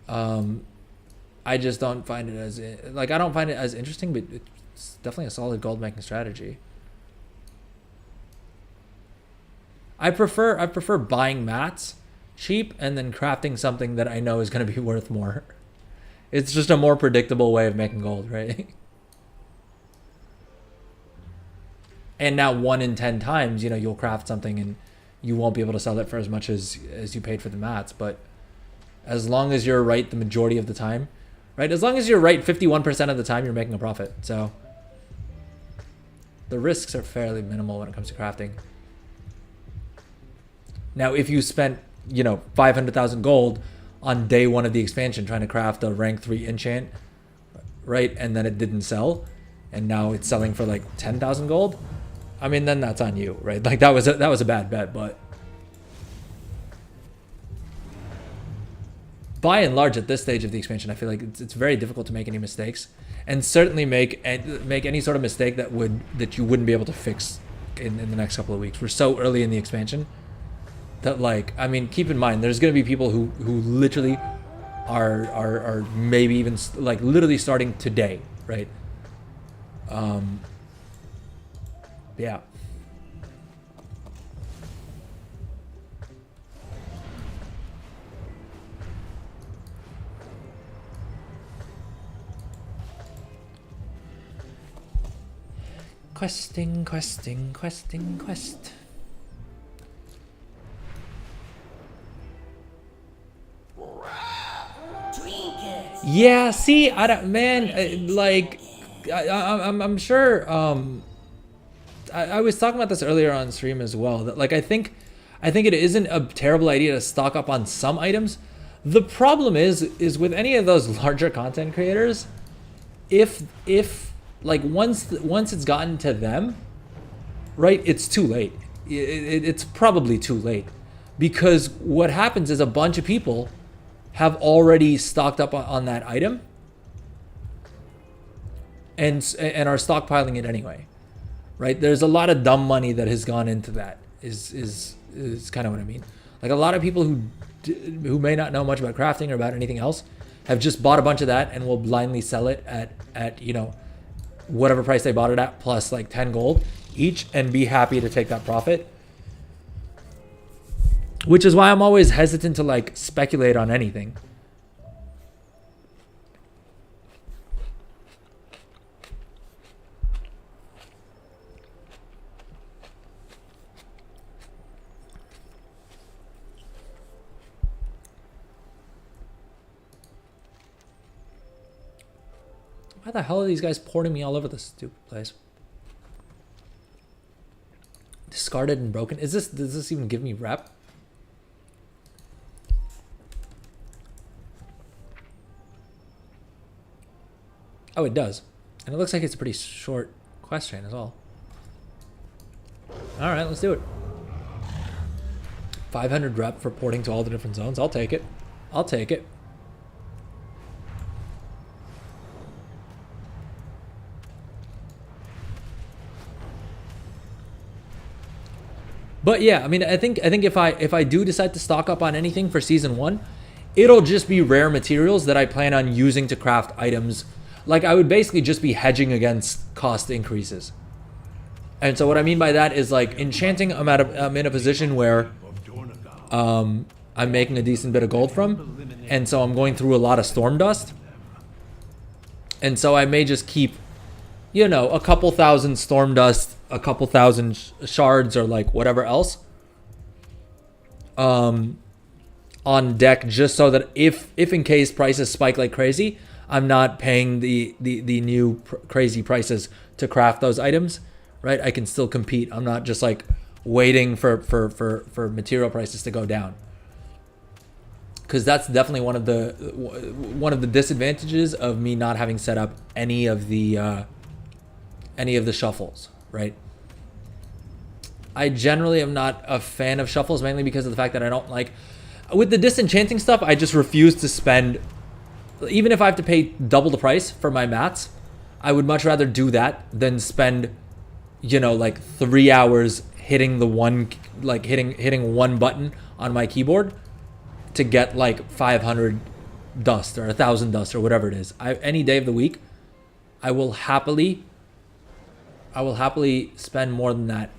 I just don't find it as like I don't find it as interesting, but it's definitely a solid gold making strategy. I prefer buying mats cheap and then crafting something that I know is going to be worth more. It's just a more predictable way of making gold, right? And now 1 in 10 times, you'll craft something and you won't be able to sell it for as much as you paid for the mats. But as long as you're right the majority of the time, right? As long as you're right 51% of the time, you're making a profit. So the risks are fairly minimal when it comes to crafting. Now, if you spent 500,000 gold on day 1 of the expansion trying to craft a rank 3 enchant, right? And then it didn't sell, and now it's selling for like 10,000 gold. I mean, then that's on you, right? Like that was a bad bet, but by and large at this stage of the expansion, I feel like it's very difficult to make any mistakes, and certainly make any sort of mistake that you wouldn't be able to fix in the next couple of weeks. We're so early in the expansion that, like, I mean, keep in mind, there's going to be people who literally are maybe even like literally starting today, right? Yeah. Questing, quest. Trinkets. Yeah, see, I don't, man, like, I'm sure, I was talking about this earlier on stream as well, that like, I think it isn't a terrible idea to stock up on some items. The problem is with any of those larger content creators, if like once it's gotten to them, right, it's too late. It's probably too late, because what happens is a bunch of people have already stocked up on that item and are stockpiling it anyway, right? There's a lot of dumb money that has gone into that is kind of what I mean. Like a lot of people who who may not know much about crafting or about anything else have just bought a bunch of that and will blindly sell it at you know, whatever price they bought it at plus like 10 gold each and be happy to take that profit. Which is why I'm always hesitant to like speculate on anything. Why the hell are these guys porting me all over this stupid place? Discarded and broken. Does this even give me rep? Oh, it does. And it looks like it's a pretty short quest chain as well. Alright, let's do it. 500 rep for porting to all the different zones. I'll take it. I'll take it. But yeah, I mean, I think if I do decide to stock up on anything for season 1, it'll just be rare materials that I plan on using to craft items. Like I would basically just be hedging against cost increases. And so what I mean by that is like enchanting, I'm in a position where I'm making a decent bit of gold from, and so I'm going through a lot of storm dust. And so I may just keep, you know, a couple thousand storm dust, a couple thousand shards, or like whatever else on deck, just so that if in case prices spike like crazy, I'm not paying the new crazy prices to craft those items, right? I can still compete. I'm not just like waiting for material prices to go down, because that's definitely one of the disadvantages of me not having set up any of the shuffles, right? I generally am not a fan of shuffles, mainly because of the fact that I don't like, with the disenchanting stuff, I just refuse to spend, even if I have to pay double the price for my mats, I would much rather do that than spend, you know, like 3 hours hitting the one, like hitting one button on my keyboard to get like 500 dust or 1,000 dust or whatever it is. Any day of the week, I will happily spend more than that.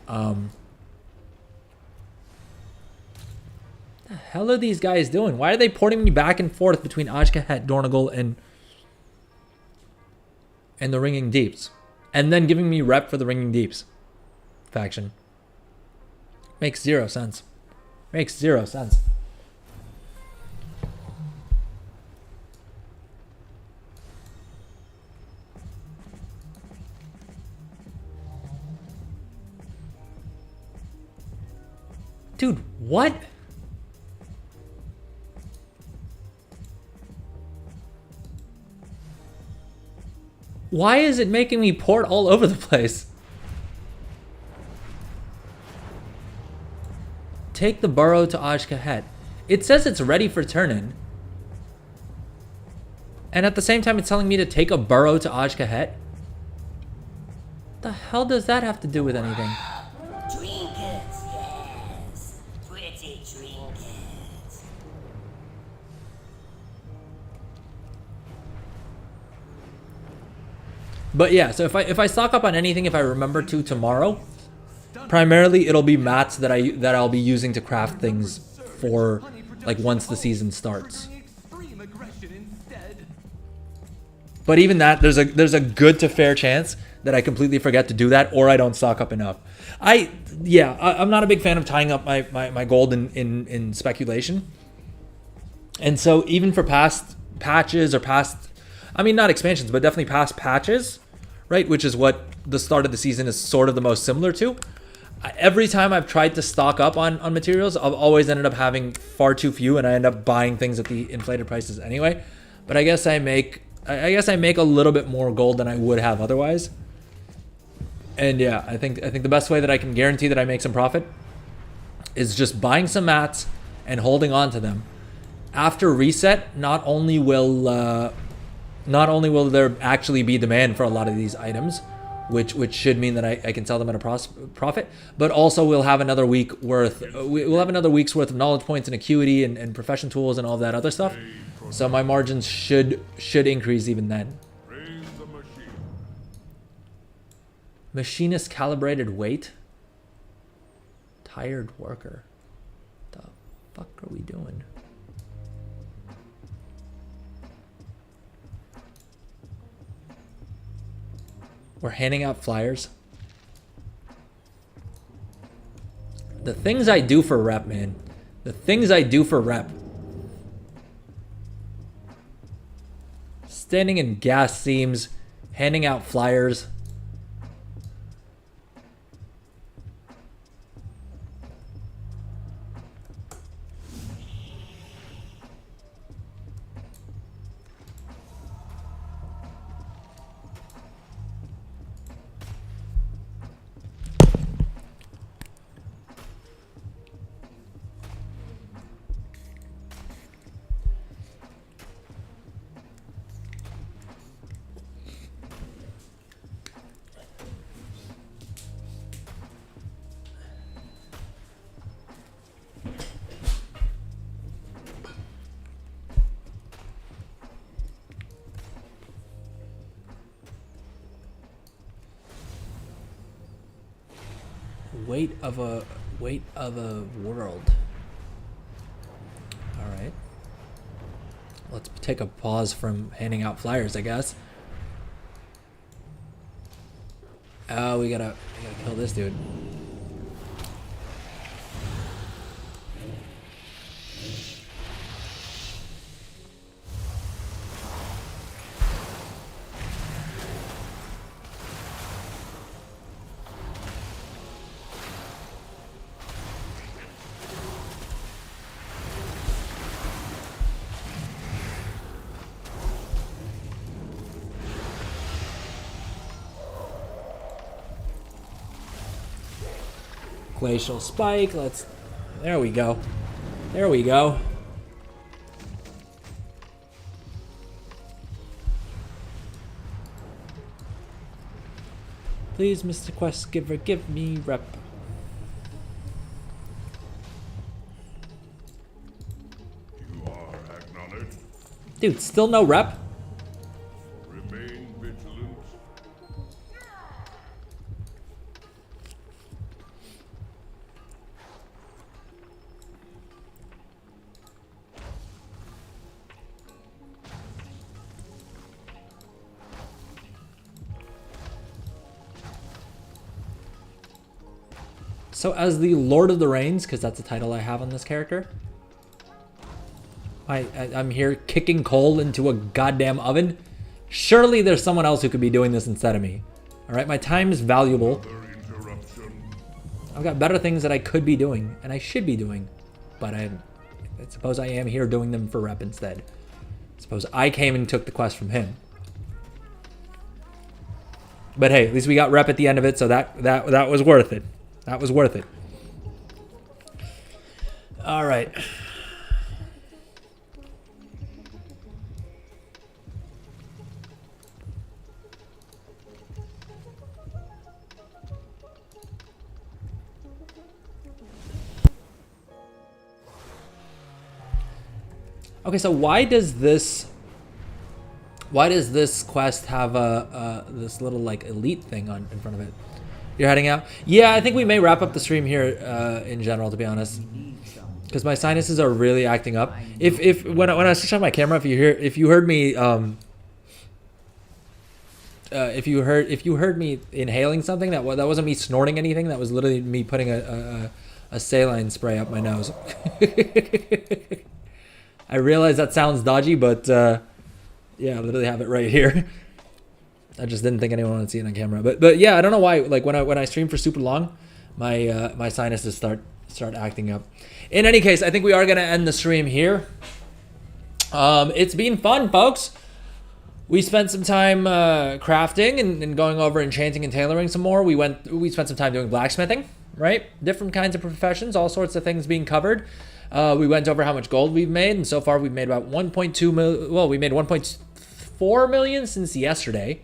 The hell are these guys doing? Why are they porting me back and forth between Ajkahet, Dornagal, and the Ringing Deeps, and then giving me rep for the Ringing Deeps faction? Makes zero sense. Makes zero sense. Dude, what? Why is it making me port all over the place? Take the burrow to Ajkahet. It says it's ready for turn-in. And at the same time, it's telling me to take a burrow to Ajkahet. The hell does that have to do with anything? Trinkets, yes. Pretty trinkets. But yeah, so if I stock up on anything, if I remember to tomorrow, primarily it'll be mats that I'll be using to craft things for, like, once the season starts. But even that, there's a good to fair chance that I completely forget to do that, or I don't stock up enough. I'm not a big fan of tying up my gold in speculation. And so even for past patches or past, I mean, not expansions, but definitely past patches, right? Which is what the start of the season is sort of the most similar to. Every time I've tried to stock up on materials, I've always ended up having far too few, and I end up buying things at the inflated prices anyway. But I guess I make a little bit more gold than I would have otherwise. And yeah, I think the best way that I can guarantee that I make some profit is just buying some mats and holding on to them. After reset, not only will there actually be demand for a lot of these items, which should mean that I can sell them at a profit. But also we'll have another week's worth of knowledge points and acuity and profession tools and all that other stuff. So my margins should increase even then. Raise the machine. Machinist calibrated weight. Tired worker. The fuck are we doing? We're handing out flyers. The things I do for rep, man. The things I do for rep. Standing in gas seams, handing out flyers. Weight of a world. All right. Let's take a pause from handing out flyers, I guess. Oh, we gotta kill this dude. Glacial spike. There we go. There we go. Please, Mr. Quest Giver, give me rep. You are acknowledged. Dude, still no rep? Remain vigilant. So as the Lord of the Rains, because that's the title I have on this character, I'm here kicking coal into a goddamn oven. Surely there's someone else who could be doing this instead of me. All right, my time is valuable. Another interruption. I've got better things that I could be doing, and I should be doing, but I suppose I am here doing them for rep instead. Suppose I came and took the quest from him. But hey, at least we got rep at the end of it, so that was worth it. That was worth it. All right. Okay, so why does this quest have this little like elite thing in front of it? You're heading out? Yeah, I think we may wrap up the stream here in general, to be honest, because my sinuses are really acting up. When I switch on my camera, if you heard me inhaling something, that wasn't me snorting anything. That was literally me putting a saline spray up my nose. I realize that sounds dodgy, but yeah, I literally have it right here. I just didn't think anyone would see it on camera, but yeah, I don't know why. Like when I stream for super long, my sinuses start acting up. In any case, I think we are gonna end the stream here. It's been fun, folks. We spent some time crafting and going over enchanting and tailoring some more. We spent some time doing blacksmithing, right? Different kinds of professions, all sorts of things being covered. We went over how much gold we've made, and so far we've made about 1.2 million. Well, we made 1.4 million since yesterday.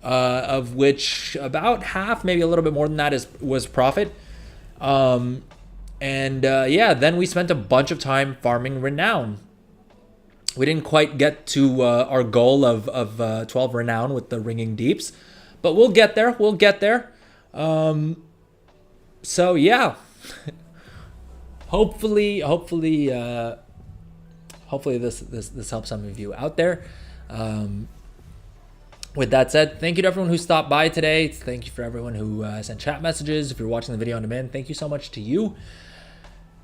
of which about half, maybe a little bit more than that, was profit. Yeah, then we spent a bunch of time farming renown. We didn't quite get to our goal of 12 renown with the ringing deeps, but we'll get there. We'll get there. So yeah, hopefully this helps some of you out there. With that said, thank you to everyone who stopped by today. Thank you for everyone who sent chat messages. If you're watching the video on demand, thank you so much to you.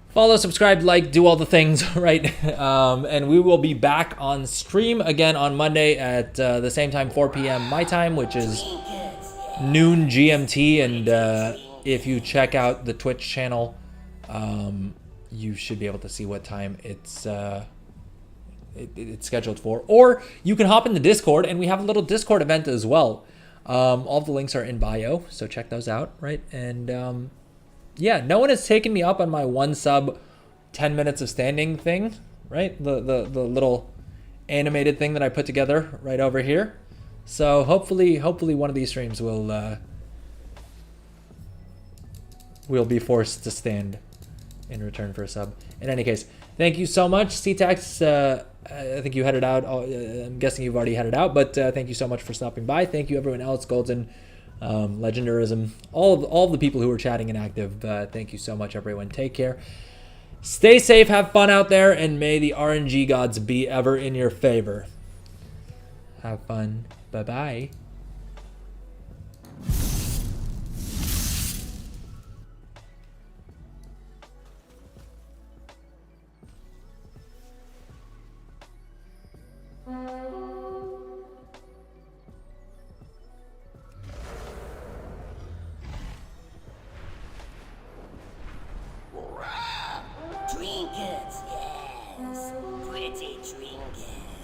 Follow, subscribe, like, do all the things, right? And we will be back on stream again on Monday at the same time, 4 p.m. my time, which is noon GMT. And if you check out the Twitch channel, you should be able to see what time it's scheduled for. Or you can hop in the Discord, and we have a little Discord event as well. All the links are in bio, so check those out, right? And yeah, no one has taken me up on my 1 sub 10 minutes of standing thing, right? The little animated thing that I put together right over here. So hopefully one of these streams will be forced to stand in return for a sub. In any case, thank you so much, CTAX. I think you headed out. I'm guessing you've already headed out, but thank you so much for stopping by. Thank you everyone else, Golden, Legendarism, all of the people who were chatting and active. Thank you so much, everyone. Take care. Stay safe, have fun out there, and may the RNG gods be ever in your favor. Have fun. Bye-bye. Trinkets, yes. Pretty trinkets.